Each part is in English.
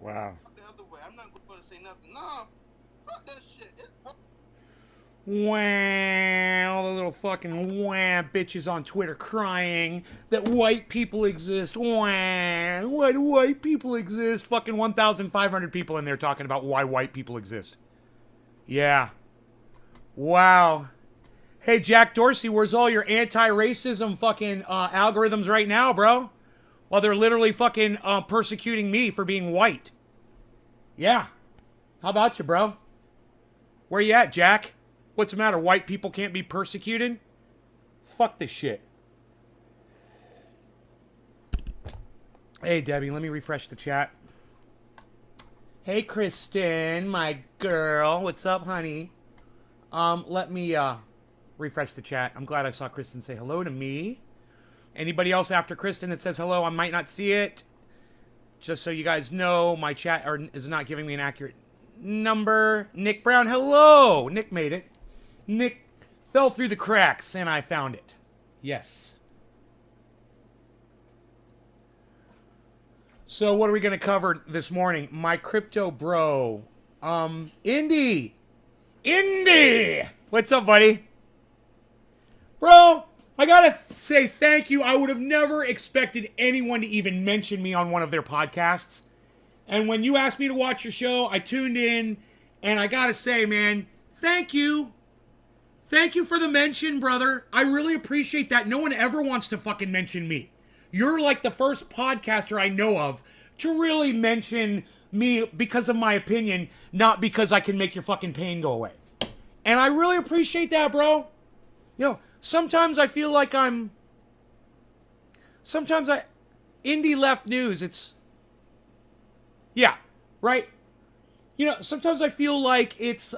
Wow. The other way. I'm not going to say nothing. Nah, fuck that shit. Wow, all the little fucking wah bitches on Twitter crying that white people exist. Wah, why do white people exist? Fucking 1,500 people in there talking about why white people exist. Yeah. Wow. Hey, Jack Dorsey, where's all your anti-racism fucking algorithms right now, bro? While they're literally fucking persecuting me for being white. Yeah. How about you, bro? Where you at, Jack? What's the matter? White people can't be persecuted? Fuck this shit. Hey, Debbie, let me refresh the chat. Hey, Kristen, my girl. What's up, honey? Let me refresh the chat. I'm glad I saw Kristen say hello to me. Anybody else after Kristen that says hello, I might not see it. Just so you guys know, my chat is not giving me an accurate number. Nick Brown, hello. Nick made it. Nick fell through the cracks and I found it. Yes. So what are we going to cover this morning? My crypto bro. Indy. What's up, buddy? Bro, I got to say thank you. I would have never expected anyone to even mention me on one of their podcasts. And when you asked me to watch your show, I tuned in and I got to say, man, thank you. Thank you for the mention, brother. I really appreciate that. No one ever wants to fucking mention me. You're like the first podcaster I know of to really mention me because of my opinion, not because I can make your fucking pain go away. And I really appreciate that, bro. You know, sometimes I feel like indie left news, yeah, right? You know, sometimes I feel like it's,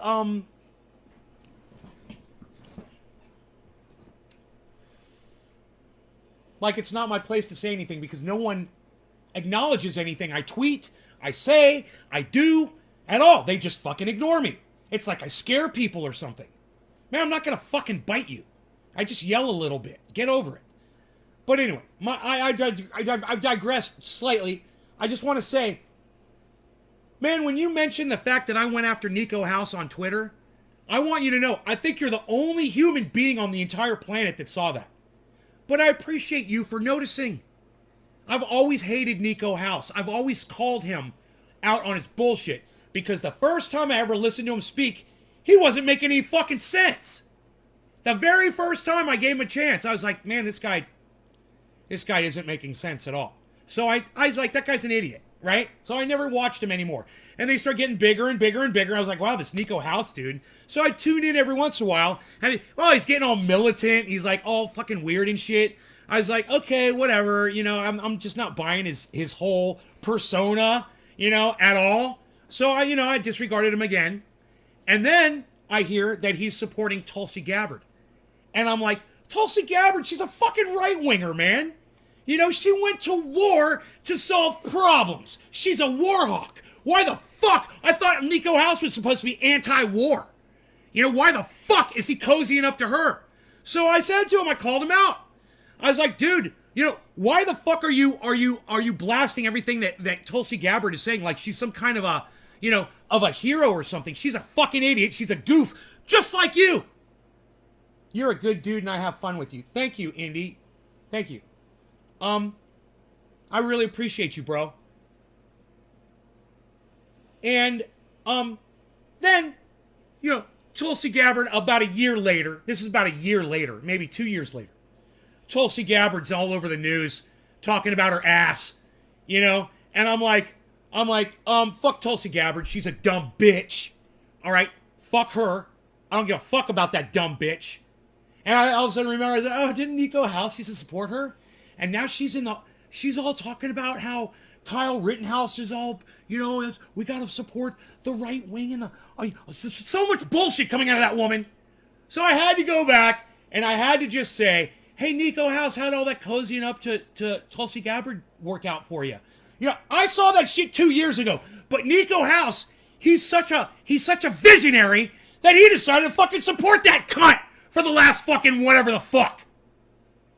like it's not my place to say anything because no one acknowledges anything I tweet, I say, I do, at all. They just fucking ignore me. It's like I scare people or something. Man, I'm not gonna fucking bite you. I just yell a little bit. Get over it. But anyway, I've digressed slightly. I just want to say, man, when you mentioned the fact that I went after Nico House on Twitter, I want you to know, I think you're the only human being on the entire planet that saw that. But I appreciate you for noticing. I've always hated Nico House. I've always called him out on his bullshit. Because the first time I ever listened to him speak, he wasn't making any fucking sense. The very first time I gave him a chance, I was like, man, this guy isn't making sense at all. So I was like, that guy's an idiot, right? So I never watched him anymore. And they start getting bigger and bigger and bigger. I was like, wow, this Nico House dude. So I tune in every once in a while. And he's getting all militant. He's like all fucking weird and shit. I was like, okay, whatever. You know, I'm just not buying his whole persona, you know, at all. So I disregarded him again. And then I hear that he's supporting Tulsi Gabbard. And I'm like, Tulsi Gabbard, she's a fucking right-winger, man. You know, she went to war to solve problems. She's a war hawk. Why the fuck? I thought Nico House was supposed to be anti-war. You know, why the fuck is he cozying up to her? So I said to him, I called him out. I was like, dude, you know, why the fuck are you blasting everything that Tulsi Gabbard is saying like she's some kind of a, you know, of a hero or something? She's a fucking idiot. She's a goof, just like you. You're a good dude and I have fun with you. Thank you, Indy. Thank you. I really appreciate you, bro. And, then, you know, Tulsi Gabbard, about a year later, this is about a year later, maybe 2 years later, Tulsi Gabbard's all over the news talking about her ass, you know, and I'm like, fuck Tulsi Gabbard. She's a dumb bitch. All right. Fuck her. I don't give a fuck about that dumb bitch. And I all of a sudden remember, oh, didn't Nico House used to support her? And now she's all talking about how Kyle Rittenhouse is all, you know, we got to support the right wing and so much bullshit coming out of that woman. So I had to go back and I had to just say, hey, Nico House, how'd all that cozying up to Tulsi Gabbard work out for you? You know, I saw that shit 2 years ago, but Nico House, he's such a visionary that he decided to fucking support that cunt for the last fucking whatever the fuck.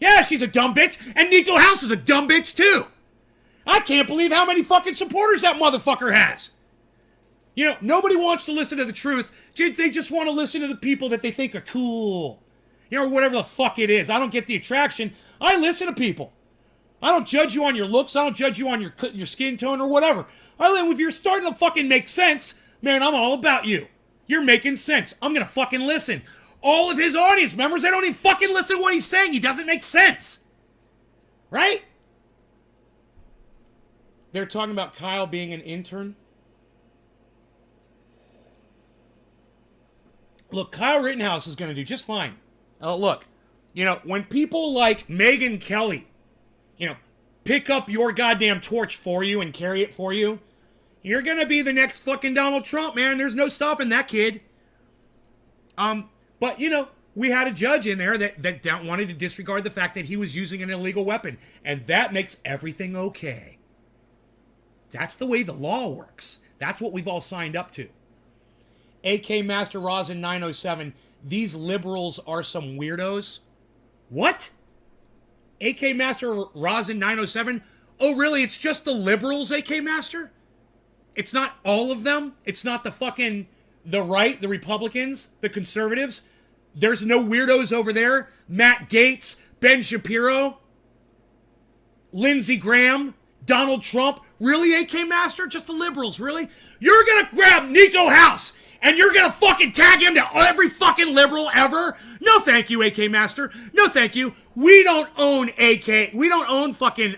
Yeah, she's a dumb bitch, and Nico House is a dumb bitch too. I can't believe how many fucking supporters that motherfucker has. You know, nobody wants to listen to the truth. They just want to listen to the people that they think are cool. You know, whatever the fuck it is. I don't get the attraction. I listen to people. I don't judge you on your looks. I don't judge you on your skin tone or whatever. If you're starting to fucking make sense, man, I'm all about you. You're making sense. I'm going to fucking listen. All of his audience members, they don't even fucking listen to what he's saying. He doesn't make sense. Right? They're talking about Kyle being an intern. Look, Kyle Rittenhouse is going to do just fine. Look, you know, when people like Megyn Kelly, you know, pick up your goddamn torch for you and carry it for you, you're going to be the next fucking Donald Trump, man. There's no stopping that kid. But, you know, we had a judge in there that wanted to disregard the fact that he was using an illegal weapon. And that makes everything okay. That's the way the law works. That's what we've all signed up to. AK Master Rosin 907, these liberals are some weirdos. What? AK Master Rosin 907? Oh, really? It's just the liberals, AK Master? It's not all of them? It's not the right, the Republicans, the conservatives? There's no weirdos over there? Matt Gaetz, Ben Shapiro, Lindsey Graham, Donald Trump? Really, AK Master? Just the liberals, really? You're gonna grab Nico House and you're gonna fucking tag him to every fucking liberal ever? No thank you, AK Master. No thank you. We don't own AK. We don't own fucking,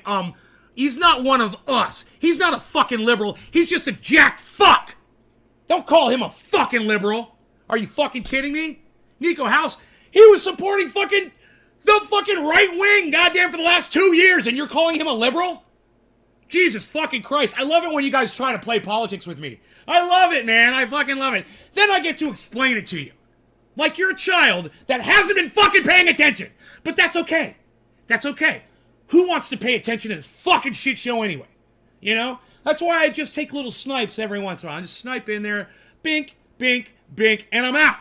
he's not one of us. He's not a fucking liberal. He's just a jack fuck. Don't call him a fucking liberal. Are you fucking kidding me? Nico House, he was supporting the fucking right wing, goddamn, for the last 2 years, and you're calling him a liberal? Jesus fucking Christ. I love it when you guys try to play politics with me. I love it, man. I fucking love it. Then I get to explain it to you. Like you're a child that hasn't been fucking paying attention. But that's okay. That's okay. Who wants to pay attention to this fucking shit show anyway? You know? That's why I just take little snipes every once in a while. I just snipe in there, bink, bink, bink, and I'm out.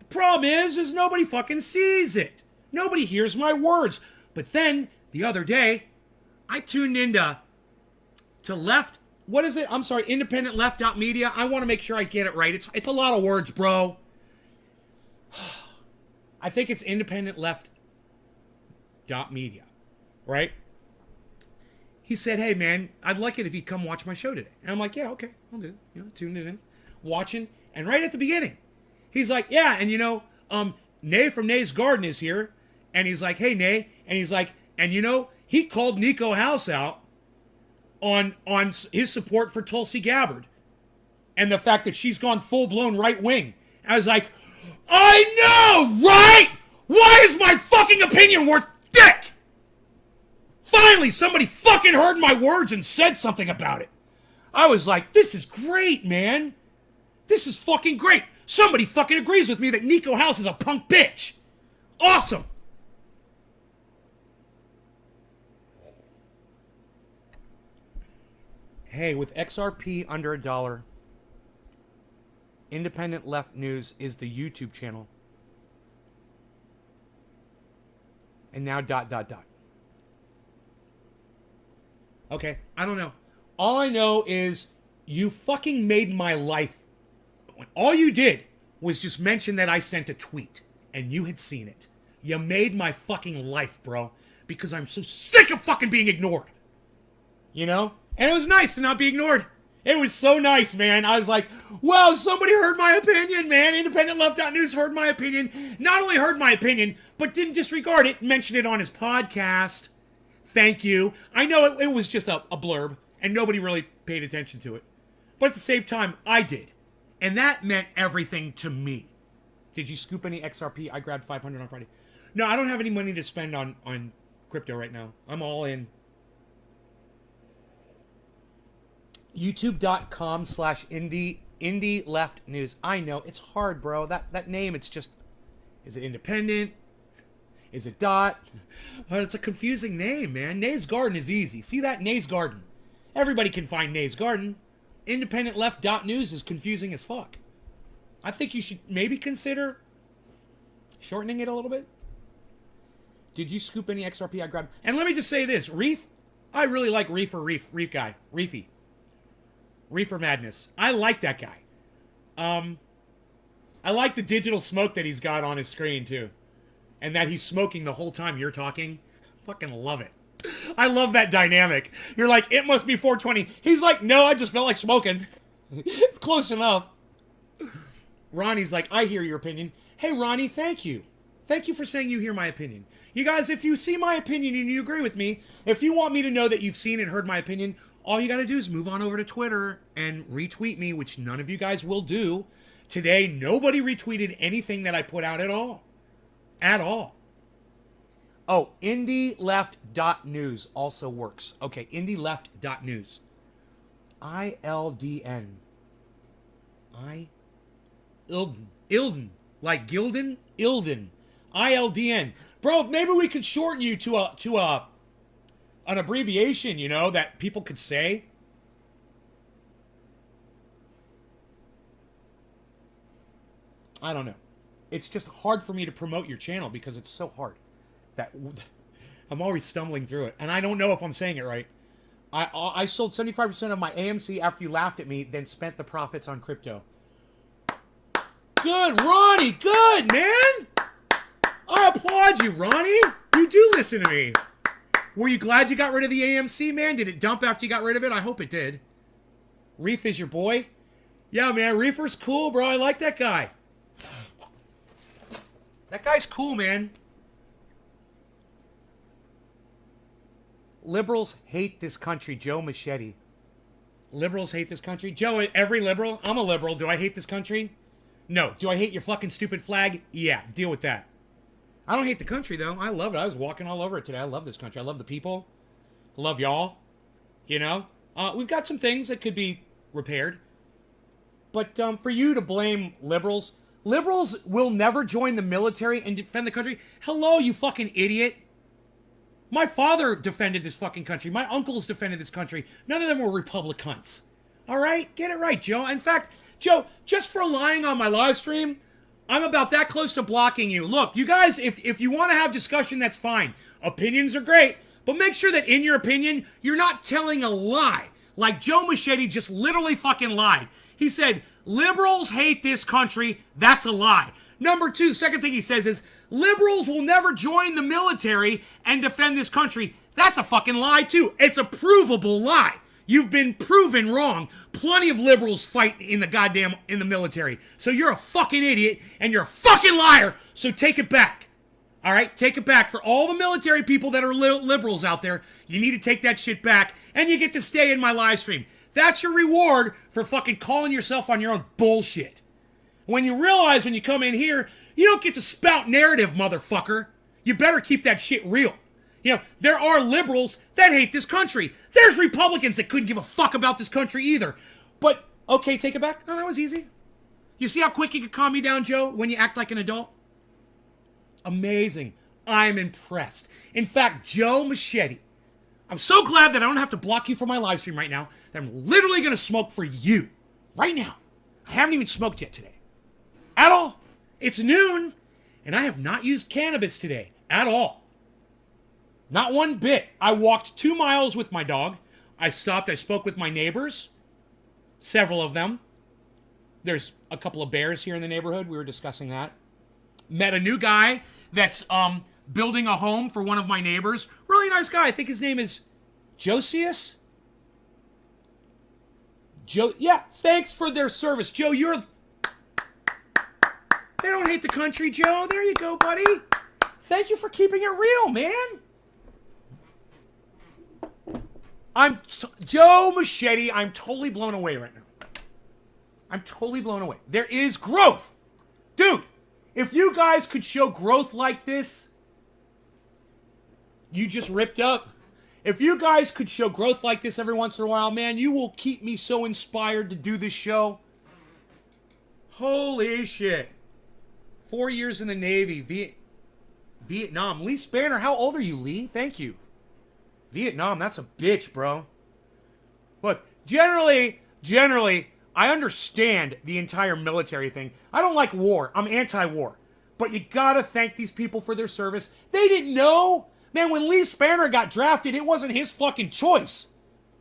The problem is nobody fucking sees it. Nobody hears my words. But then, the other day, I tuned into left, what is it? I'm sorry, independent left.media. I want to make sure I get it right. It's a lot of words, bro. I think it's independent left.media, right? He said, hey, man, I'd like it if you'd come watch my show today. And I'm like, yeah, okay, I'll do it. You know, tuned it in, watching. And right at the beginning, he's like, yeah, and you know, Nay from Nay's Garden is here. And he's like, hey, Nay. And he's like, and you know, he called Nico House out on his support for Tulsi Gabbard and the fact that she's gone full-blown right-wing. I was like, I know, right? Why is my fucking opinion worth dick? Finally, somebody fucking heard my words and said something about it. I was like, this is great, man. This is fucking great. Somebody fucking agrees with me that Nico House is a punk bitch. Awesome. Hey, with XRP under $1, Independent Left News is the YouTube channel. And now ... Okay, I don't know. All I know is you fucking made my life. All you did was just mention that I sent a tweet and you had seen it. You made my fucking life, bro, because I'm so sick of fucking being ignored. You know? And it was nice to not be ignored. It was so nice, man. I was like, wow, somebody heard my opinion, man. Independent Left.News heard my opinion. Not only heard my opinion, but didn't disregard it, mentioned it on his podcast. Thank you. I know it was just a blurb, and nobody really paid attention to it. But at the same time, I did. And that meant everything to me. Did you scoop any XRP? I grabbed 500 on Friday. No, I don't have any money to spend on crypto right now. I'm all in. YouTube.com/indie left news. I know, it's hard, bro. That name, it's just... Is it independent? Is it dot? Oh, it's a confusing name, man. Nay's Garden is easy. See that? Nay's Garden. Everybody can find Nay's Garden. Independent left.news is confusing as fuck. I think you should maybe consider shortening it a little bit. Did you scoop any XRP? I grabbed... And let me just say this. Reef, I really like Reef guy. Reefy. Reefer Madness. I like that guy. I like the digital smoke that he's got on his screen, too. And that he's smoking the whole time you're talking. Fucking love it. I love that dynamic. You're like, it must be 420. He's like, no, I just felt like smoking. Close enough. Ronnie's like, I hear your opinion. Hey, Ronnie, thank you. Thank you for saying you hear my opinion. You guys, if you see my opinion and you agree with me, if you want me to know that you've seen and heard my opinion, all you got to do is move on over to Twitter and retweet me, which none of you guys will do. Today, nobody retweeted anything that I put out at all. At all. Oh, IndieLeft.news also works. Okay, IndieLeft.news. ILDN. Ilden. Like Gildan? Ilden. ILDN. Bro, maybe we could shorten you to an abbreviation, you know, that people could say. I don't know. It's just hard for me to promote your channel because it's so hard. That I'm always stumbling through it. And I don't know if I'm saying it right. I sold 75% of my AMC after you laughed at me, then spent the profits on crypto. Good, Ronnie. Good, man. I applaud you, Ronnie. You do listen to me. Were you glad you got rid of the AMC, man? Did it dump after you got rid of it? I hope it did. Reef is your boy? Yeah, man. Reefer's cool, bro. I like that guy. That guy's cool, man. Liberals hate this country, Joe Machete. Liberals hate this country? Joe, every liberal? I'm a liberal. Do I hate this country? No. Do I hate your fucking stupid flag? Yeah, deal with that. I don't hate the country, though. I love it. I was walking all over it today. I love this country. I love the people. I love y'all. You know? We've got some things that could be repaired. But for you to blame liberals will never join the military and defend the country. Hello, you fucking idiot. My father defended this fucking country. My uncles defended this country. None of them were Republicans. All right? Get it right, Joe. In fact, Joe, just for lying on my live stream, I'm about that close to blocking you. Look, you guys, if you want to have discussion, that's fine. Opinions are great. But make sure that in your opinion, you're not telling a lie. Like Joe Machete just literally fucking lied. He said, liberals hate this country. That's a lie. Number two, second thing he says is, liberals will never join the military and defend this country. That's a fucking lie, too. It's a provable lie. You've been proven wrong. Plenty of liberals fight in the military. So you're a fucking idiot and you're a fucking liar. So take it back. All right? Take it back. For all the military people that are liberals out there, you need to take that shit back and you get to stay in my live stream. That's your reward for fucking calling yourself on your own bullshit. When you realize when you come in here, you don't get to spout narrative, motherfucker. You better keep that shit real. You know, there are liberals that hate this country. There's Republicans that couldn't give a fuck about this country either. But, okay, take it back. No, that was easy. You see how quick you can calm me down, Joe, when you act like an adult? Amazing. I'm impressed. In fact, Joe Machete, I'm so glad that I don't have to block you from my live stream right now, that I'm literally going to smoke for you. Right now. I haven't even smoked yet today. At all. It's noon, and I have not used cannabis today. At all. Not one bit. I walked 2 miles with my dog. I stopped. I spoke with my neighbors. Several of them. There's a couple of bears here in the neighborhood. We were discussing that. Met a new guy that's building a home for one of my neighbors. Really nice guy. I think his name is Josias. Joe. Yeah, thanks for their service. Joe, you're... They don't hate the country, Joe. There you go, buddy. Thank you for keeping it real, man. Joe Machete, I'm totally blown away right now. I'm totally blown away. There is growth. Dude, if you guys could show growth like this, you just ripped up. If you guys could show growth like this every once in a while, man, you will keep me so inspired to do this show. Holy shit. 4 years in the Navy, Vietnam. Lee Spanner, how old are you, Lee? Thank you. Vietnam, that's a bitch, bro. Look, generally, I understand the entire military thing. I don't like war. I'm anti-war. But you gotta thank these people for their service. They didn't know. Man, when Lee Spanner got drafted, it wasn't his fucking choice.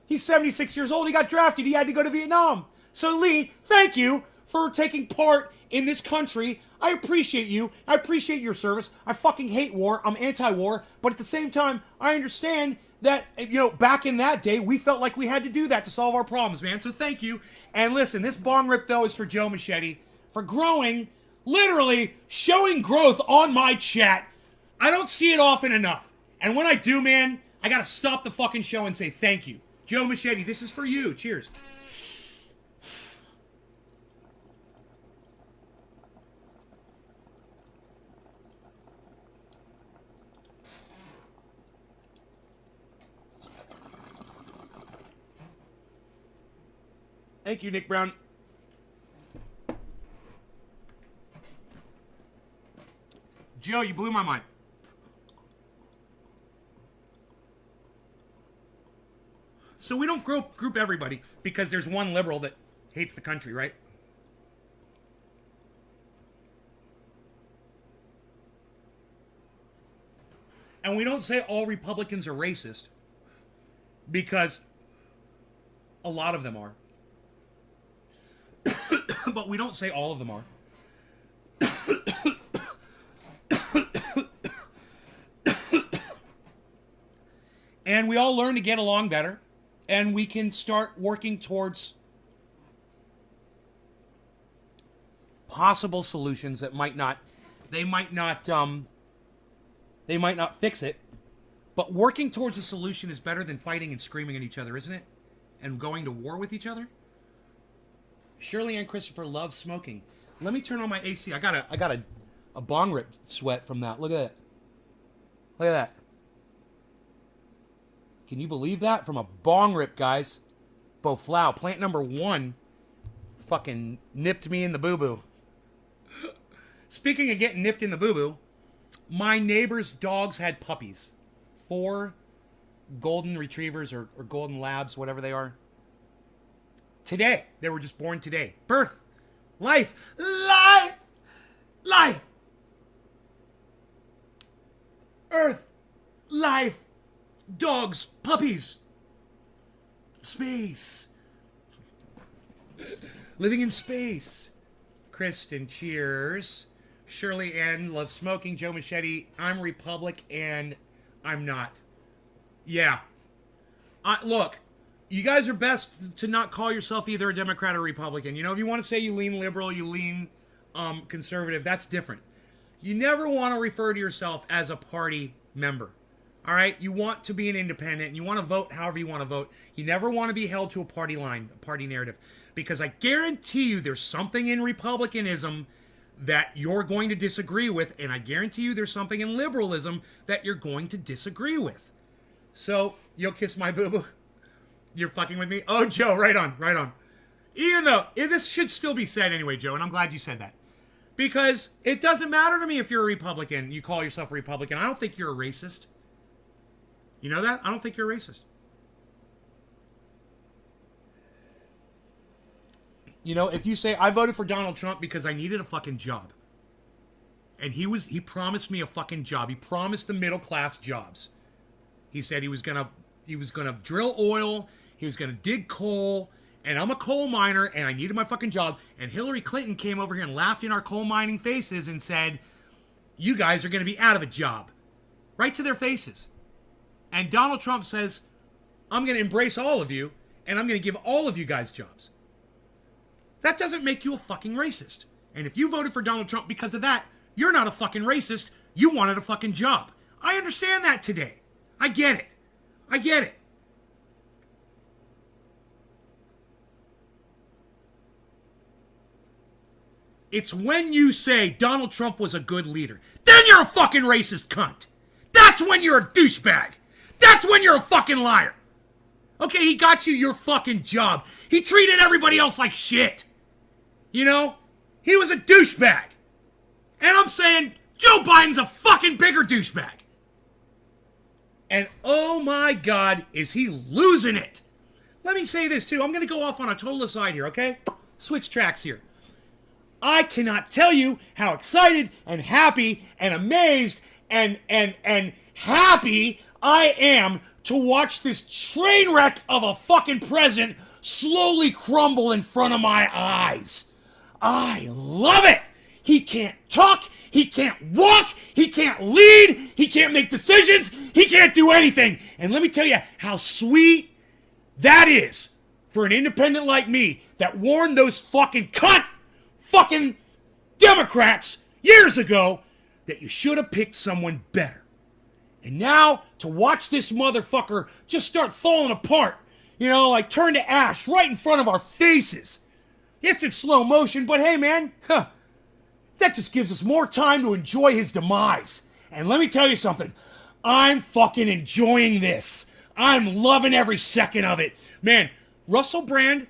He's 76 years old. He got drafted. He had to go to Vietnam. So, Lee, thank you for taking part in this country. I appreciate you. I appreciate your service. I fucking hate war. I'm anti-war. But at the same time, I understand that, you know, back in that day, we felt like we had to do that to solve our problems, man. So thank you. And listen, this bong rip, though, is for Joe Machete for growing, literally showing growth on my chat. I don't see it often enough. And when I do, man, I gotta stop the fucking show and say thank you. Joe Machete, this is for you. Cheers. Thank you, Nick Brown. Joe, you blew my mind. So we don't group everybody because there's one liberal that hates the country, right? And we don't say all Republicans are racist because a lot of them are. But we don't say all of them are. And we all learn to get along better. And we can start working towards possible solutions that might not fix it. But working towards a solution is better than fighting and screaming at each other, isn't it? And going to war with each other? Shirley Ann Christopher loves smoking. Let me turn on my AC. I got a bong rip sweat from that. Look at that. Look at that. Can you believe that? From a bong rip, guys. Boflau, plant number 1, fucking nipped me in the boo-boo. Speaking of getting nipped in the boo-boo, my neighbor's dogs had puppies. 4 golden retrievers or golden labs, whatever they are. Today. They were just born today. Birth. Life. Life. Life. Earth. Life. Dogs, puppies, space, living in space. Kristen, cheers. Shirley Ann loves smoking. Joe Machete, I'm Republic and I'm not. Yeah. Look, you guys are best to not call yourself either a Democrat or Republican. You know, if you want to say you lean liberal, you lean conservative, that's different. You never want to refer to yourself as a party member. All right, you want to be an independent, and you want to vote however you want to vote. You never want to be held to a party line, a party narrative, because I guarantee you there's something in Republicanism that you're going to disagree with, and I guarantee you there's something in liberalism that you're going to disagree with. So, you'll kiss my boo-boo? You're fucking with me? Oh, Joe, right on, right on. Even though, this should still be said anyway, Joe, and I'm glad you said that. Because it doesn't matter to me if you're a Republican, you call yourself a Republican. I don't think you're a racist. You know that? I don't think you're a racist. You know, if you say, I voted for Donald Trump because I needed a fucking job. And he promised me a fucking job. He promised the middle class jobs. He said he was gonna drill oil, he was gonna dig coal, and I'm a coal miner and I needed my fucking job. And Hillary Clinton came over here and laughed in our coal mining faces and said, you guys are gonna be out of a job. Right to their faces. And Donald Trump says, I'm going to embrace all of you, and I'm going to give all of you guys jobs. That doesn't make you a fucking racist. And if you voted for Donald Trump because of that, you're not a fucking racist. You wanted a fucking job. I understand that today. I get it. I get it. It's when you say Donald Trump was a good leader, then you're a fucking racist cunt. That's when you're a douchebag. That's when you're a fucking liar. Okay, he got you your fucking job. He treated everybody else like shit. You know? He was a douchebag. And I'm saying Joe Biden's a fucking bigger douchebag. And oh my God, is he losing it. Let me say this too. I'm going to go off on a total aside here, okay? Switch tracks here. I cannot tell you how excited and happy and amazed and happy I am to watch this train wreck of a fucking president slowly crumble in front of my eyes. I love it. He can't talk. He can't walk. He can't lead. He can't make decisions. He can't do anything. And let me tell you how sweet that is for an independent like me that warned those fucking fucking Democrats years ago that you should have picked someone better. And now to watch this motherfucker just start falling apart, you know, like turn to ash right in front of our faces. It's in slow motion, but hey, man, that just gives us more time to enjoy his demise. And let me tell you something. I'm fucking enjoying this. I'm loving every second of it. Man, Russell Brand,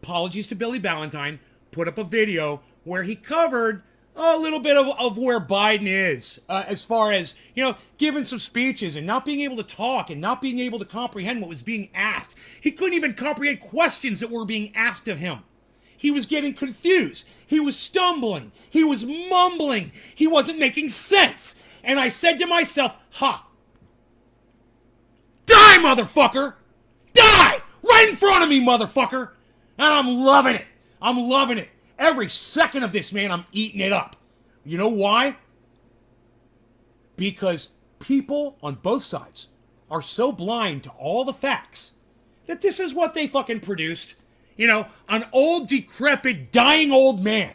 apologies to Billy Ballantyne, put up a video where he covered a little bit of where Biden is as far as, you know, giving some speeches and not being able to talk and not being able to comprehend what was being asked. He couldn't even comprehend questions that were being asked of him. He was getting confused. He was stumbling. He was mumbling. He wasn't making sense. And I said to myself, die, motherfucker! Die! Right in front of me, motherfucker! And I'm loving it. I'm loving it. Every second of this, man, I'm eating it up. You know why? Because people on both sides are so blind to all the facts that this is what they fucking produced. You know, an old, decrepit, dying old man.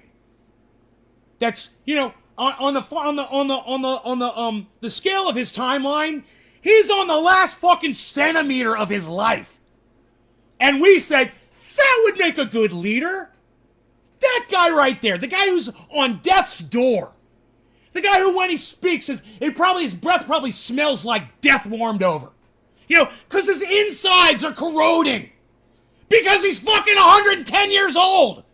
That's, you know, on the scale of his timeline, he's on the last fucking centimeter of his life. And we said, that would make a good leader. That guy right there, the guy who's on death's door. The guy who, when he speaks, his breath probably smells like death warmed over. You know, because his insides are corroding. Because he's fucking 110 years old.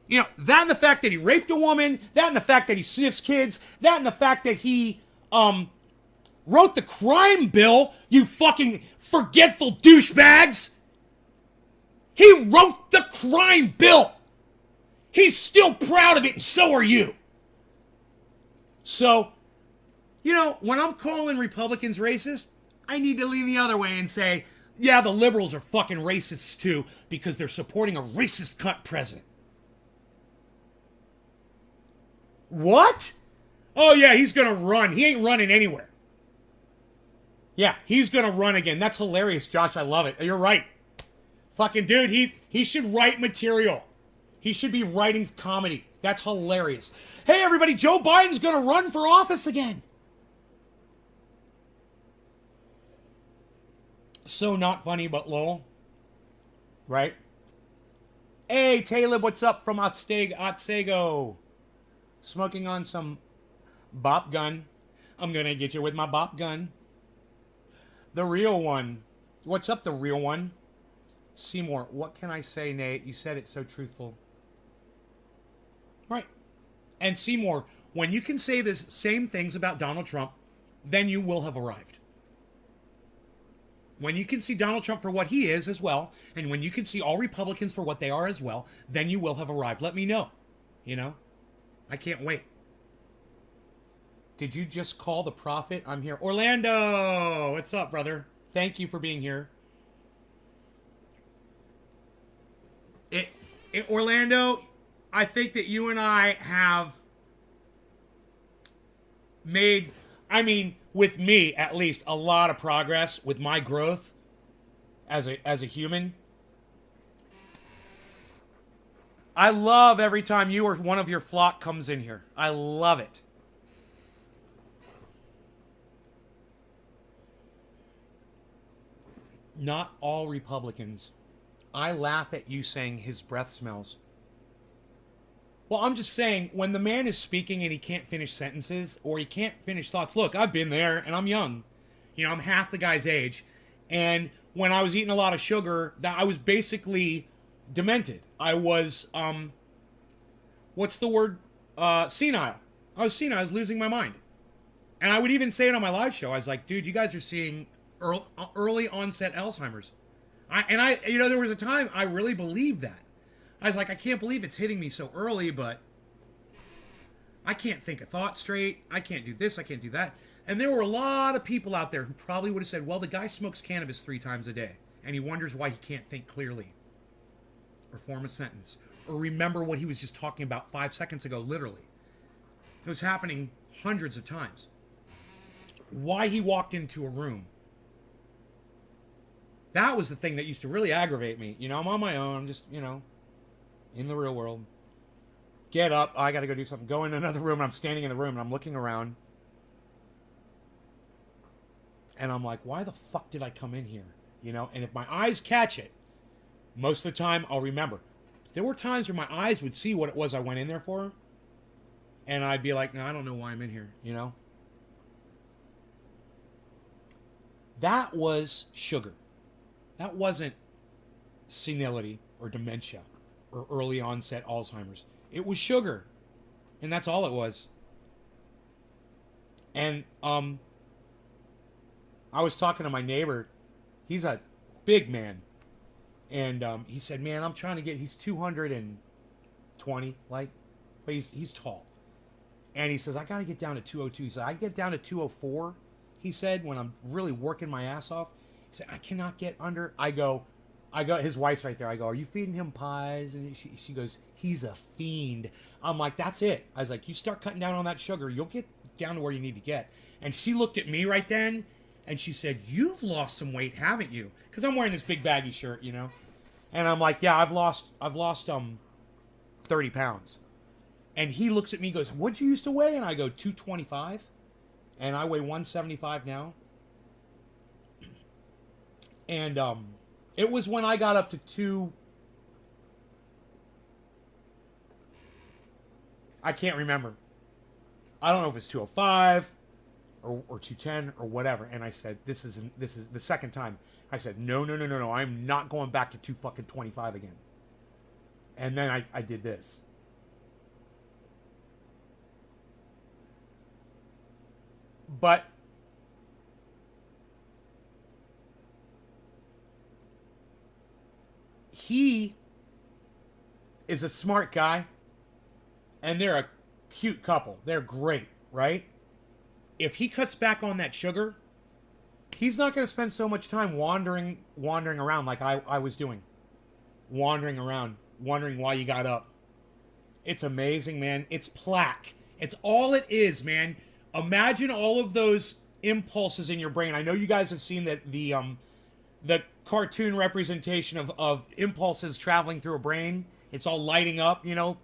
You know, that and the fact that he raped a woman, that and the fact that he sniffs kids, that and the fact that he, wrote the crime bill, you fucking forgetful douchebags. He wrote the crime bill. He's still proud of it, and so are you. So, you know, when I'm calling Republicans racist, I need to lean the other way and say, yeah, the liberals are fucking racists too, because they're supporting a racist cunt president. What? Oh yeah, he's gonna run. He ain't running anywhere. Yeah, he's gonna run again. That's hilarious, Josh. I love it. You're right. Fucking dude, he should write material. He should be writing comedy. That's hilarious. Hey everybody, Joe Biden's gonna run for office again. So not funny, but lol. Right? Hey, Talib, what's up from Otsego? Smoking on some bop gun. I'm gonna get you with my bop gun. The real one. What's up, the real one? Seymour, what can I say, Nate? You said it so truthful. Right. And Seymour, when you can say the same things about Donald Trump, then you will have arrived. When you can see Donald Trump for what he is as well, and when you can see all Republicans for what they are as well, then you will have arrived. Let me know. You know? I can't wait. Did you just call the prophet? I'm here. Orlando! What's up, brother? Thank you for being here. Orlando, I think that you and I have made, I mean, with me at least, a lot of progress with my growth as a human. I love every time you or one of your flock comes in here. I love it. Not all Republicans. I laugh at you saying his breath smells. Well, I'm just saying, when the man is speaking and he can't finish sentences or he can't finish thoughts, look, I've been there and I'm young. You know, I'm half the guy's age. And when I was eating a lot of sugar, that I was basically demented. I was, what's the word? Senile. I was senile. I was losing my mind. And I would even say it on my live show. I was like, dude, you guys are seeing early onset Alzheimer's. You know, there was a time I really believed that. I was like, I can't believe it's hitting me so early, but I can't think a thought straight. I can't do this. I can't do that. And there were a lot of people out there who probably would have said, well, the guy smokes cannabis 3 times a day, and he wonders why he can't think clearly or form a sentence or remember what he was just talking about 5 seconds ago, literally. It was happening hundreds of times. Why he walked into a room. That was the thing that used to really aggravate me. You know, I'm on my own. I'm just, you know, in the real world. Get up. I got to go do something. Go in another room. I'm standing in the room and I'm looking around. And I'm like, why the fuck did I come in here? You know, and if my eyes catch it, most of the time I'll remember. There were times where my eyes would see what it was I went in there for. And I'd be like, no, I don't know why I'm in here, you know? That was sugar. That wasn't senility or dementia or early onset Alzheimer's. It was sugar. And that's all it was. And I was talking to my neighbor. He's a big man. And he said, man, I'm trying to get, he's 220, like, but he's tall. And he says, I got to get down to 202. He said, I get down to 204, he said, when I'm really working my ass off. He said, I cannot get under. I go, his wife's right there. I go, are you feeding him pies? And she goes, he's a fiend. I'm like, that's it. I was like, you start cutting down on that sugar, you'll get down to where you need to get. And she looked at me right then, and she said, you've lost some weight, haven't you? Because I'm wearing this big baggy shirt, you know? And I'm like, yeah, I've lost 30 pounds. And he looks at me and goes, what'd you used to weigh? And I go, 225. And I weigh 175 now. And it was when I got up to I can't remember. I don't know if it's 205 or 210 or whatever. And I said, this is the second time. I said, no. I'm not going back to 225 again. And then I did this. But he is a smart guy, and they're a cute couple. They're great, right? If he cuts back on that sugar, he's not going to spend so much time wandering around like I was doing. Wandering around, wondering why you got up. It's amazing, man. It's plaque. It's all it is, man. Imagine all of those impulses in your brain. I know you guys have seen that the cartoon representation of impulses traveling through a brain. It's all lighting up, you know.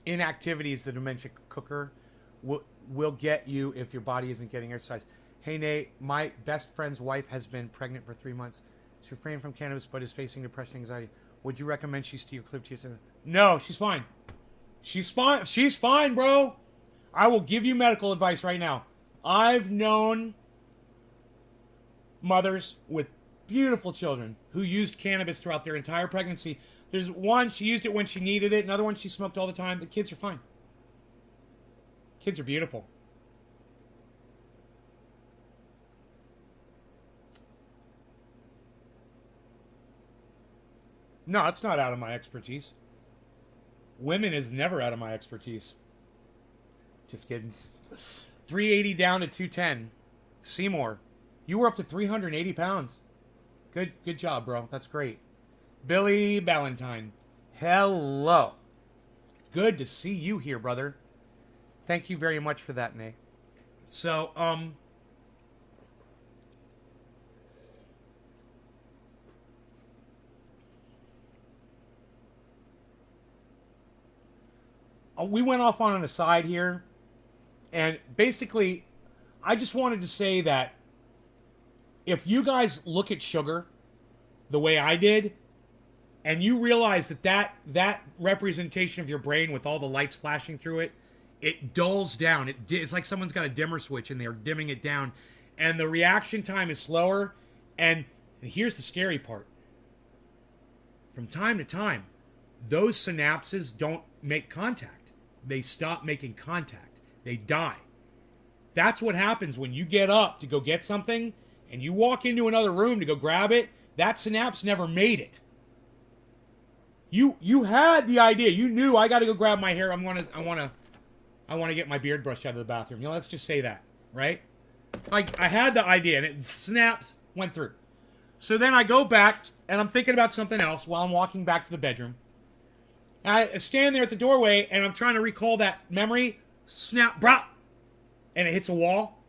Inactivity is the dementia cooker. Will get you if your body isn't getting exercise. Hey, Nate, my best friend's wife has been pregnant for 3 months. She's refrained from cannabis but is facing depression and anxiety. Would you recommend she steer clear to your... No, she's fine. She's fine. She's fine, bro. I will give you medical advice right now. I've known mothers with beautiful children who used cannabis throughout their entire pregnancy. There's one, she used it when she needed it. Another one, she smoked all the time. The kids are fine. Kids are beautiful. No, it's not out of my expertise. Women is never out of my expertise. Just kidding. 380 down to 210. Seymour, you were up to 380 pounds. Good job, bro. That's great. Billy Ballantyne, hello. Good to see you here, brother. Thank you very much for that, Nate. So, we went off on an aside here, and basically, I just wanted to say that if you guys look at sugar the way I did, and you realize that representation of your brain with all the lights flashing through it, it dulls down. It's like someone's got a dimmer switch and they're dimming it down, and the reaction time is slower. And here's the scary part. From time to time, those synapses don't make contact. They stop making contact. They die. That's what happens when you get up to go get something and you walk into another room to go grab it. That synapse never made it. You had the idea. You knew I got to go grab my hair. I want to get my beard brushed out of the bathroom. You know, let's just say that, right? Like I had the idea and it snaps, went through. So then I go back and I'm thinking about something else while I'm walking back to the bedroom. And I stand there at the doorway and I'm trying to recall that memory. Snap, brah, and it hits a wall.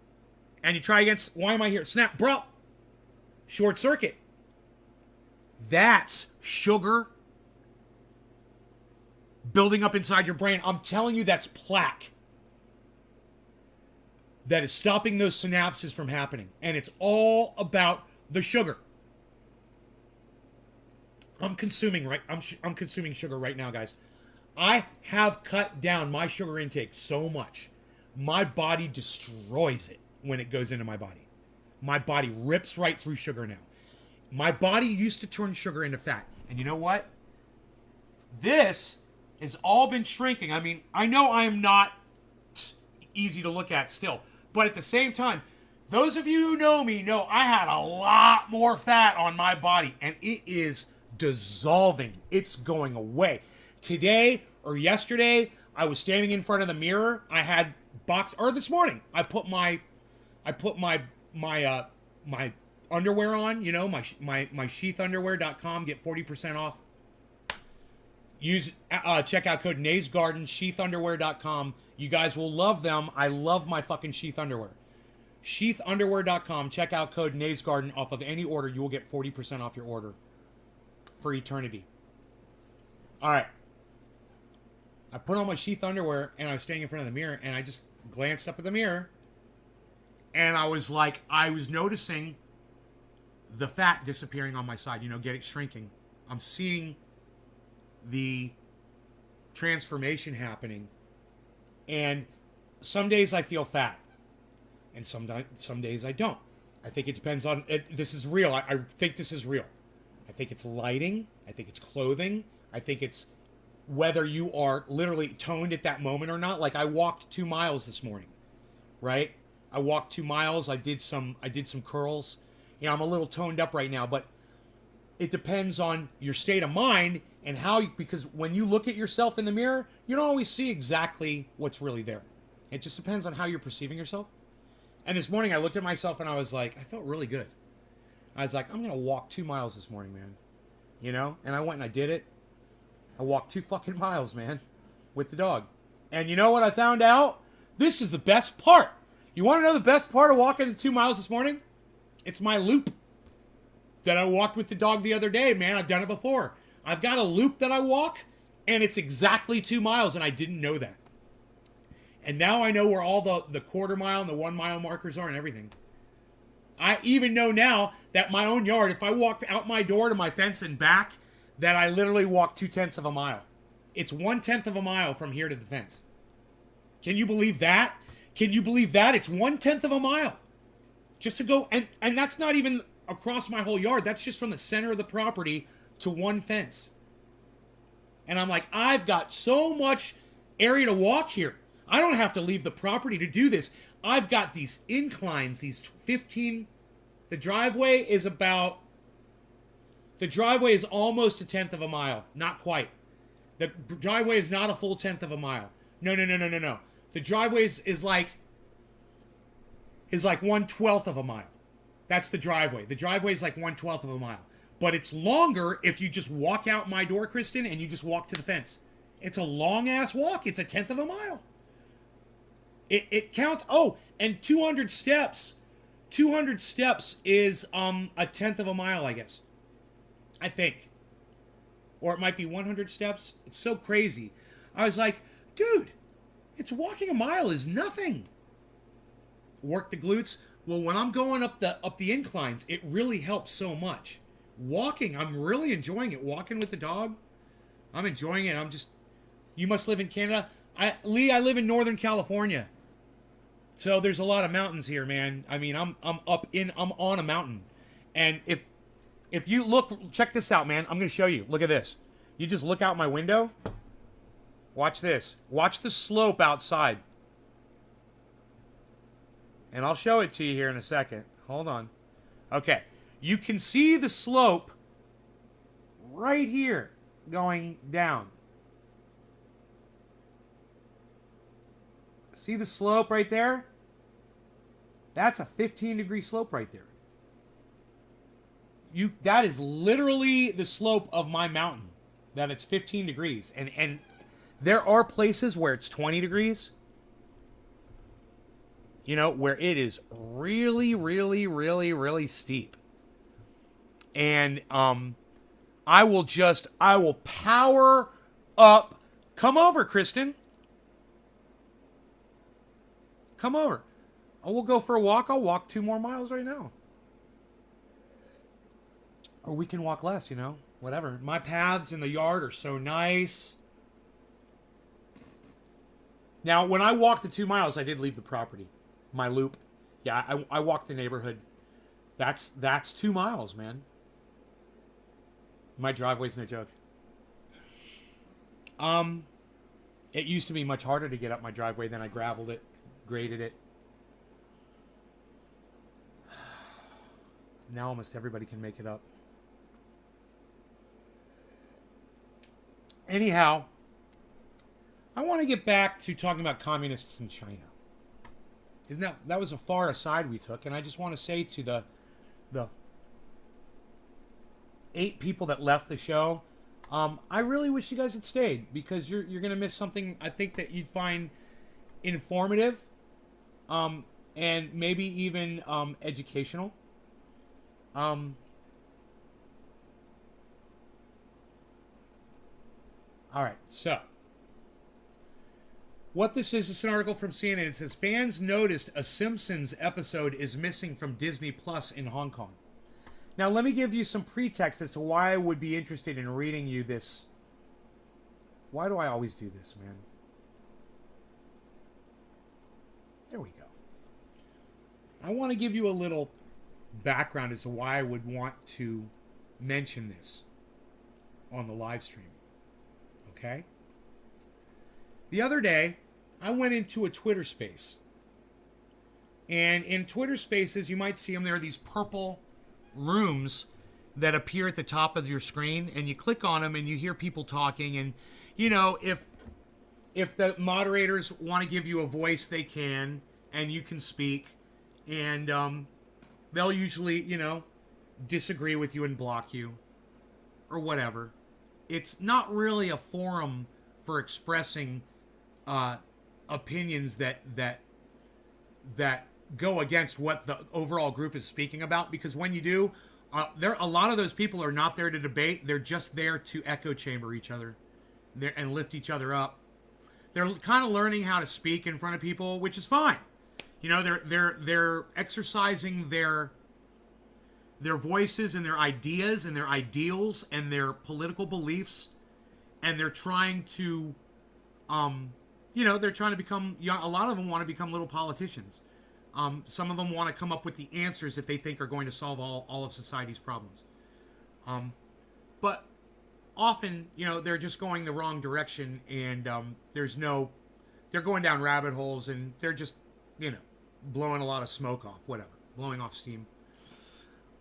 And you try again. Why am I here? Snap, brah. Short circuit. That's sugar building up inside your brain. I'm telling you, that's plaque that is stopping those synapses from happening. And it's all about the sugar. I'm consuming sugar right now, guys. I have cut down my sugar intake so much. My body destroys it when it goes into my body. My body rips right through sugar now. My body used to turn sugar into fat. And you know what? This has all been shrinking. I mean, I know I am not easy to look at still. But at the same time, those of you who know me know I had a lot more fat on my body. And it is dissolving. It's going away. Today or yesterday, I was standing in front of the mirror. I had this morning, I put my underwear on, you know, my sheathunderwear.com, get 40% off. Use checkout code NaysGarden, sheathunderwear.com. You guys will love them. I love my fucking Sheath underwear. Sheathunderwear.com, checkout code NaysGarden. Off of any order, you will get 40% off your order for eternity. All right. I put on my Sheath underwear and I was standing in front of the mirror and I just glanced up at the mirror and I was noticing the fat disappearing on my side, you know, shrinking. I'm seeing the transformation happening. And some days I feel fat and some days I don't. I think it depends on it. This is real. I think this is real. I think it's lighting. I think it's clothing. I think it's whether you are literally toned at that moment or not. Like I walked 2 miles this morning, right? I walked 2 miles. I did some curls. You know, I'm a little toned up right now, but it depends on your state of mind and because when you look at yourself in the mirror, you don't always see exactly what's really there. It just depends on how you're perceiving yourself. And this morning I looked at myself and I was like, I felt really good. I was like, I'm going to walk 2 miles this morning, man. You know? And I went and I did it. I walked 2 fucking miles, man, with the dog. And you know what I found out? This is the best part. You want to know the best part of walking the 2 miles this morning? It's my loop that I walked with the dog the other day, man. I've done it before. I've got a loop that I walk, and it's exactly 2 miles, and I didn't know that. And now I know where all the quarter mile and the 1 mile markers are and everything. I even know now that my own yard, if I walk out my door to my fence and back, that I literally walk 2/10 of a mile. It's 1/10 of a mile from here to the fence. Can you believe that? Can you believe that? It's 1/10 of a mile. Just to go, and that's not even across my whole yard. That's just from the center of the property to one fence. And I'm like, I've got so much area to walk here. I don't have to leave the property to do this. I've got these inclines, these 15. The driveway is almost 1/10 of a mile. Not quite. The driveway is not a full 1/10 of a mile. No. The driveway is like 1/12 of a mile. That's the driveway. The driveway is like 1/12 of a mile. But it's longer if you just walk out my door, Kristen, and you just walk to the fence. It's a long-ass walk. It's 1/10 of a mile. It counts. Oh, and 200 steps. 200 steps is 1/10 of a mile, I guess. I think. Or it might be 100 steps. It's so crazy. I was like, dude, it's walking a mile is nothing. Work the glutes. Well, when I'm going up the inclines, it really helps so much. Walking, I'm really enjoying it. Walking with the dog, I'm enjoying it. You must live in Canada. I live in Northern California. So there's a lot of mountains here, man. I mean, I'm on a mountain. And if you look, check this out, man. I'm going to show you. Look at this. You just look out my window. Watch this. Watch the slope outside. And I'll show it to you here in a second. Hold on. Okay. You can see the slope right here. going down. See the slope right there? That's a 15-degree slope right there. That is literally the slope of my mountain. That it's 15 degrees. And there are places where it's 20 degrees. You know, where it is really, really, really, really steep. And I will power up. Come over, Kristen. Come over. I will go for a walk. I'll walk 2 more miles right now. Or we can walk less, you know. Whatever. My paths in the yard are so nice. Now, when I walked the 2 miles, I did leave the property. My loop. Yeah, I walked the neighborhood. That's 2 miles, man. My driveway's no joke. It used to be much harder to get up my driveway. Then I graveled it, graded it. Now almost everybody can make it up. Anyhow, I want to get back to talking about communists in China. Isn't that was a far aside we took, and I just want to say to the 8 people that left the show, I really wish you guys had stayed, because you're gonna miss something I think that you'd find informative, and maybe even educational. All right, so what this is an article from CNN. It says, fans noticed a Simpsons episode is missing from Disney Plus in Hong Kong. Now, let me give you some pretext as to why I would be interested in reading you this. Why do I always do this, man? There we go. I want to give you a little background as to why I would want to mention this on the live stream. Okay? The other day, I went into a Twitter space. And in Twitter spaces, you might see them. There are these purple rooms that appear at the top of your screen, and you click on them and you hear people talking. And, you know, if the moderators want to give you a voice, they can, and you can speak. And they'll usually, you know, disagree with you and block you or whatever. It's not really a forum for expressing opinions that go against what the overall group is speaking about, because when you do, a lot of those people are not there to debate. They're just there to echo chamber each other and lift each other up. They're kind of learning how to speak in front of people, which is fine. You know, they're exercising their voices and their ideas and their ideals and their political beliefs, and they're trying to they're trying to become young. A lot of them want to become little politicians. Some of them want to come up with the answers that they think are going to solve all of society's problems. But often, you know, they're just going the wrong direction, and they're going down rabbit holes, and they're just, you know, blowing a lot of smoke off, whatever, blowing off steam.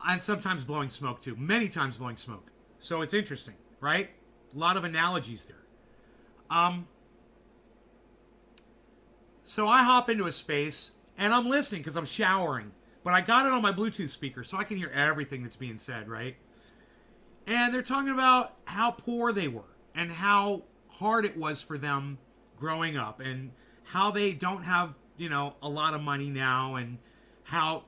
And sometimes blowing smoke too, many times blowing smoke. So it's interesting, right? A lot of analogies there. So I hop into a space, and I'm listening because I'm showering. But I got it on my Bluetooth speaker, so I can hear everything that's being said, right? And they're talking about how poor they were, and how hard it was for them growing up, and how they don't have, you know, a lot of money now, and how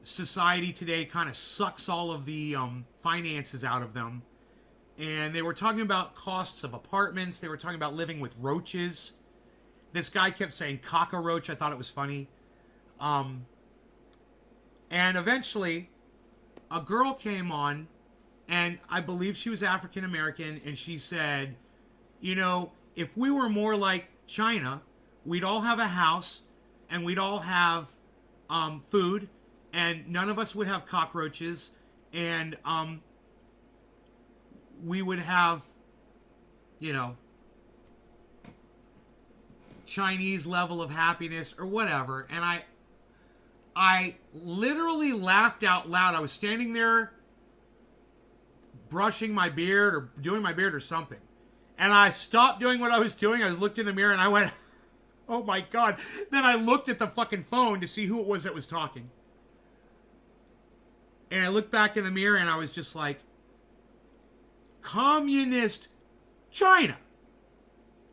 society today kind of sucks all of the finances out of them. And they were talking about costs of apartments. They were talking about living with roaches. This guy kept saying cockroach. I thought it was funny. And eventually, a girl came on, and I believe she was African American, and she said, you know, if we were more like China, we'd all have a house, and we'd all have food, and none of us would have cockroaches, and we would have, you know, Chinese level of happiness or whatever. And I literally laughed out loud. I was standing there brushing my beard or doing my beard or something. And I stopped doing what I was doing. I looked in the mirror and I went, oh my God. Then I looked at the fucking phone to see who it was that was talking. And I looked back in the mirror and I was just like, Communist China.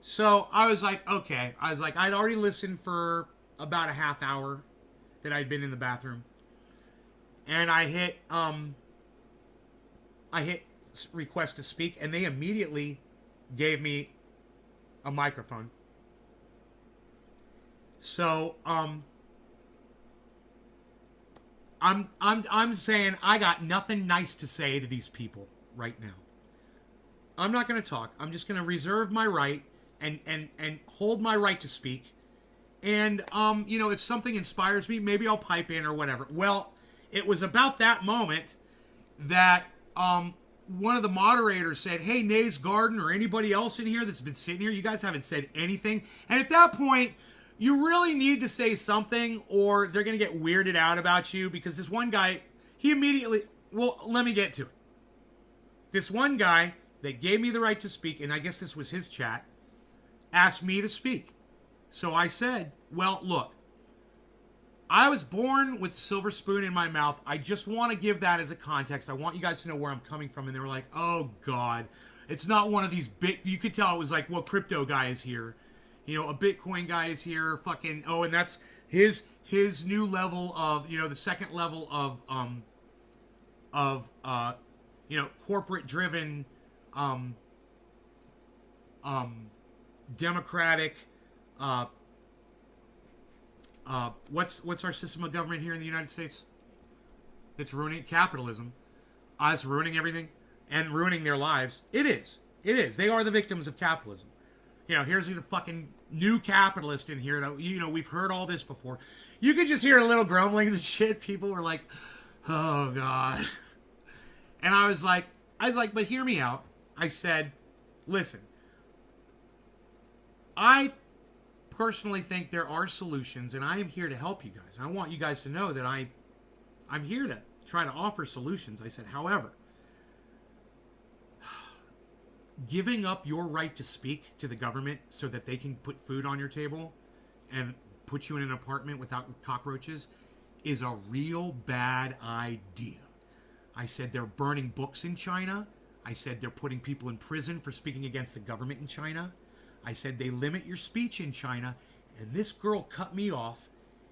So I was like, okay. I was like, I'd already listened for about a half hour that I'd been in the bathroom. And I hit request to speak, and they immediately gave me a microphone. So I'm saying I got nothing nice to say to these people right now. I'm not going to talk. I'm just going to reserve my right and hold my right to speak. And you know, if something inspires me, maybe I'll pipe in or whatever. Well, it was about that moment that one of the moderators said, hey, Nays Garden or anybody else in here that's been sitting here, you guys haven't said anything. And at that point, you really need to say something or they're going to get weirded out about you, because this one guy, he immediately, well, let me get to it. This one guy that gave me the right to speak, and I guess this was his chat, asked me to speak. So I said, well, look, I was born with a silver spoon in my mouth. I just want to give that as a context. I want you guys to know where I'm coming from. And they were like, oh, God. It's not one of these big... You could tell it was like, well, crypto guy is here. You know, a Bitcoin guy is here. Fucking... Oh, and that's his new level of... You know, the second level of you know, corporate-driven... democratic... what's our system of government here in the United States that's ruining capitalism? It's ruining everything and ruining their lives. It is. They are the victims of capitalism. You know, here's the fucking new capitalist in here. That, you know, we've heard all this before. You could just hear little grumblings and shit. People were like, oh God. And I was like, but hear me out. I said, listen, I personally think there are solutions, and I am here to help you guys. I want you guys to know that I'm here to try to offer solutions. I said, however, giving up your right to speak to the government so that they can put food on your table and put you in an apartment without cockroaches is a real bad idea. I said they're burning books in China. I said they're putting people in prison for speaking against the government in China. I said they limit your speech in China, and this girl cut me off.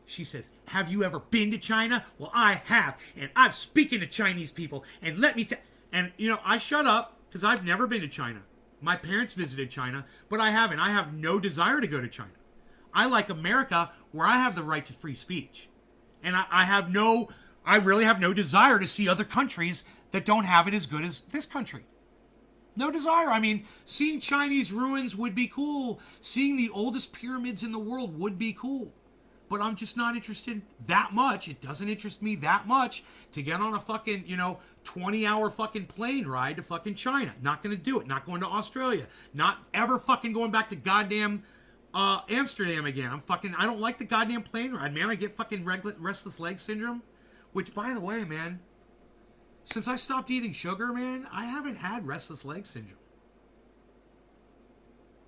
She says, have you ever been to China? Well, I have, and I'm speaking to Chinese people, and let me and, you know, I shut up, because I've never been to China. My parents visited China, but I haven't. I have no desire to go to China. I like America, where I have the right to free speech. And I really have no desire to see other countries that don't have it as good as this country. No desire. I mean, seeing Chinese ruins would be cool. Seeing the oldest pyramids in the world would be cool. But I'm just not interested that much. It doesn't interest me that much to get on a fucking, 20-hour fucking plane ride to fucking China. Not going to do it. Not going to Australia. Not ever fucking going back to goddamn Amsterdam again. I don't like the goddamn plane ride, man. I get fucking restless leg syndrome. Which, by the way, man, since I stopped eating sugar, man, I haven't had restless leg syndrome.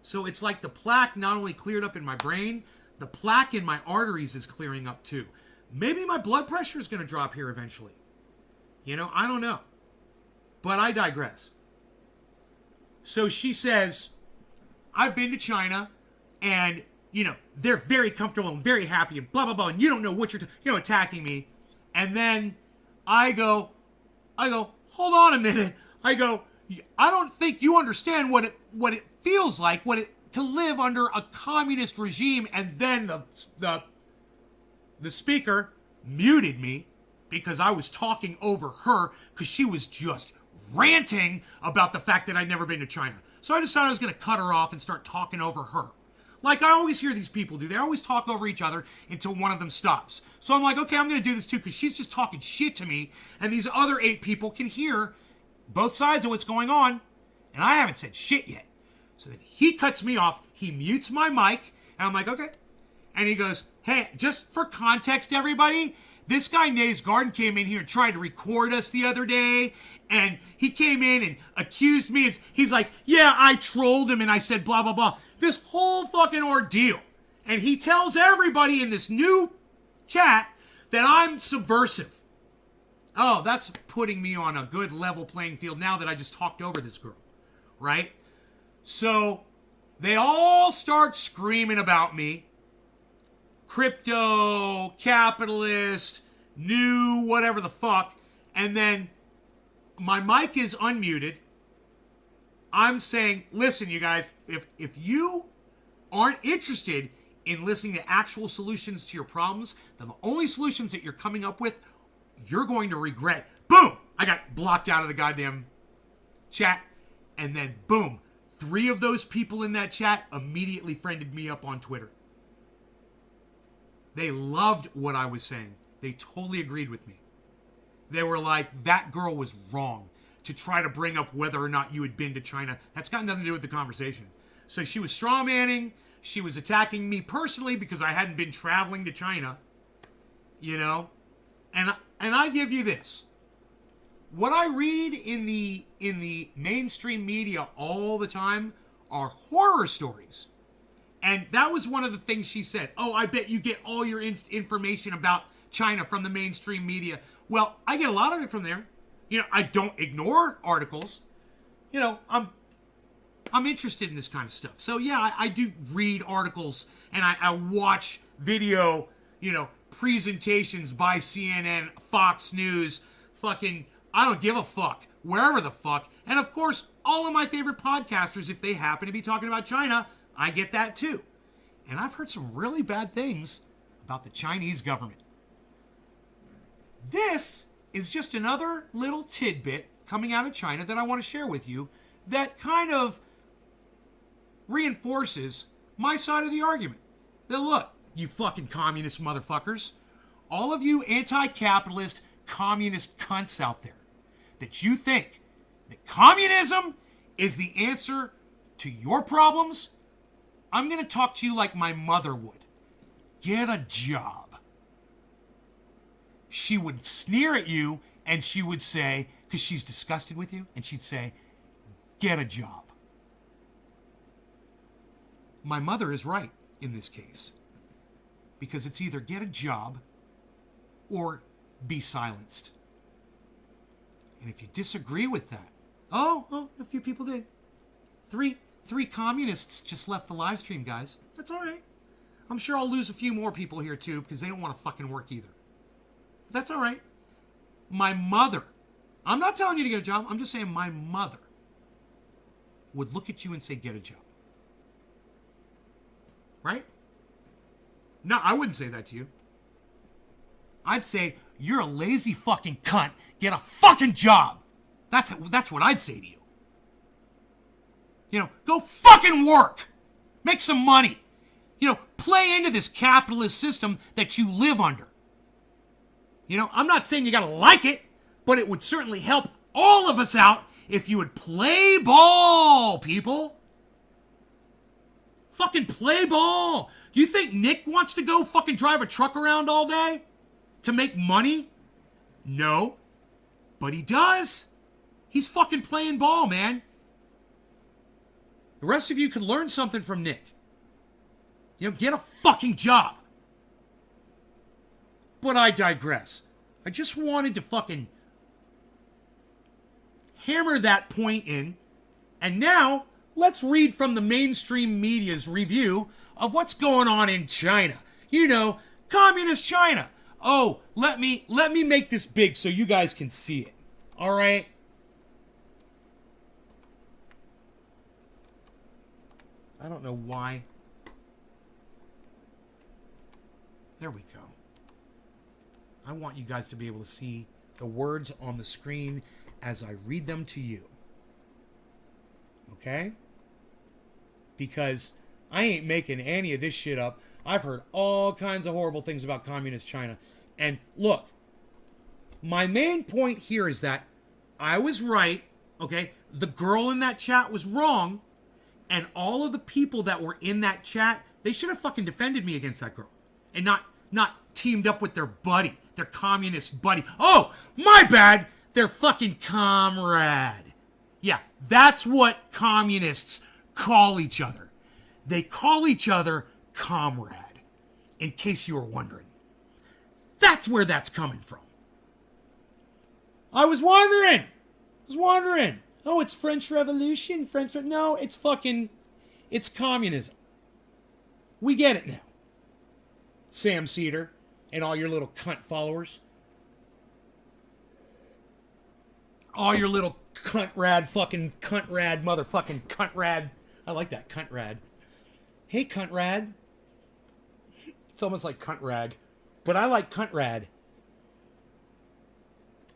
So it's like the plaque not only cleared up in my brain, the plaque in my arteries is clearing up too. Maybe my blood pressure is going to drop here eventually. I don't know. But I digress. So she says, I've been to China, and, they're very comfortable and very happy and blah, blah, blah, and you don't know what you're attacking me. And then I go, hold on a minute. I don't think you understand what it feels like, to live under a communist regime. And then the speaker muted me because I was talking over her because she was just ranting about the fact that I'd never been to China. So I decided I was going to cut her off and start talking over her. Like I always hear these people do. They always talk over each other until one of them stops. So I'm like, okay, I'm going to do this too because she's just talking shit to me. And these other 8 people can hear both sides of what's going on. And I haven't said shit yet. So then he cuts me off. He mutes my mic. And I'm like, okay. And he goes, hey, just for context, everybody, This guy, Nays Garden, came in here and tried to record us the other day. And he came in and accused me. He's like, yeah, I trolled him and I said blah, blah, blah. This whole fucking ordeal. And he tells everybody in this new chat that I'm subversive. Oh, that's putting me on a good level playing field now that I just talked over this girl. Right? So they all start screaming about me. Crypto, capitalist, new, whatever the fuck. And then my mic is unmuted. I'm saying, listen, you guys, if you aren't interested in listening to actual solutions to your problems, then the only solutions that you're coming up with, you're going to regret. Boom! I got blocked out of the goddamn chat. And then, boom, 3 of those people in that chat immediately friended me up on Twitter. They loved what I was saying. They totally agreed with me. They were like, that girl was wrong to try to bring up whether or not you had been to China. That's got nothing to do with the conversation. So she was strawmanning. She was attacking me personally because I hadn't been traveling to China. You know? And I give you this. What I read in the mainstream media all the time are horror stories. And that was one of the things she said. Oh, I bet you get all your information about China from the mainstream media. Well, I get a lot of it from there. You know, I don't ignore articles. You know, I'm interested in this kind of stuff. So yeah, I do read articles and I watch video, you know, presentations by CNN, Fox News, fucking, I don't give a fuck, wherever the fuck. And of course, all of my favorite podcasters, if they happen to be talking about China, I get that too. And I've heard some really bad things about the Chinese government. This is just another little tidbit coming out of China that I want to share with you that kind of reinforces my side of the argument. That look, you fucking communist motherfuckers, all of you anti-capitalist communist cunts out there, that you think that communism is the answer to your problems, I'm going to talk to you like my mother would. Get a job. She would sneer at you and she would say, because she's disgusted with you, and she'd say, get a job. My mother is right in this case. Because it's either get a job or be silenced. And if you disagree with that, oh, a few people did. Three communists just left the live stream, guys. That's all right. I'm sure I'll lose a few more people here too because they don't want to fucking work either. But that's all right. My mother, I'm not telling you to get a job. I'm just saying my mother would look at you and say, get a job. Right? No, I wouldn't say that to you. I'd say, you're a lazy fucking cunt. Get a fucking job. That's what I'd say to you. You know, go fucking work. Make some money. You know, play into this capitalist system that you live under. You know, I'm not saying you gotta like it, but it would certainly help all of us out if you would play ball, people. Fucking play ball. You think Nick wants to go fucking drive a truck around all day to make money? No. But he does. He's fucking playing ball, man. The rest of you can learn something from Nick. You know, get a fucking job. But I digress. I just wanted to fucking hammer that point in. And now, let's read from the mainstream media's review of what's going on in China. You know, communist China. Oh, let me make this big so you guys can see it. All right? I don't know why. There we go. I want you guys to be able to see the words on the screen as I read them to you. Okay? Because I ain't making any of this shit up. I've heard all kinds of horrible things about communist China. And look, my main point here is that I was right, okay? The girl in that chat was wrong. And all of the people that were in that chat, they should have fucking defended me against that girl. And not teamed up with their buddy. They're communist buddy. Oh, my bad. They're fucking comrade. Yeah, that's what communists call each other. They call each other comrade, in case you were wondering. That's where that's coming from. I was wondering. Oh, it's French Revolution. No, it's communism. We get it now. Sam Cedar and all your little cunt followers. All your little cunt rad, motherfucking cunt rad. I like that, cunt rad. Hey, cunt rad. It's almost like cunt rag, but I like cunt rad.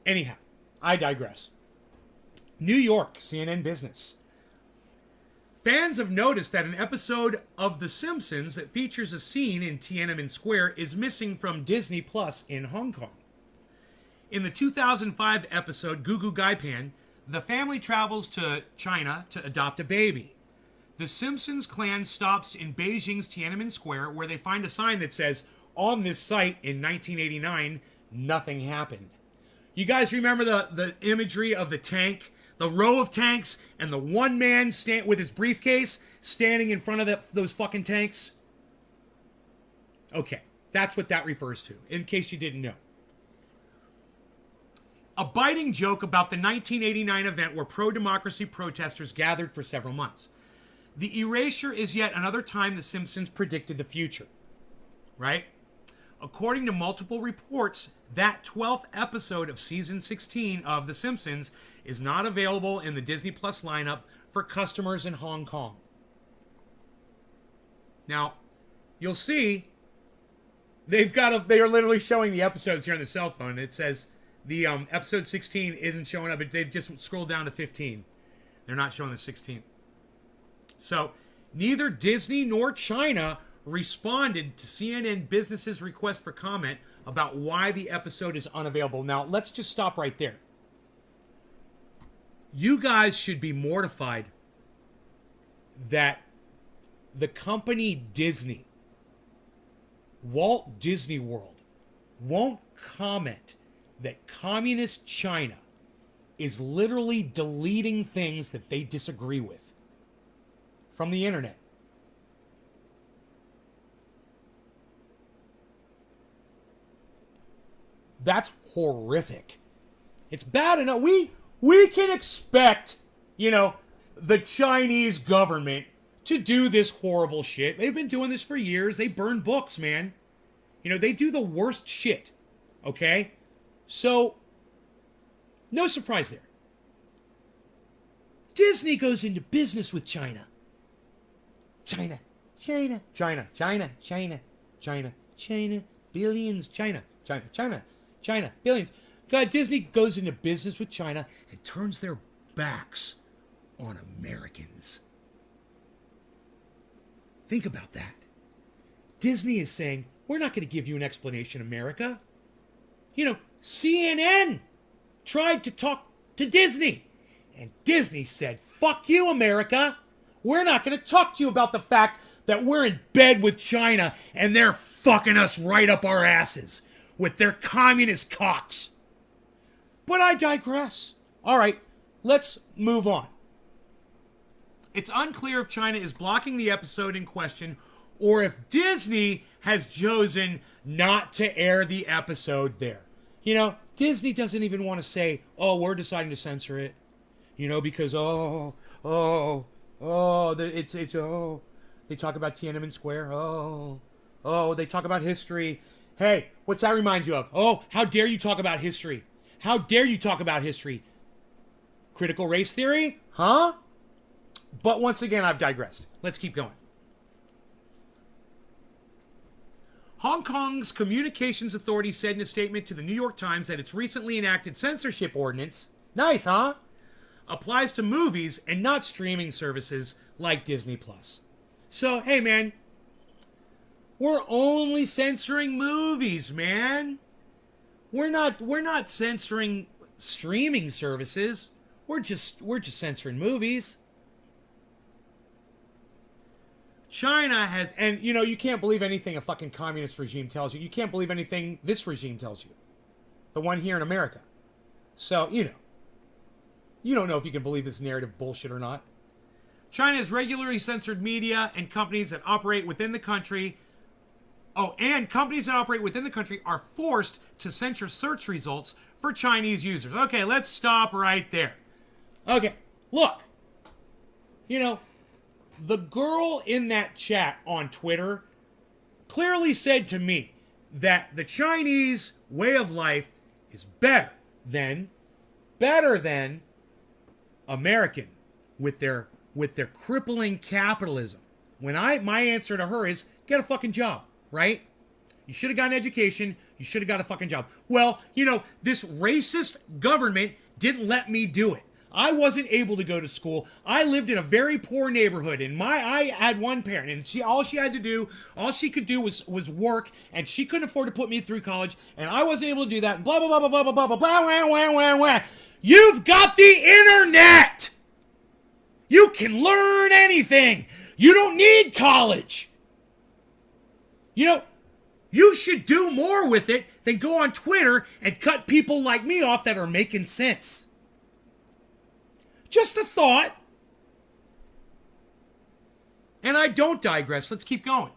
Anyhow, I digress. New York, CNN Business. Fans have noticed that an episode of The Simpsons that features a scene in Tiananmen Square is missing from Disney Plus in Hong Kong. In the 2005 episode Goo Goo Gai Pan, the family travels to China to adopt a baby. The Simpsons clan stops in Beijing's Tiananmen Square, where they find a sign that says, "On this site in 1989, nothing happened." You guys remember the imagery of the tank? The row of tanks and the one man with his briefcase standing in front of those fucking tanks? Okay, that's what that refers to, in case you didn't know. A biting joke about the 1989 event where pro-democracy protesters gathered for several months. The erasure is yet another time The Simpsons predicted the future, right? According to multiple reports, that 12th episode of season 16 of The Simpsons is not available in the Disney Plus lineup for customers in Hong Kong. Now, you'll see they are literally showing the episodes here on the cell phone. It says the episode 16 isn't showing up, but they've just scrolled down to 15. They're not showing the 16th. So, neither Disney nor China responded to CNN Business's request for comment about why the episode is unavailable. Now, let's just stop right there. You guys should be mortified that the company Disney, Walt Disney World, won't comment that communist China is literally deleting things that they disagree with from the internet. That's horrific. It's bad enough. We can expect, the Chinese government to do this horrible shit. They've been doing this for years. They burn books, man. They do the worst shit. Okay? So, no surprise there. Disney goes into business with China. China, billions, China, billions. God, Disney goes into business with China and turns their backs on Americans. Think about that. Disney is saying, we're not going to give you an explanation, America. CNN tried to talk to Disney. And Disney said, fuck you, America. We're not going to talk to you about the fact that we're in bed with China and they're fucking us right up our asses with their communist cocks. But I digress. All right, let's move on. It's unclear if China is blocking the episode in question or if Disney has chosen not to air the episode there. Disney doesn't even want to say, oh, we're deciding to censor it. Because, they talk about Tiananmen Square. They talk about history. Hey, what's that remind you of? Oh, how dare you talk about history? How dare you talk about history? Critical race theory? Huh? But once again, I've digressed. Let's keep going. Hong Kong's Communications Authority said in a statement to the New York Times that its recently enacted censorship ordinance, nice, huh? Applies to movies and not streaming services like Disney Plus. So, hey, man, we're only censoring movies, man. We're not censoring streaming services. We're just censoring movies. China has, and you can't believe anything a fucking communist regime tells you. You can't believe anything this regime tells you. The one here in America. So, you don't know if you can believe this narrative bullshit or not. China has regularly censored media and companies that operate within the country. Oh, and companies that operate within the country are forced to censor search results for Chinese users. Okay, let's stop right there. Okay, look. The girl in that chat on Twitter clearly said to me that the Chinese way of life is better than American with their crippling capitalism. My answer to her is get a fucking job, right? You should have got an education. You should have got a fucking job. Well, this racist government didn't let me do it. I wasn't able to go to school. I lived in a very poor neighborhood, and I had one parent, and all she could do was work, and she couldn't afford to put me through college, and I wasn't able to do that. Blah blah blah blah blah blah blah blah blah wah wah wah. You've got the internet. You can learn anything. You don't need college. You should do more with it than go on Twitter and cut people like me off that are making sense. Just a thought. And I don't digress. Let's keep going.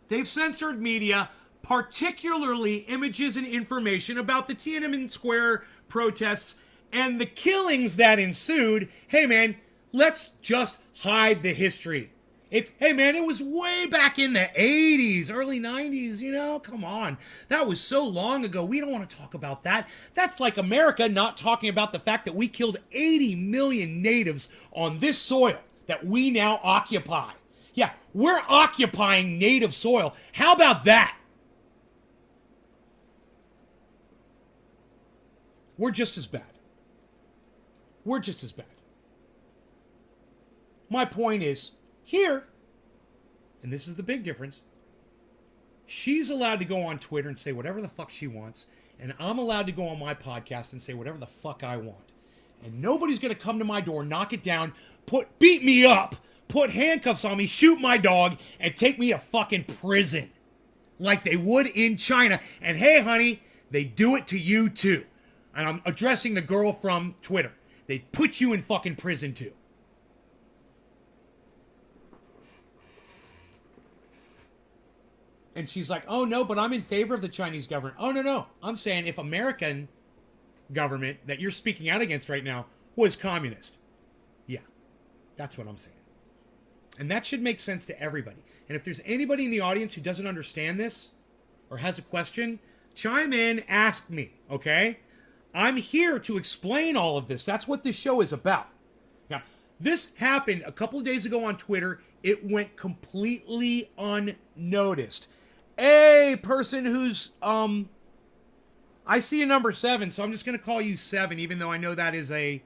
They've censored media, particularly images and information about the Tiananmen Square protests and the killings that ensued. Hey man, let's just hide the history. Hey man, it was way back in the 80s, early 90s, come on. That was so long ago. We don't want to talk about that. That's like America not talking about the fact that we killed 80 million natives on this soil that we now occupy. Yeah, we're occupying native soil. How about that? We're just as bad. We're just as bad. My point is, here, and this is the big difference, she's allowed to go on Twitter and say whatever the fuck she wants, and I'm allowed to go on my podcast and say whatever the fuck I want. And nobody's going to come to my door, knock it down, beat me up, put handcuffs on me, shoot my dog, and take me to fucking prison. Like they would in China. And hey, honey, they do it to you too. And I'm addressing the girl from Twitter. They put you in fucking prison too. And she's like, oh no, but I'm in favor of the Chinese government. Oh no. I'm saying if American government that you're speaking out against right now was communist. Yeah, that's what I'm saying. And that should make sense to everybody. And if there's anybody in the audience who doesn't understand this or has a question, chime in, ask me, okay? I'm here to explain all of this. That's what this show is about. Now, this happened a couple of days ago on Twitter. It went completely unnoticed. A person who's, I see a number 7, so I'm just going to call you 7, even though I know that is I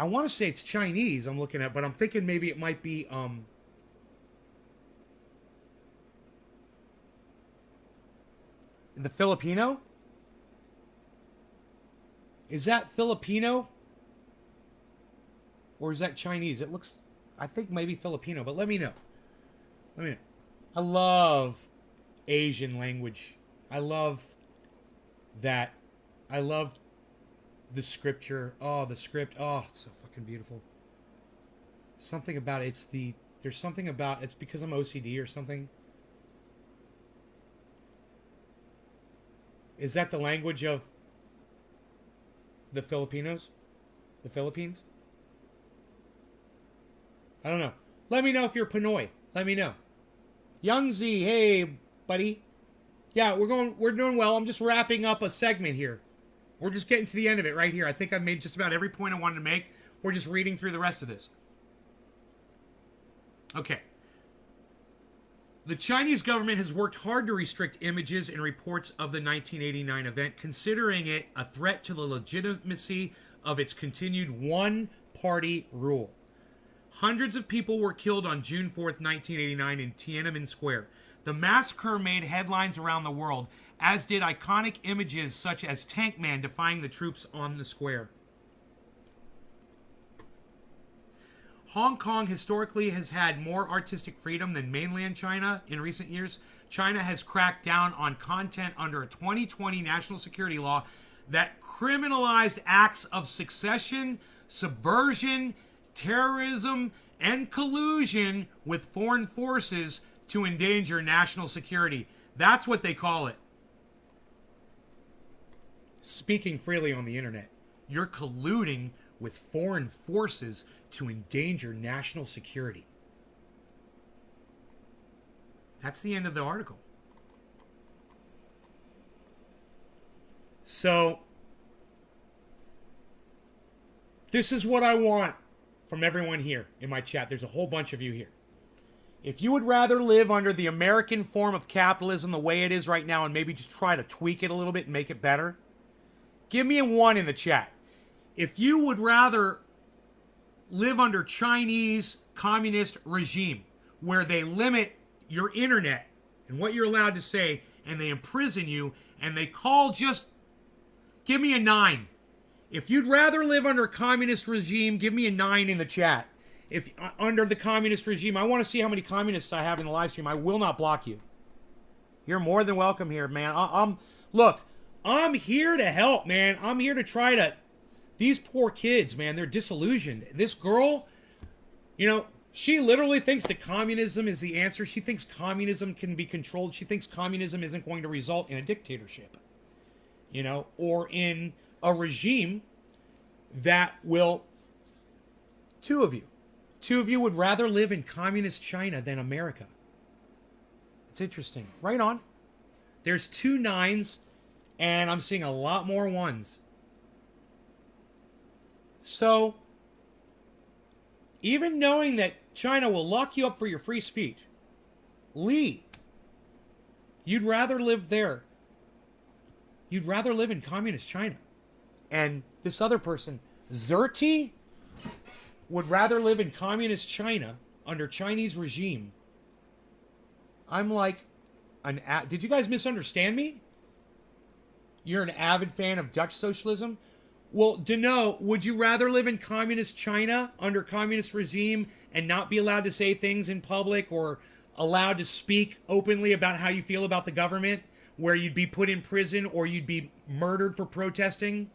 want to say it's Chinese I'm looking at, but I'm thinking maybe it might be, the Filipino? Is that Filipino? Or is that Chinese? It looks, I think maybe Filipino, but let me know. I love Asian language. I love that. I love the scripture. Oh, the script. Oh, it's so fucking beautiful. Something about it. There's something about, it's because I'm OCD or something. Is that the language of the Filipinos? The Philippines? I don't know. Let me know if you're Pinoy. Let me know. Young Z, hey, buddy. Yeah, we're doing well. I'm just wrapping up a segment here. We're just getting to the end of it right here. I think I've made just about every point I wanted to make. We're just reading through the rest of this. Okay. The Chinese government has worked hard to restrict images and reports of the 1989 event, considering it a threat to the legitimacy of its continued one-party rule. Hundreds of people were killed on June 4th, 1989 in Tiananmen Square. The massacre made headlines around the world, as did iconic images such as Tank Man defying the troops on the square. Hong Kong historically has had more artistic freedom than mainland China in recent years. China has cracked down on content under a 2020 national security law that criminalized acts of secession, subversion, terrorism, and collusion with foreign forces to endanger national security. That's what they call it. Speaking freely on the internet, you're colluding with foreign forces to endanger national security. That's the end of the article. So, this is what I want from everyone here in my chat. There's a whole bunch of you here. If you would rather live under the American form of capitalism the way it is right now and maybe just try to tweak it a little bit and make it better, give me a 1 in the chat. If you would rather live under Chinese communist regime where they limit your internet and what you're allowed to say and they imprison you and they call just, give me a 9. If you'd rather live under a communist regime, give me a 9 in the chat. If under the communist regime, I want to see how many communists I have in the live stream. I will not block you. You're more than welcome here, man. Look, I'm here to help, man. I'm here to try to. These poor kids, man, they're disillusioned. This girl, you know, she literally thinks that communism is the answer. She thinks communism can be controlled. She thinks communism isn't going to result in a dictatorship, you know, or in a regime that will. Two of you would rather live in communist China than America. It's interesting. Right on. There's 2 9s, and I'm seeing a lot more 1s. So, even knowing that China will lock you up for your free speech, Lee, you'd rather live there. You'd rather live in communist China. And this other person, Zerti, would rather live in communist China under Chinese regime. I'm like, did you guys misunderstand me? You're an avid fan of Dutch socialism? Well, Dano, would you rather live in communist China under communist regime and not be allowed to say things in public or allowed to speak openly about how you feel about the government, where you'd be put in prison or you'd be murdered for protesting?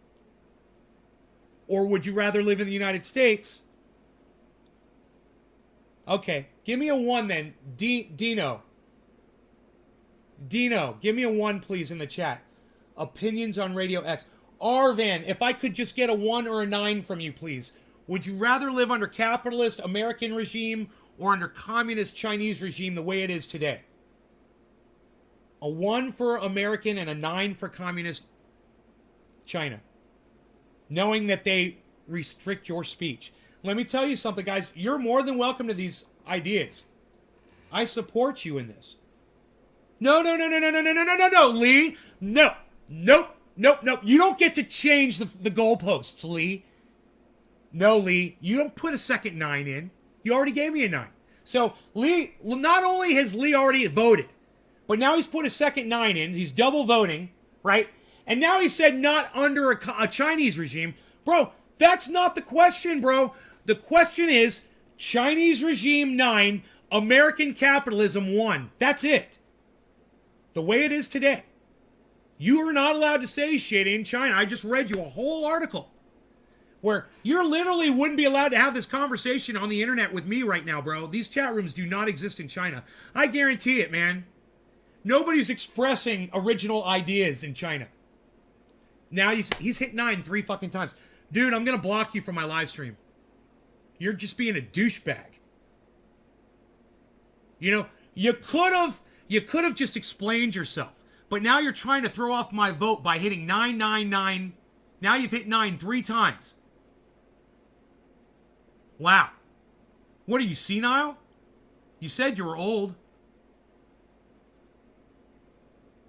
Or would you rather live in the United States? Okay, give me a 1 then. Dino, give me a 1, please, in the chat. Opinions on Radio X. Arvan, if I could just get a 1 or a 9 from you, please. Would you rather live under capitalist American regime or under communist Chinese regime the way it is today? A 1 for American and a 9 for communist China. Knowing that they restrict your speech. Let me tell you something, guys. You're more than welcome to these ideas. I support you in this. No, Lee. No. Nope. You don't get to change the goalposts, Lee. No, Lee. You don't put a second 9 in. You already gave me a 9. So, Lee, not only has Lee already voted, but now he's put a second 9 in. He's double voting, right? And now he said not under a Chinese regime. Bro, that's not the question, bro. The question is Chinese regime 9, American capitalism 1. That's it. The way it is today. You are not allowed to say shit in China. I just read you a whole article where you literally wouldn't be allowed to have this conversation on the internet with me right now, bro. These chat rooms do not exist in China. I guarantee it, man. Nobody's expressing original ideas in China. Now he's hit 9 3 fucking times. Dude, I'm going to block you from my live stream. You're just being a douchebag. You know, you could have just explained yourself. But now you're trying to throw off my vote by hitting 999. Now you've hit 9 3 times. Wow. What are you, senile? You said you were old.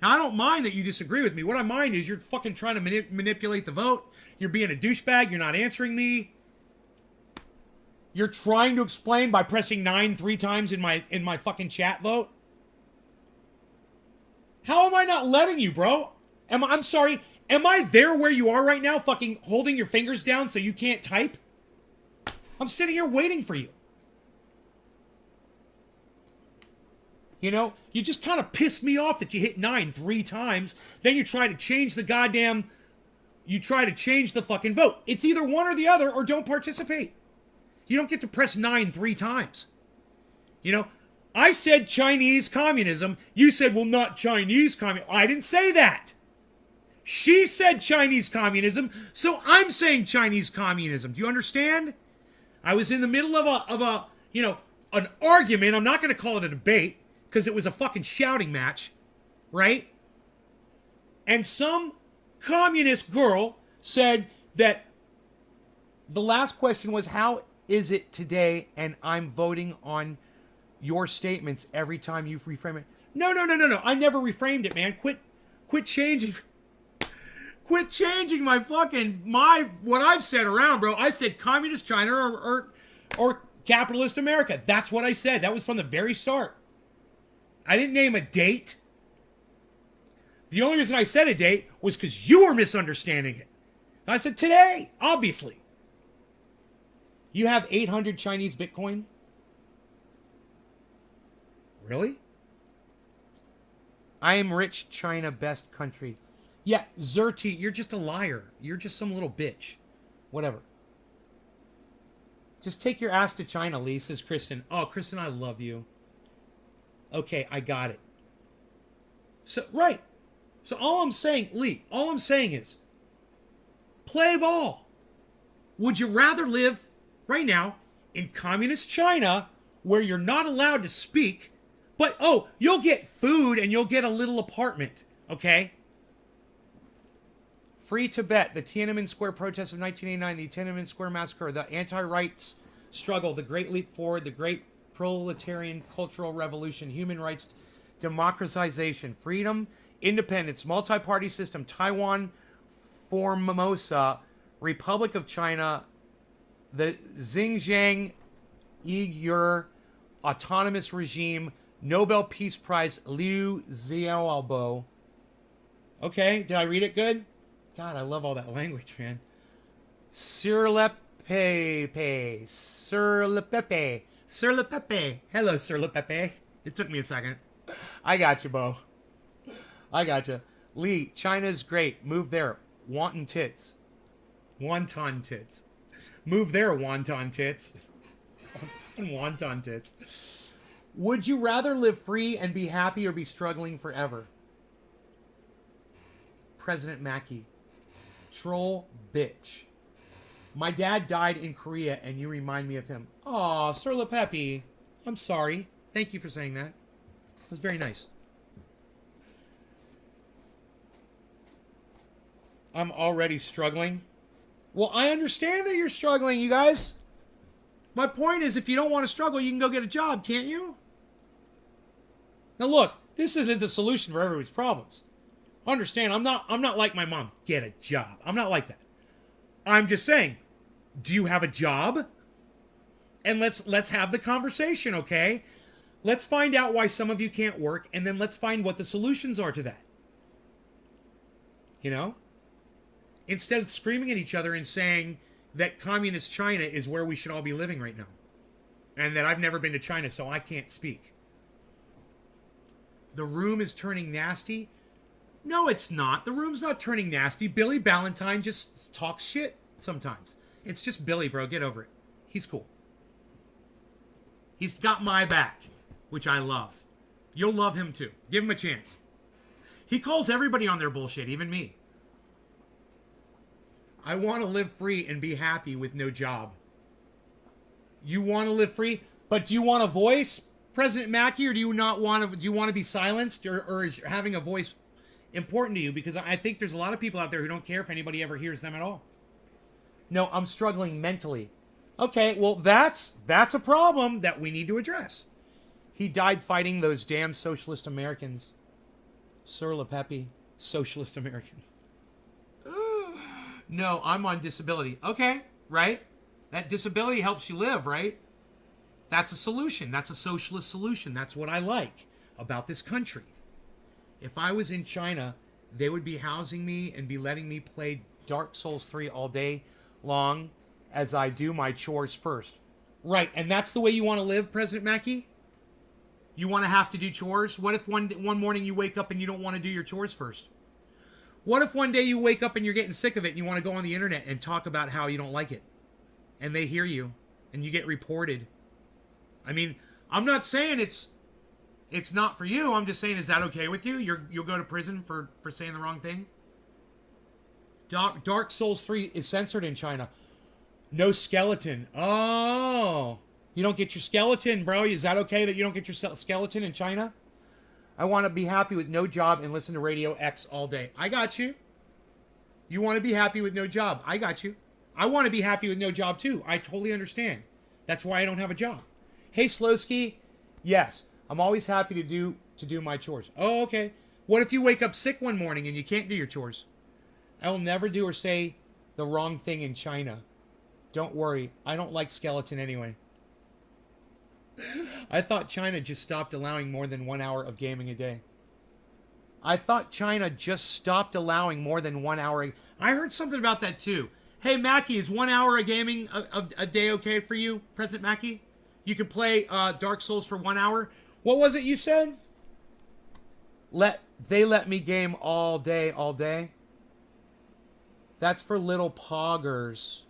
Now, I don't mind that you disagree with me. What I mind is you're fucking trying to manipulate the vote. You're being a douchebag. You're not answering me. You're trying to explain by pressing 9 3 times in my fucking chat vote. How am I not letting you, bro? I'm sorry. Am I there where you are right now, fucking holding your fingers down so you can't type? I'm sitting here waiting for you. You know, you just kind of pissed me off that you hit 9 3 times. Then you try to change the fucking vote. It's either one or the other, or don't participate. You don't get to press 9 3 times. You know, I said Chinese communism. You said, well, not Chinese communism. I didn't say that. She said Chinese communism, so I'm saying Chinese communism. Do you understand? I was in the middle of an argument. I'm not going to call it a debate because it was a fucking shouting match, right? And some communist girl said that the last question was, how is it today? And I'm voting on your statements every time you reframe it. No. I never reframed it, man. Quit changing what I've said around, bro. I said communist China or capitalist America. That's what I said. That was from the very start. I didn't name a date. The only reason I said a date was because you were misunderstanding it. I said today, obviously. You have 800 Chinese Bitcoin? Really? I am rich, China, best country. Yeah, Zerti, you're just a liar. You're just some little bitch. Whatever. Just take your ass to China, Lee, says Kristen. Oh, Kristen, I love you. Okay, I got it. So, right. So all I'm saying, Lee, all I'm saying is, play ball. Would you rather live right now in communist China where you're not allowed to speak, but, oh, you'll get food and you'll get a little apartment, okay? Free Tibet, the Tiananmen Square protests of 1989, the Tiananmen Square massacre, the anti-rights struggle, the Great Leap Forward, the Great Proletarian Cultural Revolution, human rights democratization, freedom, independence, multi-party system, Taiwan, Formosa, Republic of China, the Xinjiang Uyghur Autonomous Regime, Nobel Peace Prize, Liu Xiaobo. Okay, did I read it good? God, I love all that language, man. Sur le Pepe. Hello, Sur le Pepe. It took me a second. I got you, Bo. I got you. Lee, China's great. Move there. Wonton tits. Wonton tits. Move there, wonton tits. Wonton tits. Would you rather live free and be happy or be struggling forever? President Mackie. Troll bitch. My dad died in Korea and you remind me of him. Aw, Sir LePepe. I'm sorry. Thank you for saying that. It was very nice. I'm already struggling. Well, I understand that you're struggling, you guys. My point is, if you don't want to struggle, you can go get a job, can't you? Now look, this isn't the solution for everybody's problems. Understand, I'm not like my mom. Get a job. I'm not like that. I'm just saying, do you have a job? And let's have the conversation, okay? Let's find out why some of you can't work, and then let's find what the solutions are to that. You know? Instead of screaming at each other and saying that communist China is where we should all be living right now. And that I've never been to China, so I can't speak. The room is turning nasty. No, it's not. The room's not turning nasty. Billy Ballantyne just talks shit sometimes. It's just Billy, bro. Get over it. He's cool. He's got my back, which I love. You'll love him too. Give him a chance. He calls everybody on their bullshit, even me. I want to live free and be happy with no job. You want to live free, but do you want a voice, President Mackie, or do you not want to? Do you want to be silenced, or is having a voice important to you? Because I think there's a lot of people out there who don't care if anybody ever hears them at all. No, I'm struggling mentally. Okay, well that's a problem that we need to address. He died fighting those damn socialist Americans. Sir LePepe, Socialist Americans. No, I'm on disability. Okay, right? That disability helps you live, right? That's a solution. That's a socialist solution. That's what I like about this country. If I was in China, they would be housing me and be letting me play Dark Souls 3 all day long as I do my chores first. Right, and that's the way you want to live, President Mackey? You want to have to do chores? What if one morning you wake up and you don't want to do your chores first? What if one day you wake up and you're getting sick of it and you want to go on the internet and talk about how you don't like it? And they hear you and you get reported. I mean, I'm not saying it's not for you. I'm just saying, is that okay with you? You'll go to prison for saying the wrong thing? Dark Souls 3 is censored in China. No skeleton. Oh. You don't get your skeleton, bro. Is that okay that you don't get your skeleton in China? I want to be happy with no job and listen to Radio X all day. I got you. You want to be happy with no job. I got you. I want to be happy with no job too. I totally understand. That's why I don't have a job. Hey, Slowski. Yes, I'm always happy to do my chores. Oh, okay. What if you wake up sick one morning and you can't do your chores? I will never do or say the wrong thing in China. Don't worry. I don't like skeleton anyway. I thought China just stopped allowing more than 1 hour of gaming a day. I thought China just stopped allowing more than 1 hour. I heard something about that too. Hey, Mackie, is 1 hour of gaming a day okay for you, President Mackie? You can play Dark Souls for 1 hour. What was it you said? They let me game all day. That's for little poggers.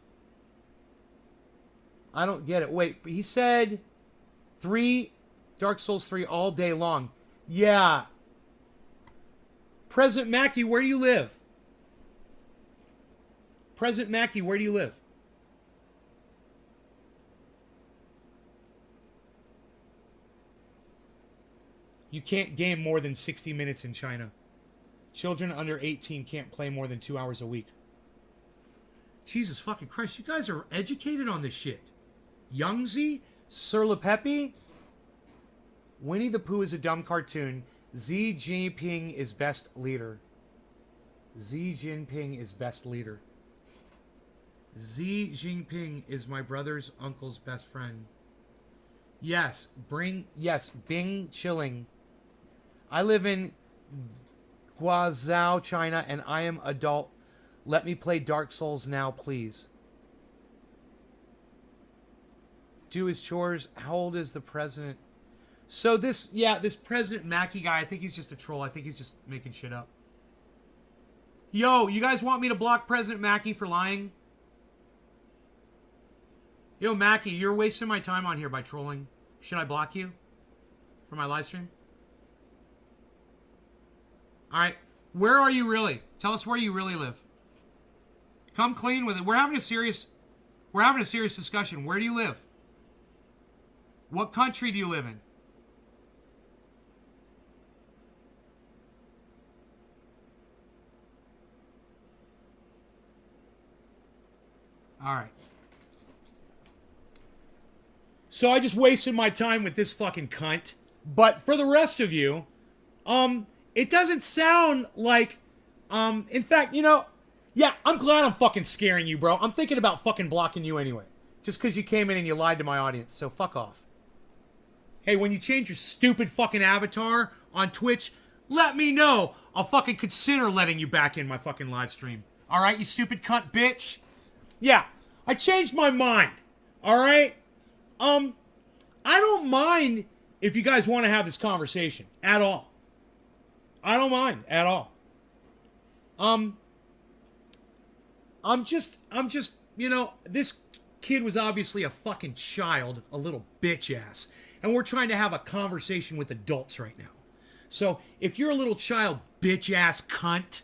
I don't get it. Wait, he said Dark Souls 3 all day long. Yeah. President Mackey, where do you live? President Mackey, where do you live? You can't game more than 60 minutes in China. Children under 18 can't play more than 2 hours a week. Jesus fucking Christ, you guys are educated on this shit. Youngzy? Sir LePepe? Winnie the Pooh is a dumb cartoon. Xi Jinping is best leader. Xi Jinping is best leader. Xi Jinping is my brother's uncle's best friend. Yes, Bing Chilling. I live in Guangzhou, China, and I am adult. Let me play Dark Souls now, please. Do his chores. How old is the president? So this President Mackey guy, I think he's just a troll. I think he's just making shit up. Yo, you guys want me to block President Mackey for lying? Yo, Mackey, you're wasting my time on here by trolling. Should I block you for my live stream? Alright, where are you really? Tell us where you really live. Come clean with it. We're having a serious discussion. Where do you live? What country do you live in? Alright. So I just wasted my time with this fucking cunt. But for the rest of you, it doesn't sound like, in fact, yeah, I'm glad I'm fucking scaring you, bro. I'm thinking about fucking blocking you anyway. Just because you came in and you lied to my audience, so fuck off. Hey, when you change your stupid fucking avatar on Twitch, let me know. I'll fucking consider letting you back in my fucking live stream. Alright, you stupid cunt bitch? Yeah, I changed my mind. Alright? I don't mind if you guys want to have this conversation at all. I don't mind at all. I'm just, this kid was obviously a fucking child, a little bitch ass. And we're trying to have a conversation with adults right now. So, if you're a little child, bitch ass cunt,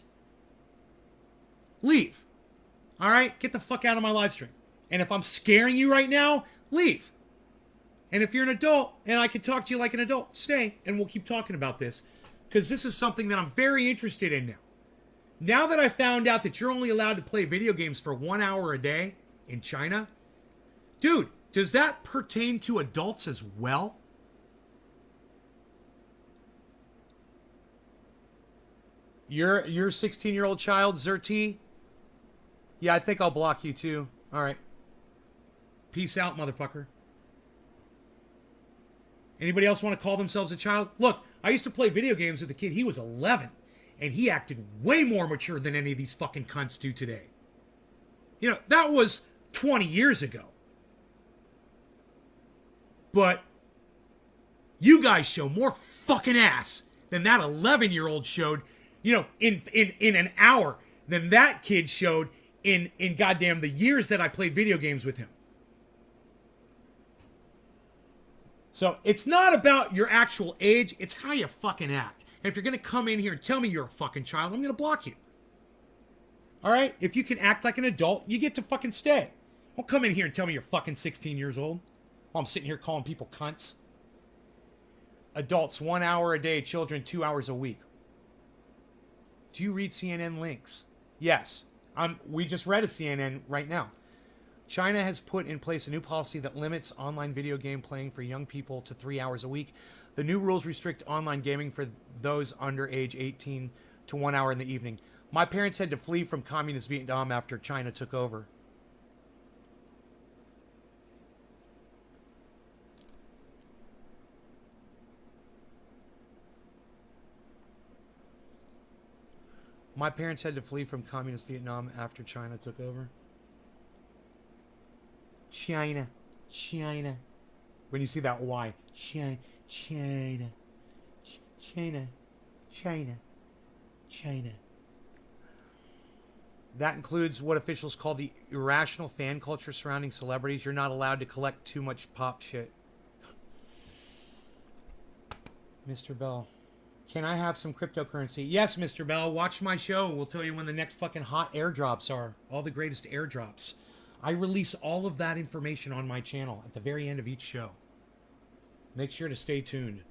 leave. Alright? Get the fuck out of my live stream. And if I'm scaring you right now, leave. And if you're an adult, and I can talk to you like an adult, stay, and we'll keep talking about this. Because this is something that I'm very interested in now. Now that I found out that you're only allowed to play video games for 1 hour a day in China, dude, does that pertain to adults as well? Your 16-year-old child, Zerti? Yeah, I think I'll block you too. All right. Peace out, motherfucker. Anybody else want to call themselves a child? Look, I used to play video games with a kid. He was 11, and he acted way more mature than any of these fucking cunts do today. You know, that was 20 years ago. But you guys show more fucking ass than that 11-year-old showed, you know, in an hour than that kid showed in goddamn the years that I played video games with him. So it's not about your actual age, it's how you fucking act. And if you're going to come in here and tell me you're a fucking child, I'm going to block you. All right? If you can act like an adult, you get to fucking stay. Don't come in here and tell me you're fucking 16 years old while I'm sitting here calling people cunts. Adults, 1 hour a day. Children, 2 hours a week. Do you read CNN links? Yes. We just read a CNN right now. China has put in place a new policy that limits online video game playing for young people to 3 hours a week. The new rules restrict online gaming for those under age 18 to 1 hour in the evening. My parents had to flee from communist Vietnam after China took over. My parents had to flee from communist Vietnam after China took over. China. When you see that Y. China. That includes what officials call the irrational fan culture surrounding celebrities. You're not allowed to collect too much pop shit. Mr. Bell. Can I have some cryptocurrency? Yes, Mr. Bell. Watch my show. We'll tell you when the next fucking hot airdrops are. All the greatest airdrops. I release all of that information on my channel at the very end of each show. Make sure to stay tuned.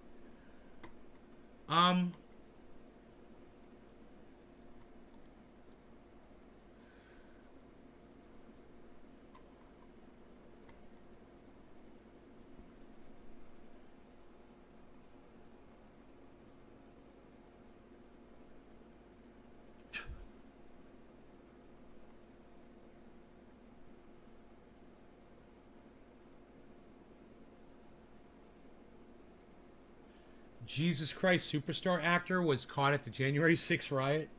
Jesus Christ Superstar actor was caught at the January 6th riot.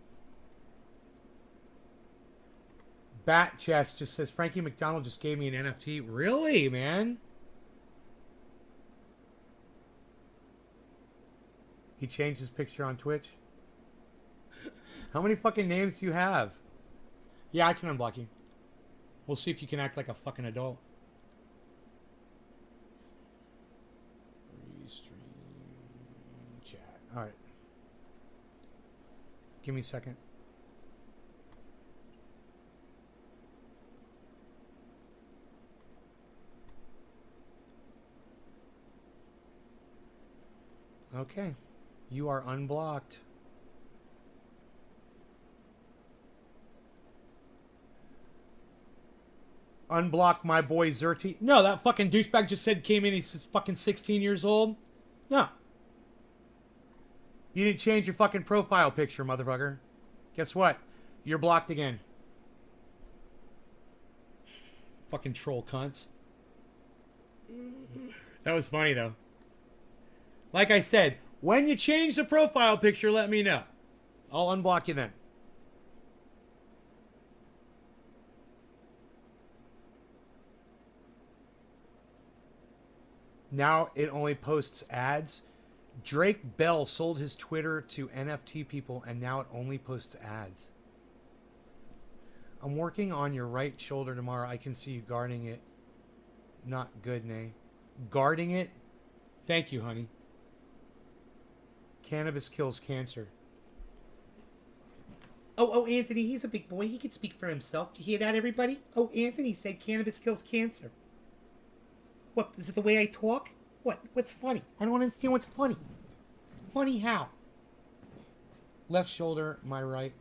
Bat Chest just says Frankie McDonald just gave me an NFT. Really, man? He changed his picture on Twitch. How many fucking names do you have? Yeah, I can unblock you. We'll see if you can act like a fucking adult. All right. Give me a second. Okay. You are unblocked. Unblock my boy Zerti. No, that fucking douchebag just said came in. He's fucking 16 years old. No. You didn't change your fucking profile picture, motherfucker. Guess what? You're blocked again. Fucking troll cunts. That was funny, though. Like I said, when you change the profile picture, let me know. I'll unblock you then. Now it only posts ads. Drake Bell sold his Twitter to NFT people, and now it only posts ads. I'm working on your right shoulder tomorrow. I can see you guarding it. Not good, Nay. Guarding it? Thank you, honey. Cannabis kills cancer. Oh, Anthony, he's a big boy. He can speak for himself. Do you hear that, everybody? Oh, Anthony said cannabis kills cancer. What, is it the way I talk? What? What's funny? I don't understand what's funny. Funny how? Left shoulder, my right.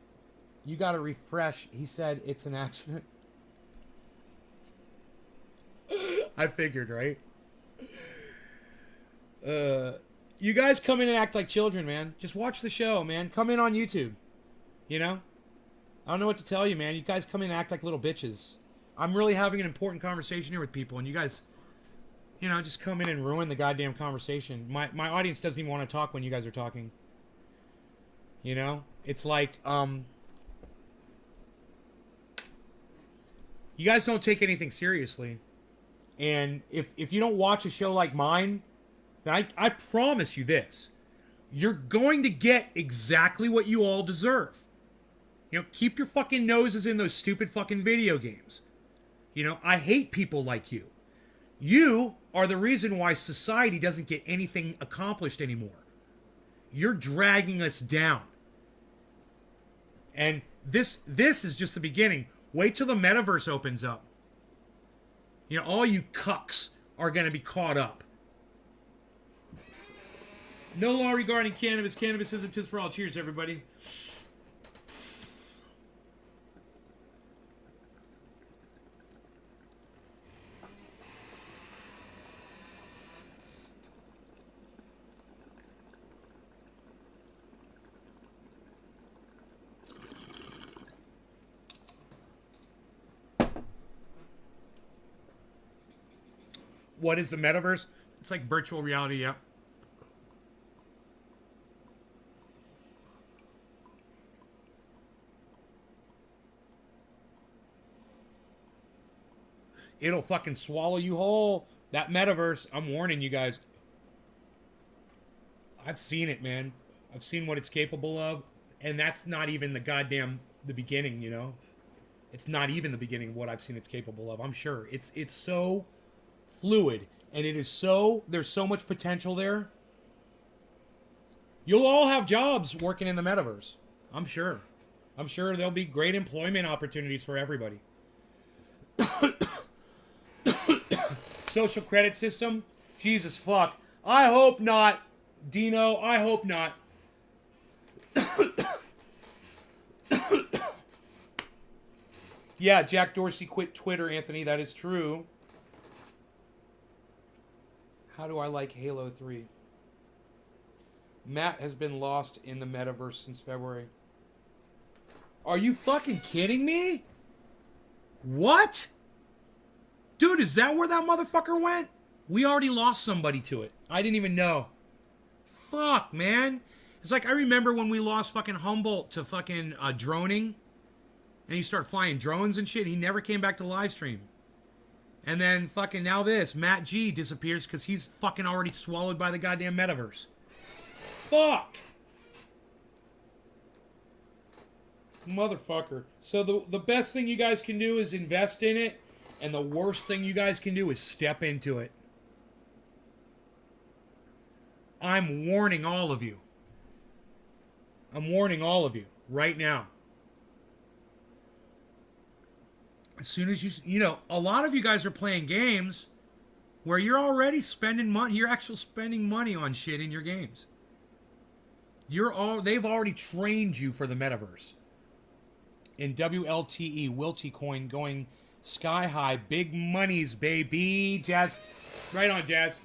You gotta refresh. He said it's an accident. I figured, right? You guys come in and act like children, man. Just watch the show, man. Come in on YouTube. You know? I don't know what to tell you, man. You guys come in and act like little bitches. I'm really having an important conversation here with people, and you guys, you know, just come in and ruin the goddamn conversation. My audience doesn't even want to talk when you guys are talking. You know? It's like, you guys don't take anything seriously. And if you don't watch a show like mine, then I promise you this. You're going to get exactly what you all deserve. You know, keep your fucking noses in those stupid fucking video games. You know, I hate people like you. You are the reason why society doesn't get anything accomplished anymore. You're dragging us down. And this is just the beginning. Wait till the metaverse opens up. You know, all you cucks are going to be caught up. No law regarding cannabis. Cannabis isn't just for all. Cheers, everybody. What is the metaverse? It's like virtual reality, yeah. It'll fucking swallow you whole. That metaverse, I'm warning you guys. I've seen it, man. I've seen what it's capable of. And that's not even the beginning, you know? It's not even the beginning of what I've seen it's capable of. I'm sure. It's so fluid, and there's so much potential there. You'll all have jobs working in the metaverse. I'm sure there'll be great employment opportunities for everybody. Social credit system? Jesus fuck. I hope not, Dino. I hope not. Yeah, Jack Dorsey quit Twitter, Anthony. That is true. How do I like Halo 3? Matt has been lost in the metaverse since February. Are you fucking kidding me? What? Dude, is that where that motherfucker went? We already lost somebody to it. I didn't even know. Fuck, man. It's like I remember when we lost fucking Humboldt to fucking droning. And he started flying drones and shit. He never came back to live stream. And then fucking now this. Matt G disappears because he's fucking already swallowed by the goddamn metaverse. Fuck. Motherfucker. So the best thing you guys can do is invest in it. And the worst thing you guys can do is step into it. I'm warning all of you. I'm warning all of you right now. As soon as you know, a lot of you guys are playing games where you're already spending money. You're actually spending money on shit in your games. They've already trained you for the metaverse. In WLTE, Wilty Coin going sky high. Big monies, baby. Jazz. Right on, Jazz.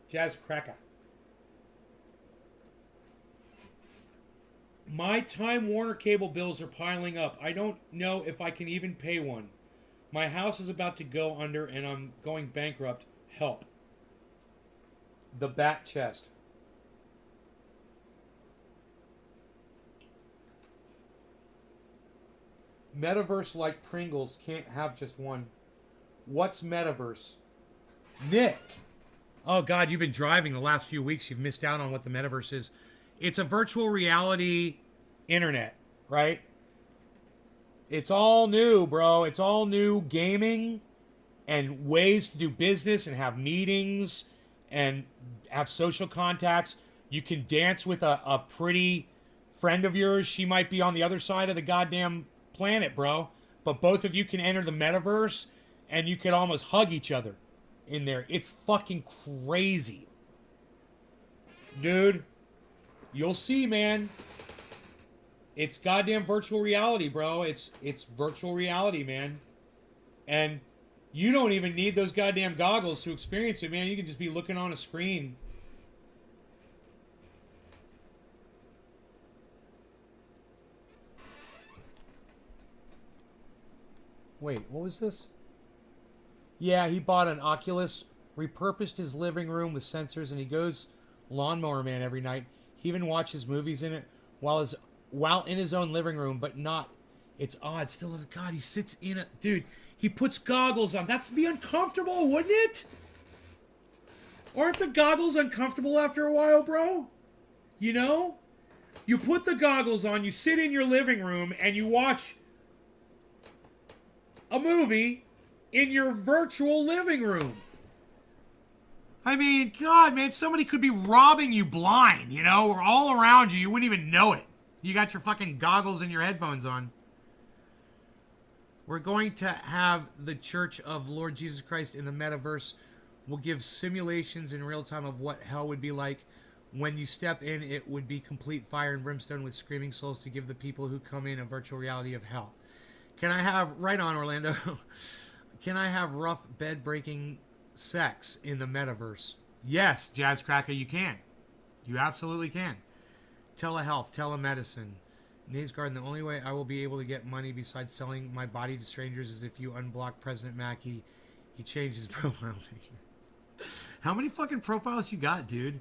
Jazz Cracker. My Time Warner cable bills are piling up. I don't know if I can even pay one. My house is about to go under and I'm going bankrupt. Help. The Bat Chest. Metaverse like Pringles can't have just one. What's Metaverse? Nick. Oh God, you've been driving the last few weeks. You've missed out on what the Metaverse is. It's a virtual reality internet, right? It's all new, bro. It's all new gaming and ways to do business and have meetings and have social contacts. You can dance with a pretty friend of yours. She might be on the other side of the goddamn planet, bro. But both of you can enter the metaverse and you can almost hug each other in there. It's fucking crazy. Dude. You'll see, man. It's goddamn virtual reality, bro. It's virtual reality, man. And you don't even need those goddamn goggles to experience it, man. You can just be looking on a screen. Wait, what was this? Yeah, he bought an Oculus, repurposed his living room with sensors, and he goes Lawnmower Man every night. He even watches movies in it while in his own living room, but not. It's odd. Still, God, he sits in it. Dude, he puts goggles on. That's be uncomfortable, wouldn't it? Aren't the goggles uncomfortable after a while, bro? You know? You put the goggles on, you sit in your living room, and you watch a movie in your virtual living room. I mean, God, man, somebody could be robbing you blind, you know, or all around you. You wouldn't even know it. You got your fucking goggles and your headphones on. We're going to have the Church of Lord Jesus Christ in the metaverse. We'll give simulations in real time of what hell would be like. When you step in, it would be complete fire and brimstone with screaming souls to give the people who come in a virtual reality of hell. Can I have, right on, Orlando, can I have rough bed-breaking sex in the metaverse? Yes, Jazz Cracker, you can. You absolutely can. Telehealth, telemedicine. Nate's Garden, the only way I will be able to get money besides selling my body to strangers is if you unblock President Mackey. He changed his profile picture. How many fucking profiles you got, dude?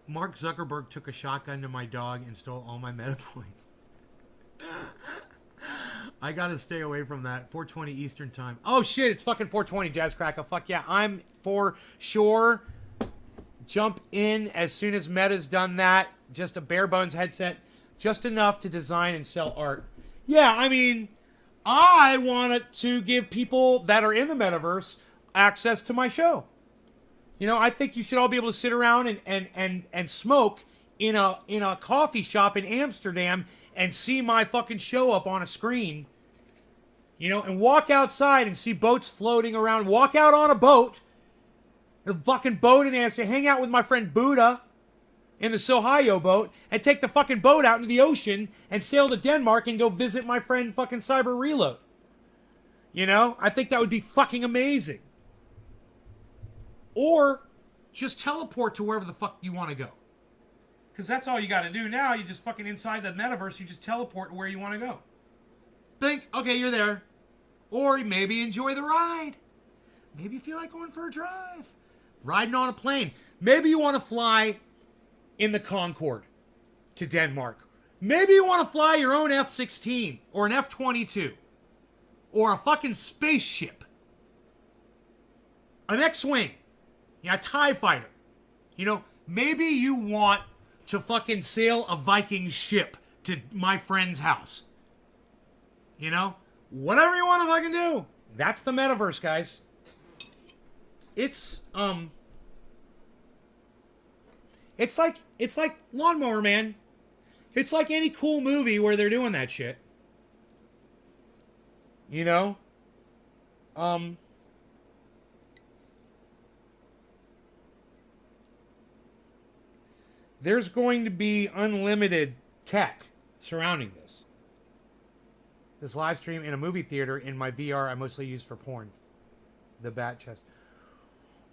Mark Zuckerberg took a shotgun to my dog and stole all my meta points. I gotta stay away from that. 4:20 Eastern time. Oh shit, it's fucking 4:20, Jazz Cracker. Fuck yeah, I'm for sure. Jump in as soon as Meta's done that. Just a bare bones headset, just enough to design and sell art. Yeah, I mean, I wanted to give people that are in the metaverse access to my show. You know, I think you should all be able to sit around and smoke in a coffee shop in Amsterdam and see my fucking show up on a screen. You know, and walk outside and see boats floating around. Walk out on a boat, a fucking boat in Amsterdam, hang out with my friend Buddha in the Sohayo boat, and take the fucking boat out into the ocean and sail to Denmark and go visit my friend fucking Cyber Reload. You know, I think that would be fucking amazing. Or just teleport to wherever the fuck you want to go. Because that's all you got to do now. You just fucking inside the metaverse, you just teleport to where you want to go. Think, okay, you're there. Or maybe enjoy the ride. Maybe you feel like going for a drive. Riding on a plane. Maybe you want to fly in the Concorde to Denmark. Maybe you want to fly your own F-16 or an F-22 or a fucking spaceship. An X-Wing. Yeah, a TIE fighter. You know, maybe you want to fucking sail a Viking ship to my friend's house. You know? Whatever you want to fucking do. That's the metaverse, guys. It's like Lawnmower Man. It's like any cool movie where they're doing that shit. You know? There's going to be unlimited tech surrounding this. This live stream in a movie theater in my VR I mostly use for porn. The bat chest.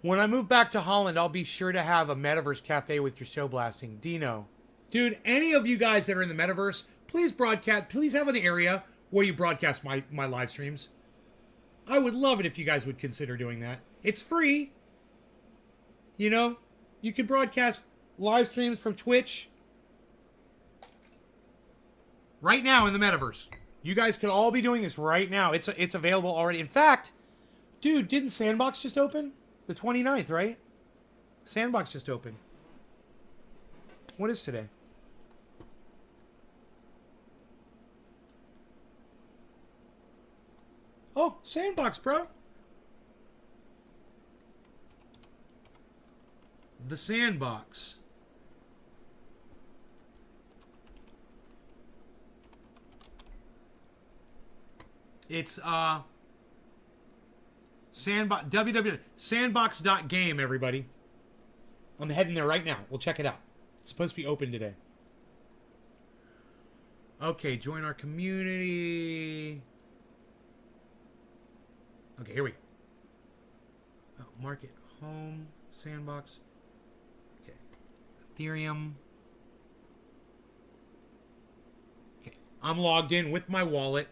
When I move back to Holland, I'll be sure to have a metaverse cafe with your show blasting. Dino. Dude, any of you guys that are in the metaverse, please broadcast. Please have an area where you broadcast my live streams. I would love it if you guys would consider doing that. It's free. You know, you can broadcast live streams from Twitch right now in the metaverse. You guys could all be doing this right now. It's available already. In fact, dude, didn't Sandbox just open? The 29th, right? Sandbox just opened. What is today? Oh, Sandbox, bro. The Sandbox. It's sandbox.game, everybody. I'm heading there right now. We'll check it out. It's supposed to be open today. Okay, join our community. Okay, here we go. Oh, market home, Sandbox. Okay. Ethereum. Okay, I'm logged in with my wallet.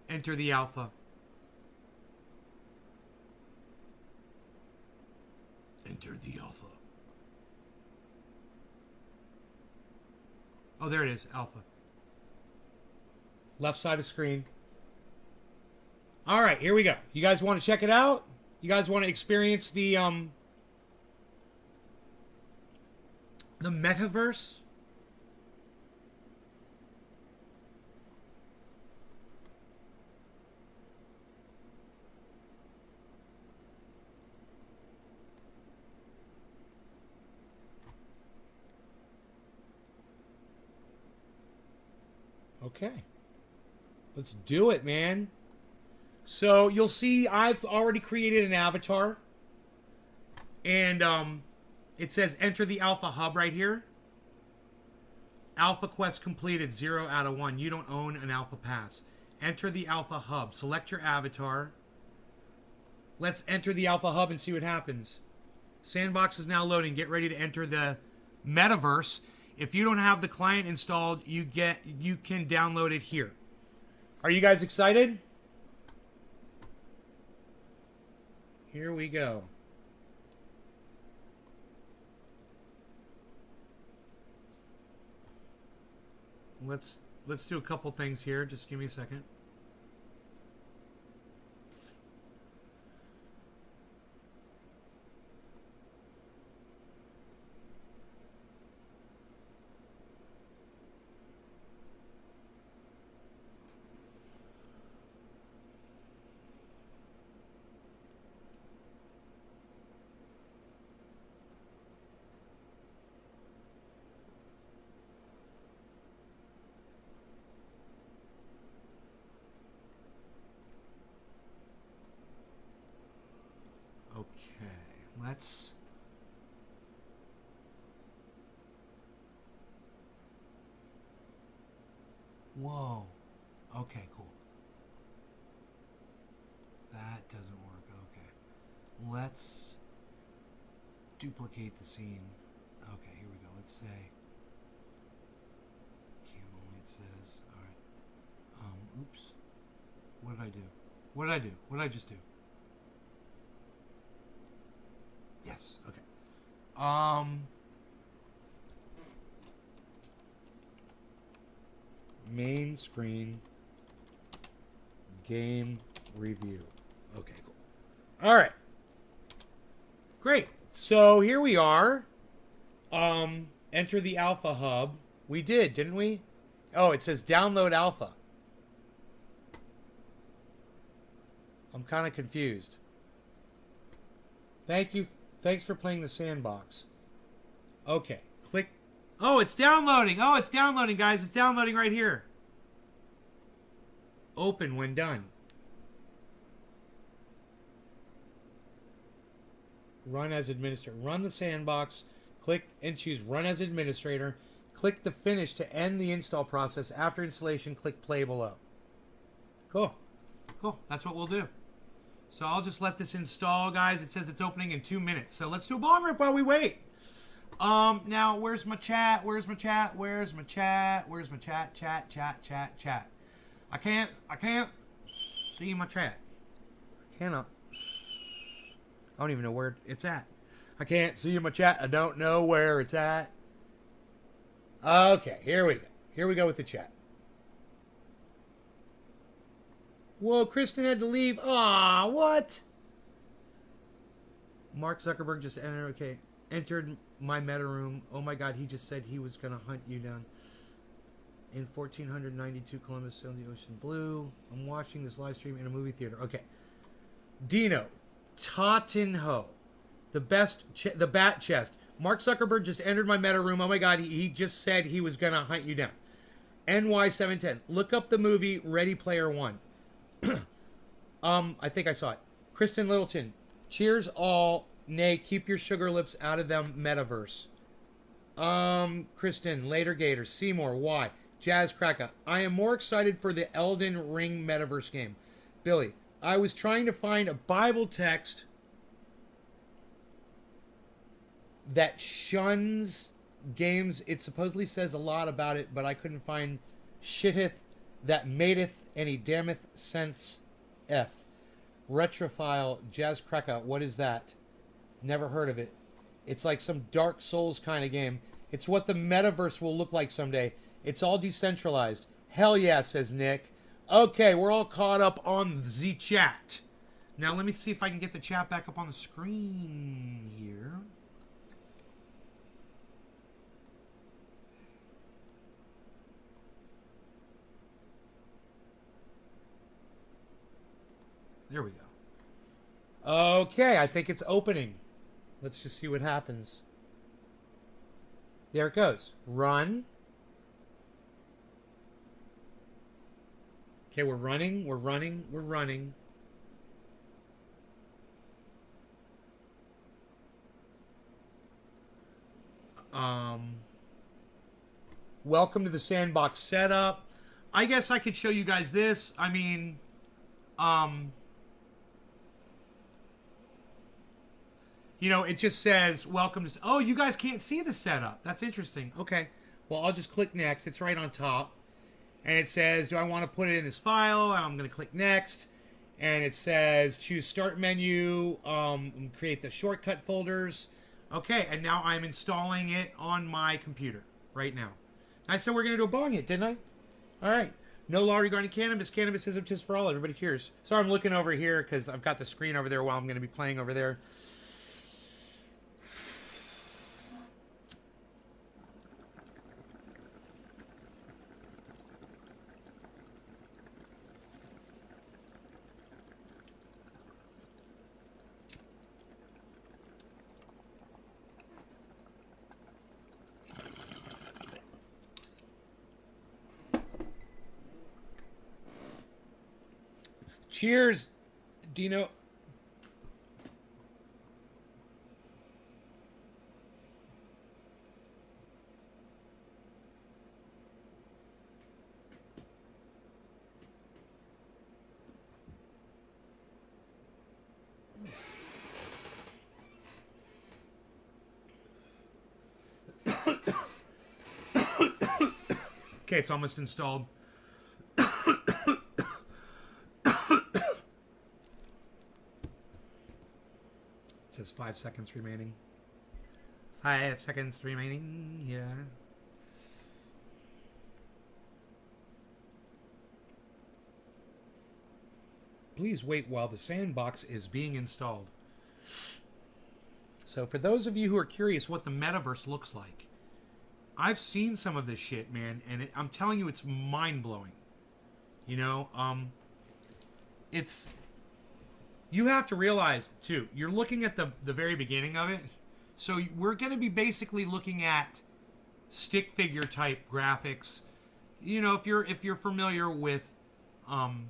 Enter the alpha. Enter the alpha. Oh, there it is, alpha. Left side of screen. All right, here we go. You guys want to check it out? You guys want to experience the metaverse? Okay. Let's do it, man. So you'll see I've already created an avatar. And it says enter the Alpha Hub right here. Alpha quest completed 0 out of 1. You don't own an Alpha Pass. Enter the Alpha Hub. Select your avatar. Let's enter the Alpha Hub and see what happens. Sandbox is now loading. Get ready to enter the metaverse. If you don't have the client installed, you can download it here. Are you guys excited? Here we go. Let's do a couple things here. Just give me a second. Let's whoa. Okay, cool. That doesn't work. Okay. Let's duplicate the scene. Okay, here we go. Let's say cam only it says. Alright. Oops. What did I do? What did I do? What did I just do? Yes. Okay. Main screen. Game review. Okay, cool. All right. Great. So here we are. Enter the Alpha Hub. We did, didn't we? Oh, it says download Alpha. I'm kind of confused. Thank you. Thanks for playing the Sandbox. Okay. Click. Oh, it's downloading. Oh, it's downloading, guys. It's downloading right here. Open when done. Run as administrator. Run the Sandbox. Click and choose Run as administrator. Click the finish to end the install process. After installation, click play below. Cool. Cool. That's what we'll do. So I'll just let this install, guys. It says it's opening in 2 minutes. So let's do a bong rip while we wait. Now, where's my chat? Where's my chat? Where's my chat? Where's my chat? Chat. I can't see my chat. I cannot. I don't even know where it's at. I can't see my chat. I don't know where it's at. Okay, here we go. Here we go with the chat. Whoa, Kristen had to leave. Aw, what? Mark Zuckerberg just entered my meta room. Oh my God, he just said he was going to hunt you down. In 1492 Columbus sailed the ocean blue. I'm watching this live stream in a movie theater. Okay. Dino. Tatinho. The bat chest. Mark Zuckerberg just entered my meta room. Oh my God, he just said he was going to hunt you down. NY710. Look up the movie Ready Player One. I think I saw it. Kristen Littleton. Cheers all. Nay, keep your sugar lips out of them metaverse. Kristen, Later Gator, Seymour, why? Jazz Kraka. I am more excited for the Elden Ring metaverse game. Billy, I was trying to find a Bible text that shuns games. It supposedly says a lot about it, but I couldn't find shitteth that madeth any damneth sense eth. Retrophile Jazz Kreka. What is that? Never heard of it. It's like some Dark Souls kind of game. It's what the metaverse will look like someday. It's all decentralized. Hell yeah, says Nick. Okay, we're all caught up on the chat. Now let me see if I can get the chat back up on the screen here. There we go. Okay, I think it's opening. Let's just see what happens. There it goes. Run. Okay, we're running, we're running, we're running. Welcome to the sandbox setup. I guess I could show you guys this. I mean, you know, it just says, welcome to... Oh, you guys can't see the setup. That's interesting. Okay. Well, I'll just click next. It's right on top. And it says, do I want to put it in this file? I'm going to click next. And it says, choose start menu, create the shortcut folders. Okay, and now I'm installing it on my computer right now. I said we're going to do a bong hit, didn't I? All right. No law regarding cannabis. Cannabism is for all. Everybody cheers. Sorry, I'm looking over here because I've got the screen over there while I'm going to be playing over there. Cheers, Dino. Okay, it's almost installed. It says 5 seconds remaining. 5 seconds remaining. Yeah. Please wait while the sandbox is being installed. So for those of you who are curious what the metaverse looks like, I've seen some of this shit, man, and I'm telling you, it's mind-blowing. You know, it's... You have to realize, too, you're looking at the very beginning of it. So we're going to be basically looking at stick figure type graphics. You know, if you're familiar with Minecraft,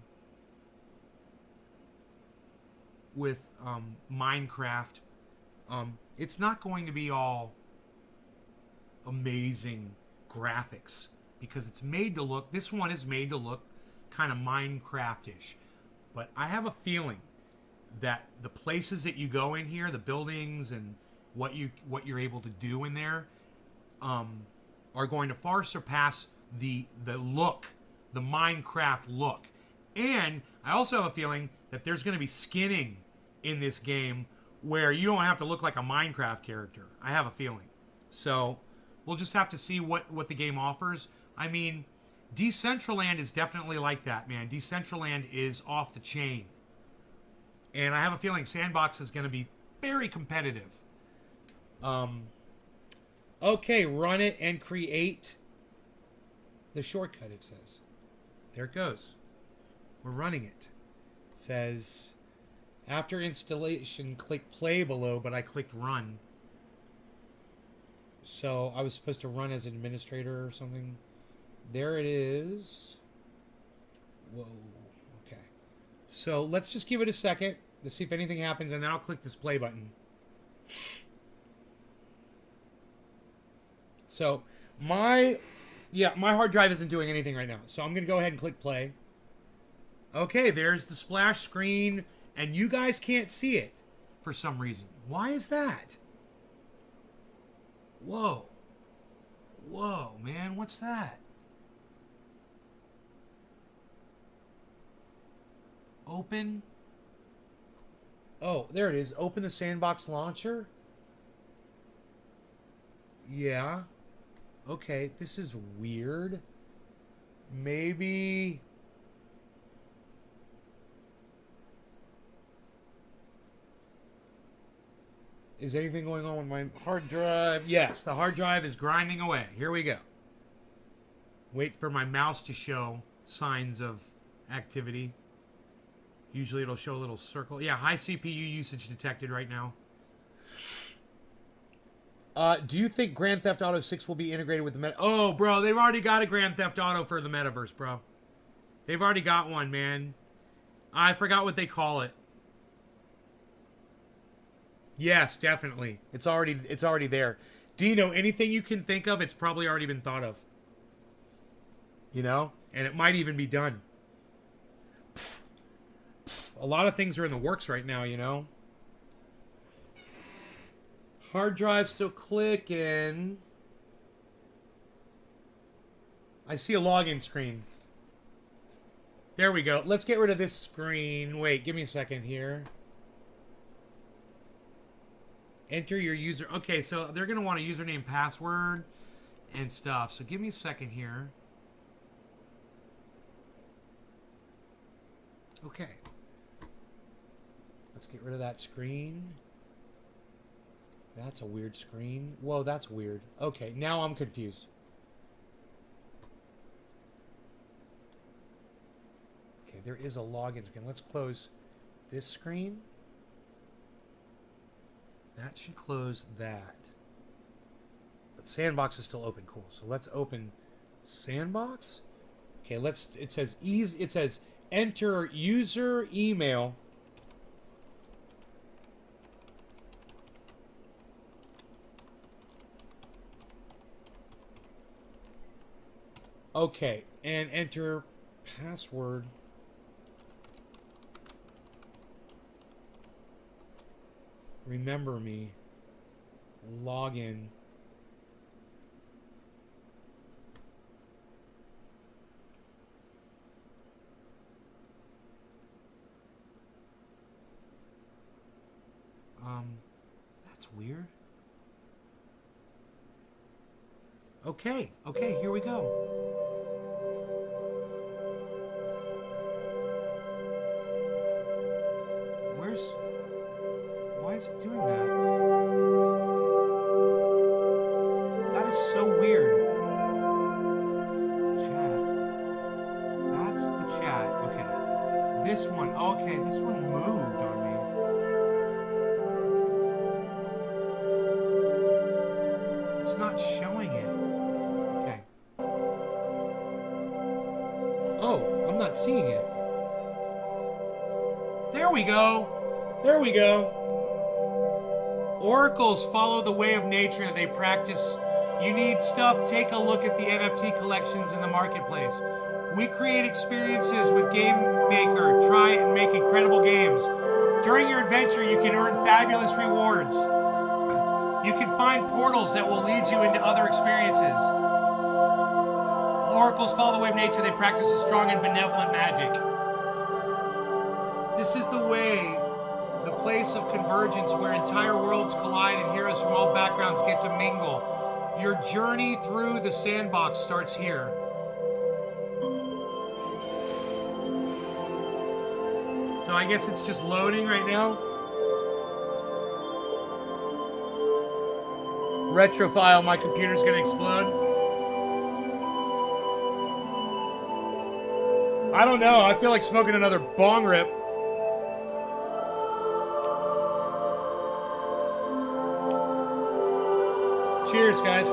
it's not going to be all amazing graphics because it's made to look, this one is made to look kind of Minecraft-ish. But I have a feeling that the places that you go in here, the buildings and what you're able to do in there, are going to far surpass the look, the Minecraft look. And I also have a feeling that there's going to be skinning in this game where you don't have to look like a Minecraft character. I have a feeling. So we'll just have to see what the game offers. I mean, Decentraland is definitely like that, man. Decentraland is off the chain. And I have a feeling Sandbox is going to be very competitive. Okay, run it and create the shortcut, it says. There it goes. We're running it. It says, after installation, click play below, but I clicked run. So I was supposed to run as an administrator or something. There it is. Whoa. Okay. So let's just give it a second to see if anything happens, and then I'll click this play button. So my hard drive isn't doing anything right now. So I'm going to go ahead and click play. Okay, there's the splash screen, and you guys can't see it for some reason. Why is that? Whoa. Whoa, man, what's that? Open. Oh, there it is. Open the Sandbox launcher. Yeah. Okay, this is weird. Maybe... Is anything going on with my hard drive? Yes, the hard drive is grinding away. Here we go. Wait for my mouse to show signs of activity. Usually it'll show a little circle. Yeah, high CPU usage detected right now. Do you think Grand Theft Auto 6 will be integrated with the meta? Oh, bro, they've already got a Grand Theft Auto for the metaverse, bro. They've already got one, man. I forgot what they call it. Yes, definitely. It's already there. Dino, anything you can think of, it's probably already been thought of. You know? And it might even be done. A lot of things are in the works right now, you know? Hard drive still clicking. I see a login screen. There we go. Let's get rid of this screen. Wait, give me a second here. Enter your user. Okay, so they're going to want a username, password, and stuff. So give me a second here. Okay. Let's get rid of that screen. That's a weird screen. Whoa, that's weird. Okay, now I'm confused. Okay, there is a login screen. Let's close this screen. That should close that. But Sandbox is still open. Cool. So let's open Sandbox. Okay, it says enter user email. Okay, and enter password. Remember me. Login. That's weird. Okay, here we go. Why is it doing that? That is so weird. Chat. That's the chat. Okay. This one. Okay, this one moved on me. It's not showing it. Okay. Oh, I'm not seeing it. There we go. There we go. Oracles follow the way of nature that they practice. You need stuff, take a look at the NFT collections in the marketplace. We create experiences with Game Maker. Try and make incredible games. During your adventure, you can earn fabulous rewards. You can find portals that will lead you into other experiences. Oracles follow the way of nature. They practice a strong and benevolent magic. This is the way, the place of convergence where entire worlds collide and heroes from all backgrounds get to mingle. Your journey through the Sandbox starts here. So I guess it's just loading right now. Retrofile, my computer's gonna explode. I don't know, I feel like smoking another bong rip. Cheers, guys.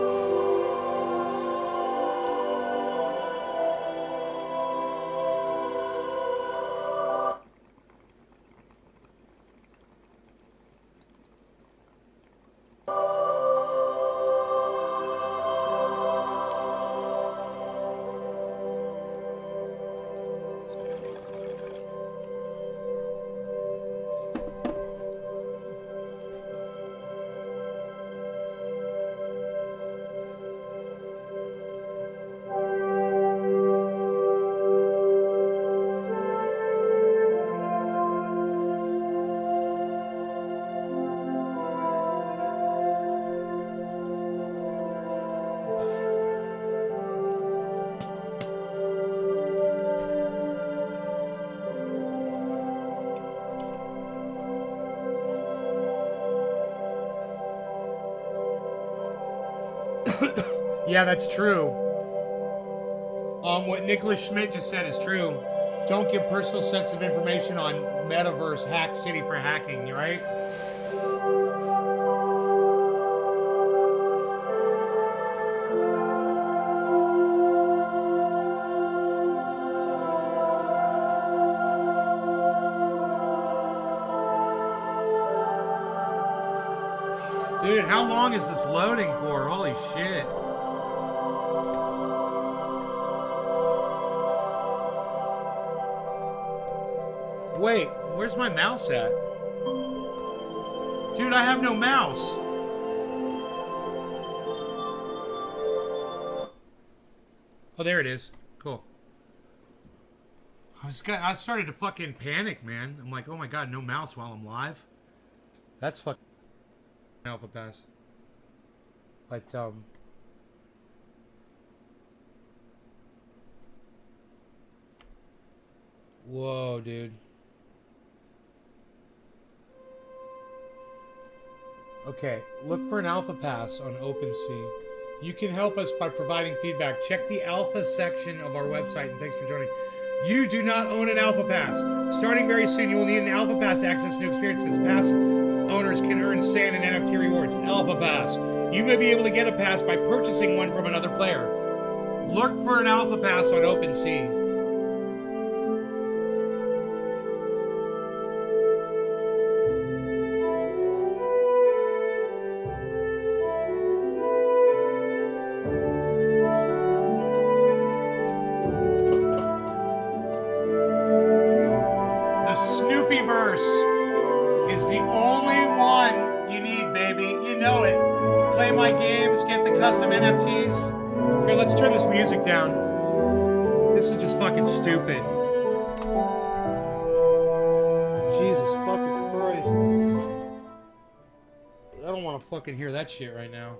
Yeah, that's true. What Nicholas Schmidt just said is true. Don't give personal sensitive information on Metaverse Hack City for hacking, right? Dude, how long is this loading for? Holy shit. Wait, where's my mouse at? Dude, I have no mouse. Oh, there it is. Cool. I started to fucking panic, man. I'm like, oh my god, no mouse while I'm live. That's fucking Alpha Pass. But, whoa, dude. Okay, look for an Alpha Pass on OpenSea. You can help us by providing feedback. Check the Alpha section of our website, and thanks for joining. You do not own an Alpha Pass. Starting very soon, you will need an Alpha Pass to access new experiences. Pass owners can earn SAN and NFT rewards. Alpha Pass. You may be able to get a pass by purchasing one from another player. Look for an Alpha Pass on OpenSea. Custom NFTs. Here, let's turn this music down. This is just fucking stupid. Jesus fucking Christ. I don't want to fucking hear that shit right now.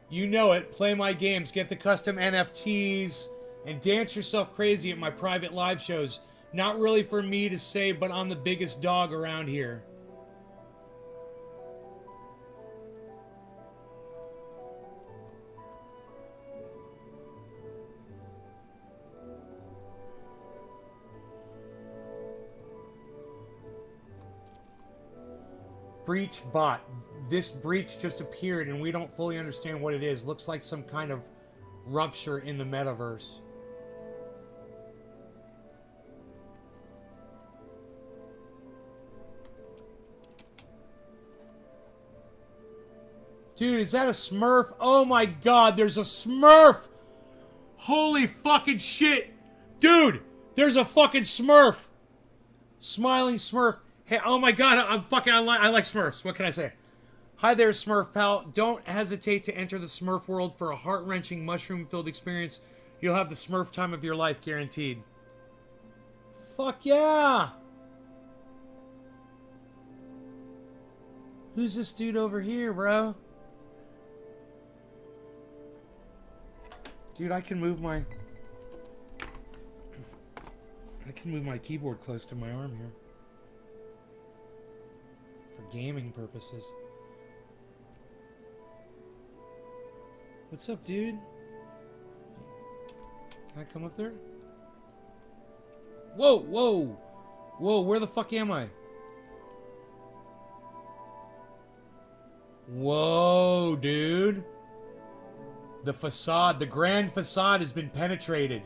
You know it. Play my games. Get the custom NFTs. And dance yourself crazy at my private live shows. Not really for me to say, but I'm the biggest dog around here. Breach bot. This breach just appeared and we don't fully understand what it is. Looks like some kind of rupture in the metaverse. Dude, is that a Smurf? Oh my god, there's a Smurf! Holy fucking shit! Dude, there's a fucking Smurf! Smiling Smurf. Hey, oh my god, I like Smurfs. What can I say? Hi there, Smurf pal. Don't hesitate to enter the Smurf world for a heart-wrenching, mushroom-filled experience. You'll have the Smurf time of your life, guaranteed. Fuck yeah! Who's this dude over here, bro? Dude, I can move my keyboard close to my arm here. For gaming purposes. What's up, dude? Can I come up there? Whoa, whoa! Whoa, where the fuck am I? Whoa, dude. The facade, the grand facade has been penetrated.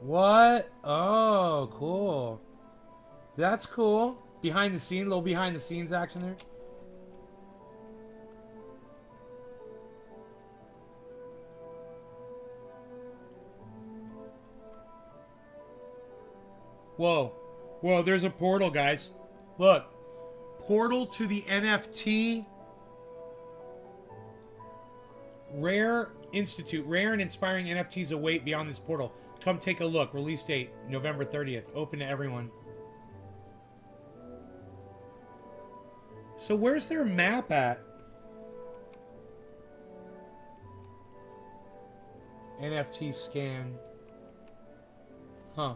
What? Oh, cool. That's cool. Behind the scene, little behind the scenes action there. Whoa. Whoa, there's a portal, guys. Look. Portal to the NFT. Rare Institute. Rare and inspiring NFTs await beyond this portal. Come take a look. Release date, November 30th. Open to everyone. So where's their map at? NFT scan. Huh.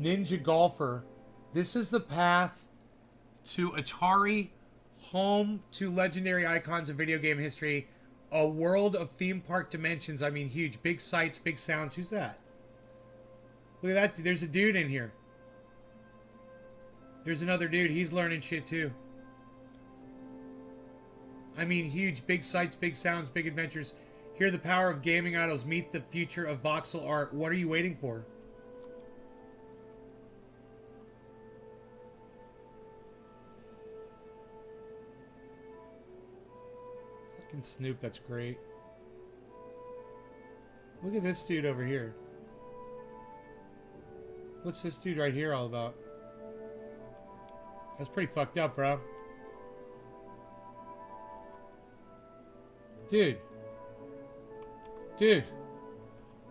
Ninja Golfer. This is the path to Atari, home to legendary icons of video game history, a world of theme park dimensions. I mean, huge. Big sights, big sounds. Who's that? Look at that. There's a dude in here. There's another dude. He's learning shit too. I mean, huge. Big sights, big sounds, big adventures. Hear the power of gaming idols. Meet the future of voxel art. What are you waiting for? Fucking Snoop, that's great. Look at this dude over here. What's this dude right here all about? That's pretty fucked up, bro. Dude. Dude.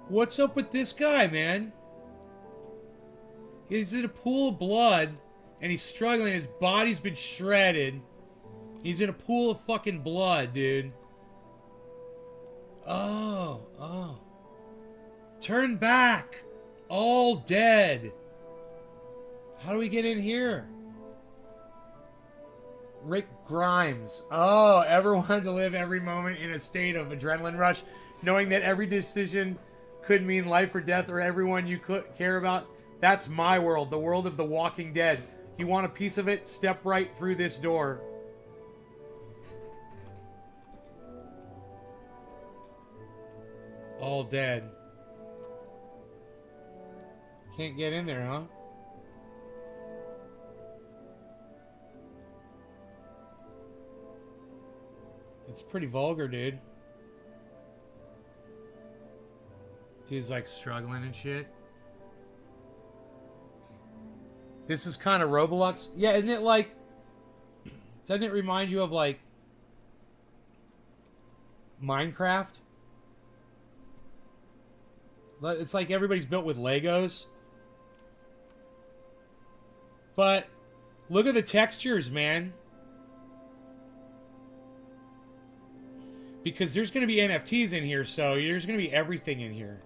What's up with this guy, man? He's in a pool of blood, and he's struggling. His body's been shredded. He's in a pool of fucking blood, dude. Oh, oh. Turn back. All dead. How do we get in here? Rick Grimes. Oh, ever wanted to live every moment in a state of adrenaline rush, knowing that every decision could mean life or death or everyone you could care about? That's my world, the world of The Walking Dead. You want a piece of it? Step right through this door. All dead. Can't get in there, huh? It's pretty vulgar, dude. Dude's like struggling and shit. This is kind of Roblox. Yeah, isn't it like... Doesn't it remind you of like... Minecraft? It's like everybody's built with Legos. But look at the textures, man. Because there's going to be NFTs in here, so there's going to be everything in here.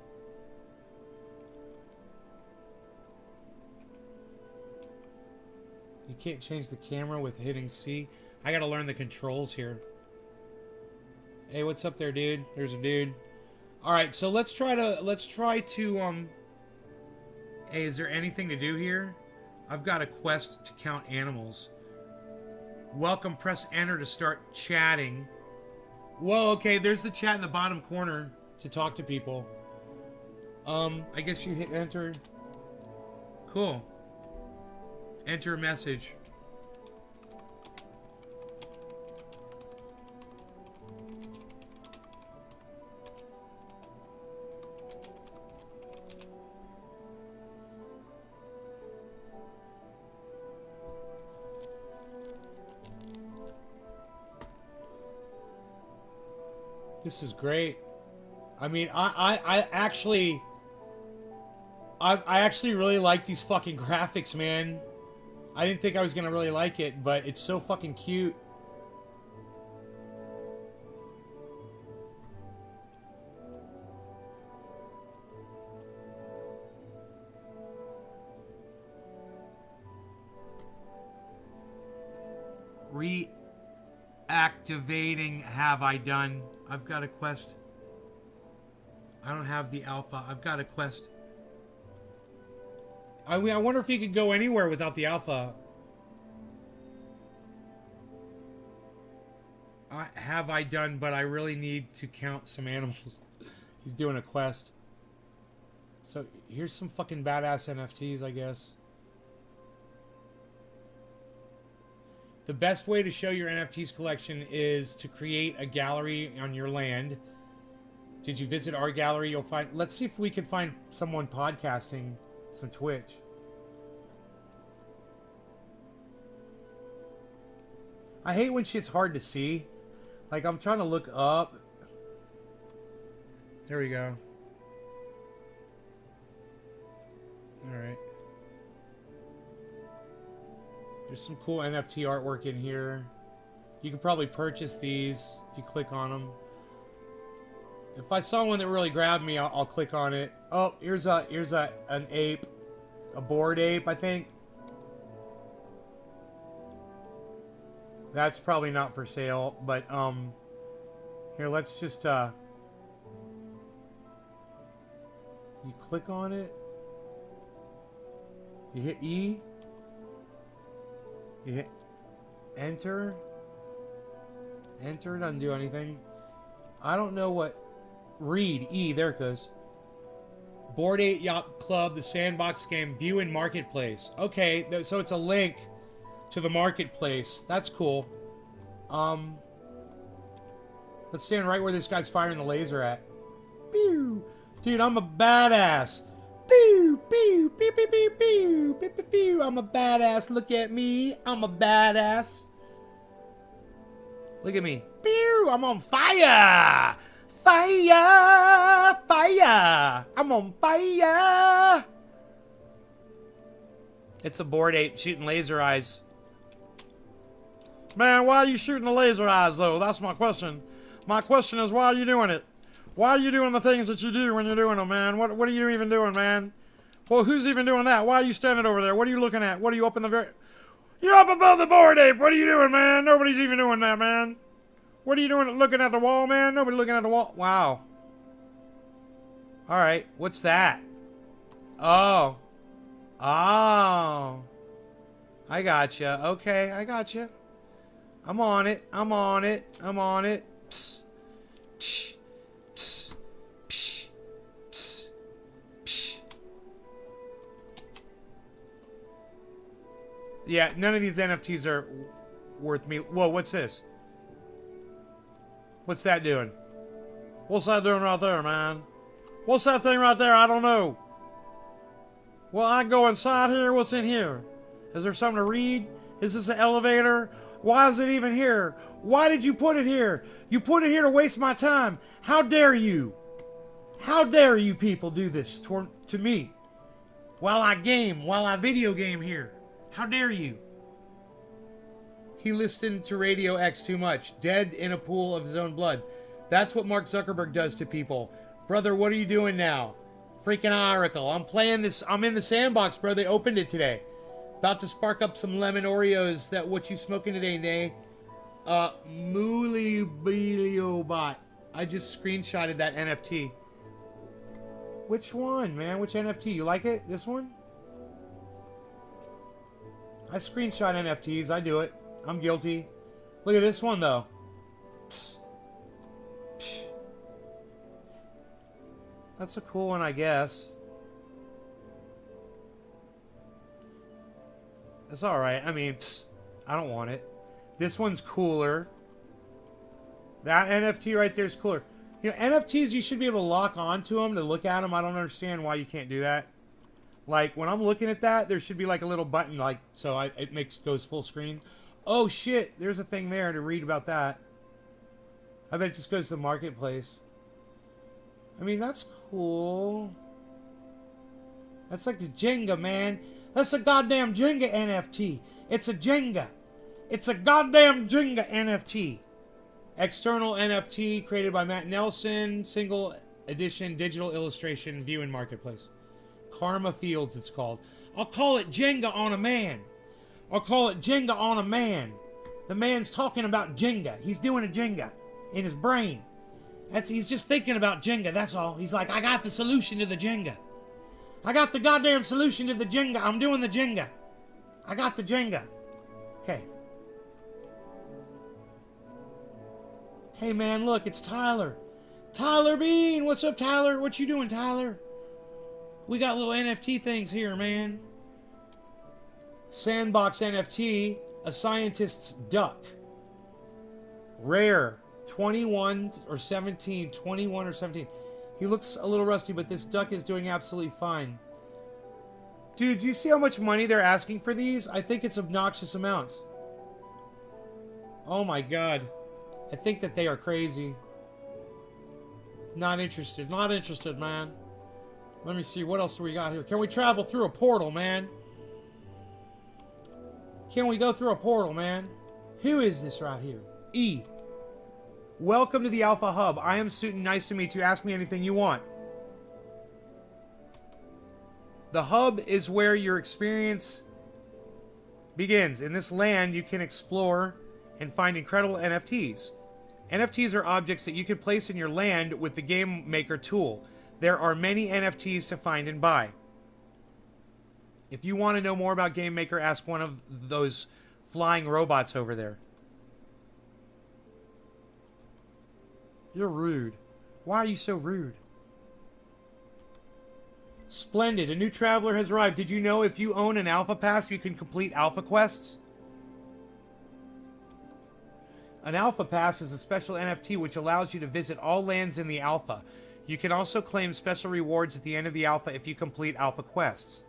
You can't change the camera with hitting C. I got to learn the controls here. Hey, what's up there, dude? There's a dude. All right, so let's try to hey, is there anything to do here? I've got a quest to count animals. Welcome, press enter to start chatting. Whoa, okay, there's the chat in the bottom corner to talk to people. I guess you hit enter. Cool. Enter a message. This is great. I mean, I actually really like these fucking graphics, man. I didn't think I was gonna really like it, but it's so fucking cute. Reactivating have I done? I've got a quest. I don't have the alpha. I've got a quest. I wonder if you could go anywhere without the alpha. Have I done, but I really need to count some animals. He's doing a quest. So here's some fucking badass NFTs, I guess. The best way to show your NFTs collection is to create a gallery on your land. Did you visit our gallery? You'll find... Let's see if we can find someone podcasting some Twitch. I hate when shit's hard to see. Like, I'm trying to look up. There we go. Alright. There's some cool NFT artwork in here. You can probably purchase these if you click on them. If I saw one that really grabbed me, I'll click on it. Oh, here's an ape. A Bored Ape, I think. That's probably not for sale, but here, let's just you click on it. You hit E. You hit enter. Enter doesn't do anything. I don't know what. Read E. There it goes. Bored Ape Yacht Club, the sandbox game, view in marketplace. Okay, so it's a link to the marketplace. That's cool. Let's stand right where this guy's firing the laser at. Pew! Dude, I'm a badass. Pew! Pew! Pew! Pew! Pew! Pew! Pew! Pew! Pew! I'm a badass. Look at me. I'm a badass. Look at me. Pew! I'm on fire! Fire! Fire! I'm on fire! It's a Bored Ape shooting laser eyes. Man, why are you shooting the laser eyes, though? That's my question. My question is, why are you doing it? Why are you doing the things that you do when you're doing them, man? What are you even doing, man? Well, who's even doing that? Why are you standing over there? What are you looking at? What are you up in the very... You're up above the Bored Ape! What are you doing, man? Nobody's even doing that, man. What are you doing looking at the wall, man? Nobody looking at the wall. Wow. Alright, what's that? Oh. Oh. I gotcha. Okay, I gotcha. I'm on it. I'm on it. I'm on it. Psst. Psh. Psst. Psh. Psst. Psh. Yeah, none of these NFTs are worth me. Whoa, what's this? What's that doing? What's that doing right there, man? What's that thing right there? I don't know. Well, I go inside here. What's in here? Is there something to read? Is this an elevator? Why is it even here? Why did you put it here? You put it here to waste my time. How dare you? How dare you people do this to me? While I video game here. How dare you? He listened to Radio X too much. Dead in a pool of his own blood. That's what Mark Zuckerberg does to people. Brother, what are you doing now? Freaking Oracle. I'm playing this. I'm in the sandbox, bro. They opened it today. About to spark up some lemon Oreos. That what you smoking today, Nay? Moolybot. I just screenshotted that NFT. Which one, man? Which NFT? You like it? This one? I screenshot NFTs. I do it. I'm guilty. Look at this one, though. Psst. Psh. That's a cool one, I guess. It's alright. I mean, I don't want it. This one's cooler. That NFT right there is cooler. You know, NFTs, you should be able to lock onto them to look at them. I don't understand why you can't do that. Like, when I'm looking at that, there should be like a little button, like, so it goes full screen. Oh, shit. There's a thing there to read about that. I bet it just goes to the marketplace. I mean, that's cool. That's like a Jenga, man. That's a goddamn Jenga NFT. It's a Jenga. It's a goddamn Jenga NFT. External NFT created by Matt Nelson. Single edition digital illustration. View in marketplace. Karma Fields, it's called. I'll call it Jenga on a man. I'll call it Jenga on a man. The man's talking about Jenga. He's doing a Jenga in his brain. He's just thinking about Jenga, that's all. He's like, I got the solution to the Jenga. I got the goddamn solution to the Jenga. I'm doing the Jenga. I got the Jenga. Okay. Hey, man, look, it's Tyler. Tyler Bean. What's up, Tyler? What you doing, Tyler? We got little NFT things here, man. Sandbox NFT, a scientist's duck. Rare. 21 or 17. 21 or 17. He looks a little rusty, but this duck is doing absolutely fine. Dude, do you see how much money they're asking for these? I think it's obnoxious amounts. Oh my god. I think that they are crazy. Not interested. Not interested, man. Let me see. What else do we got here? Can we travel through a portal, man? Can we go through a portal, man? Who is this right here? E. Welcome to the Alpha Hub. I am Student. Nice to meet you. Ask me anything you want. The hub is where your experience begins. In this land, you can explore and find incredible NFTs. NFTs are objects that you can place in your land with the Game Maker tool. There are many NFTs to find and buy. If you want to know more about Game Maker, ask one of those flying robots over there. You're rude. Why are you so rude? Splendid. A new traveler has arrived. Did you know if you own an Alpha Pass, you can complete Alpha Quests? An Alpha Pass is a special NFT which allows you to visit all lands in the Alpha. You can also claim special rewards at the end of the Alpha if you complete Alpha Quests.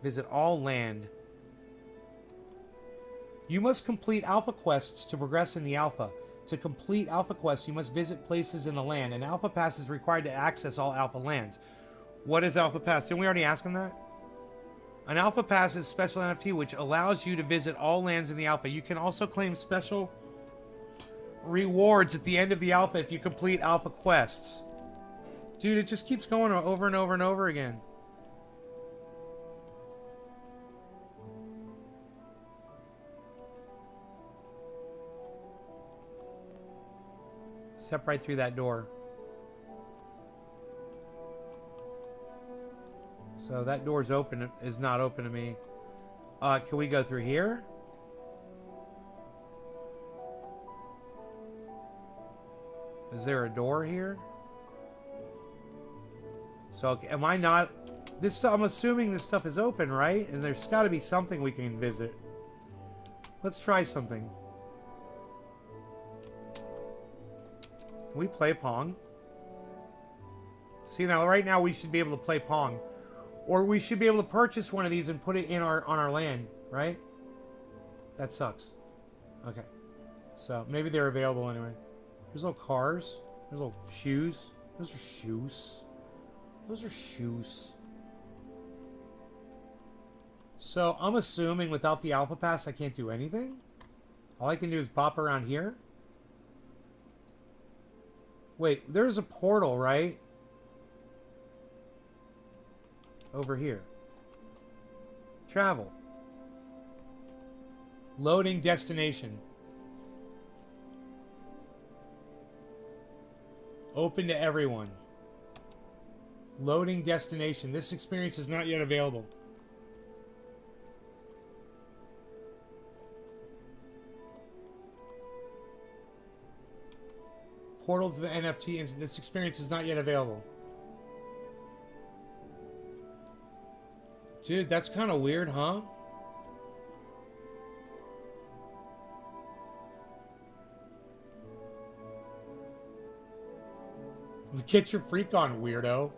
Visit all land. You must complete Alpha Quests to progress in the Alpha. To complete Alpha Quests, you must visit places in the land. An Alpha Pass is required to access all Alpha lands. What is Alpha Pass? Didn't we already ask him that? An Alpha Pass is a special NFT which allows you to visit all lands in the Alpha. You can also claim special rewards at the end of the Alpha if you complete Alpha Quests. Dude, it just keeps going over and over and over again. Step right through that door. So that door's open, is not open to me. Can we go through here? Is there a door here? So am I not... This, I'm assuming this stuff is open, right? And there's got to be something we can visit. Let's try something. Can we play Pong? See, now right now we should be able to play Pong. Or we should be able to purchase one of these and put it in on our land, right? That sucks. Okay. So maybe they're available anyway. There's little cars. There's little shoes. Those are shoes. Those are shoes. So I'm assuming without the Alpha Pass I can't do anything? All I can do is pop around here? Wait, there's a portal, right? Over here. Travel. Loading destination. Open to everyone. Loading destination. This experience is not yet available. Portal to the NFT, and this experience is not yet available. Dude, that's kind of weird, huh? Get your freak on, weirdo.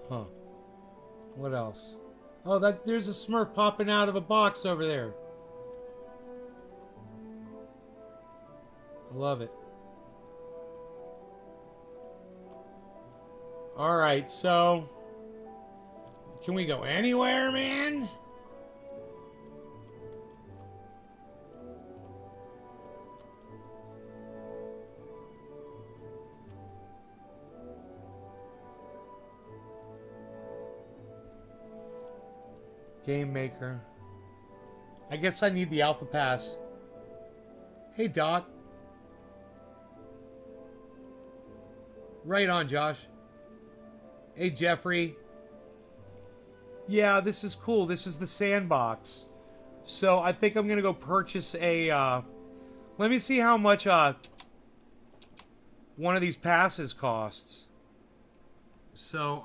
Huh. What else? Oh, there's a Smurf popping out of a box over there. I love it. Alright, so... Can we go anywhere, man? Game Maker. I guess I need the Alpha Pass. Hey, Doc. Right on, Josh. Hey, Jeffrey. Yeah, this is cool. This is the sandbox. So I think I'm going to go purchase a... let me see how much one of these passes costs. So,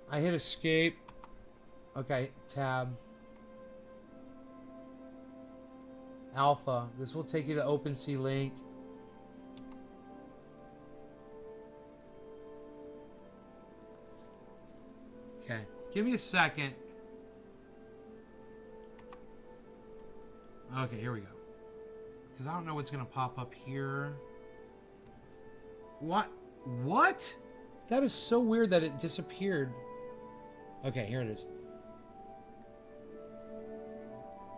I hit escape. Okay, tab. Alpha. This will take you to OpenSea link. Okay, give me a second. Okay, here we go. Because I don't know what's going to pop up here. What? What? That is so weird that it disappeared. Okay, here it is.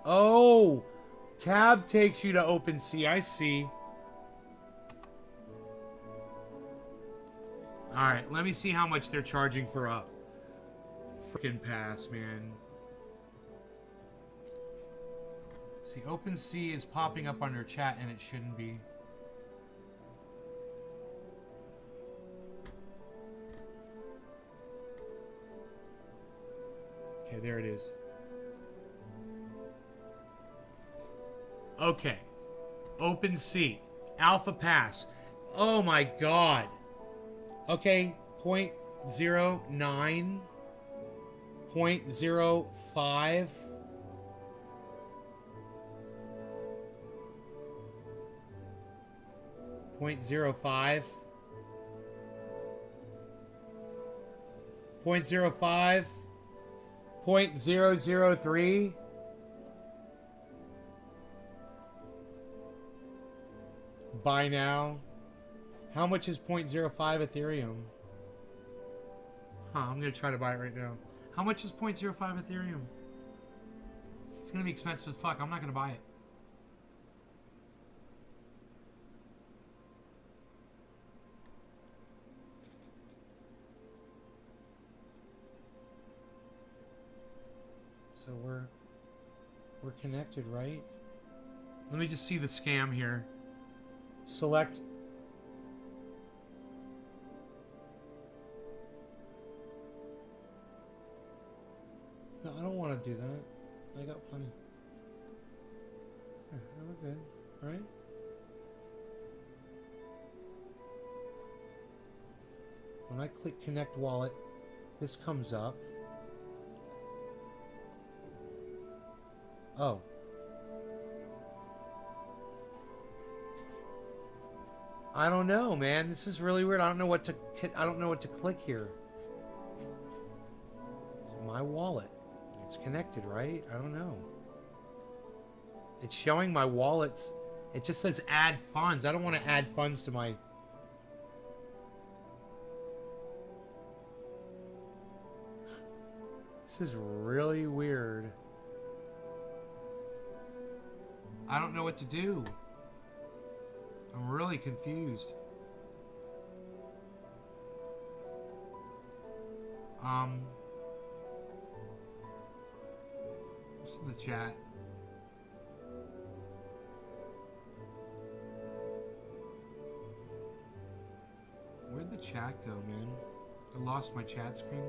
Oh, tab takes you to OpenSea. I see. All right, let me see how much they're charging for a freaking pass, man. See, OpenSea is popping up under chat, and it shouldn't be. Okay, there it is. Okay. OpenSea. Alpha Pass. Oh my god. Okay, 0.09. 0.05. 0.05. 0.05. 0.003. Buy now. How much is 0.05 Ethereum? Huh, I'm gonna try to buy it right now. How much is 0.05 Ethereum? It's gonna be expensive as fuck. I'm not gonna buy it. So we're connected, right? Let me just see the scam here. Select. No, I don't want to do that. I got plenty. Yeah, we're good, right? When I click connect wallet, this comes up. Oh. I don't know, man. This is really weird. I don't know what to click here. It's my wallet. It's connected, right? I don't know. It's showing my wallets. It just says add funds. I don't want to add funds to my... This is really weird. I don't know what to do. I'm really confused. What's in the chat? Where'd the chat go, man? I lost my chat screen.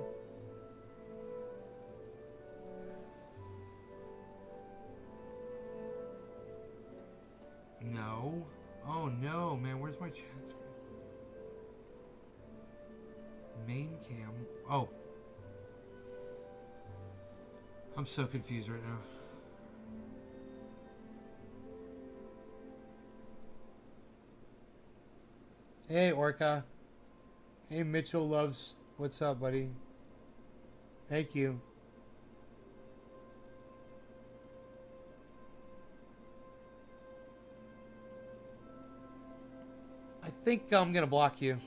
No. Oh no, man, where's my chat screen? Main cam. Oh. I'm so confused right now. Hey, Orca. Hey, Mitchell Loves. What's up, buddy? Thank you. I think I'm gonna block you.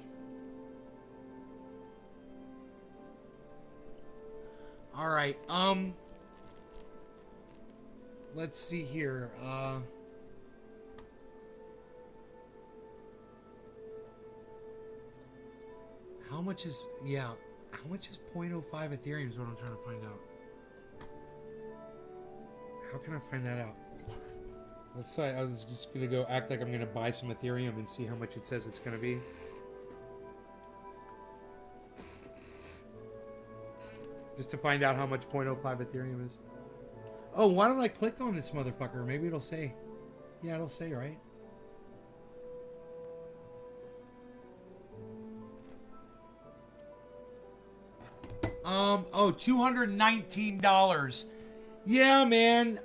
All right. Let's see here. How much is how much is 0.05 Ethereum is what I'm trying to find out. How can I find that out? Let's say I was just gonna go act like I'm gonna buy some Ethereum and see how much it says it's gonna be. Just to find out how much 0.05 Ethereum is. Oh, why don't I click on this motherfucker? Maybe it'll say. Yeah, it'll say, right? Oh, $219. Yeah, man.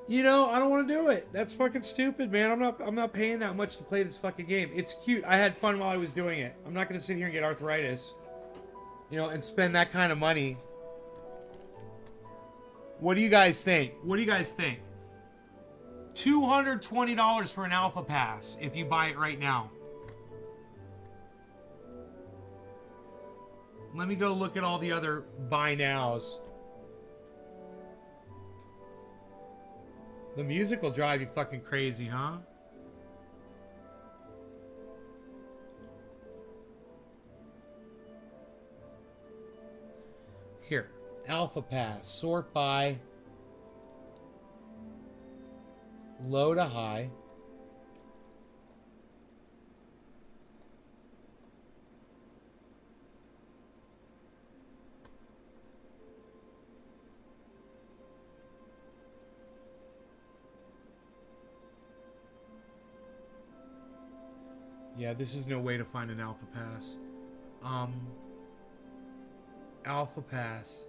You know, I don't want to do it. That's fucking stupid, man. I'm not paying that much to play this fucking game. It's cute. I had fun while I was doing it. I'm not going to sit here and get arthritis. You know, and spend that kind of money. What do you guys think? What do you guys think? $220 for an alpha pass if you buy it right now. Let me go look at all the other buy nows. The music will drive you fucking crazy, huh? Here, Alpha Pass, sort by low to high. Yeah, this is no way to find an Alpha Pass. Alpha Pass.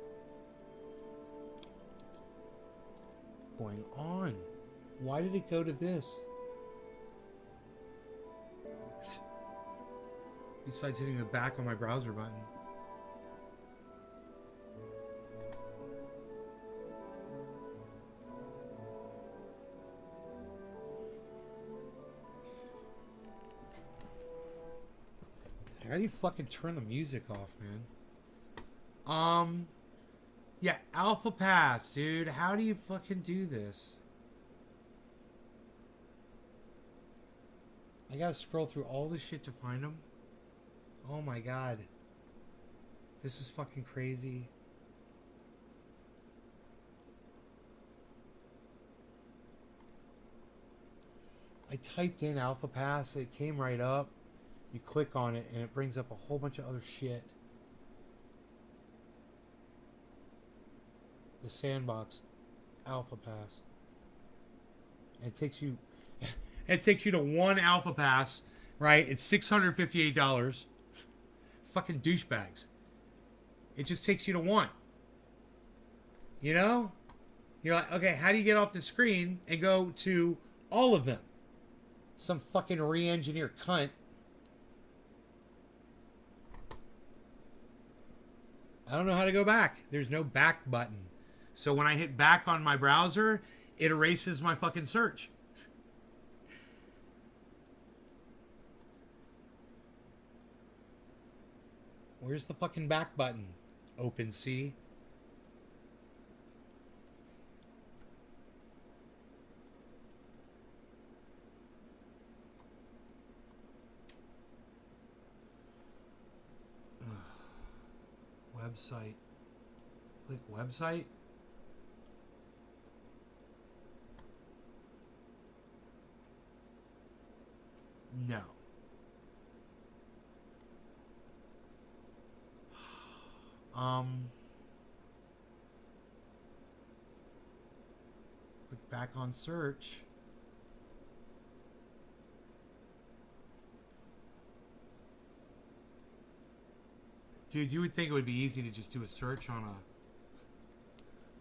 What's going on? Why did it go to this? Besides hitting the back on my browser button. How do you fucking turn the music off, man? Yeah, Alpha Pass, dude. How do you fucking do this? I gotta scroll through all this shit to find them. Oh my god. This is fucking crazy. I typed in Alpha Pass, it came right up. You click on it and it brings up a whole bunch of other shit. The Sandbox Alpha Pass. And it takes you to one Alpha Pass, right? It's $658. Fucking douchebags. It just takes you to one. You know? You're like, okay, how do you get off the screen and go to all of them? Some fucking re-engineer cunt. I don't know how to go back. There's no back button. So when I hit back on my browser, it erases my fucking search. Where's the fucking back button? OpenSea. Website. Click website. No. Click back on search. Dude, you would think it would be easy to just do a search on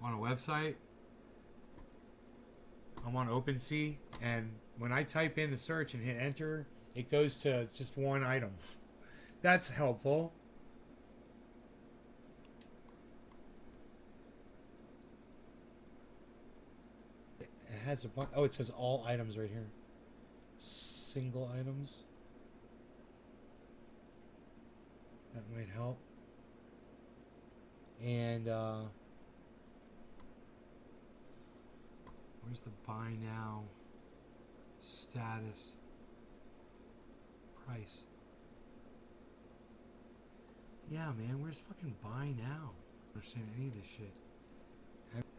a website. I'm on OpenSea, and when I type in the search and hit enter, it goes to just one item. That's helpful. It has a bunch. Oh, it says all items right here. Single items. That might help. And where's the buy now? Status. Price. Yeah, man, where's fucking buy now? I don't understand any of this shit.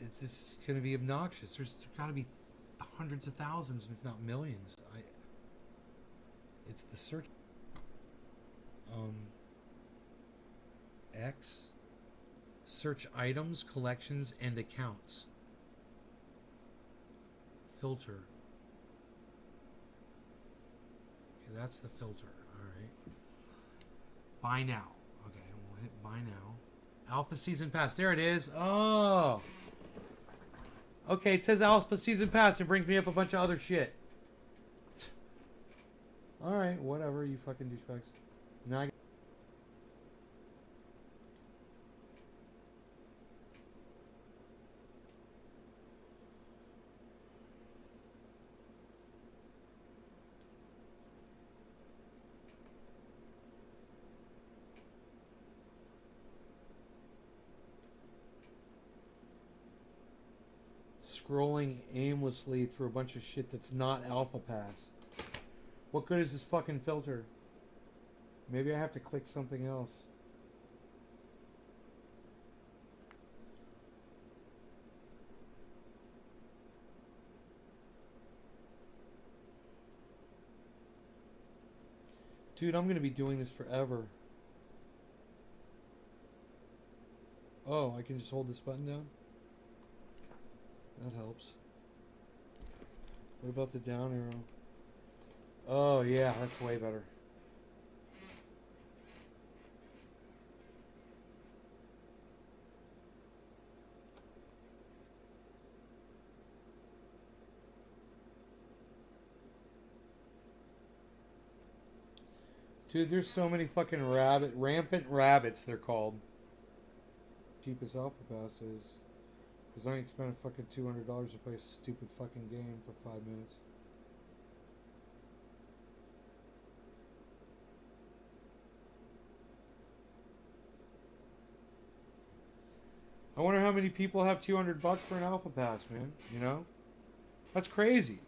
It's just gonna be obnoxious. There's gotta be hundreds of thousands, if not millions. It's the search. X. Search items, collections, and accounts. Filter. Okay, that's the filter. Alright. Buy now. Okay, we'll hit buy now. Alpha Season Pass. There it is. Oh. Okay, it says Alpha Season Pass. It brings me up a bunch of other shit. Alright, whatever, you fucking douchebags. Now I scrolling aimlessly through a bunch of shit that's not Alpha Pass. What good is this fucking filter? Maybe I have to click something else. Dude, I'm gonna be doing this forever. Oh, I can just hold this button down? That helps. What about the down arrow? Oh, yeah, that's way better. Dude, there's so many fucking rampant rabbits, they're called. Cheapest Alpha Pass is. Because I ain't spent a fucking $200 to play a stupid fucking game for 5 minutes. I wonder how many people have $200 for an Alpha Pass, man. You know? That's crazy.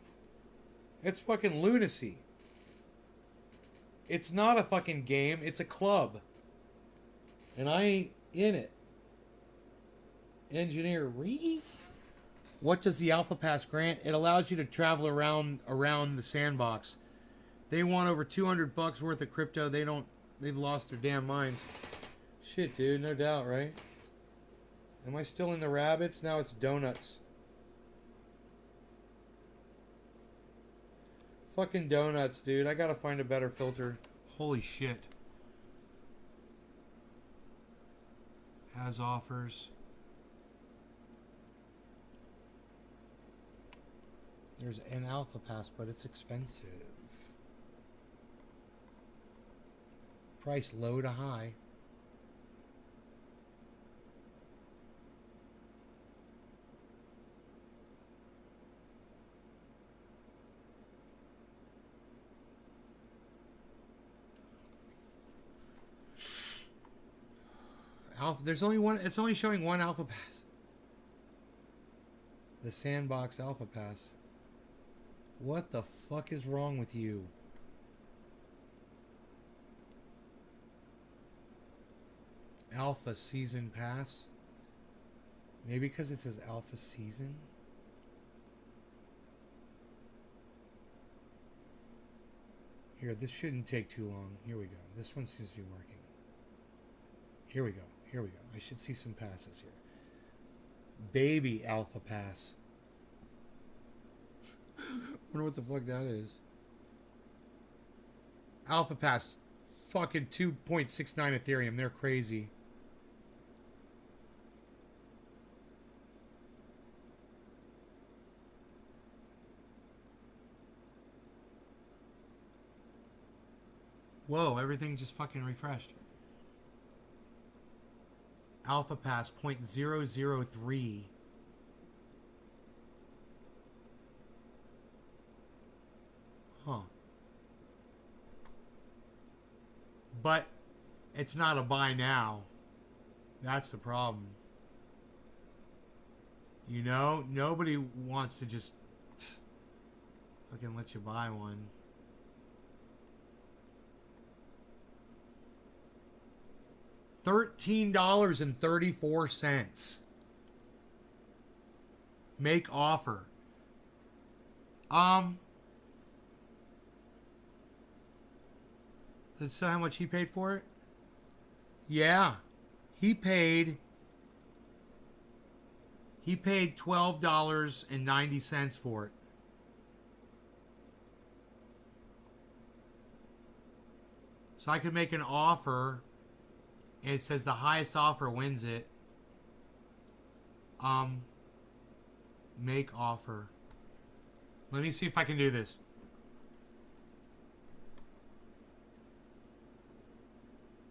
It's fucking lunacy. It's not a fucking game, it's a club. And I ain't in it. Engineer Reeve? What does the Alpha Pass grant? It allows you to travel around the sandbox. They want over $200 worth of crypto. They've lost their damn minds. Shit, dude, no doubt, right? Am I still in the rabbits? Now it's donuts. Fucking donuts, dude. I gotta find a better filter. Holy shit. Has offers. There's an Alpha Pass, but it's expensive. Price low to high. Alpha, there's only one. It's only showing one Alpha Pass. The Sandbox Alpha Pass. What the fuck is wrong with you? Alpha Season Pass. Maybe because it says Alpha Season. Here, this shouldn't take too long. Here we go. This one seems to be working. Here we go. Here we go. I should see some passes here. Baby Alpha Pass. Wonder what the fuck that is. Alpha Pass. Fucking 2.69 Ethereum. They're crazy. Whoa, everything just fucking refreshed. Alpha Pass 0.003. Huh. But it's not a buy now. That's the problem. You know, nobody wants to just fucking let you buy one. $13.34. Make offer. Let's see how much he paid for it. Yeah, he paid $12.90 for it. So I could make an offer. It says the highest offer wins it. Make offer. Let me see if I can do this.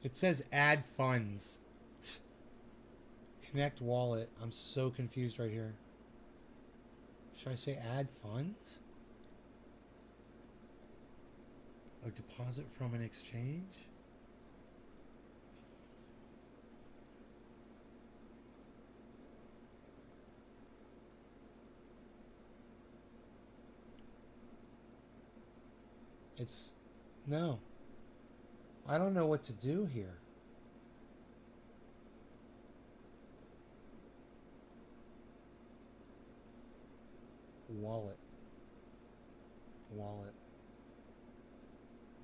It says add funds. Connect wallet. I'm so confused right here. Should I say add funds? Like deposit from an exchange? It's... No. I don't know what to do here. Wallet. Wallet.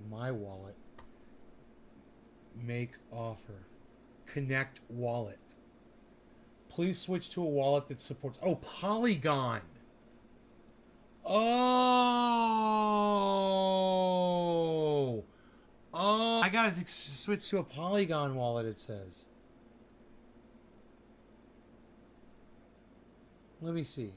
My wallet. Make offer. Connect wallet. Please switch to a wallet that supports... Oh, Polygon. Oh. Oh. I gotta switch to a Polygon wallet, it says. Let me see.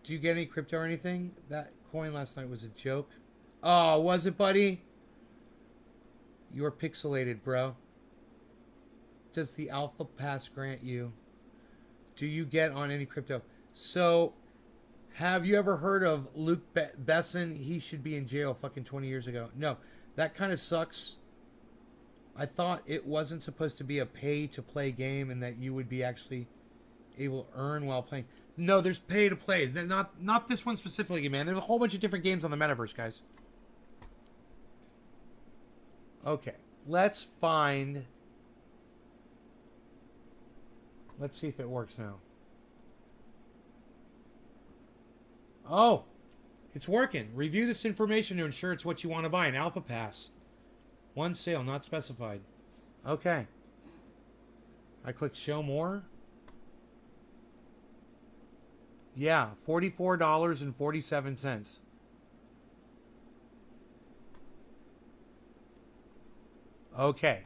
Do you get any crypto or anything? That coin last night was a joke. Oh, was it, buddy? You're pixelated, bro. Does the Alpha Pass grant you? Do you get on any crypto? So, have you ever heard of Luke Besson? He should be in jail fucking 20 years ago. No, that kind of sucks. I thought it wasn't supposed to be a pay-to-play game and that you would be actually able to earn while playing. No, there's pay to play. Not this one specifically, man. There's a whole bunch of different games on the metaverse, guys. Okay, let's find... Let's see if it works now. Oh, it's working. Review this information to ensure it's what you want to buy. An Alpha Pass. One sale, not specified. Okay. I click show more. Yeah, $44.47. Okay.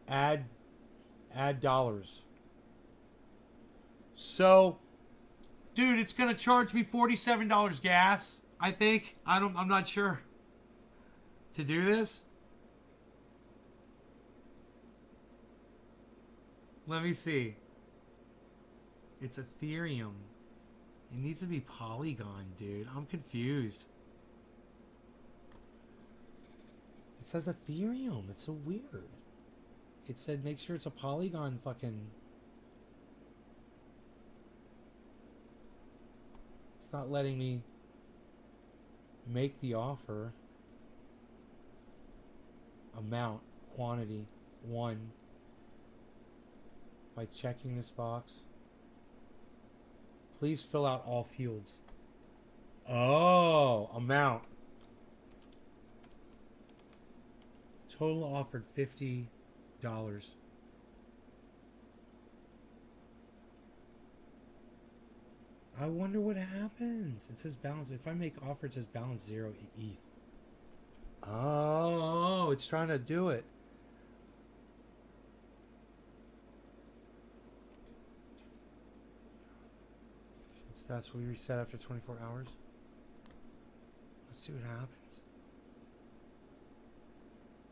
Add dollars. So, dude, it's gonna charge me $47 gas, I think. I'm not sure. To do this? Let me see. It's Ethereum. It needs to be Polygon, dude. I'm confused. It says Ethereum. It's so weird. It said make sure it's a Polygon fucking... It's not letting me make the offer. Amount, quantity, 1. By checking this box. Please fill out all fields. Oh, amount. Total offered $50. I wonder what happens. It says balance. If I make offer, it says balance 0 ETH. Oh, it's trying to do it. Stats will be reset after 24 hours. Let's see what happens.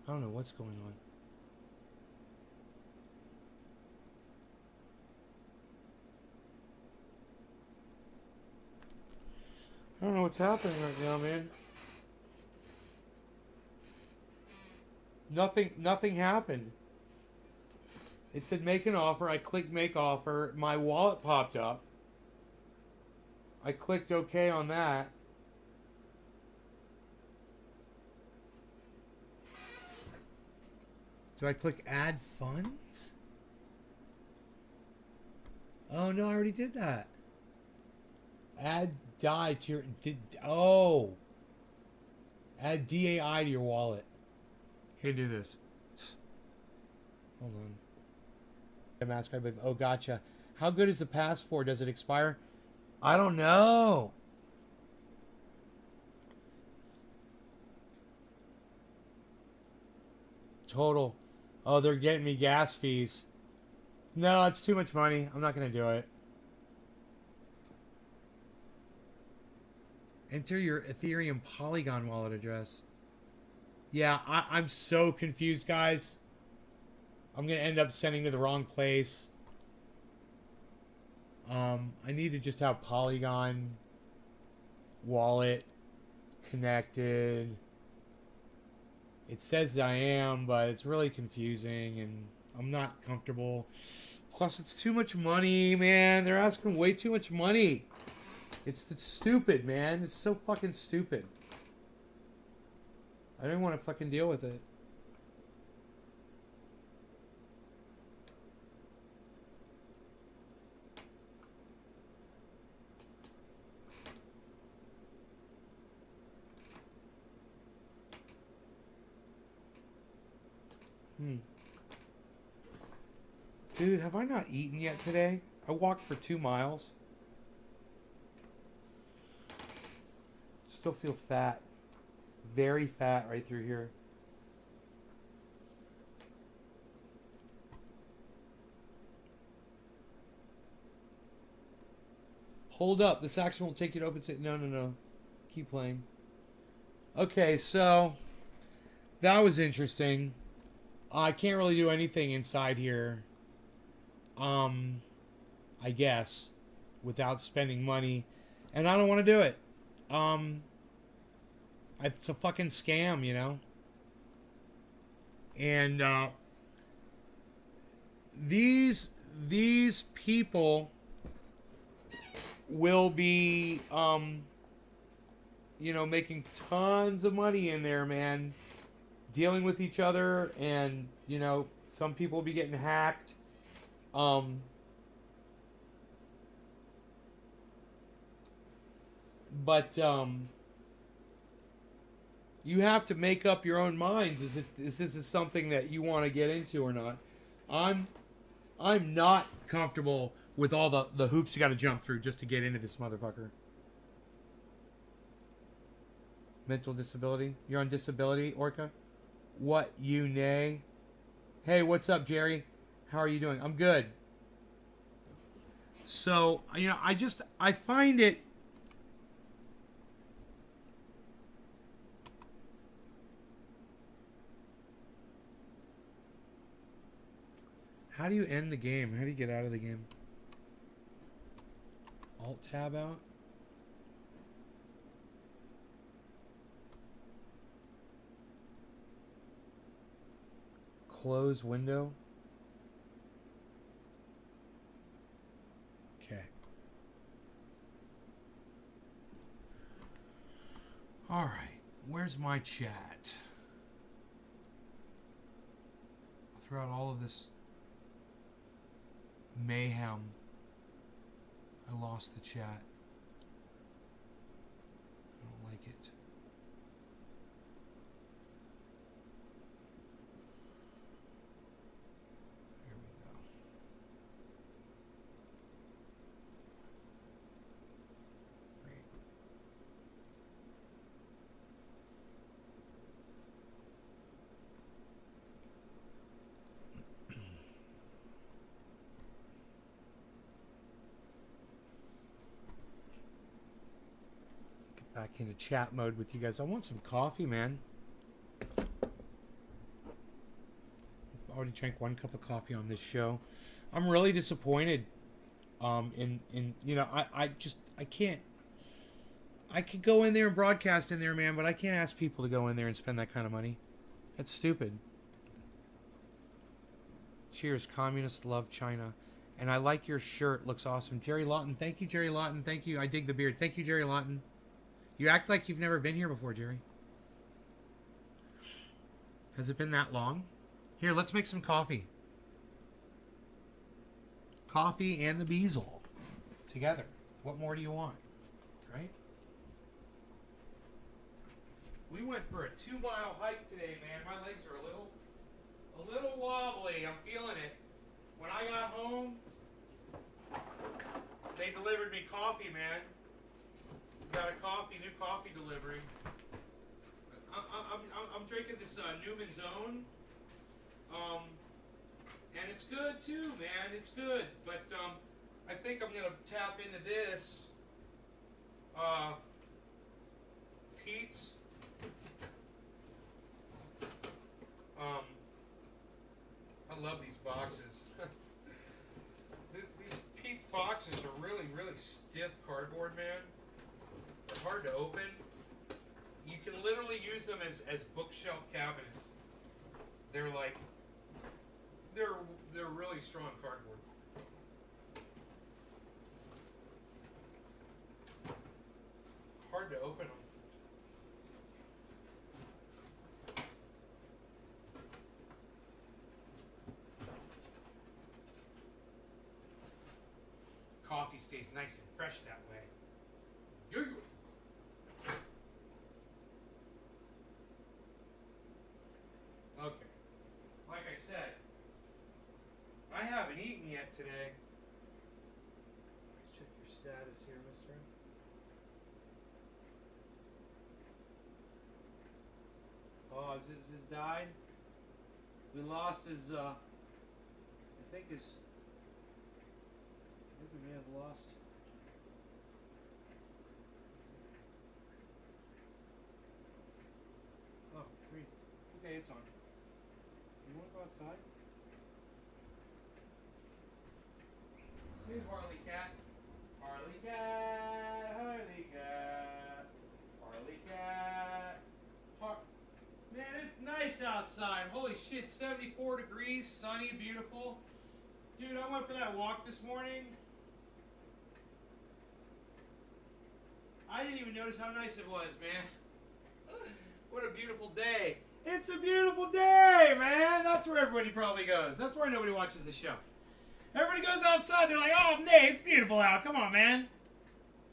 I don't know what's going on. I don't know what's happening right now, man. Nothing happened. It said make an offer. I clicked make offer. My wallet popped up. I clicked OK on that. Do I click add funds? Oh no, I already did that. Add DAI to your... Oh. Add DAI to your wallet. Here, do this. Hold on. Mask, oh, gotcha. How good is the pass for? Does it expire? I don't know. Total. Oh, they're getting me gas fees. No, it's too much money. I'm not going to do it. Enter your Ethereum Polygon wallet address. Yeah, I'm so confused, guys. I'm going to end up sending to the wrong place. I need to just have Polygon wallet connected. It says I am, but it's really confusing and I'm not comfortable. Plus, it's too much money, man. They're asking way too much money. It's stupid, man. It's so fucking stupid. I don't want to fucking deal with it. Dude, have I not eaten yet today? I walked for 2 miles. Still feel fat. Very fat right through here. Hold up. This action will take you to open state. No, no, no. Keep playing. Okay, so that was interesting. I can't really do anything inside here. I guess without spending money, and I don't want to do it. It's a fucking scam, you know. And these people will be you know, making tons of money in there, man, dealing with each other, and you know, some people will be getting hacked. But you have to make up your own minds is this is something that you want to get into or not. I'm not comfortable with all the hoops you got to jump through just to get into this motherfucker. Mental disability? You're on disability, Orca? What, you nay? Hey, what's up, Jerry? How are you doing? I'm good. So, you know, I find it... How do you end the game? How do you get out of the game? Alt-tab out? Close window? Okay. All right. Where's my chat? Throughout all of this mayhem, I lost the chat. I don't like it. Here we go. Great. Back into chat mode with you guys. I want some coffee, man. I already drank 1 cup of coffee on this show. I'm really disappointed. In you know, I can't. I could go in there and broadcast in there, man, but I can't ask people to go in there and spend that kind of money. That's stupid. Cheers, communists love China. And I like your shirt. Looks awesome. Jerry Lawton. Thank you, Jerry Lawton. Thank you. I dig the beard. Thank you, Jerry Lawton. You act like you've never been here before, Jerry. Has it been that long? Here, let's make some coffee. Coffee and the Beazle together. What more do you want? Right? We went for a 2-mile hike today, man. My legs are a little wobbly. I'm feeling it. When I got home, they delivered me coffee, man. Got a new coffee delivery. I'm drinking this Newman's Own, and it's good too, man. It's good, but I think I'm gonna tap into this Pete's. I love these boxes. These Pete's boxes are really, really stiff cardboard, man. They're hard to open. You can literally use them as bookshelf cabinets. They're like, they're really strong cardboard. Hard to open them. Coffee stays nice and fresh that way. Okay. Like I said, I haven't eaten yet today. Let's check your status here, mister. Oh, his died? We lost his, I think we may have lost. Oh, green. Okay, it's on. You want to go outside? Here's Harley Cat. Harley Cat. Harley Cat. Harley Cat. Man, it's nice outside. Holy shit, 74 degrees, sunny, beautiful. Dude, I went for that walk this morning. I didn't even notice how nice it was, man. What a beautiful day. It's a beautiful day, man. That's where everybody probably goes. That's why nobody watches the show. Everybody goes outside. They're like, oh, hey, it's beautiful out. Come on, man.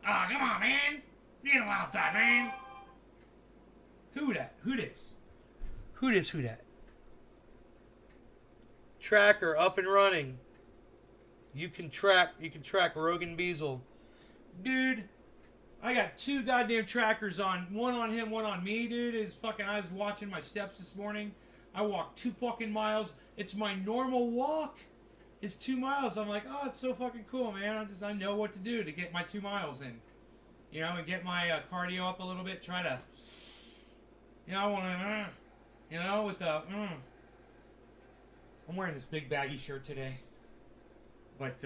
Oh, come on, man. Beautiful outside, man. Who that? Who this? Who this? Who that? Tracker up and running. You can track Rogan Beazle. Dude, I got 2 goddamn trackers on. One on him, one on me, dude. I was watching my steps this morning. I walked 2 fucking miles. It's my normal walk. It's 2 miles. I'm like, oh, it's so fucking cool, man. I know what to do to get my 2 miles in. You know, and get my cardio up a little bit. Try to, you know, I want to, you know, with the, I'm wearing this big baggy shirt today. But,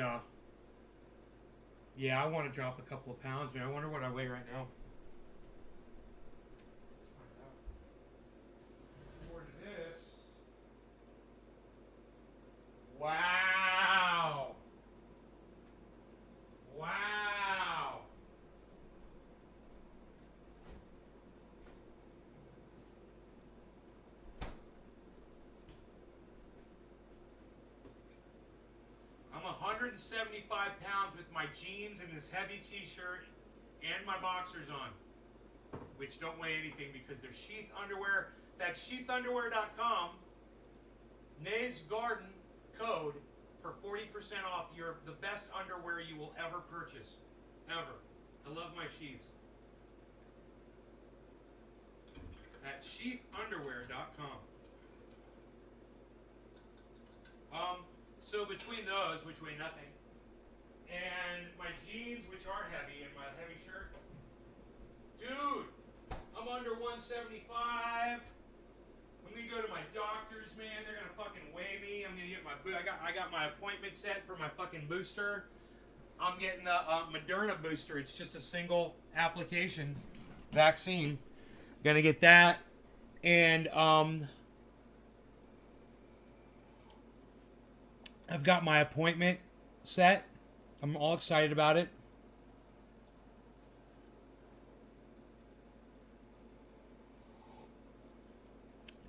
yeah, I want to drop a couple of pounds, man. I wonder what I weigh right now. According to this. Wow. Wow. I'm 175 pounds with my jeans and this heavy t-shirt and my boxers on, which don't weigh anything because they're sheath underwear. That's sheathunderwear.com. Nays Garden code for 40% off the best underwear you will ever purchase. Ever. I love my sheaths. At sheathunderwear.com. So between those, which weigh nothing, and my jeans, which are heavy, and my heavy shirt, dude, I'm under 175. I'm gonna go to my doctor's, man. They're gonna fucking weigh me. I'm gonna get my I got my appointment set for my fucking booster. I'm getting the Moderna booster. It's just a single application vaccine. Gonna get that, and I've got my appointment set. I'm all excited about it.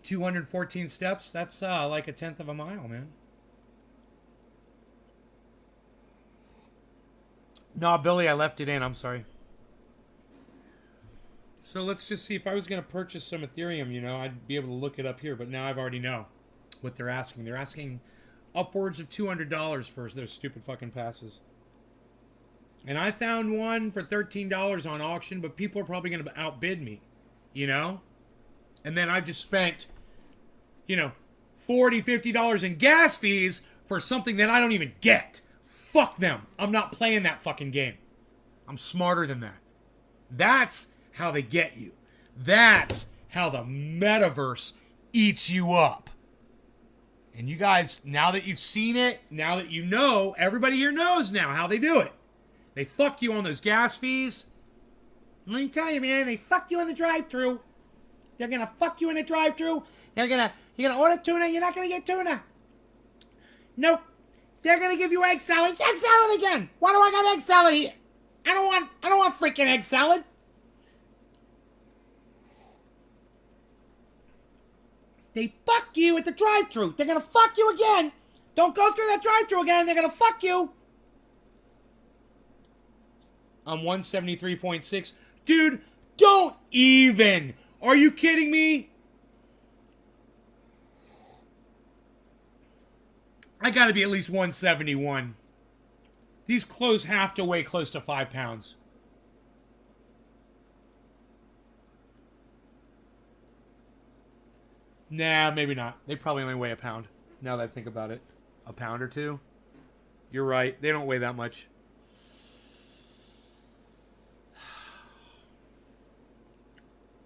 $214 steps. That's like 1/10 of a mile, man. No, Billy, I left it in. I'm sorry. So let's just see. If I was going to purchase some Ethereum, you know, I'd be able to look it up here. But now I've already know what they're asking. They're asking upwards of $200 for those stupid fucking passes. And I found one for $13 on auction, but people are probably going to outbid me, you know? And then I just spent, you know, $40, $50 in gas fees for something that I don't even get. Fuck them. I'm not playing that fucking game. I'm smarter than that. That's how they get you. That's how the metaverse eats you up. And you guys, now that you've seen it, now that you know, everybody here knows now how they do it. They fuck you on those gas fees. And let me tell you, man, they fuck you in the drive-thru. They're gonna fuck you in the drive-thru. You're gonna order tuna. You're not gonna get tuna. Nope. They're gonna give you egg salad. It's egg salad again. Why do I got egg salad here? I don't want freaking egg salad. They fuck you at the drive-thru. They're gonna fuck you again. Don't go through that drive-thru again. They're gonna fuck you. I'm 173.6. Dude, don't even. Are you kidding me? I gotta be at least 171. These clothes have to weigh close to 5 pounds. Nah, maybe not. They probably only weigh a pound. Now that I think about it. A pound or two? You're right. They don't weigh that much.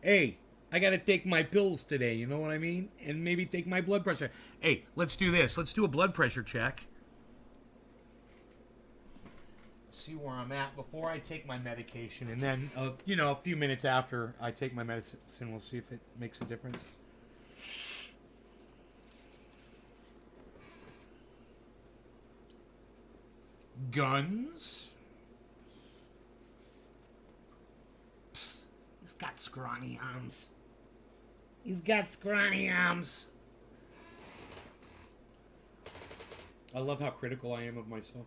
Hey, I gotta take my pills today, you know what I mean? And maybe take my blood pressure. Hey, let's do this. Let's do a blood pressure check. See where I'm at before I take my medication. And then, a few minutes after I take my medicine, we'll see if it makes a difference. Guns. Psst, he's got scrawny arms. He's got scrawny arms. I love how critical I am of myself.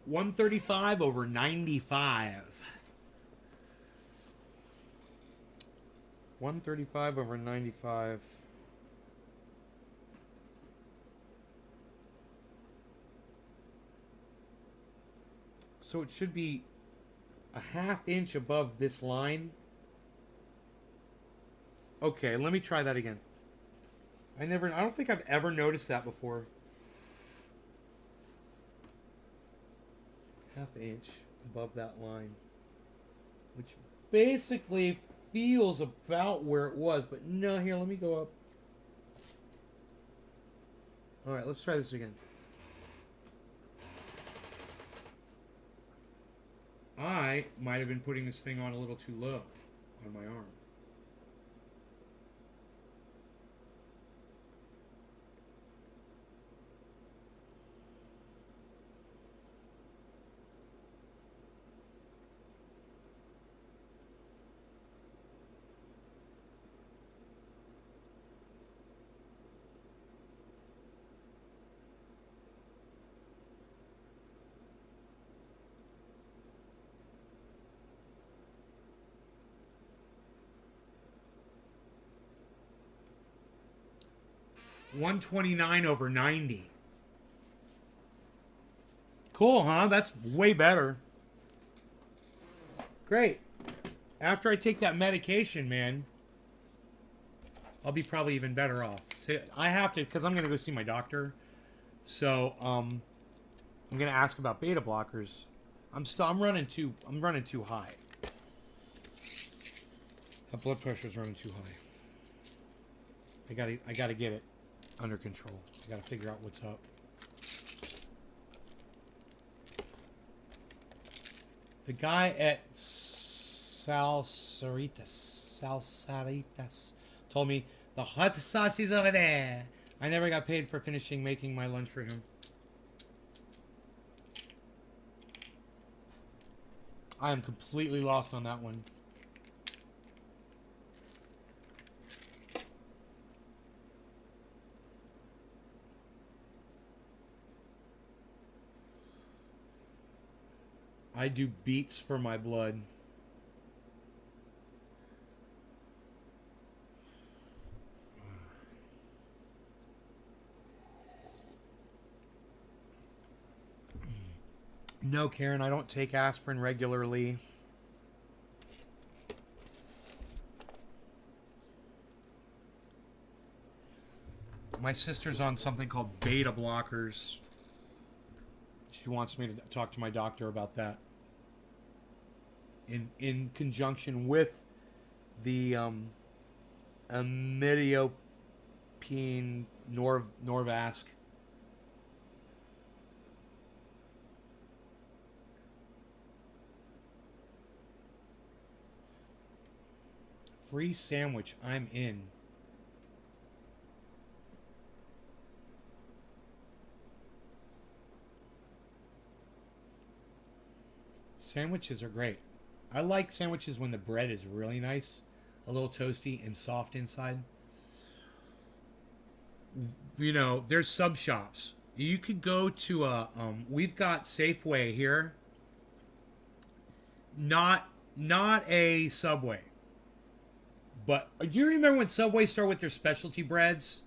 $135/95. 135/95. So it should be a ½ inch above this line. Okay, let me try that again. I don't think I've ever noticed that before. ½ inch above that line, which basically feels about where it was, but no, here, let me go up. All right, let's try this again. I might have been putting this thing on a little too low on my arm. $129/90. Cool, huh? That's way better. Great. After I take that medication, man, I'll be probably even better off. So I have to, because I'm going to go see my doctor. So, I'm going to ask about beta blockers. I'm running too high. My blood pressure's running too high. I gotta get it under control. I gotta figure out what's up. The guy at Salsaritas told me the hot sauce is over there. I never got paid for making my lunch for him. I am completely lost on that one. I do beats for my blood. No, Karen, I don't take aspirin regularly. My sister's on something called beta blockers. She wants me to talk to my doctor about that. In conjunction with the imidazopine Norvasc. Free sandwich, I'm in. Sandwiches are great. I like sandwiches when the bread is really nice, a little toasty and soft inside. You know, there's sub shops. You could go to a we've got Safeway here. Not a Subway. But do you remember when Subway started with their specialty breads?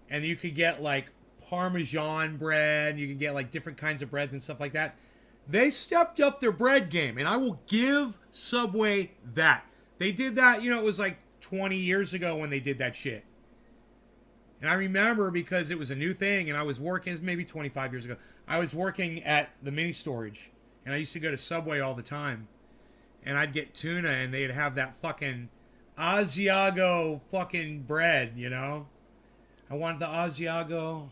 And you could get like Parmesan bread, you could get like different kinds of breads and stuff like that. They stepped up their bread game, and I will give Subway that. They did that, you know, it was like 20 years ago when they did that shit. And I remember because it was a new thing, and I was working, it was maybe 25 years ago. I was working at the mini storage, and I used to go to Subway all the time. And I'd get tuna, and they'd have that fucking Asiago fucking bread, you know? I wanted the Asiago.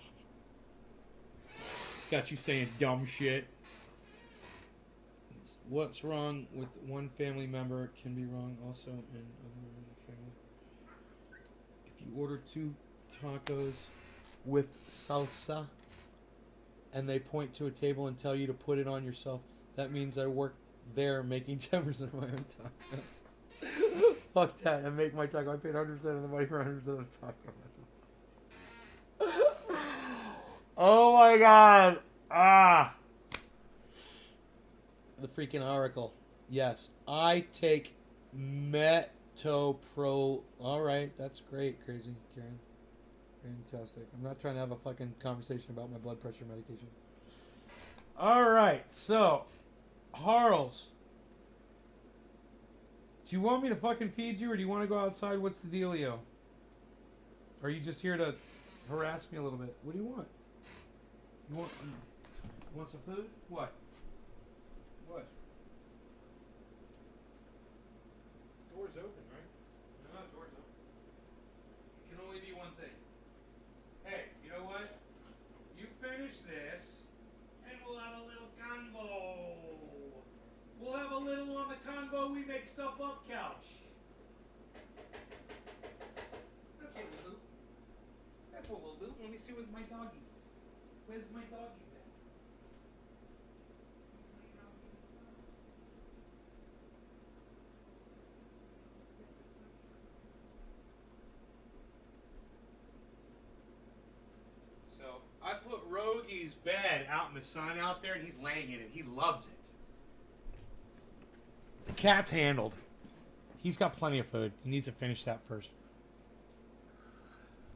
Got you saying dumb shit. What's wrong with one family member can be wrong also in other family. If you order 2 tacos with salsa and they point to a table and tell you to put it on yourself, that means I work there making 10% of my own taco. Fuck that. I make my taco. I paid 100% of the money for 100% of the taco. Oh my god. Ah. The freaking oracle. Yes, I take Metopro. All right, that's great, crazy Karen. Fantastic. I'm not trying to have a fucking conversation about my blood pressure medication. All right, so Harls, do you want me to fucking feed you, or do you want to go outside? What's the dealio? Or are you just here to harass me a little bit? What do you want? You want some food? What? What? Door's open, right? No, door's open. It can only be one thing. Hey, you know what? You finish this, and we'll have a little convo. We'll have a little on the convo we make stuff up couch. That's what we'll do. That's what we'll do. Let me see where's my doggies. Where's my doggies at? I put Rogie's bed out in the sun out there, and he's laying in it. He loves it. The cat's handled. He's got plenty of food. He needs to finish that first.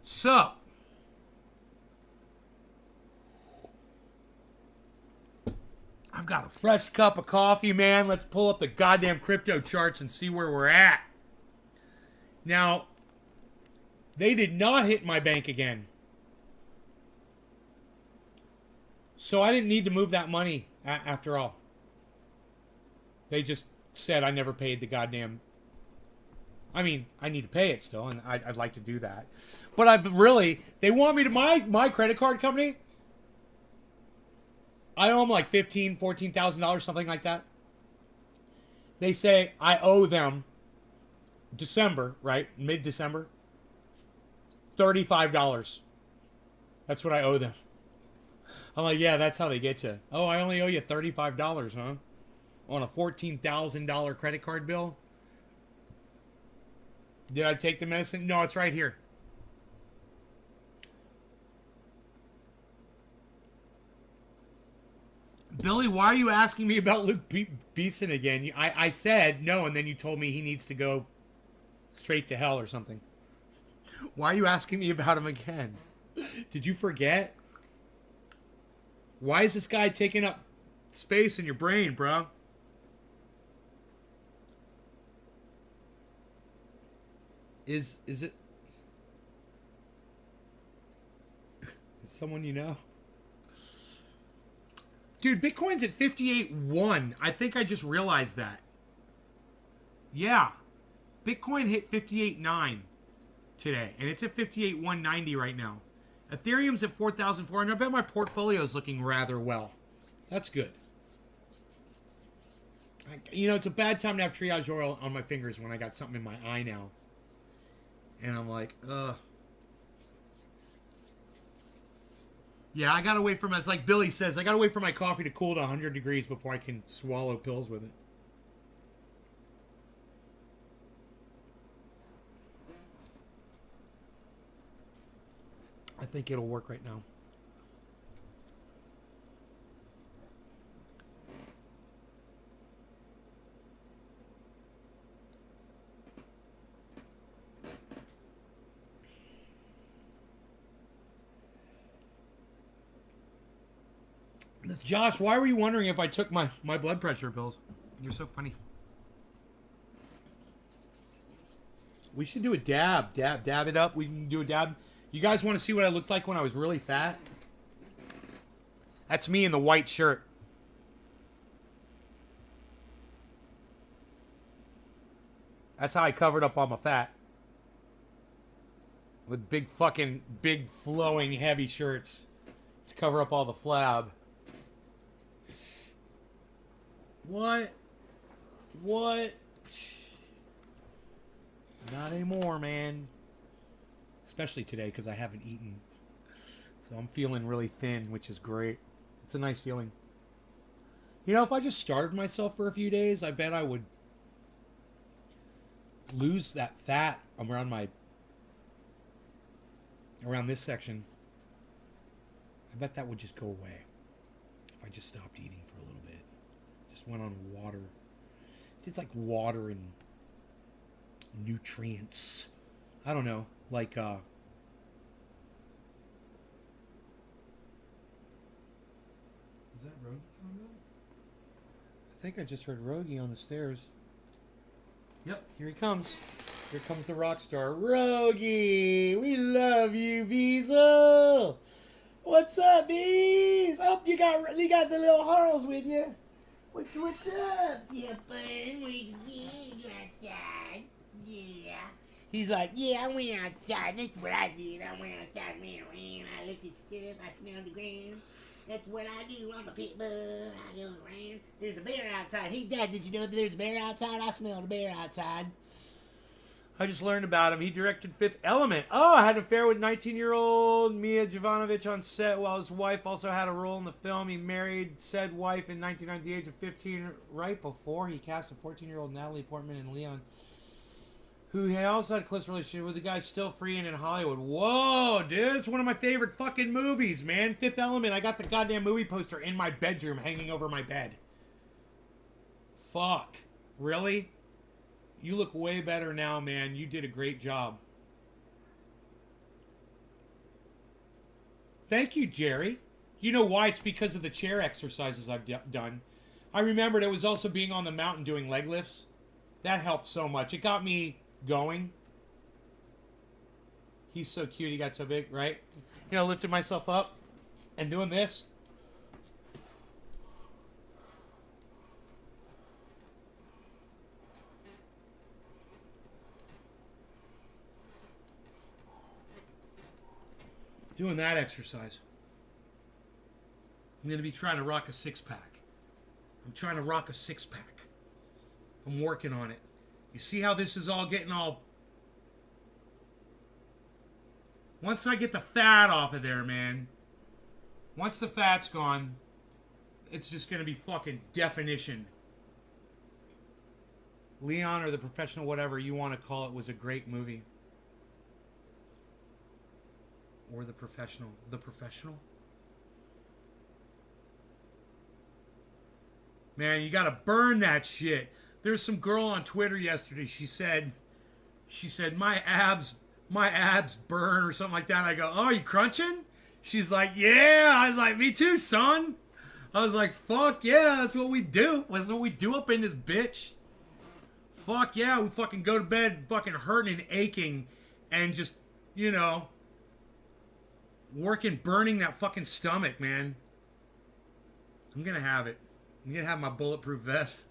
So, I've got a fresh cup of coffee, man. Let's pull up the goddamn crypto charts and see where we're at. Now, they did not hit my bank again. So I didn't need to move that money after all. They just said I never paid the goddamn... I mean, I need to pay it still, and I'd like to do that. But I've really... They want me to... My credit card company, I owe them like $15,000, $14,000, something like that. They say I owe them December, right? Mid-December. $35. That's what I owe them. I'm like, yeah, that's how they get you. Oh, I only owe you $35, huh? On a $14,000 credit card bill? Did I take the medicine? No, it's right here. Billy, why are you asking me about Luke Beeson again? I said no, and then you told me he needs to go straight to hell or something. Why are you asking me about him again? Did you forget? Why is this guy taking up space in your brain, bro. Is it is someone you know? Dude, Bitcoin's at 58.1. I think I just realized that. Yeah. Bitcoin hit 58.9 today, and it's at 58.190 right now. Ethereum's at 4,400. I bet my portfolio is looking rather well. That's good. You know, it's a bad time to have triage oil on my fingers when I got something in my eye now. And I'm like, ugh. Yeah, I gotta wait for my, it's like Billy says, I gotta wait for my coffee to cool to 100 degrees before I can swallow pills with it. I think it'll work right now. Josh, why were you wondering if I took my blood pressure pills? You're so funny. We should do a dab it up. We can do a dab. You guys want to see what I looked like when I was really fat? That's me in the white shirt. That's how I covered up all my fat. With big flowing heavy shirts to cover up all the flab. What? Not anymore, man. Especially today, because I haven't eaten. So I'm feeling really thin, which is great. It's a nice feeling. You know, if I just starved myself for a few days, I bet I would lose that fat around this section. I bet that would just go away if I just stopped eating for a little bit. Just went on water. It's like water and nutrients. I don't know. Like, is that Rogie coming up? I think I just heard Rogie on the stairs. Yep, here he comes. Here comes the rock star. Rogie! We love you, Beezle! What's up, Beez? Oh, you got the little Harls with you. What's up? Yeah, bud. What you go outside? Yeah. He's like, yeah, I went outside. That's what I did. I went outside, ran around. I looked at stuff. I smelled the ground. That's what I do. I'm a pit bull. I go around. There's a bear outside. Hey, Dad, did you know that there's a bear outside? I smelled a bear outside. I just learned about him. He directed Fifth Element. Oh, I had an affair with 19-year-old Mia Jovanovic on set while his wife also had a role in the film. He married said wife in 1990 at the age of 15, right before he cast a 14-year-old Natalie Portman in Leon, who he also had a close relationship with. The guy's still free and in Hollywood. Whoa, dude. It's one of my favorite fucking movies, man. Fifth Element. I got the goddamn movie poster in my bedroom hanging over my bed. Fuck. Really? You look way better now, man. You did a great job. Thank you, Jerry. You know why? It's because of the chair exercises I've done. I remembered it was also being on the mountain doing leg lifts. That helped so much. It got me going. He's so cute. He got so big, right? You know, lifting myself up and doing this. Doing that exercise. I'm going to be trying to rock a six-pack. I'm trying to rock a six-pack. I'm working on it. You see how this is all getting all... Once I get the fat off of there, man. Once the fat's gone, it's just going to be fucking definition. Leon or The Professional, whatever you want to call it, was a great movie. Or The Professional. The Professional? Man, you gotta burn that shit. There's some girl on Twitter yesterday. She said, my abs burn or something like that. I go, oh, you crunching? She's like, yeah. I was like, me too, son. I was like, fuck yeah, that's what we do. That's what we do up in this bitch. Fuck yeah, we fucking go to bed fucking hurting and aching and just, you know, working, burning that fucking stomach, man. I'm gonna have it. I'm gonna have my bulletproof vest.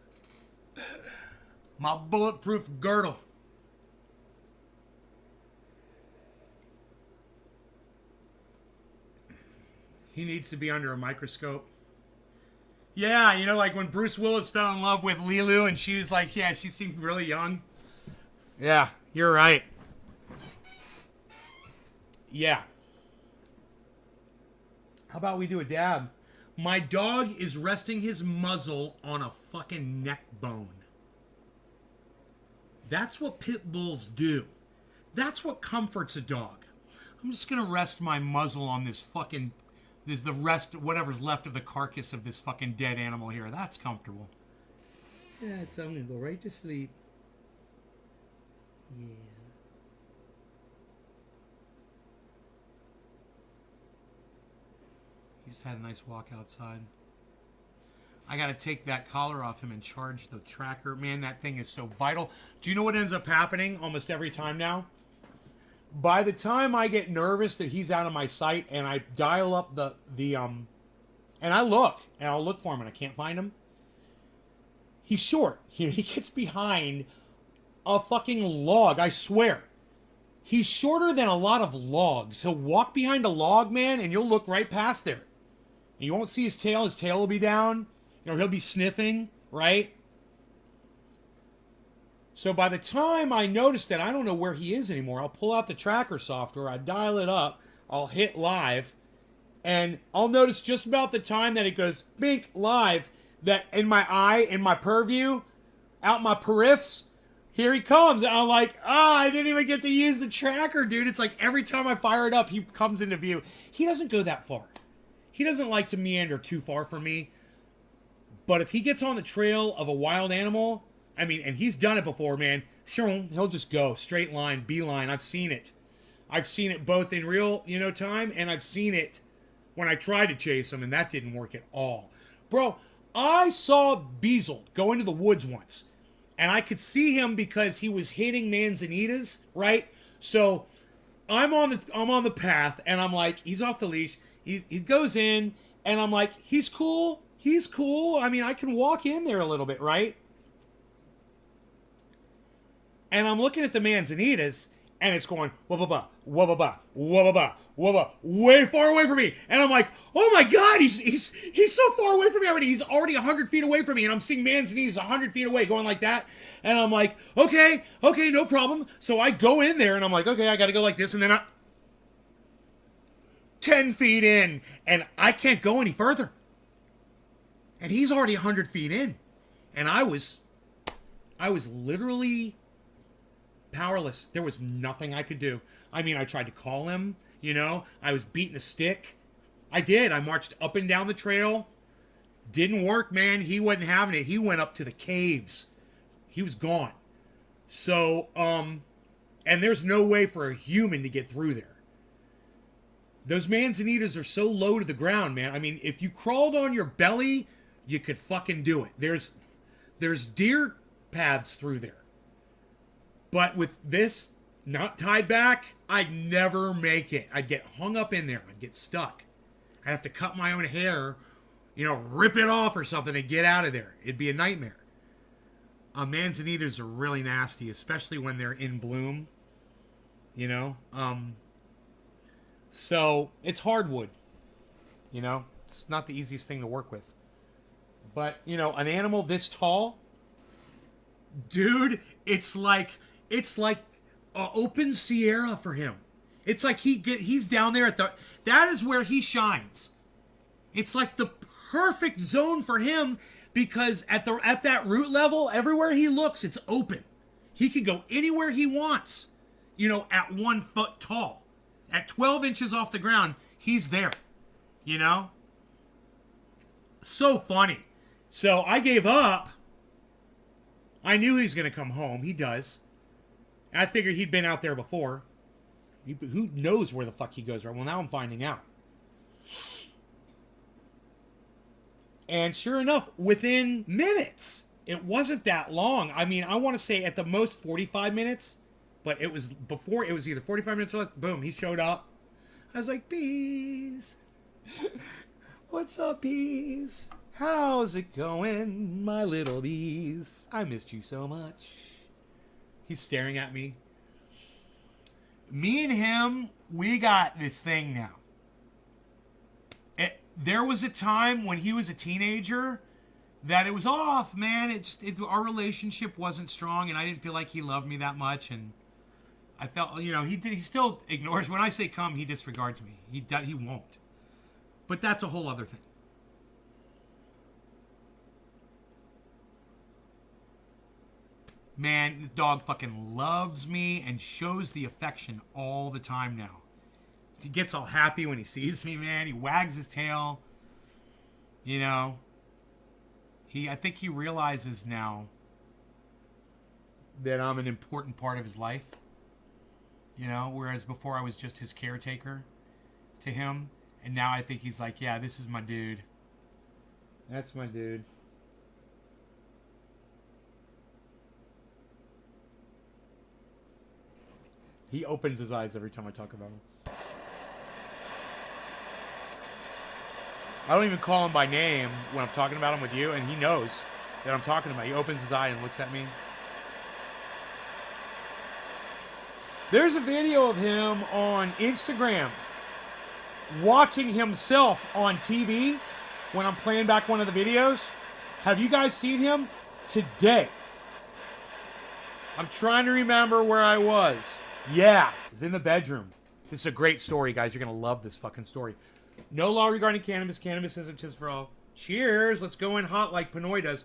My bulletproof girdle. He needs to be under a microscope. Yeah, you know, like when Bruce Willis fell in love with Lilu and she was like, yeah, she seemed really young. Yeah, you're right. Yeah. How about we do a dab? My dog is resting his muzzle on a fucking neck bone. That's what pit bulls do. That's what comforts a dog. I'm just gonna rest my muzzle on this fucking... There's the rest, whatever's left of the carcass of this fucking dead animal here. That's comfortable. Yeah, so I'm gonna go right to sleep. Yeah. He's had a nice walk outside. I gotta take that collar off him and charge the tracker. Man, that thing is so vital. Do you know what ends up happening almost every time now? By the time I get nervous that he's out of my sight and I dial up and I look and I'll look for him and I can't find him. He's short. He gets behind a fucking log, I swear. He's shorter than a lot of logs. He'll walk behind a log, man, and you'll look right past there. And you won't see his tail. His tail will be down. You know, he'll be sniffing, right? So by the time I notice that I don't know where he is anymore, I'll pull out the tracker software, I dial it up, I'll hit live, and I'll notice just about the time that it goes bink live, that in my eye, in my purview, out my periffs, here he comes. And I'm like, I didn't even get to use the tracker, dude. It's like every time I fire it up, he comes into view. He doesn't go that far. He doesn't like to meander too far from me. But if he gets on the trail of a wild animal, I mean, and he's done it before, man. He'll just go straight line, beeline. I've seen it. I've seen it both in real, time, and I've seen it when I tried to chase him, and that didn't work at all. Bro, I saw Beazle go into the woods once, and I could see him because he was hitting manzanitas, right? So I'm on the path, and I'm like, he's off the leash. He goes in, and I'm like, he's cool. He's cool. I mean, I can walk in there a little bit, right? And I'm looking at the manzanitas, and it's going wah-ba-ba, wah-ba-ba, wah-ba-ba, wah-ba, way far away from me. And I'm like, oh my God, he's so far away from me. I mean, he's already 100 feet away from me, and I'm seeing manzanitas 100 feet away going like that. And I'm like, okay, no problem. So I go in there, and I'm like, okay, I got to go like this, and then 10 feet in, and I can't go any further. And he's already 100 feet in. And I was literally powerless. There was nothing I could do. I mean, I tried to call him, I was beating a stick. I did. I marched up and down the trail. Didn't work, man. He wasn't having it. He went up to the caves. He was gone. So, and there's no way for a human to get through there. Those manzanitas are so low to the ground, man. I mean, if you crawled on your belly, you could fucking do it. There's deer paths through there. But with this not tied back, I'd never make it. I'd get hung up in there. I'd get stuck. I'd have to cut my own hair, rip it off or something to get out of there. It'd be a nightmare. Manzanitas are really nasty, especially when they're in bloom. So it's hardwood. It's not the easiest thing to work with. But, an animal this tall, dude, it's like open Sierra for him. It's like he's down there that is where he shines. It's like the perfect zone for him because at that root level, everywhere he looks, it's open. He can go anywhere he wants, at 1 foot tall. At 12 inches off the ground, he's there, So funny. So I gave up. I knew he was going to come home. He does. I figured he'd been out there before. Who knows where the fuck he goes right? Well, now I'm finding out. And sure enough, within minutes, it wasn't that long. I mean, I want to say at the most 45 minutes, but it was before, it was either 45 minutes or less. Boom, he showed up. I was like, Bees. What's up, Bees? How's it going, my little bees? I missed you so much. He's staring at me. Me and him, we got this thing now. There was a time when he was a teenager that it was off, man. Our relationship wasn't strong, and I didn't feel like he loved me that much, and I felt, he still ignores. When I say come, he disregards me. He won't. But that's a whole other thing. Man, the dog fucking loves me and shows the affection all the time now. He gets all happy when he sees me, man. He wags his tail. I think he realizes now that I'm an important part of his life. Whereas before I was just his caretaker to him. And now I think he's like, yeah, this is my dude. That's my dude. He opens his eyes every time I talk about him. I don't even call him by name when I'm talking about him with you, and he knows that I'm talking about. He opens his eye and looks at me. There's a video of him on Instagram watching himself on TV when I'm playing back one of the videos. Have you guys seen him? Today. I'm trying to remember where I was. Yeah, he's in the bedroom. This is a great story, guys. You're going to love this fucking story. No law regarding cannabis. Cannabis isn't just for all. Cheers. Let's go in hot like Pinoy does.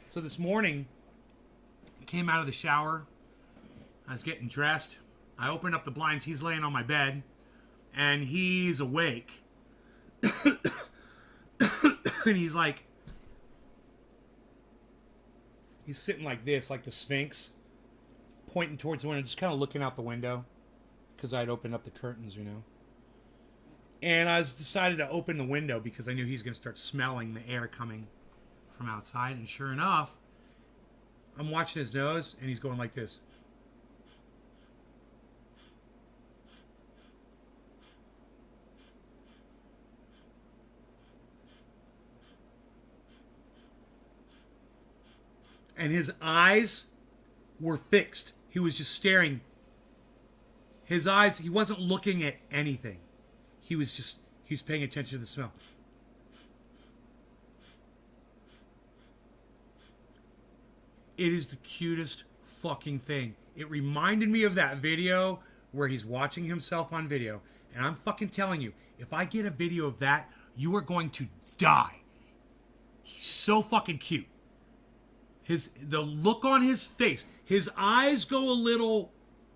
So this morning, I came out of the shower. I was getting dressed. I opened up the blinds. He's laying on my bed, and he's awake. And he's like, he's sitting like this, like the Sphinx, pointing towards the window, just kind of looking out the window, because I'd opened up the curtains, And I decided to open the window because I knew he's going to start smelling the air coming from outside. And sure enough, I'm watching his nose, and he's going like this. And his eyes were fixed. He was just staring. His eyes, he wasn't looking at anything. He was paying attention to the smell. It is the cutest fucking thing. It reminded me of that video where he's watching himself on video. And I'm fucking telling you, if I get a video of that, you are going to die. He's so fucking cute. The look on his face, his eyes go a little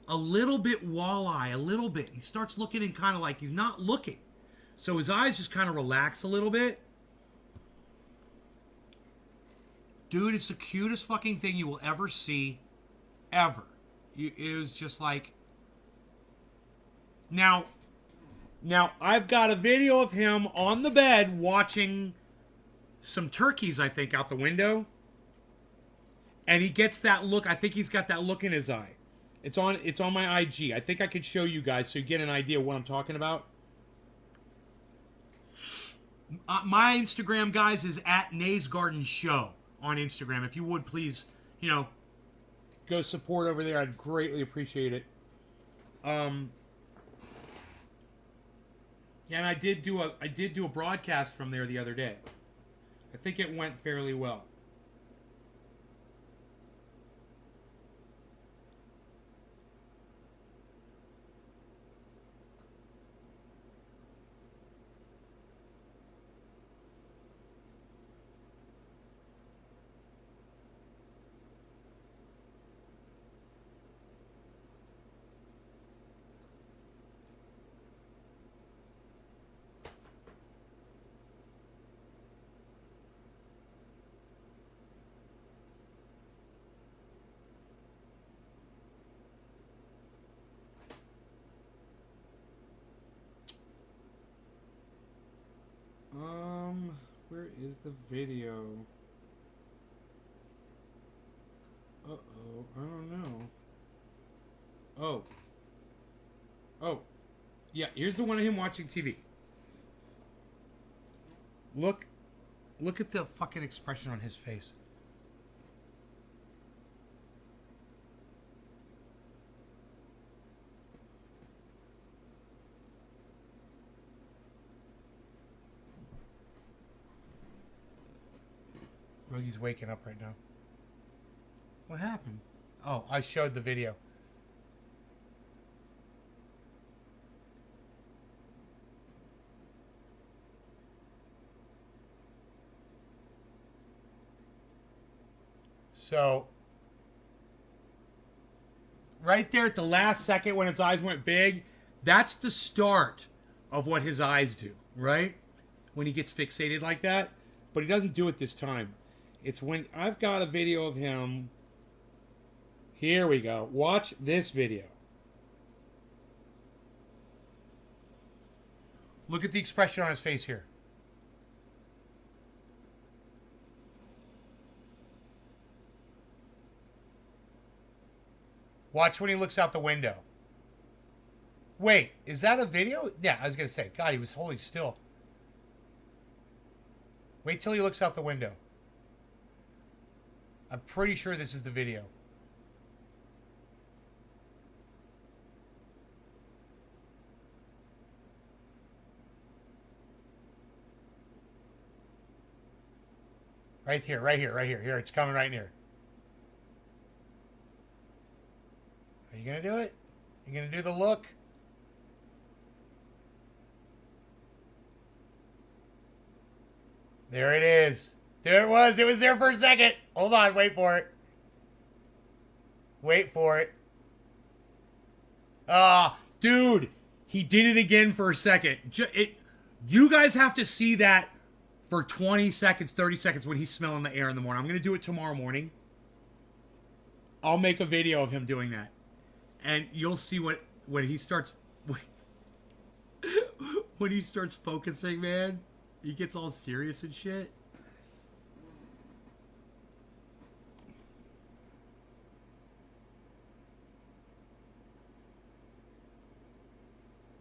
bit walleye, a little bit. He starts looking and kind of like he's not looking. So his eyes just kind of relax a little bit. Dude, it's the cutest fucking thing you will ever see, ever. It was just like... Now, I've got a video of him on the bed watching some turkeys, I think, out the window. And he gets that look. I think he's got that look in his eye. It's on my IG. I think I could show you guys so you get an idea of what I'm talking about. My Instagram, guys, is at Nays Garden Show on Instagram. If you would please, go support over there. I'd greatly appreciate it. And I did do a broadcast from there the other day. I think it went fairly well. Where is the video? Uh-oh, I don't know. Oh. Yeah, here's the one of him watching TV. Look at the fucking expression on his face. Roogie's waking up right now. What happened? Oh, I showed the video. So, right there at the last second when his eyes went big, that's the start of what his eyes do, right? When he gets fixated like that. But he doesn't do it this time. It's when I've got a video of him. Here we go. Watch this video. Look at the expression on his face here. Watch when he looks out the window. Wait, is that a video? Yeah, I was going to say, God, he was holding still. Wait till he looks out the window. I'm pretty sure this is the video. Right here, right here, right here. Here, it's coming right near. Are you going to do it? You going to do the look? There it is. There it was. It was there for a second. Hold on. Wait for it. Wait for it. Dude. He did it again for a second. You guys have to see that for 20 seconds, 30 seconds when he's smelling the air in the morning. I'm going to do it tomorrow morning. I'll make a video of him doing that. And you'll see when he starts... When he starts focusing, man, he gets all serious and shit.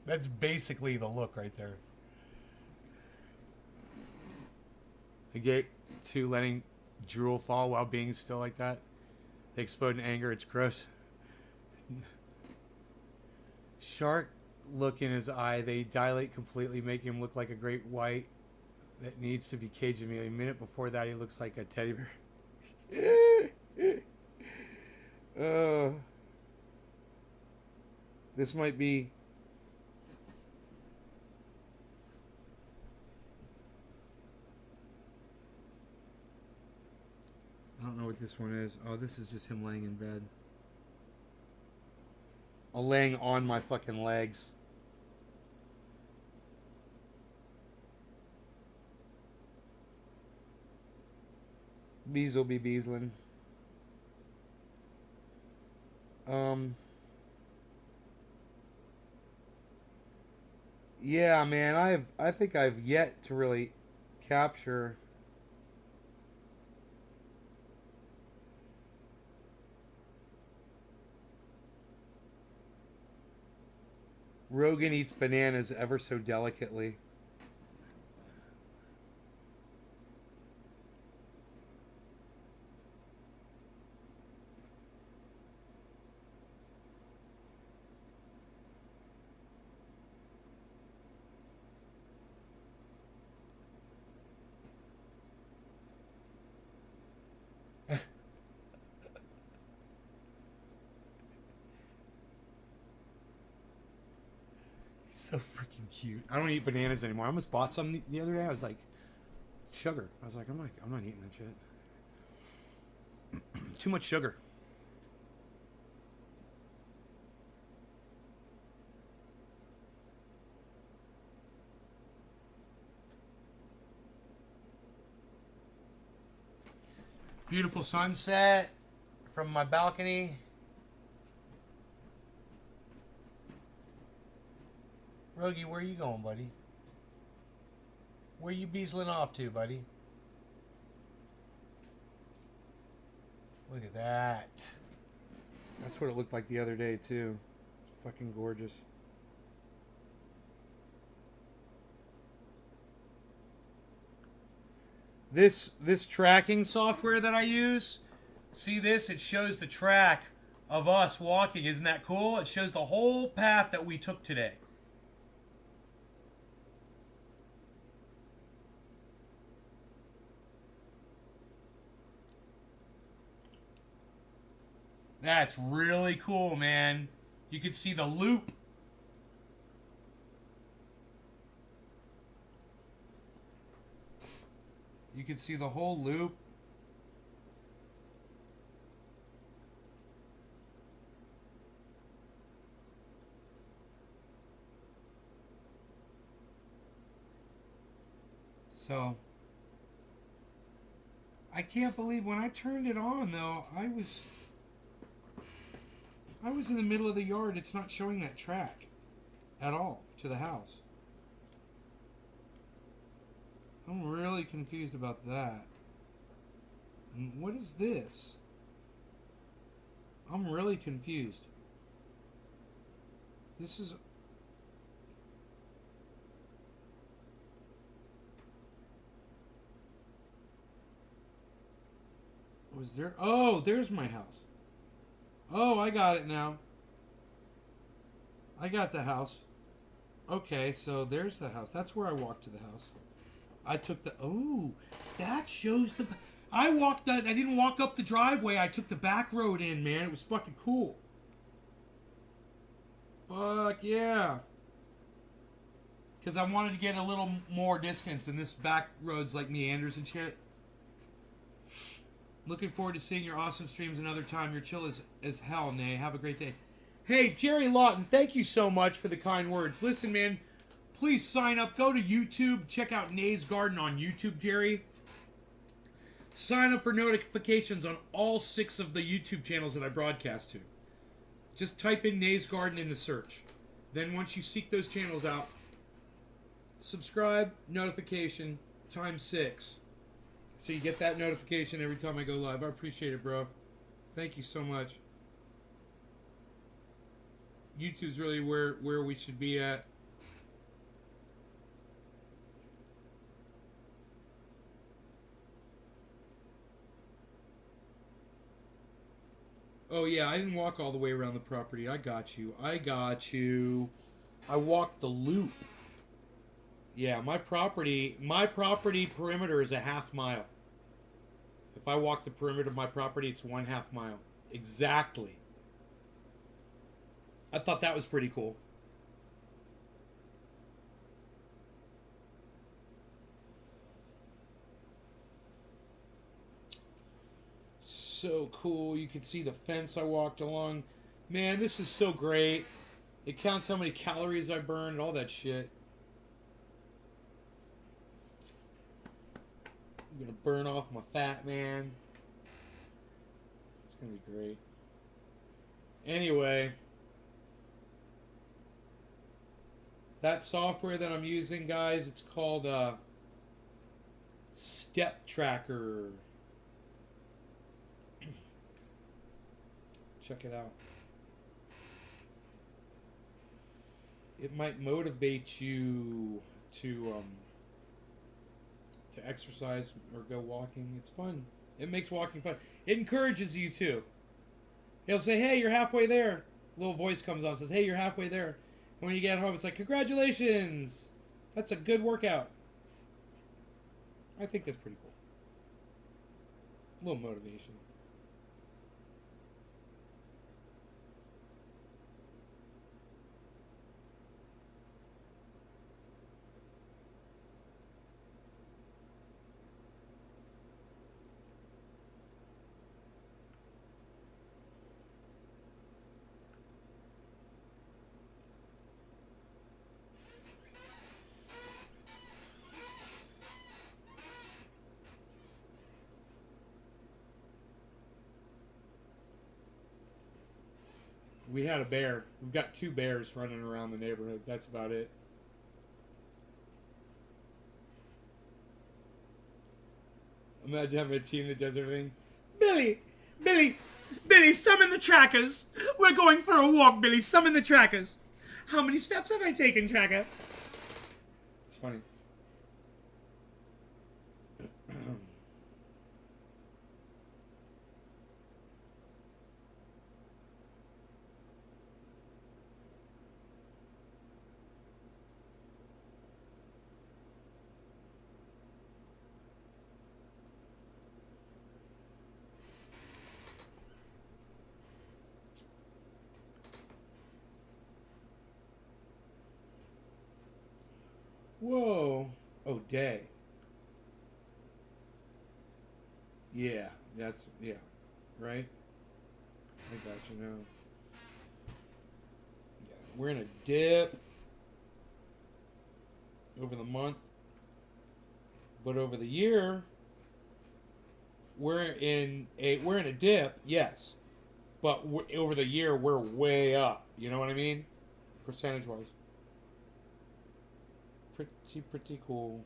That's basically the look right there. The gate to letting drool fall while being still like that. They explode in anger. It's gross. Shark look in his eye. They dilate completely, making him look like a great white that needs to be caged immediately. A minute before that, he looks like a teddy bear. This might be... I don't know what this one is. Oh, this is just him laying in bed. Oh, laying on my fucking legs. Bees will be beesling. Yeah, man, I think I've yet to really capture Rogan eats bananas ever so delicately. So freaking cute. I don't eat bananas anymore. I almost bought some the other day. I was like, sugar. I was like, I'm not eating that shit. Too much sugar. Beautiful sunset from my balcony. Rogie, where you going, buddy? Where you beasling off to, buddy? Look at that. That's what it looked like the other day, too. It's fucking gorgeous. This tracking software that I use, see this? It shows the track of us walking. Isn't that cool? It shows the whole path that we took today. That's really cool, man. You can see the loop. You can see the whole loop. So, I can't believe when I turned it on, though, I was in the middle of the yard. It's not showing that track at all to the house. I'm really confused about that. And what is this? I'm really confused. This is... Was there... Oh, there's my house. Oh, I got it now. I got the house. Okay, so there's the house. That's where I walked to the house. I took the... Oh, that shows the... I didn't walk up the driveway. I took the back road in, man. It was fucking cool. Fuck yeah. Because I wanted to get a little more distance, and this back road's like meanders and shit. Looking forward to seeing your awesome streams another time. You're chill as hell, Nay. Have a great day. Hey, Jerry Lawton, thank you so much for the kind words. Listen, man, please sign up. Go to YouTube. Check out Nay's Garden on YouTube, Jerry. Sign up for notifications on all 6 of the YouTube channels that I broadcast to. Just type in Nay's Garden in the search. Then once you seek those channels out, subscribe, notification, times 6. So you get that notification every time I go live. I appreciate it, bro. Thank you so much. YouTube's really where we should be at. Oh yeah, I didn't walk all the way around the property. I got you. I walked the loop. Yeah, my property perimeter is a half mile. If I walk the perimeter of my property, it's 1/2 mile. Exactly. I thought that was pretty cool. So cool. You can see the fence I walked along. Man, this is so great. It counts how many calories I burned, all that shit. I'm gonna burn off my fat, man. It's gonna be great. Anyway, that software that I'm using, guys, it's called Step Tracker. Check it out. It might motivate you to exercise or go walking. It's fun. It makes walking fun. It encourages you too. It'll say, "Hey, you're halfway there." Little voice comes on and says, "Hey, you're halfway there." And when you get home, it's like, "Congratulations! That's a good workout." I think that's pretty cool. A little motivation. We had a bear. We've got 2 bears running around the neighborhood. That's about it. Imagine having a team that does everything. Billy! Billy! Billy, summon the trackers! We're going for a walk, Billy. Summon the trackers. How many steps have I taken, tracker? It's funny. Whoa. Oh, day. Yeah, yeah, right? I got you now. Yeah, we're in a dip over the month, but over the year, we're in a dip, yes, but over the year we're way up. You know what I mean? Percentage wise. Pretty cool.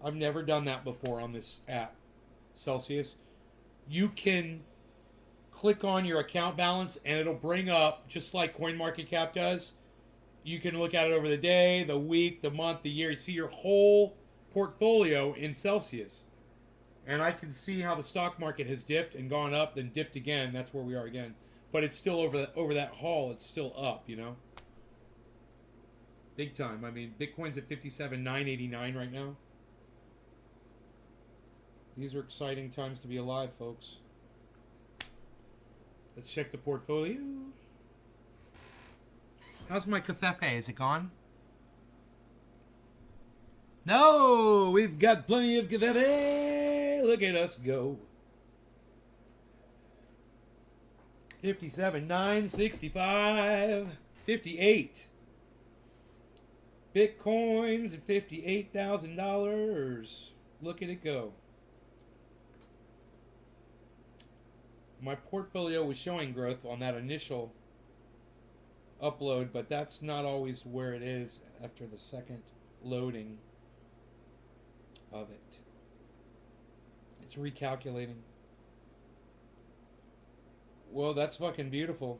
I've never done that before on this app, Celsius. You can click on your account balance and it'll bring up, just like CoinMarketCap does. You can look at it over the day, the week, the month, the year. You see your whole portfolio in Celsius. And I can see how the stock market has dipped and gone up, then dipped again. That's where we are again. But it's still over that haul. It's still up, you know? Big time. I mean, Bitcoin's at 57,989 right now. These are exciting times to be alive, folks. Let's check the portfolio. How's my cafefe? Is it gone? No, we've got plenty of cafefe. Look at us go. 57,965. 58. Bitcoins at $58,000. Look at it go. My portfolio was showing growth on that initial upload, but that's not always where it is after the second loading of it. It's recalculating. Well, that's fucking beautiful.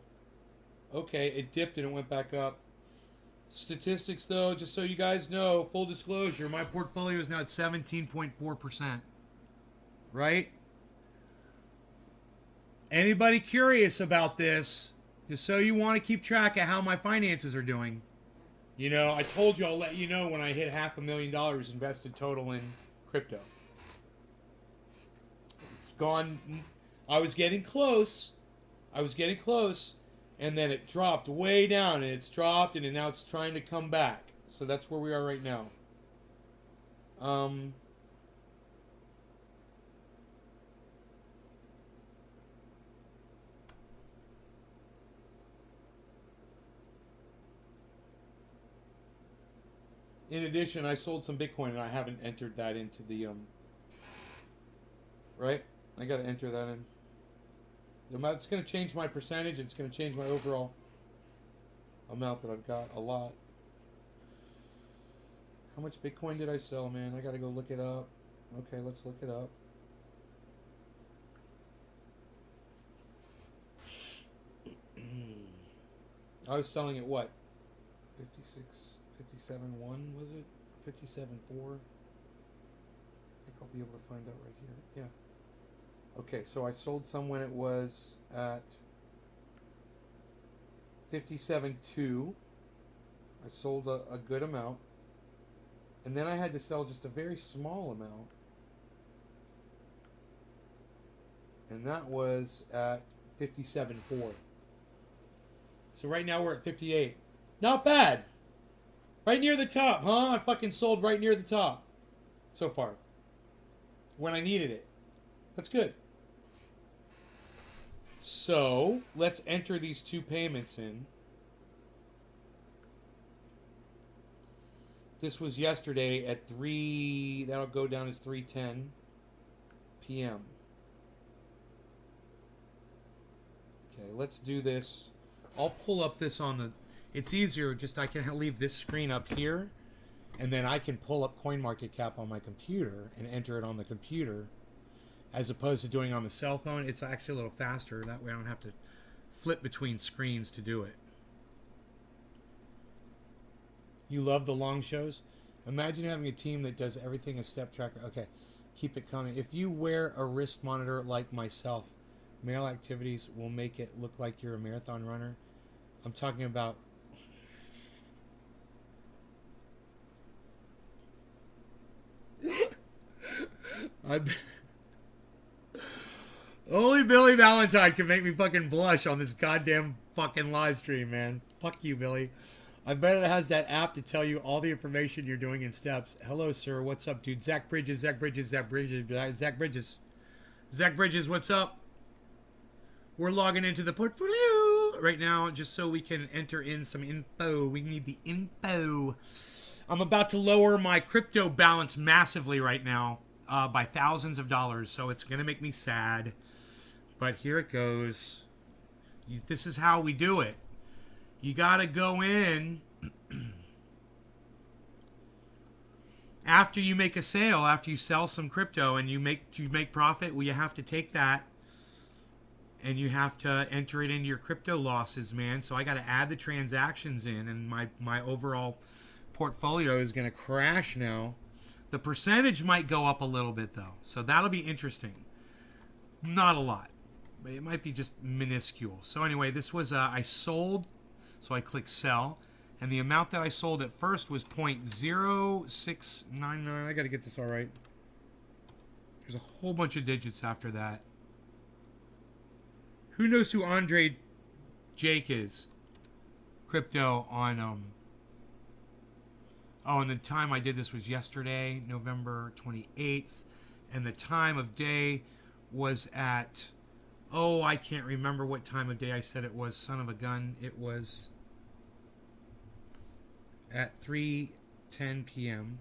Okay, it dipped and it went back up. Statistics, though, just so you guys know, full disclosure, my portfolio is now at 17.4%. Right? Anybody curious about this, just so you want to keep track of how my finances are doing. You know, I told you I'll let you know when I hit $500,000 invested total in crypto. It's gone. I was getting close. And then it dropped way down, and it's dropped, and now it's trying to come back. So that's where we are right now. In addition, I sold some Bitcoin, and I haven't entered that into the right. I got to enter that in. It's going to change my percentage. It's going to change my overall amount that I've got a lot. How much Bitcoin did I sell, man? I got to go look it up. Okay, let's look it up. I was selling at what? 56, 57.1 was it? 57.4? I think I'll be able to find out right here. Yeah. Okay, so I sold some when it was at 57.2. I sold a good amount. And then I had to sell just a very small amount. And that was at 57.4. So right now we're at 58. Not bad. Right near the top, huh? I fucking sold right near the top so far. When I needed it. That's good. So let's enter these two payments in. This was yesterday at 3. That'll go down as 3:10 p.m. Okay, let's do this. I'll pull up this on the... It's easier, just I can leave this screen up here, and then I can pull up CoinMarketCap on my computer and enter it on the computer, as opposed to doing it on the cell phone. It's actually a little faster. That way I don't have to flip between screens to do it. You love the long shows? Imagine having a team that does everything a step tracker. Okay, keep it coming. If you wear a wrist monitor like myself, male activities will make it look like you're a marathon runner. I'm talking about... Only Billy Valentine can make me fucking blush on this goddamn fucking live stream, man. Fuck you, Billy. I bet it has that app to tell you all the information you're doing in steps. Hello, sir. What's up, dude? Zach Bridges, Zach Bridges, Zach Bridges, Zach Bridges. Zach Bridges, what's up? We're logging into the portfolio right now just so we can enter in some info. We need the info. I'm about to lower my crypto balance massively right now by thousands of dollars, so it's going to make me sad. But here it goes. This is how we do it. You got to go in after you make a sale, after you sell some crypto and you make profit. Well, you have to take that and you have to enter it into your crypto losses, man. So I got to add the transactions in, and my overall portfolio is going to crash now. The percentage might go up a little bit though, so that'll be interesting. Not a lot, but it might be just minuscule. So anyway, this was I sold. So I click sell, and the amount that I sold at first was 0.0699. I got to get this all right. There's a whole bunch of digits after that. Who knows who Andre Jake is? Crypto on Oh, and the time I did this was yesterday, November 28th, and the time of day was at... Oh, I can't remember what time of day I said it was. Son of a gun. It was at 3:10 p.m.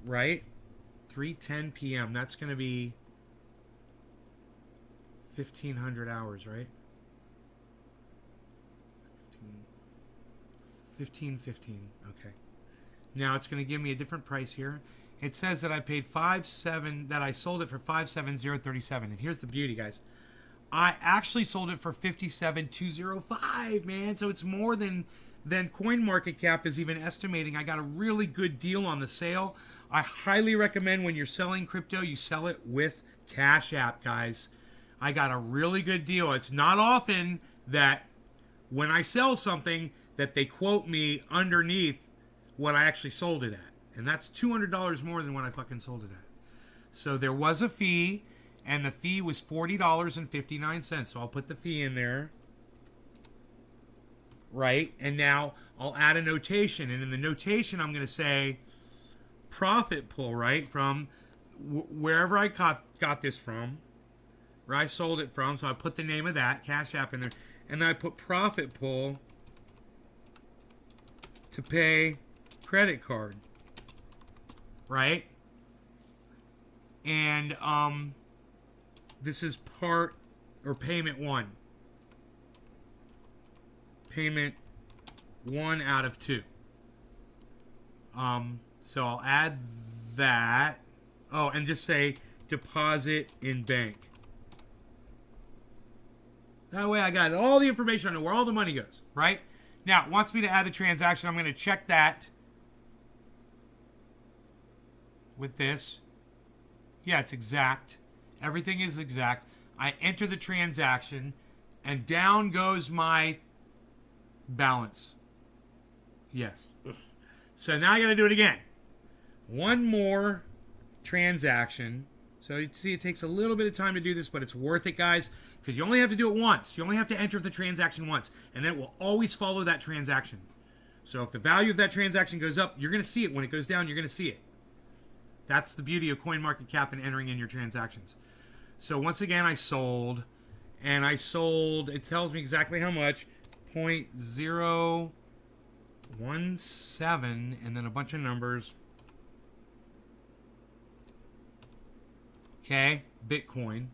Right? 3:10 p.m. That's going to be 1,500 hours, right? 15:15. Okay. Now it's going to give me a different price here. It says that I paid that I sold it for 57037. And here's the beauty, guys. I actually sold it for 57,205, man. So it's more than CoinMarketCap is even estimating. I got a really good deal on the sale. I highly recommend when you're selling crypto, you sell it with Cash App, guys. I got a really good deal. It's not often that when I sell something that they quote me underneath what I actually sold it at. And that's $200 more than what I fucking sold it at. So there was a fee, and the fee was $40.59. So I'll put the fee in there. Right? And now I'll add a notation. And in the notation, I'm going to say profit pull, right? From wherever I got this from. Where I sold it from. So I put the name of that, Cash App, in there. And then I put profit pull to pay credit card. Right? And this is part or payment 1. Payment 1 out of 2. So I'll add that. Oh, and just say deposit in bank. That way I got all the information. I know where all the money goes, right? Now, it wants me to add the transaction. I'm going to check that with this. Yeah, it's exact. Everything is exact. I enter the transaction, and down goes my balance. Yes. So now I got to do it again. One more transaction. So you see it takes a little bit of time to do this, but it's worth it, guys, because you only have to do it once. You only have to enter the transaction once, and then it will always follow that transaction. So if the value of that transaction goes up, you're going to see it. When it goes down, you're going to see it. That's the beauty of CoinMarketCap and entering in your transactions. So once again, I sold, and I sold, it tells me exactly how much, 0.017, and then a bunch of numbers. Okay, Bitcoin.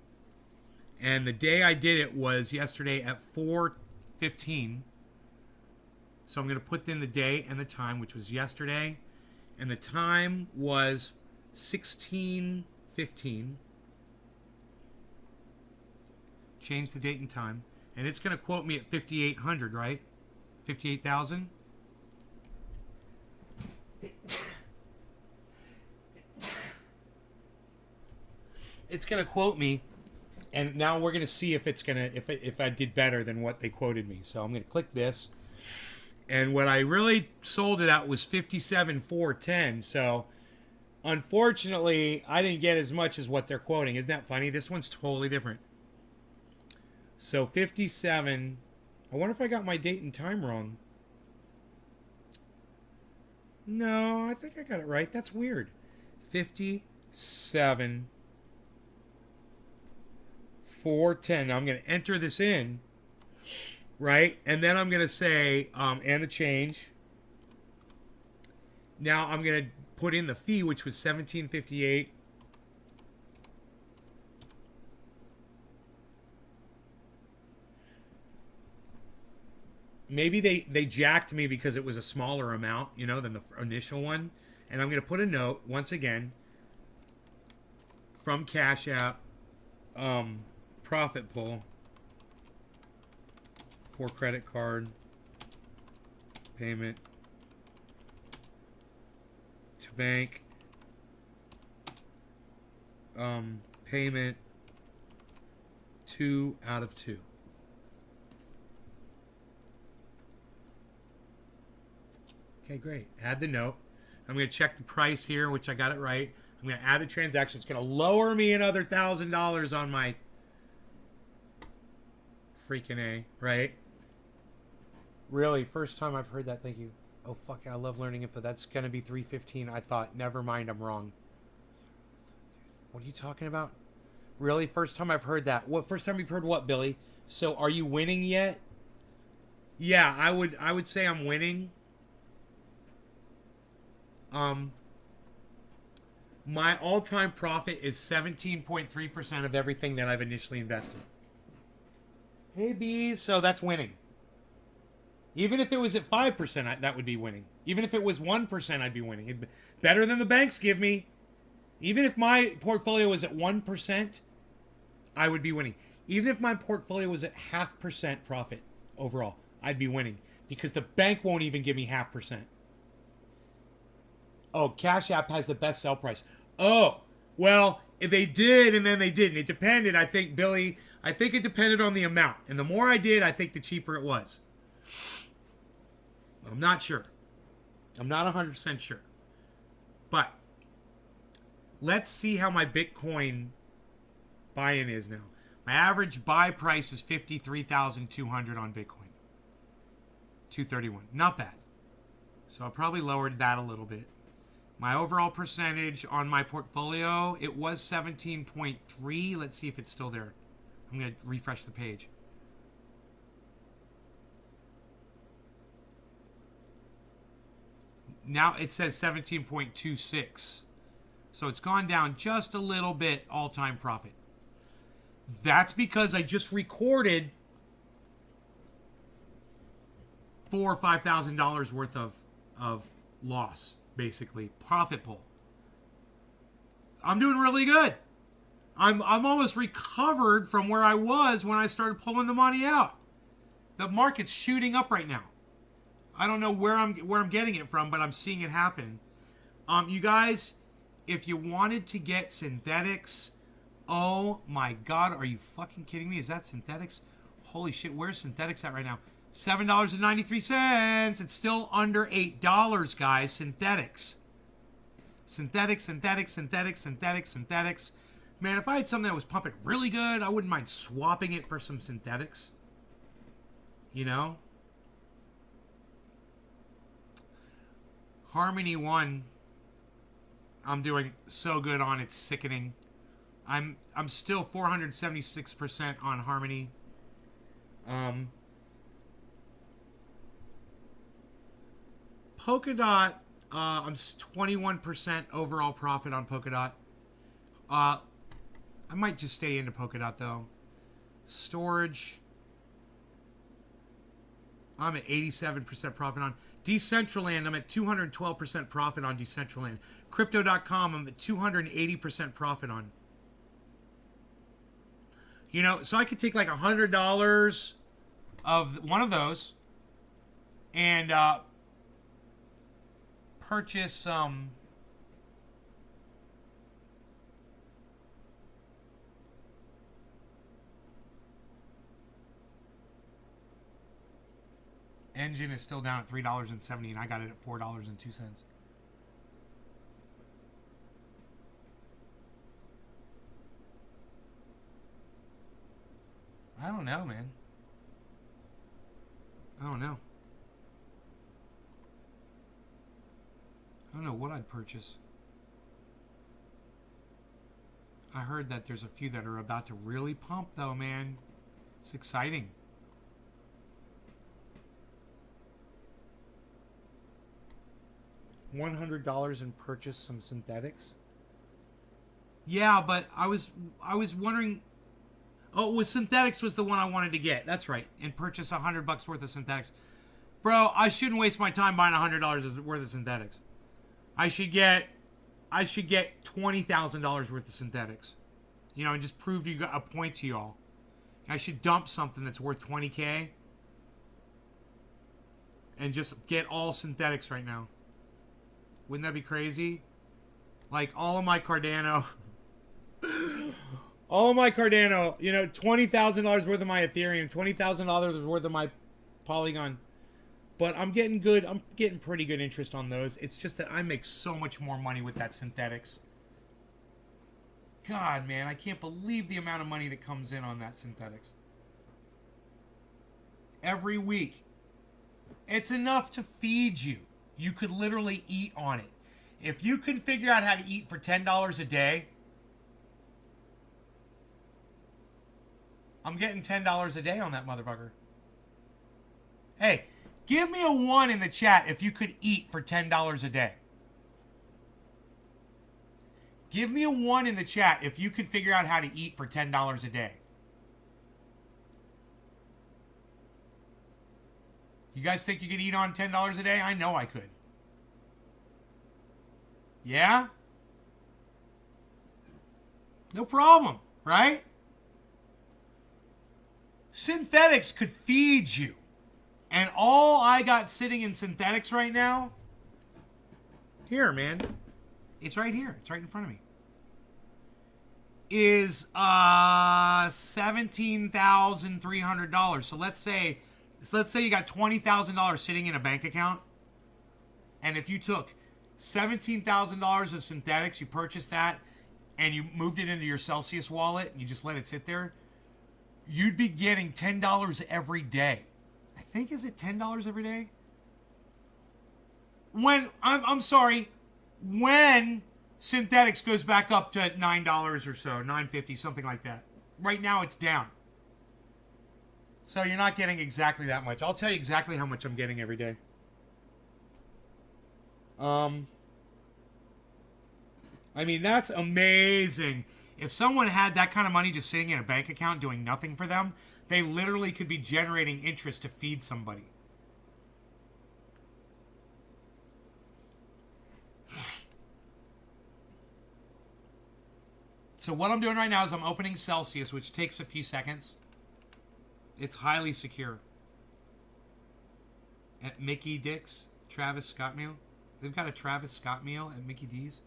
And the day I did it was yesterday at 4:15. So I'm going to put in the day and the time, which was yesterday. And the time was 16:15. Change the date and time. And it's going to quote me at 5,800, right? 58,000? It's going to quote me, and now we're going to see if it's going to if I did better than what they quoted me. So I'm going to click this. And what I really sold it at was 57,410. So unfortunately, I didn't get as much as what they're quoting. Isn't that funny? This one's totally different. So 57. I wonder if I got my date and time wrong. No, I think I got it right. That's weird. 57 410. Now I'm going to enter this in, right? And then I'm going to say, and the change. Now I'm going to put in the fee, which was $17.58. Maybe they jacked me because it was a smaller amount, you know, than the initial one. And I'm going to put a note, once again, from Cash App, profit pool for credit card payment to bank, payment 2 out of 2. Okay, great. Add the note. I'm going to check the price here, which I got it right. I'm going to add the transaction. It's going to lower me another $1,000 on my freaking A, right? Really, first time I've heard that. Thank you. Oh, fuck, I love learning info. That's going to be 315. I thought, never mind, I'm wrong. What are you talking about? Really, first time I've heard that. What? First time you've heard what, Billy? So, are you winning yet? Yeah, I would say I'm winning. My all-time profit is 17.3% of everything that I've initially invested. Hey, bees. So that's winning. Even if it was at 5%, that would be winning. Even if it was 1%, I'd be winning. It'd be better than the banks give me. Even if my portfolio was at 1%, I would be winning. Even if my portfolio was at 0.5% profit overall, I'd be winning. Because the bank won't even give me 0.5%. Oh, Cash App has the best sell price. Oh, well, if they did and then they didn't. It depended, I think, Billy. I think it depended on the amount. And the more I did, I think the cheaper it was. I'm not sure. I'm not 100% sure. But let's see how my Bitcoin buy-in is now. My average buy price is 53,200 on Bitcoin. 231. Not bad. So I probably lowered that a little bit. My overall percentage on my portfolio, it was 17.3. Let's see if it's still there. I'm going to refresh the page. Now it says 17.26. So it's gone down just a little bit all-time profit. That's because I just recorded $4,000 or $5,000 worth of loss, basically profit pull. I'm doing really good. I'm almost recovered from where I was when I started pulling the money out. The market's shooting up right now. I don't know where I'm getting it from, but I'm seeing it happen. You guys, if you wanted to get synthetics, oh my God, are you fucking kidding me? Is that synthetics? Holy shit, where's synthetics at right now? $7.93. It's still under $8, guys. Synthetics. Synthetics. Man, if I had something that was pumping really good, I wouldn't mind swapping it for some synthetics. You know? Harmony 1, I'm doing so good on, it's sickening. I'm still 476% on Harmony. Polkadot, I'm 21% overall profit on Polkadot. I might just stay into Polkadot though. Storage, I'm at 87% profit on. Decentraland, I'm at 212% profit on Decentraland. Crypto.com, I'm at 280% profit on. You know, so I could take like $100 of one of those and purchase some Engine is still down at $3.70 and I got it at $4.02. I don't know, man. I don't know. I don't know what I'd purchase. I heard that there's a few that are about to really pump though, man. It's exciting. $100 and purchase some synthetics? Yeah, but I was wondering. Oh, with synthetics was the one I wanted to get. That's right, and purchase $100 worth of synthetics. Bro, I shouldn't waste my time buying $100 worth of synthetics. I should get $20,000 worth of synthetics. You know, and just prove you got a point to y'all. I should dump something that's worth $20K and just get all synthetics right now. Wouldn't that be crazy? Like all of my Cardano, you know, $20,000 worth of my Ethereum, $20,000 worth of my Polygon. But I'm getting pretty good interest on those. It's just that I make so much more money with that synthetics. God, man, I can't believe the amount of money that comes in on that synthetics. Every week. It's enough to feed you. You could literally eat on it. If you can figure out how to eat for $10 a day, I'm getting $10 a day on that motherfucker. Hey, give me a 1 in the chat if you could eat for $10 a day. Give me a 1 in the chat if you could figure out how to eat for $10 a day. You guys think you could eat on $10 a day? I know I could. Yeah? No problem, right? Synthetics could feed you. And all I got sitting in synthetics right now, here, man, it's right here. It's right in front of me, is $17,300. So let's say you got $20,000 sitting in a bank account, and if you took $17,000 of synthetics, you purchased that, and you moved it into your Celsius wallet, and you just let it sit there, you'd be getting $10 every day. I think, is it $10 every day? When, I'm sorry, when synthetics goes back up to $9 or so, $9.50, something like that. Right now it's down. So you're not getting exactly that much. I'll tell you exactly how much I'm getting every day. I mean, that's amazing. If someone had that kind of money just sitting in a bank account doing nothing for them, they literally could be generating interest to feed somebody. So what I'm doing right now is I'm opening Celsius, which takes a few seconds. It's highly secure. At Mickey Dick's, Travis Scott meal. They've got a Travis Scott meal at Mickey D's.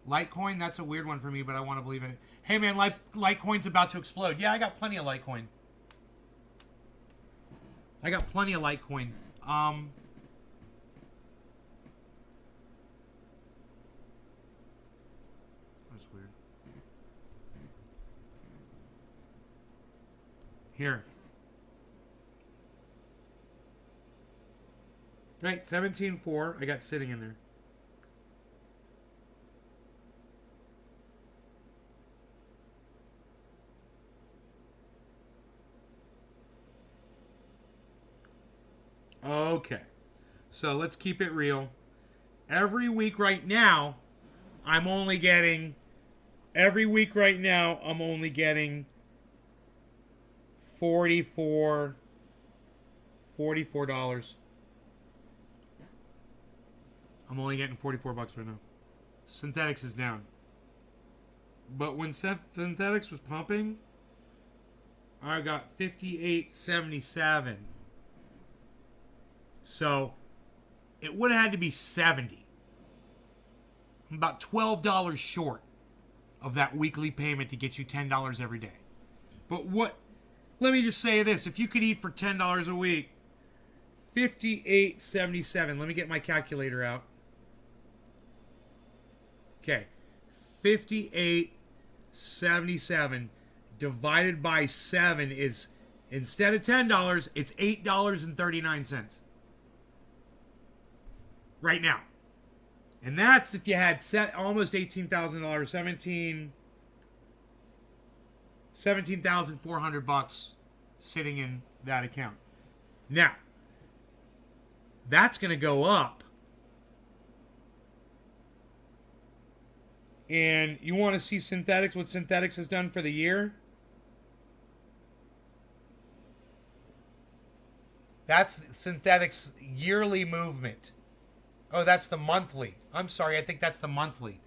Litecoin, that's a weird one for me, but I want to believe in it. Hey man, Litecoin's about to explode. Yeah, I got plenty of Litecoin. I got plenty of Litecoin. That's weird. Here. Right, 17.4. I got sitting in there. Okay. So let's keep it real. Every week right now, I'm only getting $44. I'm only getting $44 right now. Synthetics is down. But when Synthetics was pumping, I got 58.77. So it would have had to be 70. I'm about $12 short of that weekly payment to get you $10 every day. But let me just say this. If you could eat for $10 a week, 58.77. Let me get my calculator out. Okay. 58.77 divided by 7 is, instead of $10, it's $8.39. Right now. And that's if you had almost $18,000, $17,400 sitting in that account. Now, that's going to go up. And you want to see Synthetics, what Synthetics has done for the year? That's Synthetics' yearly movement. Oh, that's the monthly. I'm sorry, I think that's the monthly.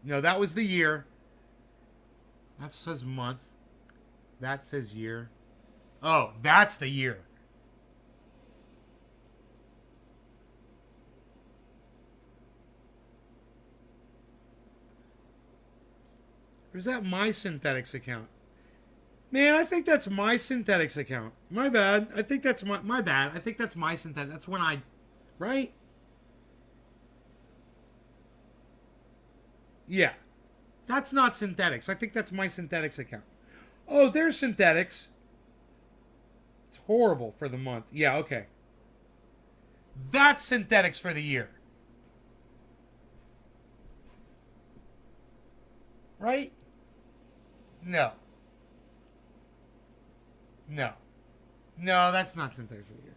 No, that was the year. That says month. That says year. Oh, that's the year. Or is that my Synthetics account? Man, I think that's my Synthetics account. My bad. I think that's my bad. I think that's my Synthetics. That's when I... Right? Yeah. That's not Synthetics. I think that's my Synthetics account. Oh, there's Synthetics. It's horrible for the month. Yeah, okay. That's Synthetics for the year. Right? No. No. No, that's not Synthetics for the year.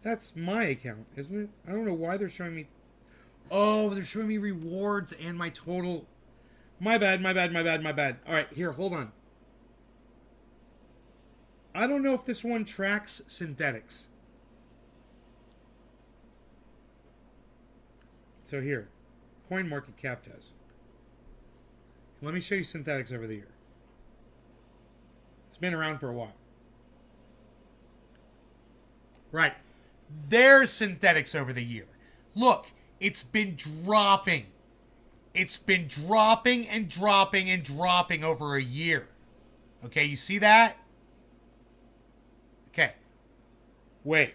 That's my account, isn't it? I don't know why they're showing me... Oh, they're showing me rewards and my total... My bad. Alright, here, hold on. I don't know if this one tracks Synthetics. So here. CoinMarketCap does. Let me show you Synthetics over the year. It's been around for a while. Right. There's Synthetics over the year. Look, it's been dropping. It's been dropping and dropping and dropping over a year. Okay, you see that? Okay. Wait.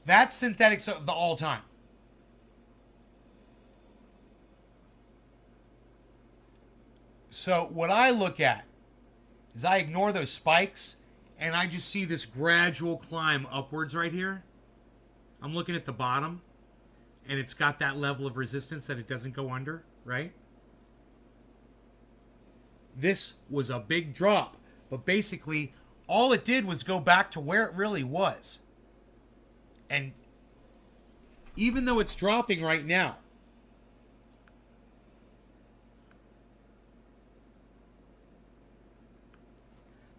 That's Synthetics of the all-time. So what I look at is I ignore those spikes and I just see this gradual climb upwards right here. I'm looking at the bottom and it's got that level of resistance that it doesn't go under, right? This was a big drop, but basically all it did was go back to where it really was. And even though it's dropping right now.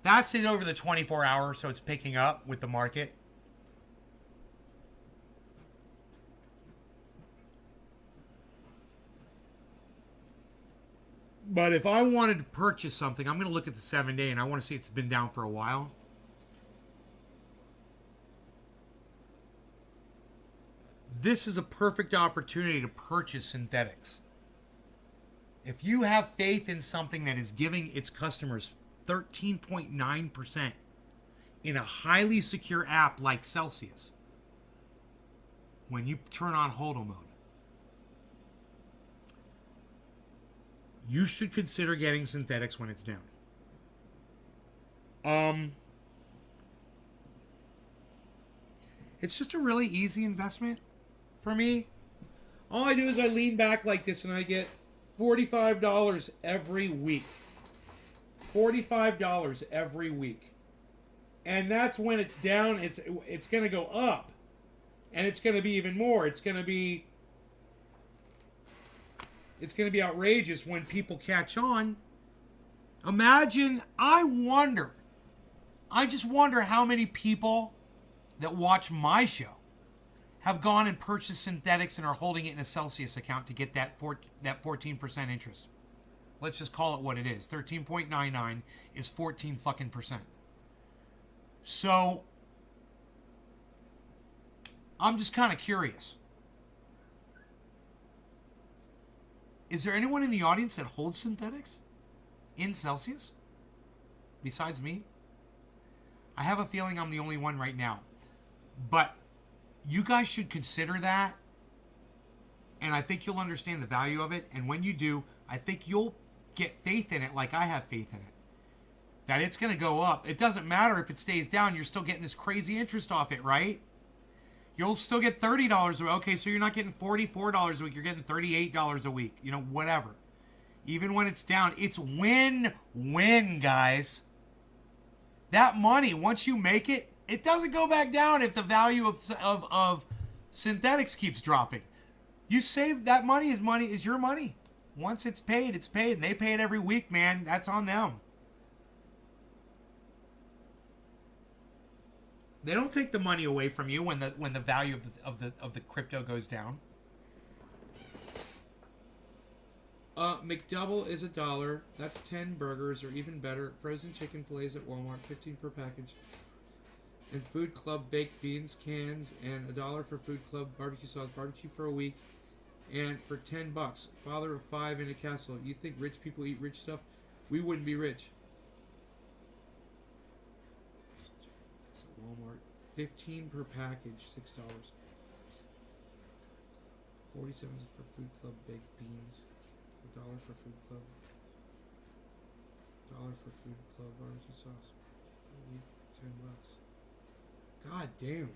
That's it over the 24 hours, so it's picking up with the market. But if I wanted to purchase something, I'm going to look at the 7-day, and I want to see it's been down for a while. This is a perfect opportunity to purchase synthetics. If you have faith in something that is giving its customers 13.9% in a highly secure app like Celsius, when you turn on HODL mode, you should consider getting synthetics when it's down. It's just a really easy investment for me. All I do is I lean back like this and I get $45 every week. $45 every week. And that's when it's down, it's going to go up. And it's going to be even more. It's going to be outrageous when people catch on. Imagine, I just wonder how many people that watch my show have gone and purchased synthetics and are holding it in a Celsius account to get that 14% interest. Let's just call it what it is. 13.99 is 14 fucking percent. So I'm just kind of curious. Is there anyone in the audience that holds synthetics in Celsius besides me? I have a feeling I'm the only one right now. But you guys should consider that. And I think you'll understand the value of it. And when you do, I think you'll get faith in it like I have faith in it. That it's going to go up. It doesn't matter if it stays down. You're still getting this crazy interest off it, right? You'll still get $30 a week. Okay, so you're not getting $44 a week. You're getting $38 a week. You know, whatever. Even when it's down, it's win-win, guys. That money, once you make it, it doesn't go back down if the value of synthetics keeps dropping. You save that money is your money. Once it's paid, it's paid. And they pay it every week, man. That's on them. They don't take the money away from you when the value of the crypto goes down. McDouble is $1. That's 10 burgers, or even better, frozen chicken fillets at Walmart, 15 per package. And Food Club baked beans cans, and $1 for Food Club barbecue sauce, barbecue for a week, and for $10. Father of 5 in a castle. You think rich people eat rich stuff? We wouldn't be rich. Walmart, 15 per package, $6. 47 for Food Club baked beans. $1 for Food Club. $1 for Food Club barbecue sauce. For a week, $10. God damn.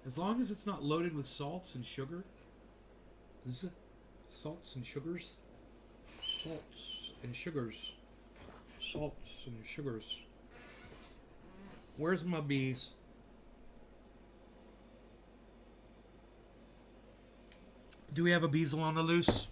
As long as it's not loaded with salts and sugar. Is it salts and sugars? Salts and sugars. Salts and sugars. Where's my bees? Do we have a bezel on the loose?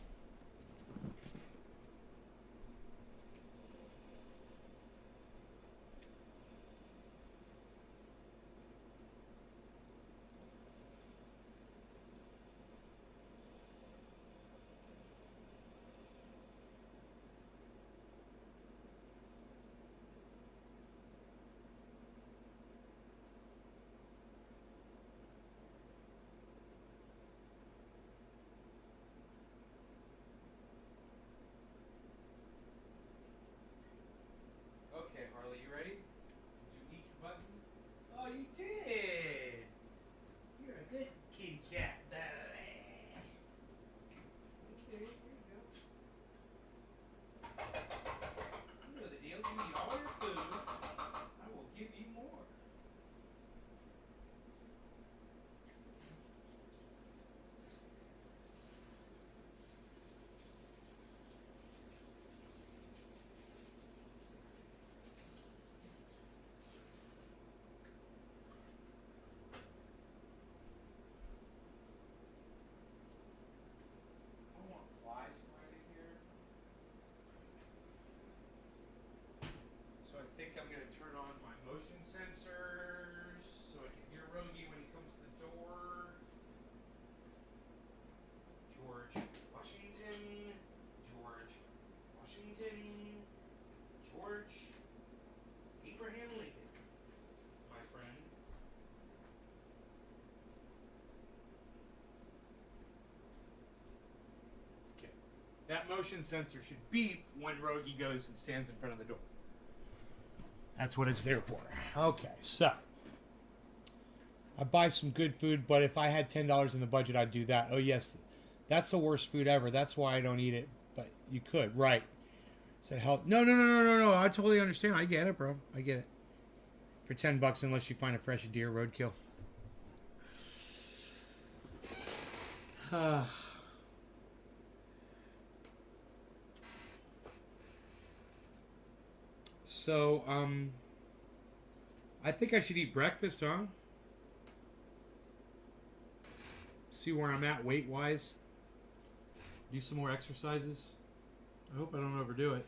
That motion sensor should beep when Rogie goes and stands in front of the door. That's what it's there for. Okay, so I buy some good food, but if I had $10 in the budget, I'd do that. Oh yes, that's the worst food ever. That's why I don't eat it. But you could, right? Said health. No. I totally understand. I get it, bro. I get it. For $10, unless you find a fresh deer roadkill. So, I think I should eat breakfast, huh? See where I'm at weight-wise. Do some more exercises. I hope I don't overdo it.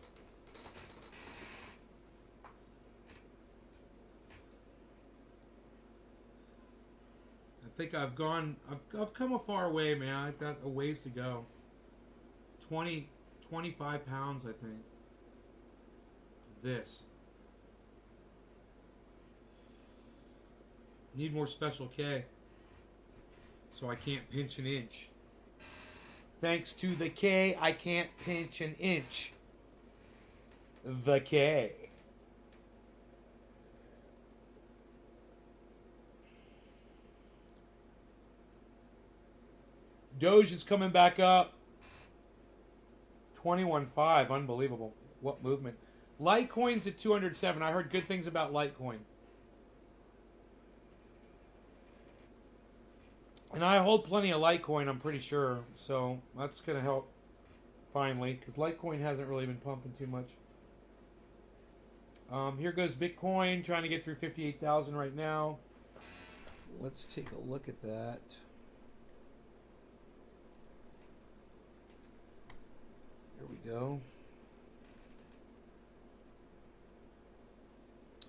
I think I've come a far way, man. I've got a ways to go. 25 pounds, I think. This. Need more Special K. So I can't pinch an inch. Thanks to the K, I can't pinch an inch. The K. Doge is coming back up. 21.5. Unbelievable. What movement. Litecoin's at 207. I heard good things about Litecoin. And I hold plenty of Litecoin, I'm pretty sure. So that's going to help finally. Because Litecoin hasn't really been pumping too much. Here goes Bitcoin. Trying to get through 58,000 right now. Let's take a look at that. Here we go.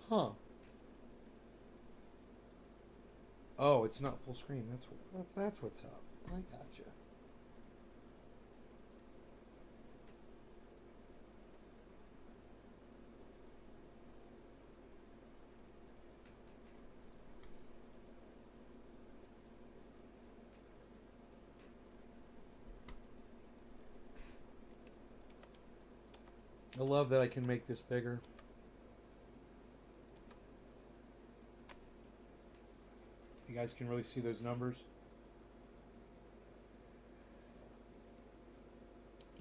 Huh. Oh, it's not full screen. That's what's up. I gotcha. I love that I can make this bigger. You guys can really see those numbers.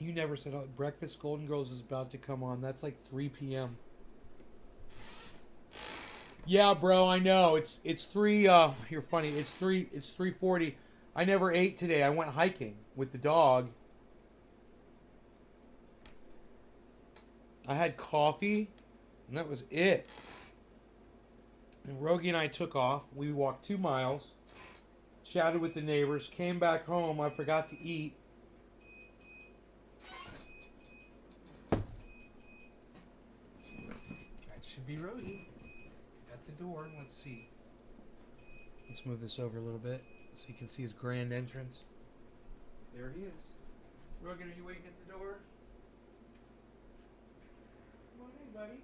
You never said breakfast. Golden Girls is about to come on. That's like 3 p.m. Yeah, bro, I know. It's 3 you're funny. It's 3:40. I never ate today. I went hiking with the dog. I had coffee, and that was it. And Rogie and I took off. We walked 2 miles, chatted with the neighbors, came back home. I forgot to eat. That should be Rogie at the door. Let's see. Let's move this over a little bit so you can see his grand entrance. There he is. Rogie, are you waiting at the door? Come on in, buddy.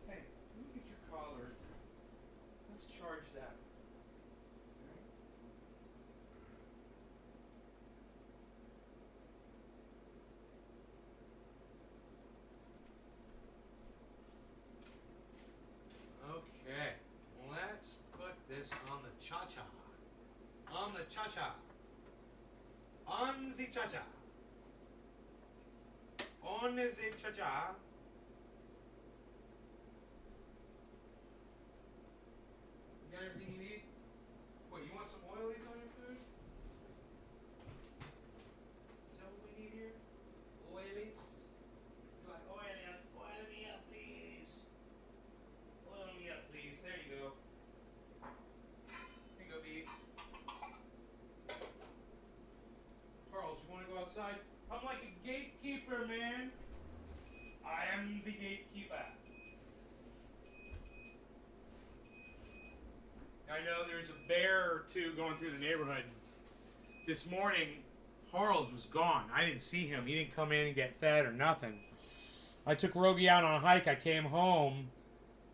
Hey, look at your collar. Let's charge that. Okay, let's put this on the cha-cha. On the cha-cha. On the cha-cha. On the cha-cha. You got everything you need? What, you want some oilies on your food? Is that what we need here? Oilies? You like oil me up, please. Oil me up, please. There you go. Here you go, bees. Charles, you want to go outside? I'm like a gatekeeper, man. I am the gatekeeper. I know there's a bear or two going through the neighborhood. This morning, Harles was gone. I didn't see him. He didn't come in and get fed or nothing. I took Rogie out on a hike. I came home,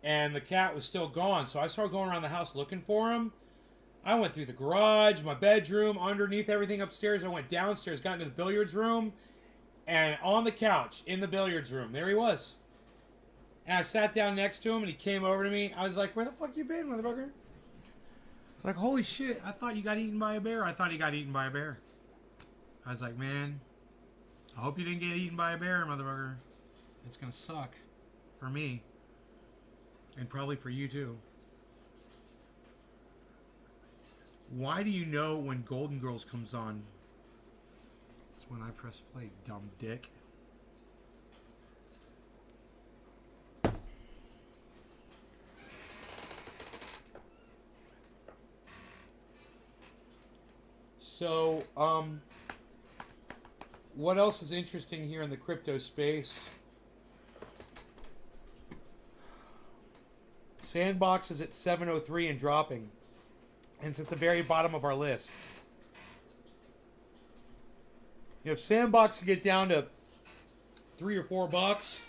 and the cat was still gone. So I started going around the house looking for him. I went through the garage, my bedroom, underneath everything upstairs. I went downstairs, got into the billiards room, and on the couch in the billiards room, there he was. And I sat down next to him, and he came over to me. I was like, "Where the fuck you been, motherfucker?" It's like, "Holy shit! I thought you got eaten by a bear. I thought he got eaten by a bear." I was like, "Man, I hope you didn't get eaten by a bear, motherfucker. It's gonna suck for me, and probably for you too." Why do you know when Golden Girls comes on? It's when I press play, dumb dick. So, what else is interesting here in the crypto space? Sandbox is at 703 and dropping. And it's at the very bottom of our list. If Sandbox could get down to $3 or $4,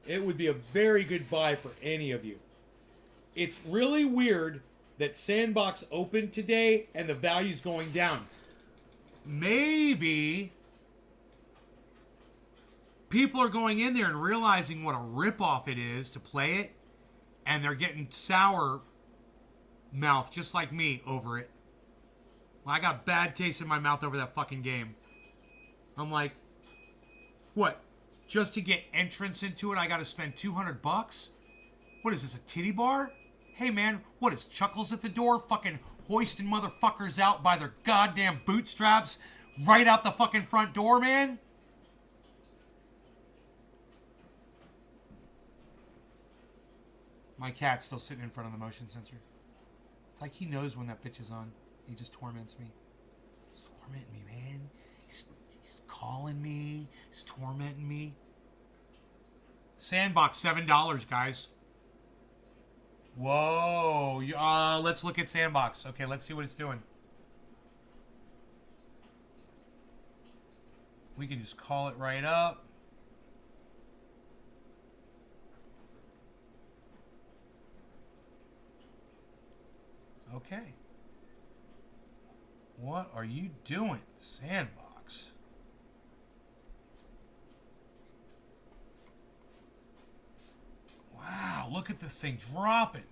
it would be a very good buy for any of you. It's really weird that Sandbox opened today and the value's going down. Maybe people are going in there and realizing what a ripoff it is to play it, and they're getting sour mouth just like me over it. Well, I got bad taste in my mouth over that fucking game. I'm like, what? Just to get entrance into it, I got to spend $200? What is this, a titty bar? Hey man, what is Chuckles at the door? Fucking hoisting motherfuckers out by their goddamn bootstraps right out the fucking front door, man? My cat's still sitting in front of the motion sensor. It's like he knows when that bitch is on. He just torments me. He's tormenting me, man. He's calling me. He's tormenting me. Sandbox, $7, guys. Whoa. Let's look at Sandbox. Okay, let's see what it's doing. We can just call it right up. Okay. What are you doing, Sandbox? Wow, look at this thing dropping.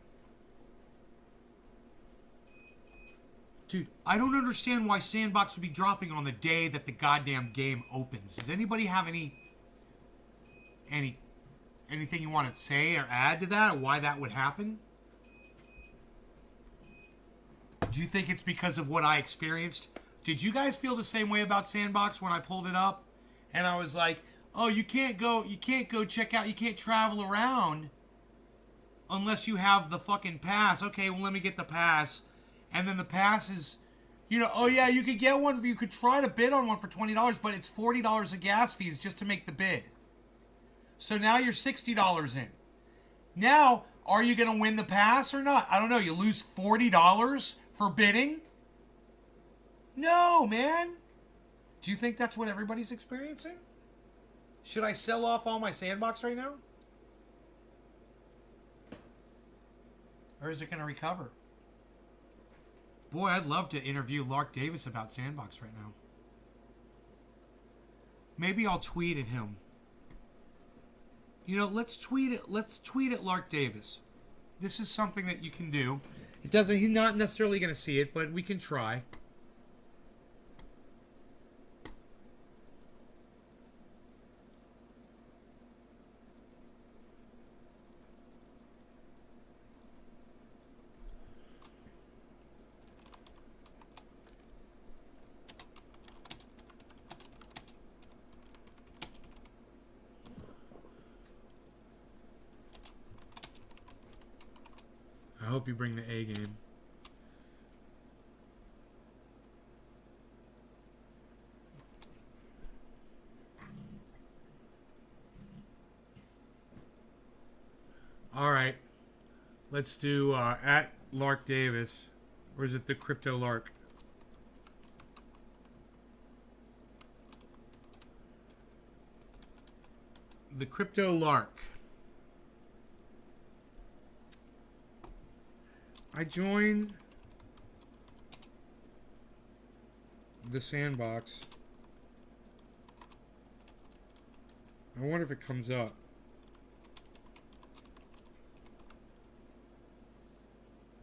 Dude, I don't understand why Sandbox would be dropping on the day that the goddamn game opens. Does anybody have anything you want to say or add to that, or why that would happen? Do you think it's because of what I experienced? Did you guys feel the same way about Sandbox when I pulled it up? And I was like, oh, you can't go check out, you can't travel around unless you have the fucking pass. Okay, well, let me get the pass. And then the pass is, oh yeah, you could get one, you could try to bid on one for $20, but it's $40 of gas fees just to make the bid. So now you're $60 in. Now, are you going to win the pass or not? I don't know. You lose $40 for bidding? No, man. Do you think that's what everybody's experiencing? Should I sell off all my Sandbox right now? Or is it going to recover? Boy, I'd love to interview Lark Davis about Sandbox right now. Maybe I'll tweet at him. Let's tweet at Lark Davis. This is something that you can do. He's not necessarily going to see it, but we can try. I hope you bring the A game. All right. Let's do at Lark Davis. Or is it the Crypto Lark? The Crypto Lark. I joined the Sandbox. I wonder if it comes up.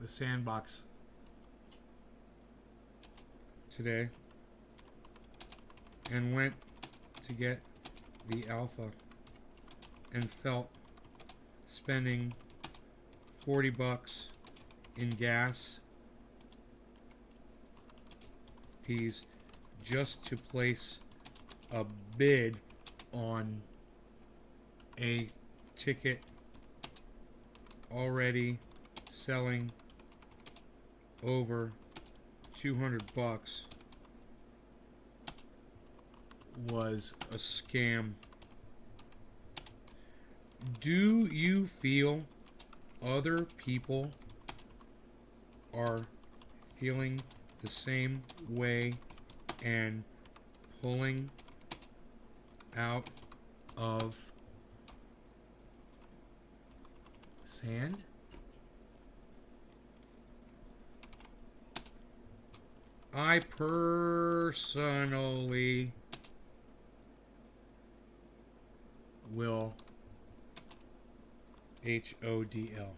The Sandbox today and went to get the Alpha and felt spending $40 in gas fees just to place a bid on a ticket already selling over $200 was a scam. Do you feel other people are feeling the same way and pulling out of sand? I personally will HODL.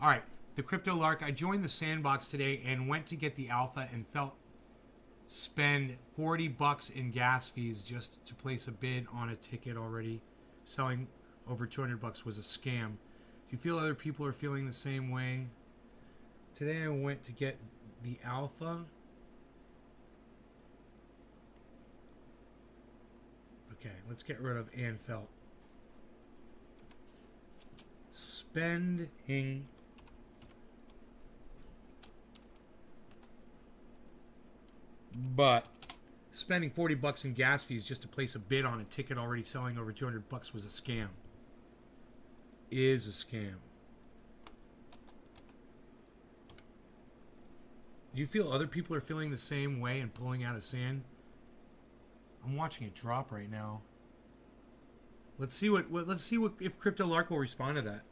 All right, the Crypto Lark. I joined the Sandbox today and went to get the Alpha and felt spend $40 in gas fees just to place a bid on a ticket already selling over $200 was a scam. Do you feel other people are feeling the same way? Today I went to get the Alpha. Okay, let's get rid of Ann Felt. Spending spending $40 in gas fees just to place a bid on a ticket already selling over $200 was a scam. Is a scam. You feel other people are feeling the same way and pulling out of sand? I'm watching it drop right now. Let's see what if Crypto Lark will respond to that.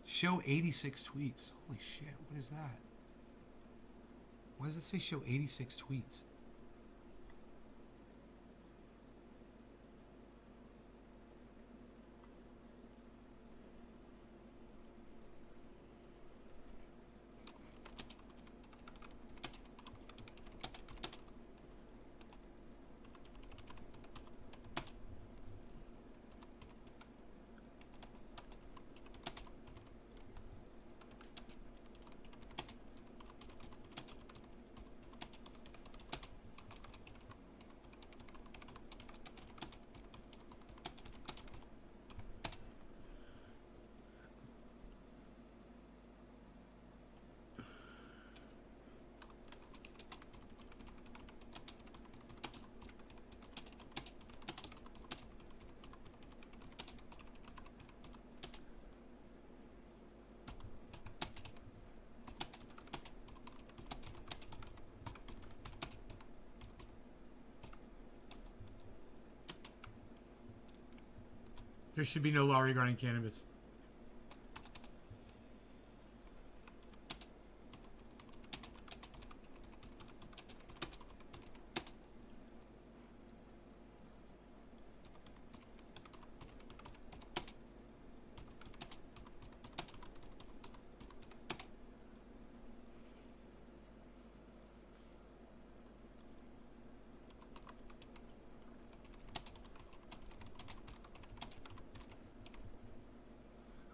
Show 86 tweets. Holy shit, what is that? Why does it say show 86 tweets? There should be no law regarding cannabis.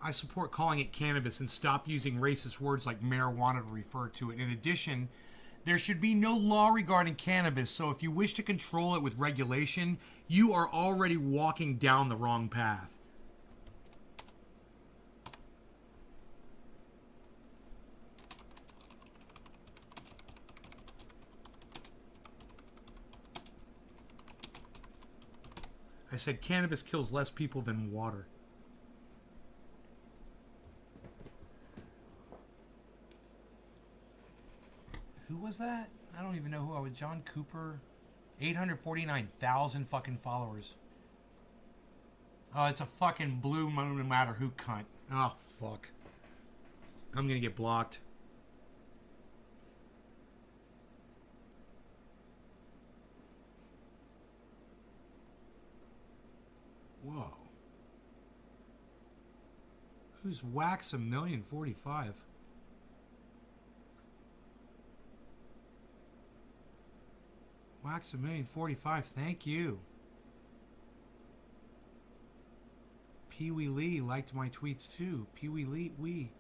I support calling it cannabis and stop using racist words like marijuana to refer to it. In addition, there should be no law regarding cannabis, so if you wish to control it with regulation, you are already walking down the wrong path. I said cannabis kills less people than water. Who was that? I don't even know who I was. John Cooper. 849,000 fucking followers. Oh, it's a fucking blue moon no matter who cunt. Oh, fuck. I'm gonna get blocked. Whoa. Who's Wax 1,000,045? Wax 1,000,045, thank you. Pee Wee Lee liked my tweets too. Pee Wee Lee,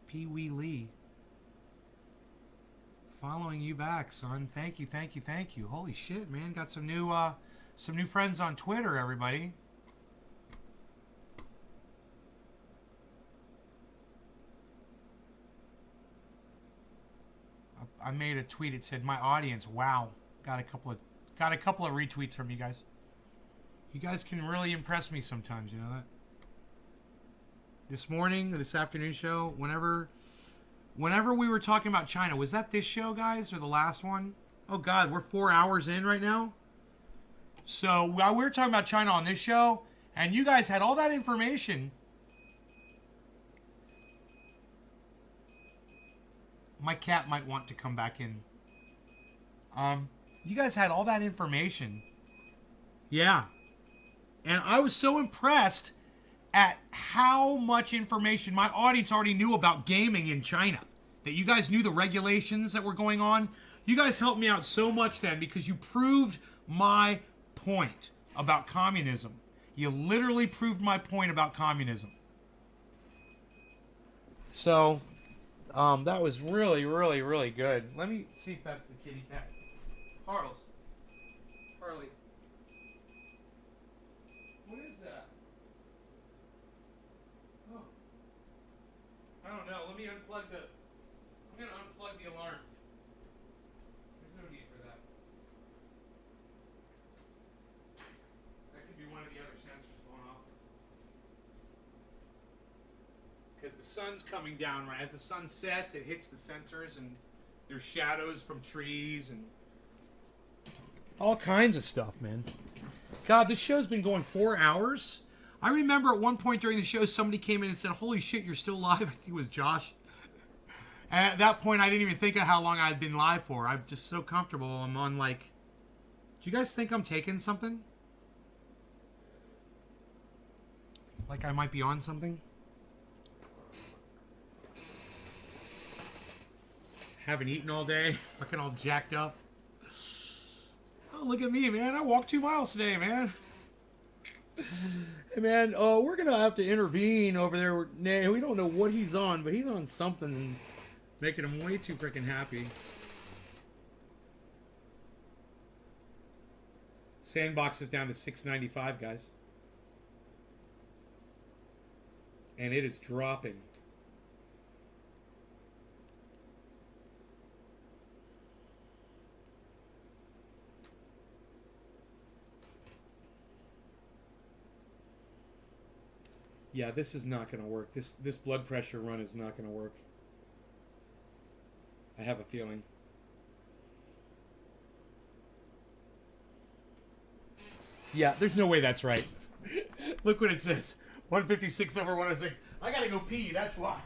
Pee Wee Lee. Following you back, son. Thank you, thank you, thank you. Holy shit, man. Got some new friends on Twitter, everybody. I made a tweet. It said, "My audience, wow." Got a couple of retweets from you guys. You guys can really impress me sometimes, you know that? This morning or this afternoon show, whenever we were talking about China, was that this show, guys, or the last one? Oh God, we're 4 hours in right now. So while we were talking about China on this show, and you guys had all that information. My cat might want to come back in. You guys had all that information. Yeah. And I was so impressed at how much information my audience already knew about gaming in China. That you guys knew the regulations that were going on. You guys helped me out so much then because you proved my point about communism. You literally proved my point about communism. So, that was really, really, really good. Let me see if that's the kitty cat. Harley. What is that? Oh. I don't know. Let me unplug the... I'm going to unplug the alarm. There's no need for that. That could be one of the other sensors going off. Because the sun's coming down, right? As the sun sets, it hits the sensors, and there's shadows from trees and all kinds of stuff, man. God, this show's been going 4 hours. I remember at one point during the show, somebody came in and said, "Holy shit, you're still live." I think it was Josh. And at that point, I didn't even think of how long I'd been live for. I'm just so comfortable. I'm on, like... Do you guys think I'm taking something? Like I might be on something? Haven't eaten all day. Fucking all jacked up. Oh, look at me, man. I walked 2 miles today, man. Hey, man, we're going to have to intervene over there. Nay, we don't know what he's on, but he's on something making him way too freaking happy. Sandbox is down to $6.95, guys. And it is dropping. Yeah, this is not going to work. This blood pressure run is not going to work. I have a feeling. Yeah, there's no way that's right. Look what it says. 156 over 106. I got to go pee, that's why.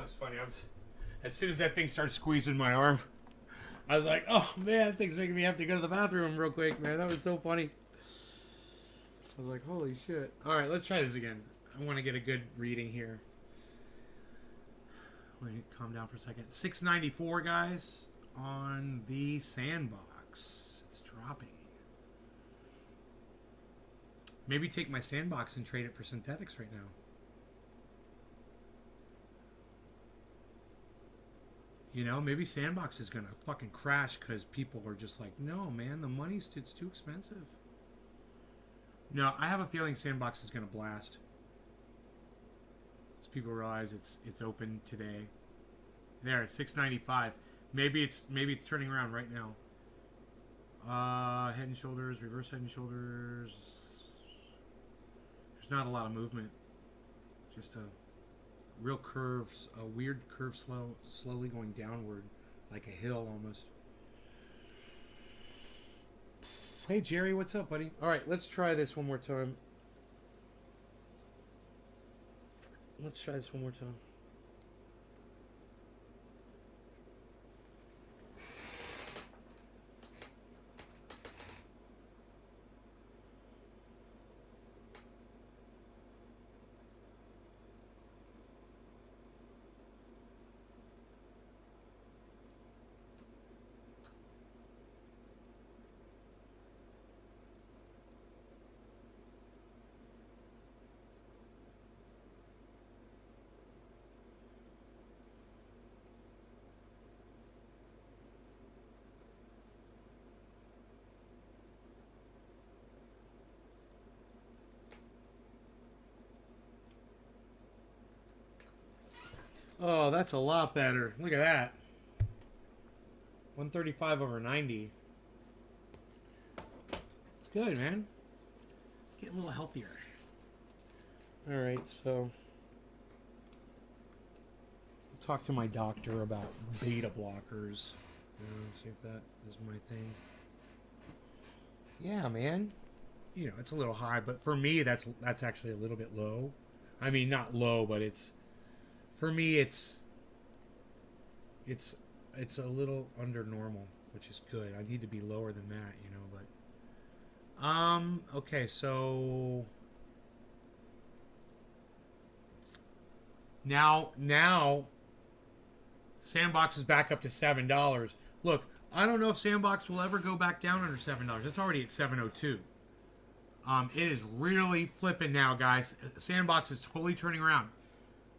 That was funny. As soon as that thing started squeezing my arm, I was like, "Oh man, that thing's making me have to go to the bathroom real quick, man." That was so funny. I was like, "Holy shit!" All right, let's try this again. I want to get a good reading here. Wait, calm down for a second. 694, guys, on the Sandbox. It's dropping. Maybe take my Sandbox and trade it for synthetics right now. You know, maybe Sandbox is going to fucking crash because people are just like, no, man, the money's it's too expensive. No, I have a feeling Sandbox is going to blast. As people realize it's open today. There, it's 695. Maybe it's turning around right now. Head and shoulders, reverse head and shoulders. There's not a lot of movement. Just a real curves, a weird curve, slowly going downward, like a hill almost. Hey Jerry, what's up, buddy? All right, let's try this one more time. Let's try this one more time. Oh, that's a lot better. Look at that. 135 over 90. It's good, man. Get a little healthier. All right, so I'll talk to my doctor about beta blockers. See if that is my thing. Yeah, man. You know, it's a little high, but for me, that's actually a little bit low. I mean, not low, but it's... For me, it's a little under normal, which is good. I need to be lower than that, you know, but okay, so now Sandbox is back up to $7. Look, I don't know if Sandbox will ever go back down under $7. It's already at $7.02. It is really flipping now, guys. Sandbox is totally turning around.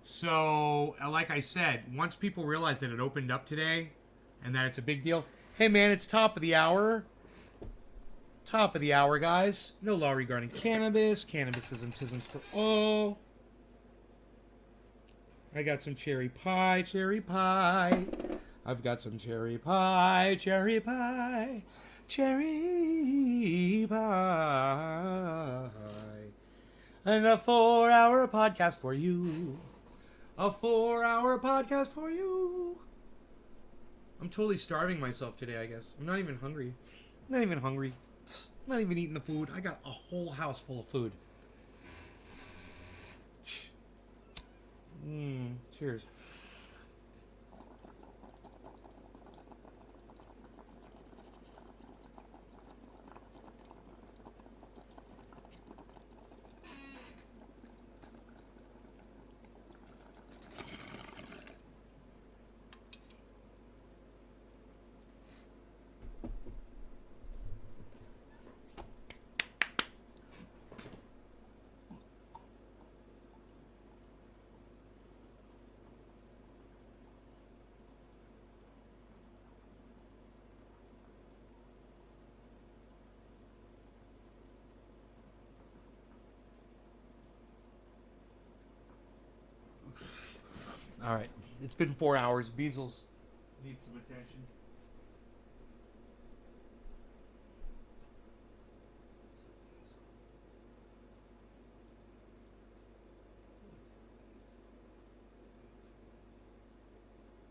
So, like I said, once people realize that it opened up today and that it's a big deal, hey man, it's top of the hour. Top of the hour, guys. No law regarding cannabis. Cannabisism, tisms for all. I got some cherry pie, cherry pie. I've got some cherry pie, cherry pie, cherry pie. And a 4-hour podcast for you. A 4-hour podcast for you. I'm totally starving myself today, I guess. I'm not even hungry. I'm not even hungry. I'm not even eating the food. I got a whole house full of food. Cheers. All right. It's been 4 hours. Beezles needs some attention.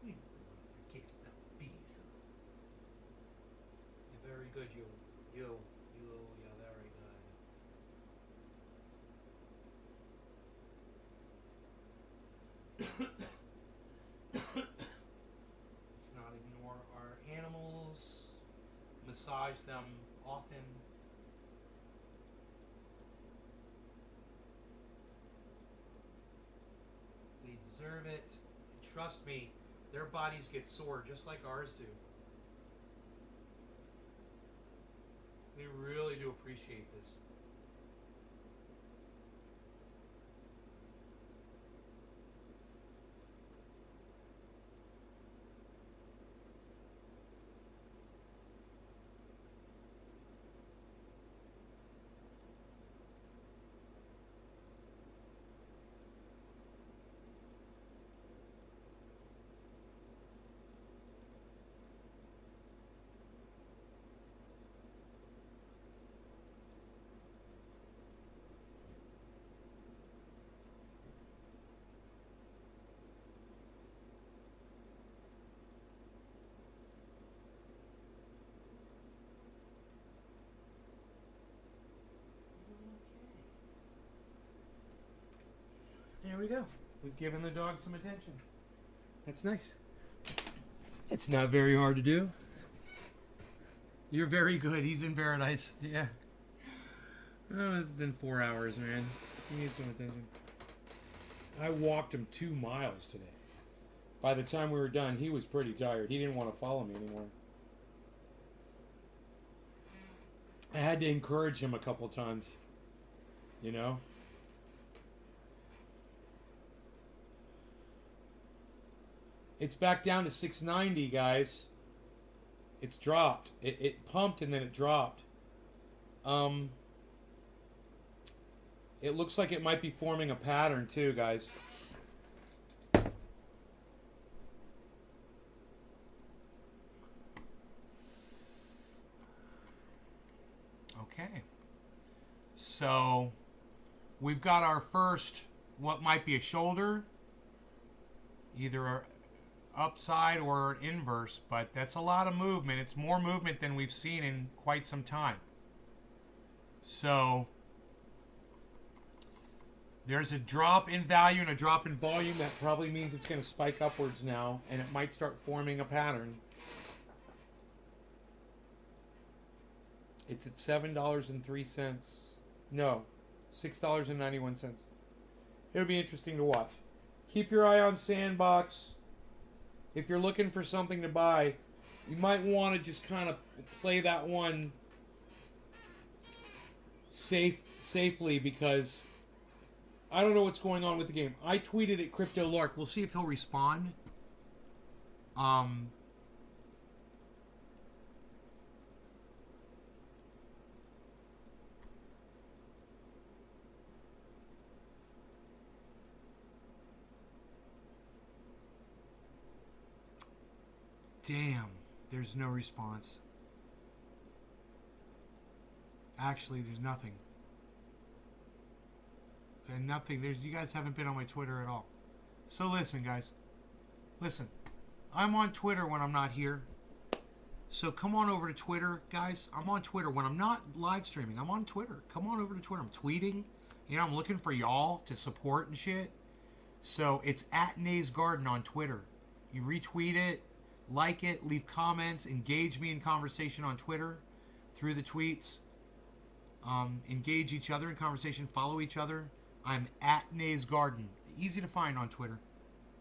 We don't want to forget about Beezle. You're very good, you. You're very good. massage them often. They deserve it. And trust me, their bodies get sore just like ours do. We really do appreciate this. There we go. We've given the dog some attention. That's nice. It's not very hard to do. You're very good. He's in paradise. Yeah. Oh, it's been 4 hours, man. He needs some attention. I walked him 2 miles today. By the time we were done, he was pretty tired. He didn't want to follow me anymore. I had to encourage him a couple times. You know? It's back down to 690, guys. It's dropped. It pumped and then it dropped. It looks like it might be forming a pattern too, guys. Okay. So, we've got our first, what might be a shoulder. Either upside or inverse, but that's a lot of movement. It's more movement than we've seen in quite some time. So there's a drop in value and a drop in volume. That probably means it's going to spike upwards now, and it might start forming a pattern. It's at $7.03. No, $6.91. It'll be interesting to watch. Keep your eye on Sandbox. If you're looking for something to buy, you might want to just kind of play that one safely, because I don't know what's going on with the game. I tweeted at Crypto Lark. We'll see if he'll respond. Damn, there's no response. Actually, there's nothing. And nothing. You guys haven't been on my Twitter at all. So listen, guys. Listen. I'm on Twitter when I'm not here. So come on over to Twitter, guys. I'm on Twitter when I'm not live streaming. I'm on Twitter. Come on over to Twitter. I'm tweeting. You know, I'm looking for y'all to support and shit. So it's at Nays Garden on Twitter. You retweet it, like it, leave comments, engage me in conversation on Twitter through the tweets. Engage each other in conversation, follow each other. I'm at Nays Garden. Easy to find on Twitter.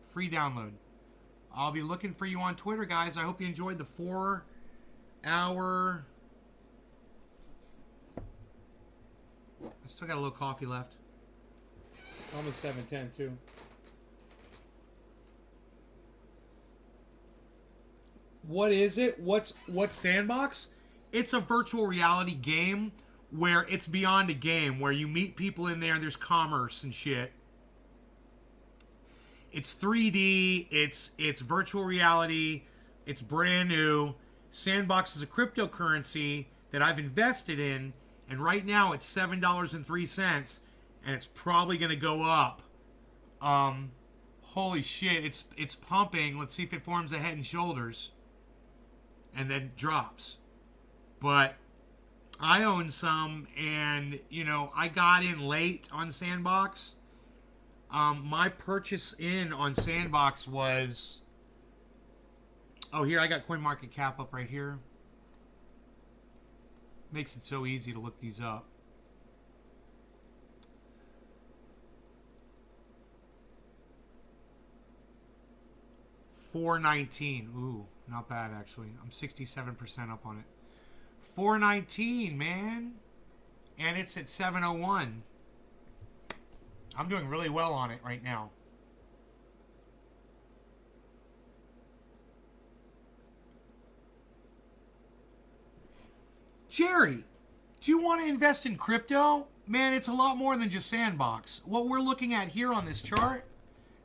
Free download. I'll be looking for you on Twitter, guys. I hope you enjoyed the 4-hour... I still got a little coffee left. Almost 7:10 too. What is it? What's Sandbox? It's a virtual reality game where it's beyond a game, where you meet people in there and there's commerce and shit. It's 3D, it's virtual reality, it's brand new. Sandbox is a cryptocurrency that I've invested in, and right now it's $7.03, and it's probably gonna go up. Holy shit, it's pumping. Let's see if it forms a head and shoulders. And then drops. But I own some, and you know, I got in late on Sandbox. My purchase in on Sandbox was, oh, here I got CoinMarketCap up right here. Makes it so easy to look these up. $4.19. Ooh, not bad actually. I'm 67% up on it. $4.19, man. And it's at 701. I'm doing really well on it right now. Jerry, do you want to invest in crypto? Man, it's a lot more than just Sandbox. What we're looking at here on this chart,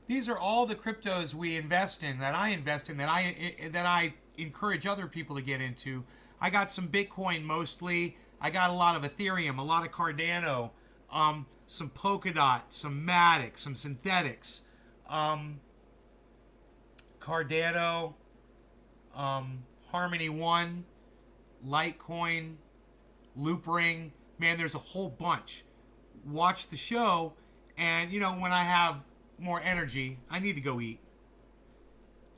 these are all the cryptos we invest in, that I invest in, that I encourage other people to get into. I got some Bitcoin mostly. I got a lot of Ethereum, a lot of Cardano, some Polkadot, some Matic, some Synthetics, Cardano, Harmony One, Litecoin, Loopring. Man, there's a whole bunch. Watch the show, and you know, when I have more energy, I need to go eat.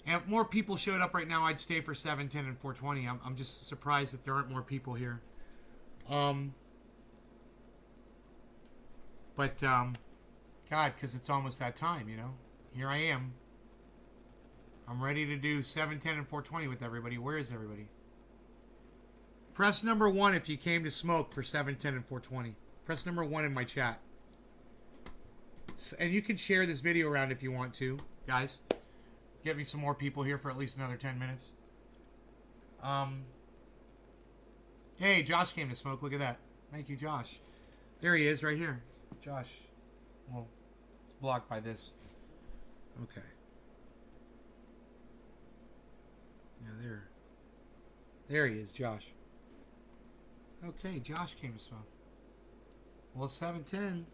And if more people showed up right now, I'd stay for 7, 10, and 420. I'm just surprised that there aren't more people here. God, because it's almost that time, you know. Here I am. I'm ready to do 7, 10, and 420 with everybody. Where is everybody? Press number 1 if you came to smoke for 7, 10, and 420. Press number 1 in my chat. And you can share this video around if you want to, guys. Get me some more people here for at least another 10 minutes. Hey, Josh came to smoke. Look at that. Thank you, Josh. There he is, right here. Josh. Well, it's blocked by this. Okay. Yeah, there he is, Josh. Okay, Josh came to smoke. Well, it's 7:10.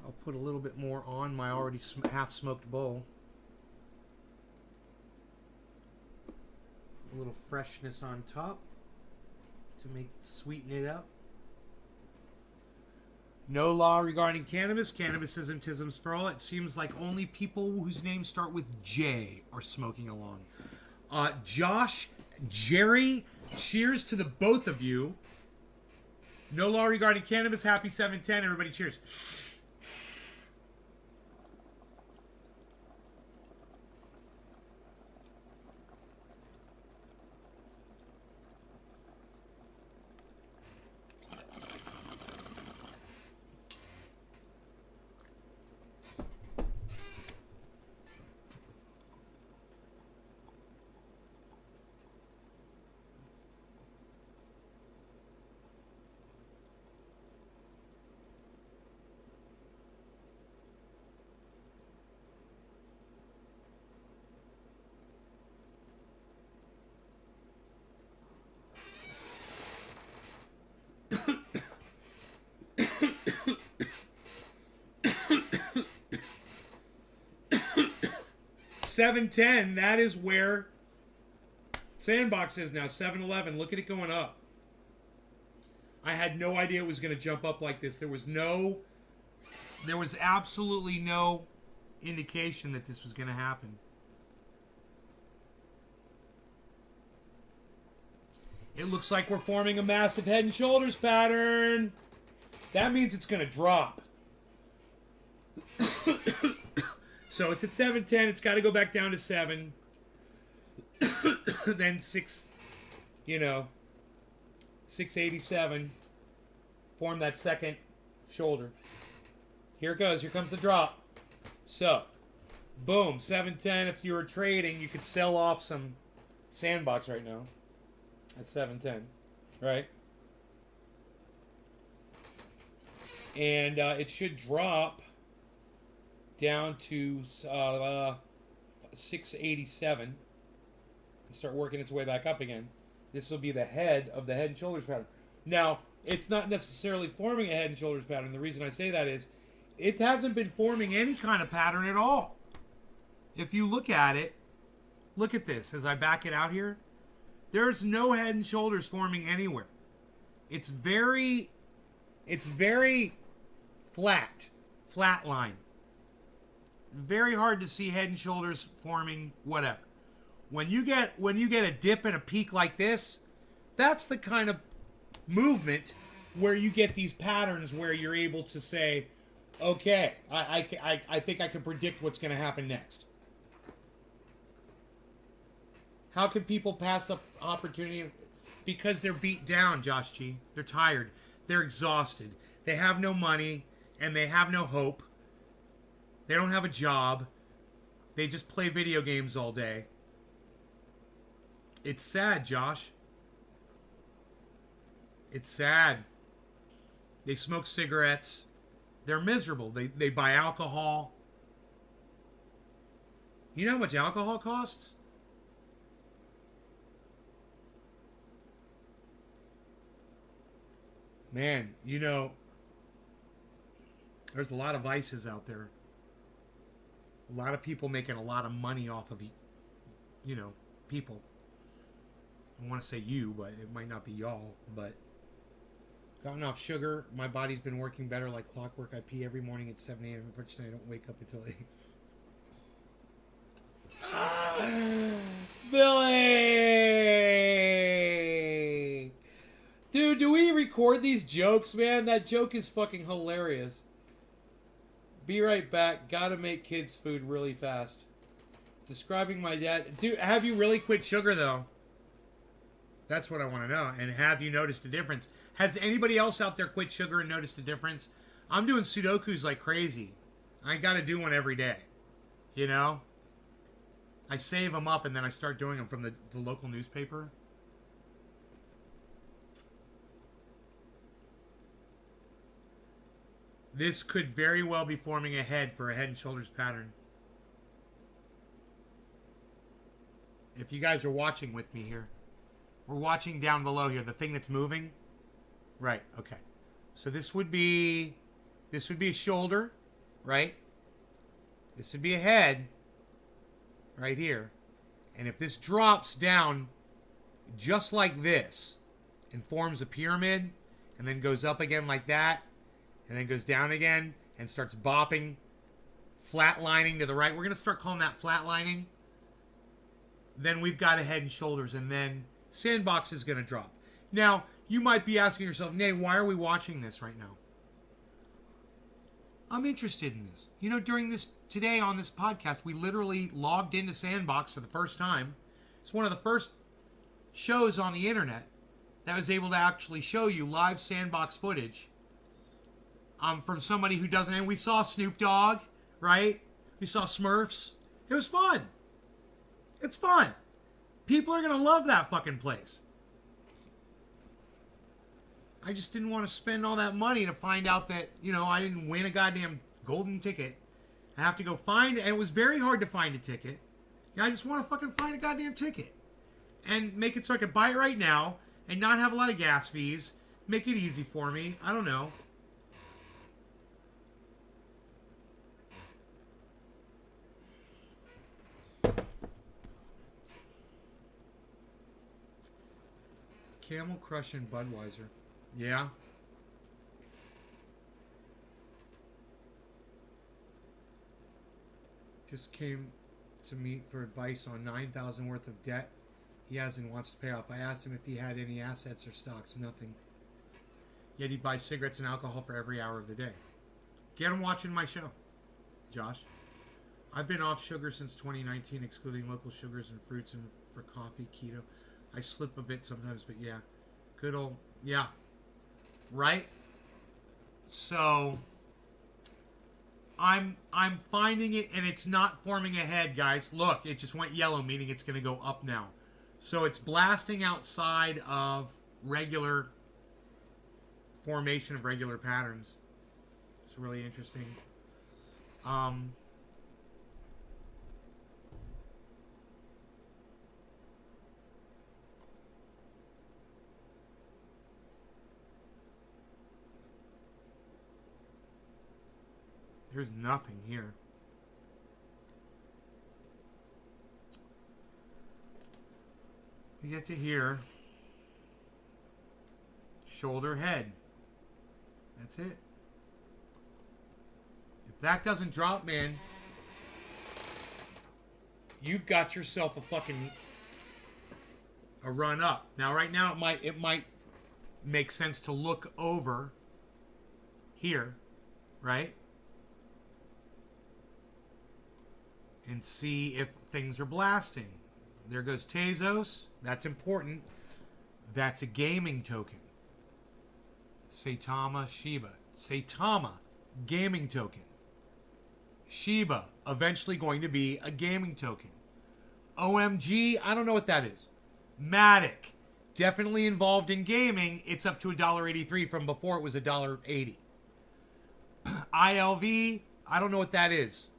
I'll put a little bit more on my already half-smoked bowl. A little freshness on top to sweeten it up. No law regarding cannabis. Cannabisism for all. It seems like only people whose names start with J are smoking along. Josh, Jerry, cheers to the both of you. No law regarding cannabis. Happy 710. Everybody cheers. $7.10, that is where Sandbox is now. 7-11. Look at it going up. I had no idea it was going to jump up like this. There was absolutely no indication that this was going to happen. It looks like we're forming a massive head and shoulders pattern. That means it's going to drop. So it's at 710. It's got to go back down to 7. Then 687. Form that second shoulder. Here it goes. Here comes the drop. So, boom, 710. If you were trading, you could sell off some Sandbox right now at 710, right? And it should drop down to 687 and start working its way back up again. This will be the head of the head and shoulders pattern. Now, it's not necessarily forming a head and shoulders pattern. The reason I say that is it hasn't been forming any kind of pattern at all. If you look at it, look at this as I back it out here. There's no head and shoulders forming anywhere. It's very flat line. very hard to see Head and Shoulders forming whatever. When you get a dip and a peak like this, that's the kind of movement where you get these patterns where you're able to say, okay, I think I can predict what's going to happen next. How could people pass the opportunity? Because they're beat down, Josh G. They're tired. They're exhausted. They have no money and they have no hope. They don't have a job. They just play video games all day. It's sad, Josh. It's sad. They smoke cigarettes. They're miserable. They buy alcohol. You know how much alcohol costs? Man, you know, there's a lot of vices out there. A lot of people making a lot of money off of the, you know, people. I want to say you, but it might not be y'all. But gotten off sugar. My body's been working better like clockwork. I pee every morning at 7 a.m. Unfortunately, I don't wake up until 8. Billy! Dude, do we record these jokes, man? That joke is fucking hilarious. Be right back. Gotta make kids food really fast. Describing my dad. Dude, have you really quit sugar, though? That's what I want to know. And have you noticed a difference? Has anybody else out there quit sugar and noticed a difference? I'm doing Sudokus like crazy. I gotta do one every day. You know? I save them up and then I start doing them from the local newspaper. This could very well be forming a head for a Head and Shoulders pattern. If you guys are watching with me here. We're watching down below here. The thing that's moving. Right, okay. So this would be a shoulder, right? This would be a head. Right here. And if this drops down just like this and forms a pyramid and then goes up again like that and then goes down again and starts bopping, flatlining to the right. We're going to start calling that flatlining. Then we've got a Head and Shoulders, and then Sandbox is going to drop. Now, you might be asking yourself, Nay, why are we watching this right now? I'm interested in this. You know, today on this podcast, we literally logged into Sandbox for the first time. It's one of the first shows on the internet that was able to actually show you live Sandbox footage from somebody who doesn't. And we saw Snoop Dogg, right? We saw Smurfs. It was fun. It's fun. People are going to love that fucking place. I just didn't want to spend all that money to find out that, you know, I didn't win a goddamn golden ticket. I have to go find it. And it was very hard to find a ticket. Yeah, I just want to fucking find a goddamn ticket. And make it so I could buy it right now and not have a lot of gas fees. Make it easy for me. I don't know. Camel Crush and Budweiser. Yeah. Just came to me for advice on $9,000 worth of debt he has and wants to pay off. I asked him if he had any assets or stocks. Nothing. Yet he buys cigarettes and alcohol for every hour of the day. Get him watching my show, Josh. I've been off sugar since 2019, excluding local sugars and fruits and for coffee, keto. I slip a bit sometimes, but yeah. Good old, yeah. Right? So, I'm finding it, and it's not forming a head, guys. Look, it just went yellow, meaning it's going to go up now. So it's blasting outside of regular formation of regular patterns. It's really interesting. There's nothing here. We get to here. Shoulder, head. That's it. If that doesn't drop, man, you've got yourself a run up. Now, right now, it might make sense to look over here, right? And see if things are blasting. There goes Tezos. That's important. That's a gaming token. Saitama Shiba. Saitama, gaming token. Shiba, eventually going to be a gaming token. OMG, I don't know what that is. Matic, definitely involved in gaming. It's up to $1.83 from before it was $1.80. ILV, I don't know what that is.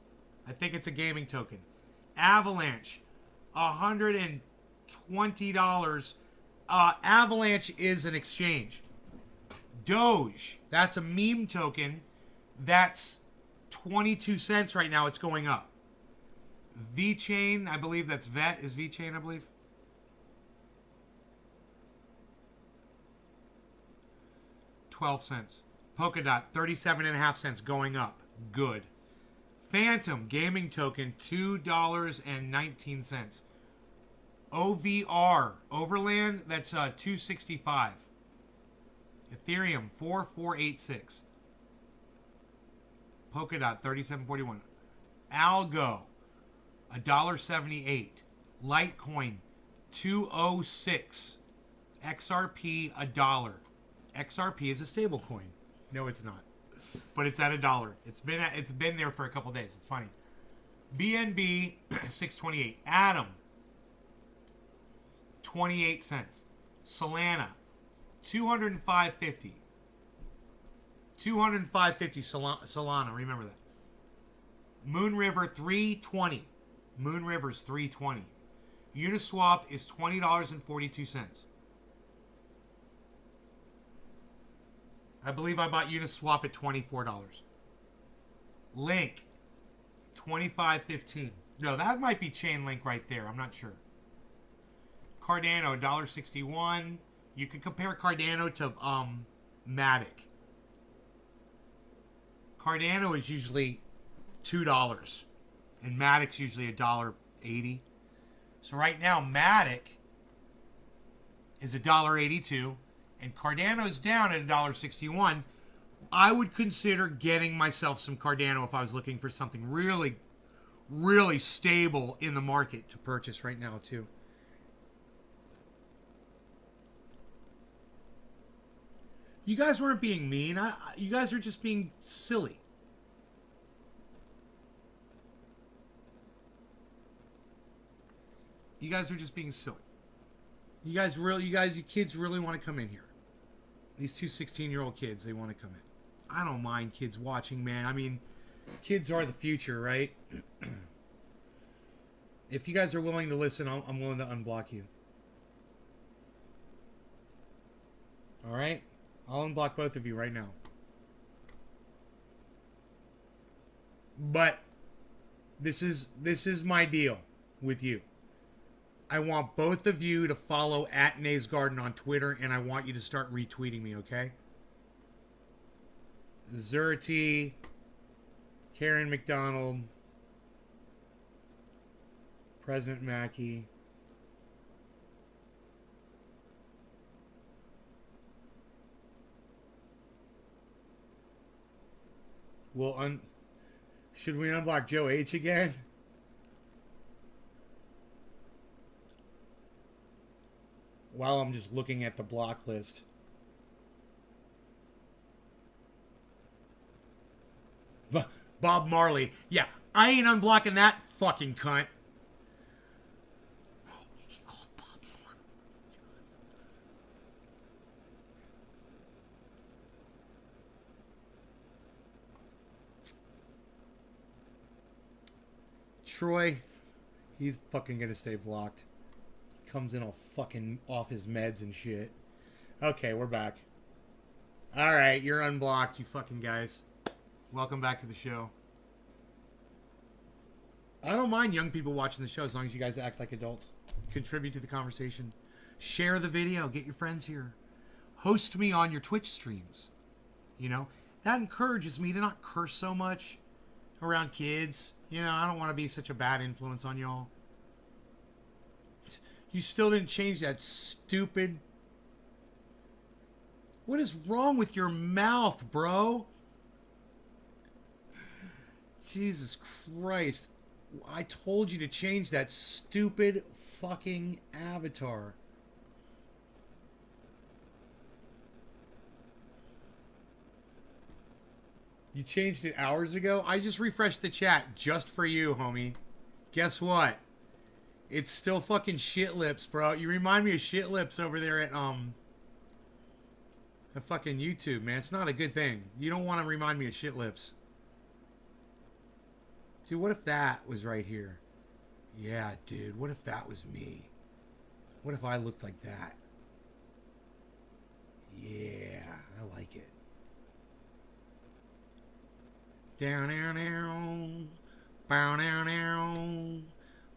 I think it's a gaming token. Avalanche, $120. Avalanche is an exchange. Doge, that's a meme token. That's 22 cents right now. It's going up. VeChain, I believe that's VET. Is VeChain, I believe. $0.12. Polkadot, 37.5 cents, going up. Good. Phantom, gaming token, $2.19. OVR, Overland, that's $2.65. Ethereum, 4486. Polkadot, 3741. Algo, $1.78. Litecoin, 206. XRP, $1. XRP is a stable coin. No, it's not. But it's at $1. It's been there for a couple days. It's funny. BNB, 628. Atom, 28 cents. Solana, 205.50. 205.50 Solana. Remember that. Moon River, 320. Moon River's 320. Uniswap is $20.42. I believe I bought Uniswap at $24. Link, $25.15. No, that might be Chainlink right there. I'm not sure. Cardano, $1.61. You can compare Cardano to Matic. Cardano is usually $2, and Matic's usually $1.80. So right now, Matic is $1.82, and Cardano's down at $1.61. I would consider getting myself some Cardano if I was looking for something really, really stable in the market to purchase right now too. You guys weren't being mean. You guys are just being silly. You guys are just being silly. You kids really want to come in here. These two 16-year-old kids, they want to come in. I don't mind kids watching, man. I mean, kids are the future, right? If you guys are willing to listen, I'm willing to unblock you. All right? I'll unblock both of you right now. But this is my deal with you. I want both of you to follow @NaysGarden on Twitter, and I want you to start retweeting me, okay? Zerty, Karen McDonald, President Mackey. Should we unblock Joe H again? While I'm just looking at the block list. Bob Marley. Yeah, I ain't unblocking that fucking cunt. He called Bob Marley. Troy, he's fucking gonna stay blocked. Comes in all fucking off his meds and shit. Okay, we're back. Alright, you're unblocked, you fucking guys. Welcome back to the show. I don't mind young people watching the show as long as you guys act like adults. Contribute to the conversation. Share the video. Get your friends here. Host me on your Twitch streams. You know, that encourages me to not curse so much around kids. You know, I don't want to be such a bad influence on y'all. You still didn't change that stupid... What is wrong with your mouth, bro? Jesus Christ. I told you to change that stupid fucking avatar. You changed it hours ago? I just refreshed the chat just for you, homie. Guess what? It's still fucking shit lips, bro. You remind me of shit lips over there at fucking YouTube, man. It's not a good thing. You don't want to remind me of shit lips. Dude, what if that was right here? Yeah, dude. What if that was me? What if I looked like that? Yeah, I like it. Down, down, down. Bow, down, down.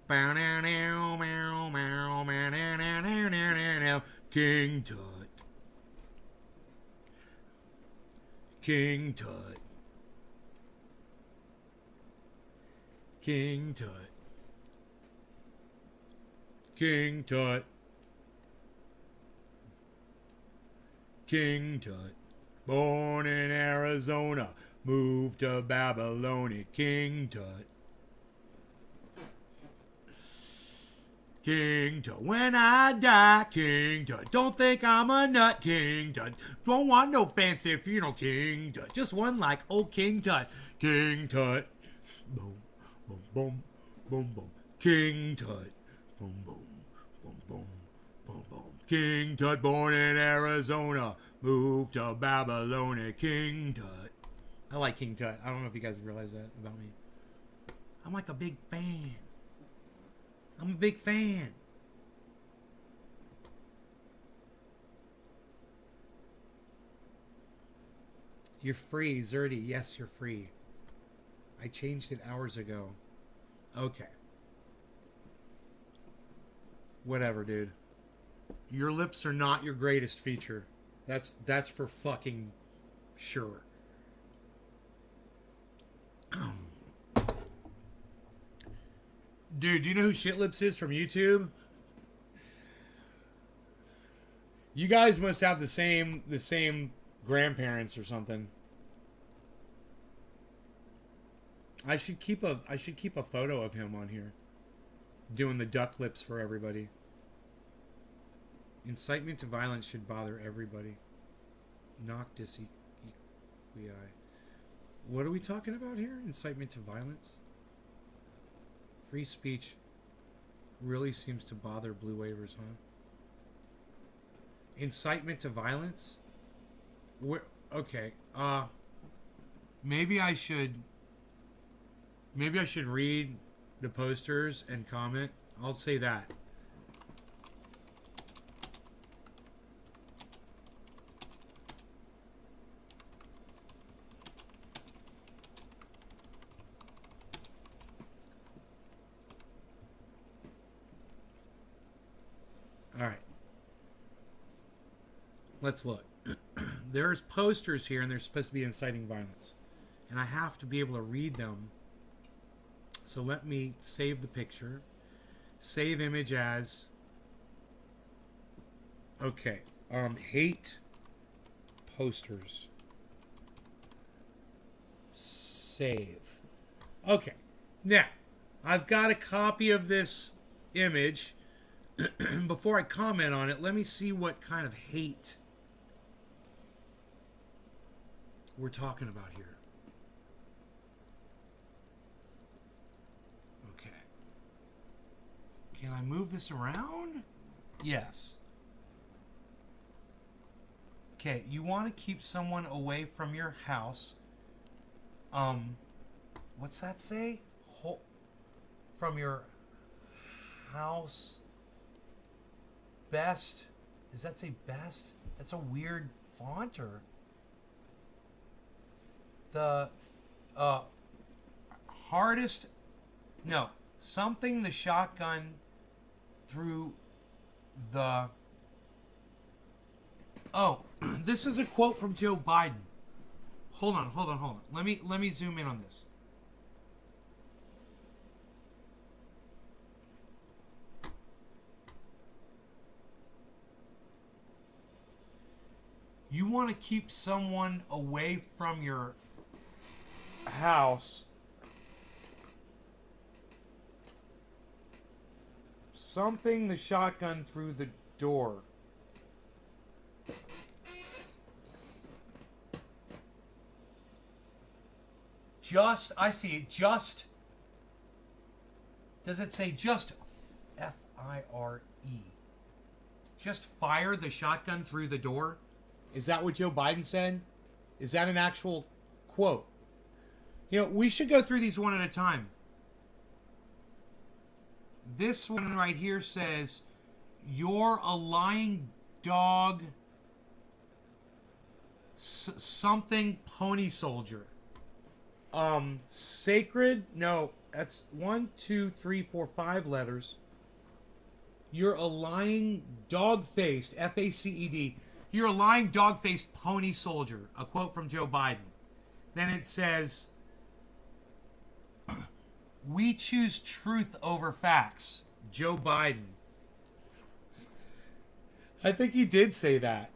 Bow, down, down. Meow, meow, meow, down, down, down, down, down. King Tut. King Tut. King Tut. King Tut. King Tut. Born in Arizona, moved to Babylonia. King Tut. King Tut. When I die, King Tut. Don't think I'm a nut, King Tut. Don't want no fancy funeral, King Tut. Just one like old King Tut. King Tut. Boom, boom, boom, boom, boom. King Tut. Boom, boom, boom, boom, boom, boom. King Tut, born in Arizona, moved to Babylonia. King Tut. I like King Tut. I don't know if you guys realize that about me. I'm like a big fan. I'm a big fan. You're free, Zerdy. Yes, you're free. I changed it hours ago. Okay. Whatever, dude. Your lips are not your greatest feature. That's for fucking sure. Dude, do you know who Shitlips is from YouTube? You guys must have the same grandparents or something. I should keep a photo of him on here. Doing the duck lips for everybody. Incitement to violence should bother everybody. Noctis equi. What are we talking about here? Incitement to violence? Free speech really seems to bother blue waivers, huh? Incitement to violence? Okay. Maybe I should read the posters and comment. I'll say that. All right. Let's look. There's posters here, and they're supposed to be inciting violence. And I have to be able to read them. So let me save the picture. Save image as... Okay. Hate posters. Save. Okay. Now, I've got a copy of this image. Before I comment on it, let me see what kind of hate we're talking about here. Okay. Can I move this around? Yes. Okay, you want to keep someone away from your house. What's that say? From your house. Best. Does that say best? That's a weird font, or the hardest. No, something the shotgun through the. Oh, this is a quote from Joe Biden. Hold on. Let me zoom in on this. You want to keep someone away from your house. Something the shotgun through the door. Just, I see it, just. Does it say just F-I-R-E? Just fire the shotgun through the door? Is that what Joe Biden said? Is that an actual quote? You know, we should go through these one at a time. This one right here says, "You're a lying dog, something pony soldier." Sacred? No, that's 1, 2, 3, 4, 5 letters. You're a lying dog-faced, F-A-C-E-D. You're a lying dog-faced pony soldier. A quote from Joe Biden. Then it says, "We choose truth over facts." Joe Biden. I think he did say that.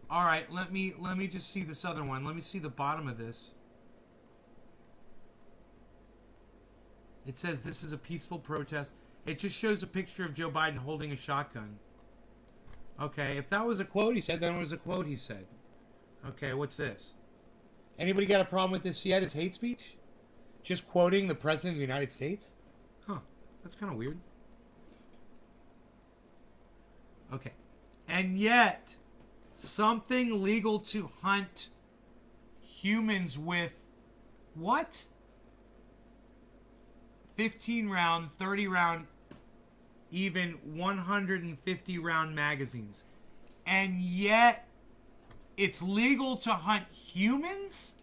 All right, let me just see this other one. Let me see the bottom of this. It says this is a peaceful protest. It just shows a picture of Joe Biden holding a shotgun. Okay, if that was a quote he said, then it was a quote he said. Okay, what's this? Anybody got a problem with this yet? It's hate speech? Just quoting the President of the United States? Huh, that's kind of weird. Okay. And yet, something legal to hunt humans with what? 15 round, 30 round, even 150 round magazines. And yet, it's legal to hunt humans?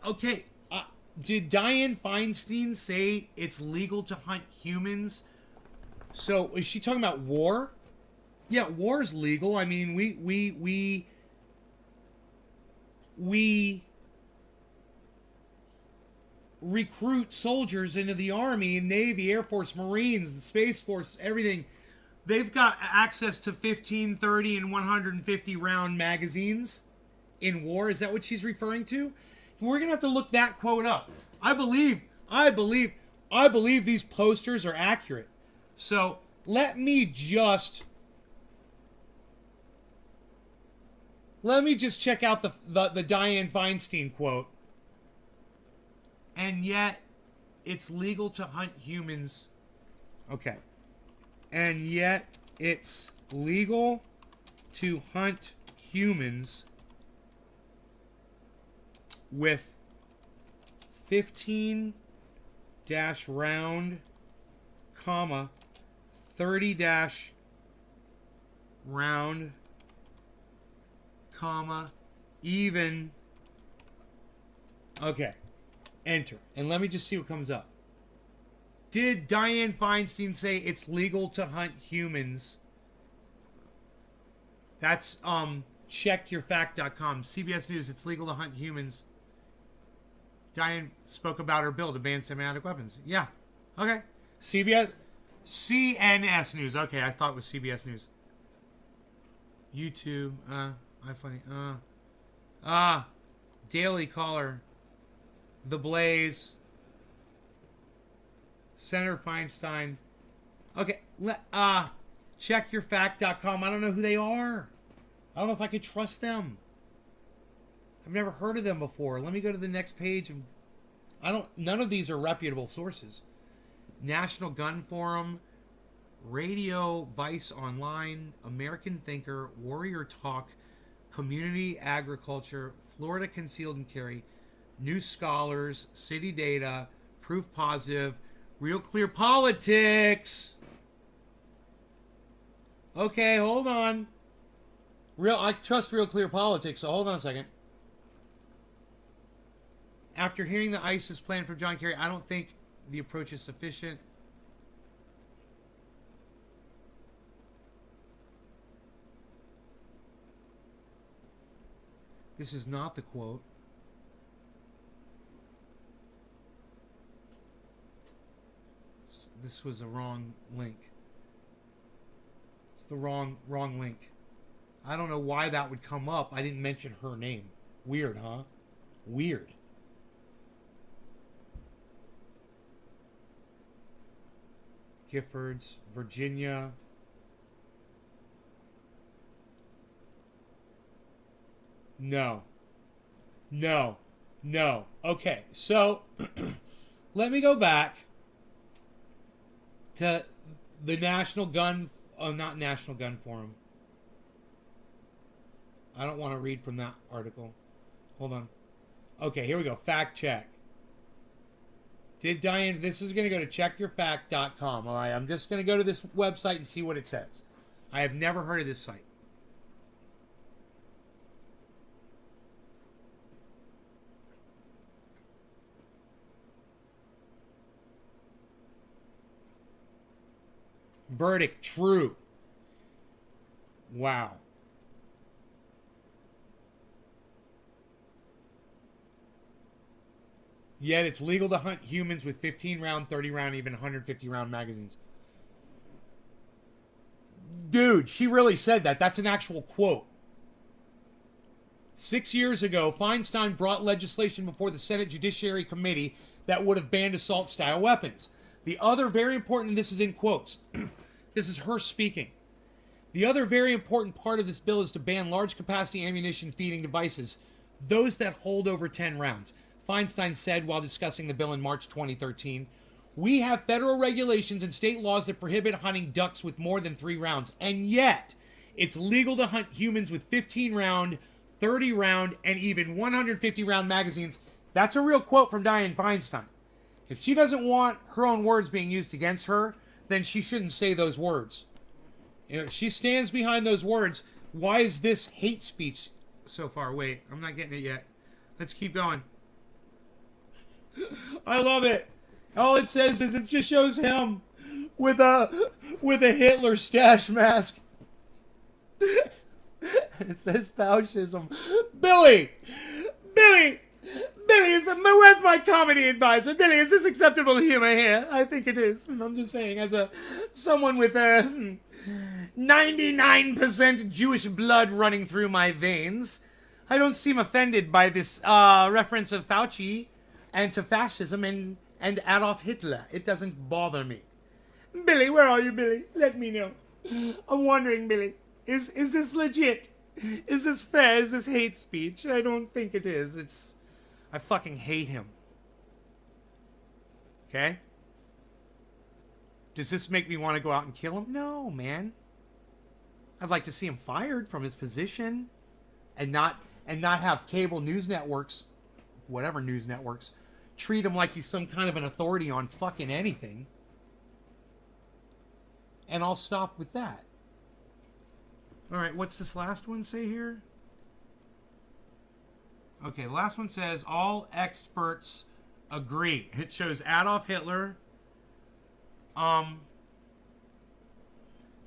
Okay. Did Dianne Feinstein say it's legal to hunt humans? So is she talking about war? Yeah, war is legal. I mean, we recruit soldiers into the Army, Navy, Air Force, Marines, the Space Force, everything. They've got access to 15, 30, and 150 round magazines in war. Is that what she's referring to? We're going to have to look that quote up. I believe these posters are accurate. So let me just check out the Dianne Feinstein quote. And yet, it's legal to hunt humans. Okay. And yet, it's legal to hunt humans with 15 round, comma, 30 round, comma, even. Okay. Enter. And let me just see what comes up. Did Dianne Feinstein say it's legal to hunt humans? That's checkyourfact.com. CBS News, it's legal to hunt humans. Dianne spoke about her bill to ban semi-automatic weapons. Yeah. Okay. CNS News. Okay, I thought it was CBS News. YouTube. iFunny. Daily Caller. The Blaze. Senator Feinstein. Okay. Checkyourfact.com. I don't know who they are. I don't know if I could trust them. I've never heard of them before. Let me go to the next page. None of these are reputable sources. National Gun Forum, Radio Vice Online, American Thinker, Warrior Talk, Community Agriculture, Florida Concealed and Carry, New Scholars, City Data, Proof Positive, Real Clear Politics. Okay, hold on. I trust Real Clear Politics, so hold on a second. After hearing the ISIS plan from John Kerry, I don't think the approach is sufficient. This is not the quote. This was a wrong link. It's the wrong link. I don't know why that would come up. I didn't mention her name. Weird, huh? Weird. Giffords, Virginia. No. No. No. Okay, so let me go back to the National Gun... Oh, not National Gun Forum. I don't want to read from that article. Hold on. Okay, here we go. Fact check. Did Diane... This is going to go to checkyourfact.com. All right, I'm just going to go to this website and see what it says. I have never heard of this site. Verdict true. Wow. Yet it's legal to hunt humans with 15 round, 30 round, even 150 round magazines. Dude, she really said that. That's an actual quote. 6 years ago, Feinstein brought legislation before the Senate Judiciary Committee that would have banned assault-style weapons. The other very important, and this is in quotes, this is her speaking. The other very important part of this bill is to ban large-capacity ammunition feeding devices, those that hold over 10 rounds. Feinstein said while discussing the bill in March 2013, "We have federal regulations and state laws that prohibit hunting ducks with more than 3 rounds, and yet it's legal to hunt humans with 15-round, 30-round, and even 150-round magazines." That's a real quote from Dianne Feinstein. If she doesn't want her own words being used against her, then she shouldn't say those words. You know, if she stands behind those words, why is this hate speech so far? Wait, I'm not getting it yet. Let's keep going. I love it. All it says is it just shows him with a Hitler stash mask. It says fascism. Billy, where's my comedy advisor? Billy, is this acceptable humor here? I think it is. And I'm just saying, as someone with a 99% Jewish blood running through my veins, I don't seem offended by this reference of Fauci and to fascism and Adolf Hitler. It doesn't bother me. Billy, where are you, Billy? Let me know. I'm wondering, Billy, is this legit? Is this fair? Is this hate speech? I don't think it is. I fucking hate him. Okay? Does this make me want to go out and kill him? No, man. I'd like to see him fired from his position and not have cable news networks, whatever news networks, treat him like he's some kind of an authority on fucking anything. And I'll stop with that. All right, what's this last one say here? Okay, the last one says, all experts agree. It shows Adolf Hitler.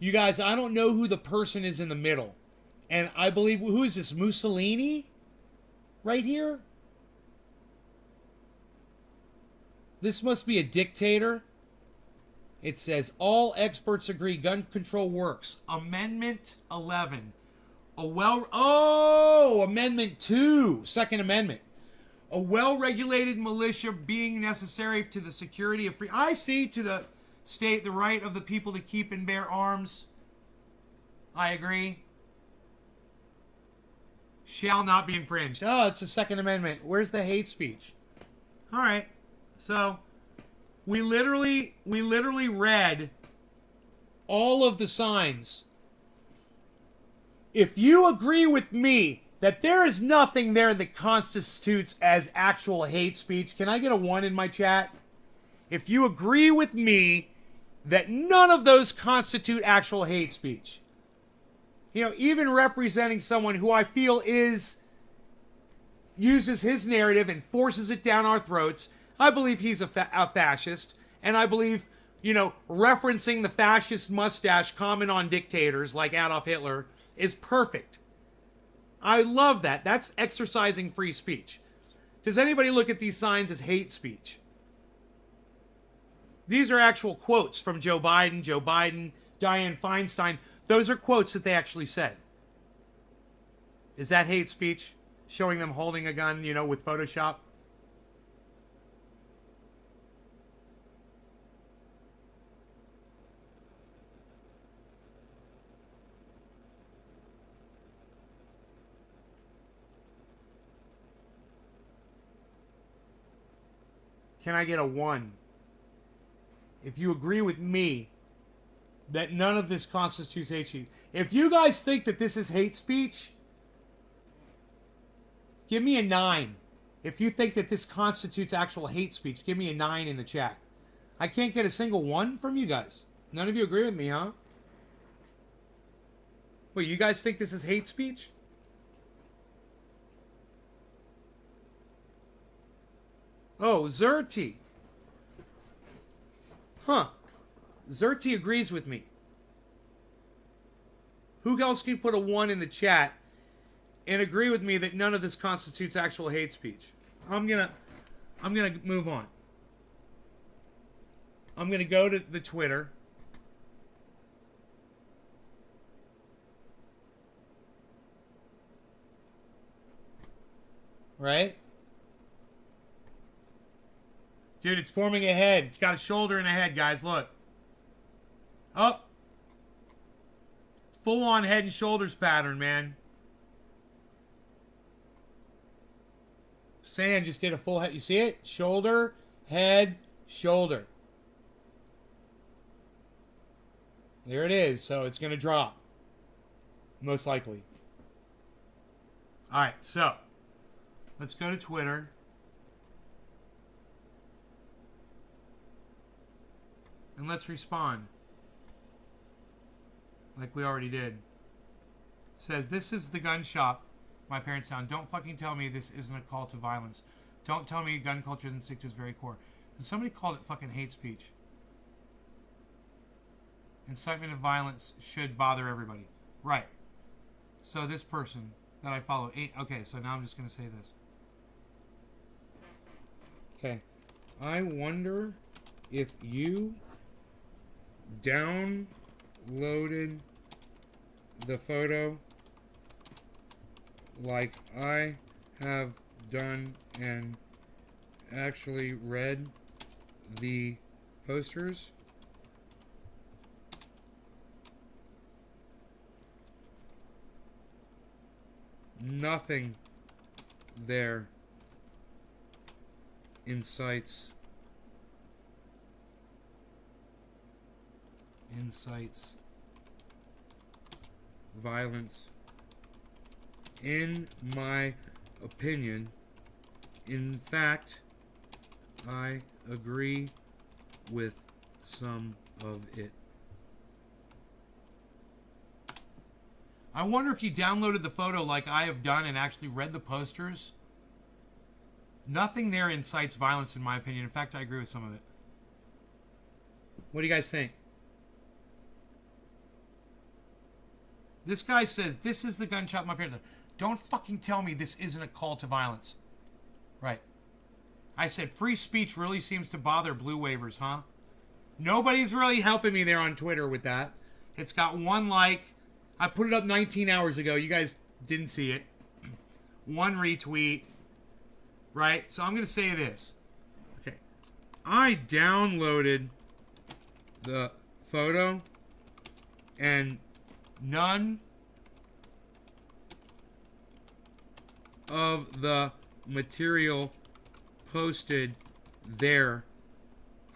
You guys, I don't know who the person is in the middle. And I believe, who is this, Mussolini? Right here? This must be a dictator. It says, all experts agree gun control works. Amendment 11. Amendment 2. Second Amendment. A well-regulated militia being necessary to the security of free... I see, to the state the right of the people to keep and bear arms. I agree. Shall not be infringed. Oh, it's the Second Amendment. Where's the hate speech? All right. So, we literally read all of the signs. If you agree with me that there is nothing there that constitutes as actual hate speech, can I get a 1 in my chat? If you agree with me that none of those constitute actual hate speech. You know, even representing someone who I feel uses his narrative and forces it down our throats. I believe he's a fascist, and I believe, you know, referencing the fascist mustache common on dictators like Adolf Hitler is perfect. I love that. That's exercising free speech. Does anybody look at these signs as hate speech? These are actual quotes from Joe Biden, Dianne Feinstein. Those are quotes that they actually said. Is that hate speech? Showing them holding a gun, you know, with Photoshop? Can I get a 1? If you agree with me that none of this constitutes hate speech. If you guys think that this is hate speech, give me a 9. If you think that this constitutes actual hate speech, give me a 9 in the chat. I can't get a single 1 from you guys. None of you agree with me, huh? Wait, you guys think this is hate speech? Oh, Zerti. Huh. Zerti agrees with me. Who else can put a 1 in the chat and agree with me that none of this constitutes actual hate speech? I'm gonna move on. I'm gonna go to the Twitter. Right? Dude, it's forming a head. It's got a shoulder and a head, guys. Look. Up. Full-on head and shoulders pattern, man. Sand just did a full head. You see it? Shoulder, head, shoulder. There it is. So it's going to drop. Most likely. All right, so let's go to Twitter. And let's respond. Like we already did. It says, this is the gun shop my parents found. Don't fucking tell me this isn't a call to violence. Don't tell me gun culture isn't sick to its very core. And somebody called it fucking hate speech. Incitement of violence should bother everybody. Right. So this person that I follow. Okay, so now I'm just going to say this. Okay. I wonder if you downloaded the photo like I have done and actually read the posters. Nothing there incites violence. In my opinion, in fact, I agree with some of it. I wonder if you downloaded the photo like I have done and actually read the posters. Nothing there incites violence, in my opinion. In fact, I agree with some of it. What do you guys think? This guy says, this is the gun shop my parents. Don't fucking tell me this isn't a call to violence. Right. I said, free speech really seems to bother blue wavers, huh? Nobody's really helping me there on Twitter with that. It's got 1 like. I put it up 19 hours ago. You guys didn't see it. 1 retweet. Right? So I'm going to say this. Okay. I downloaded the photo and none of the material posted there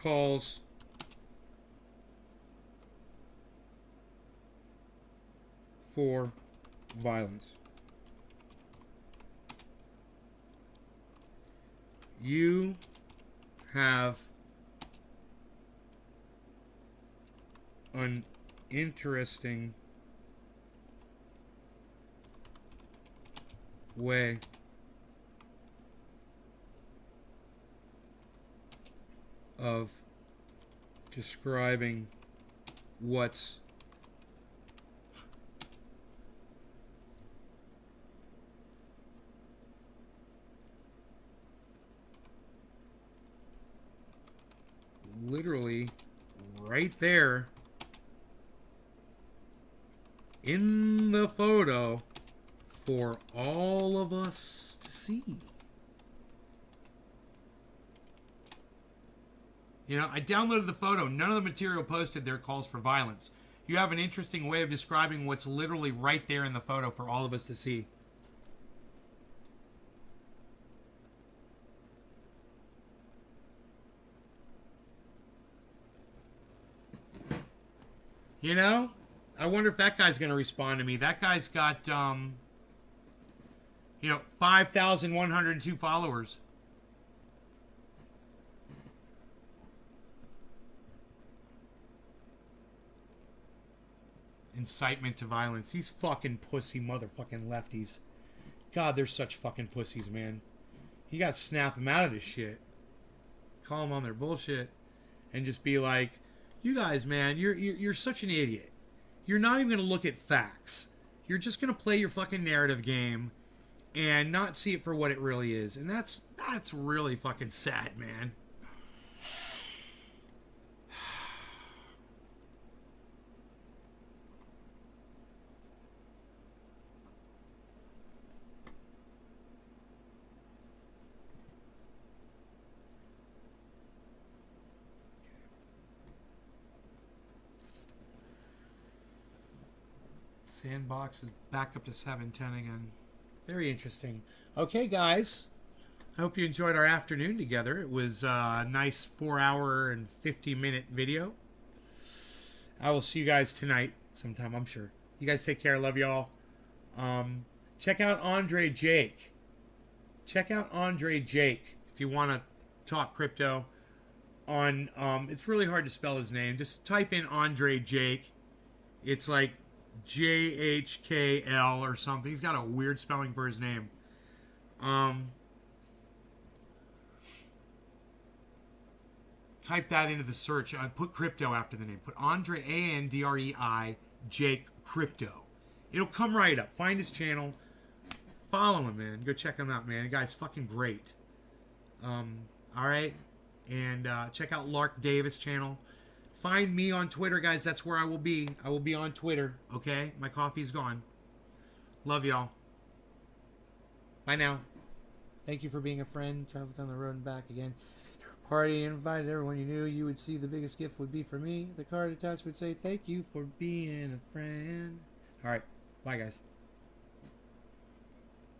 calls for violence. You have an interesting way of describing what's literally right there in the photo for all of us to see. You know, I downloaded the photo. None of the material posted there calls for violence. You have an interesting way of describing what's literally right there in the photo for all of us to see. You know, I wonder if that guy's going to respond to me. That guy's got, 5,102 followers. Incitement to violence. These fucking pussy motherfucking lefties. God, they're such fucking pussies, man. You gotta snap them out of this shit. Call them on their bullshit. And just be like, you guys, man, you're such an idiot. You're not even gonna look at facts. You're just gonna play your fucking narrative game and not see it for what it really is. And that's really fucking sad, man. Sandbox is back up to 710 again. Very interesting. Okay, guys. I hope you enjoyed our afternoon together. It was a nice 4-hour and 50-minute video. I will see you guys tonight sometime, I'm sure. You guys take care. I love y'all. Check out Andre Jake. Check out Andre Jake if you want to talk crypto. On it's really hard to spell his name. Just type in Andre Jake. It's like JHKL or something. He's got a weird spelling for his name. Type that into the search. Put crypto after the name. Put Andre Andrei Jake Crypto. It'll come right up. Find his channel. Follow him, man. Go check him out, man. The guy's fucking great. All right. And check out Lark Davis channel. Find me on Twitter, guys. That's where I will be. I will be on Twitter, okay? My coffee's gone. Love y'all. Bye now. Thank you for being a friend. Travel down the road and back again. Party invited everyone you knew. You would see the biggest gift would be for me. The card attached would say, thank you for being a friend. All right. Bye, guys.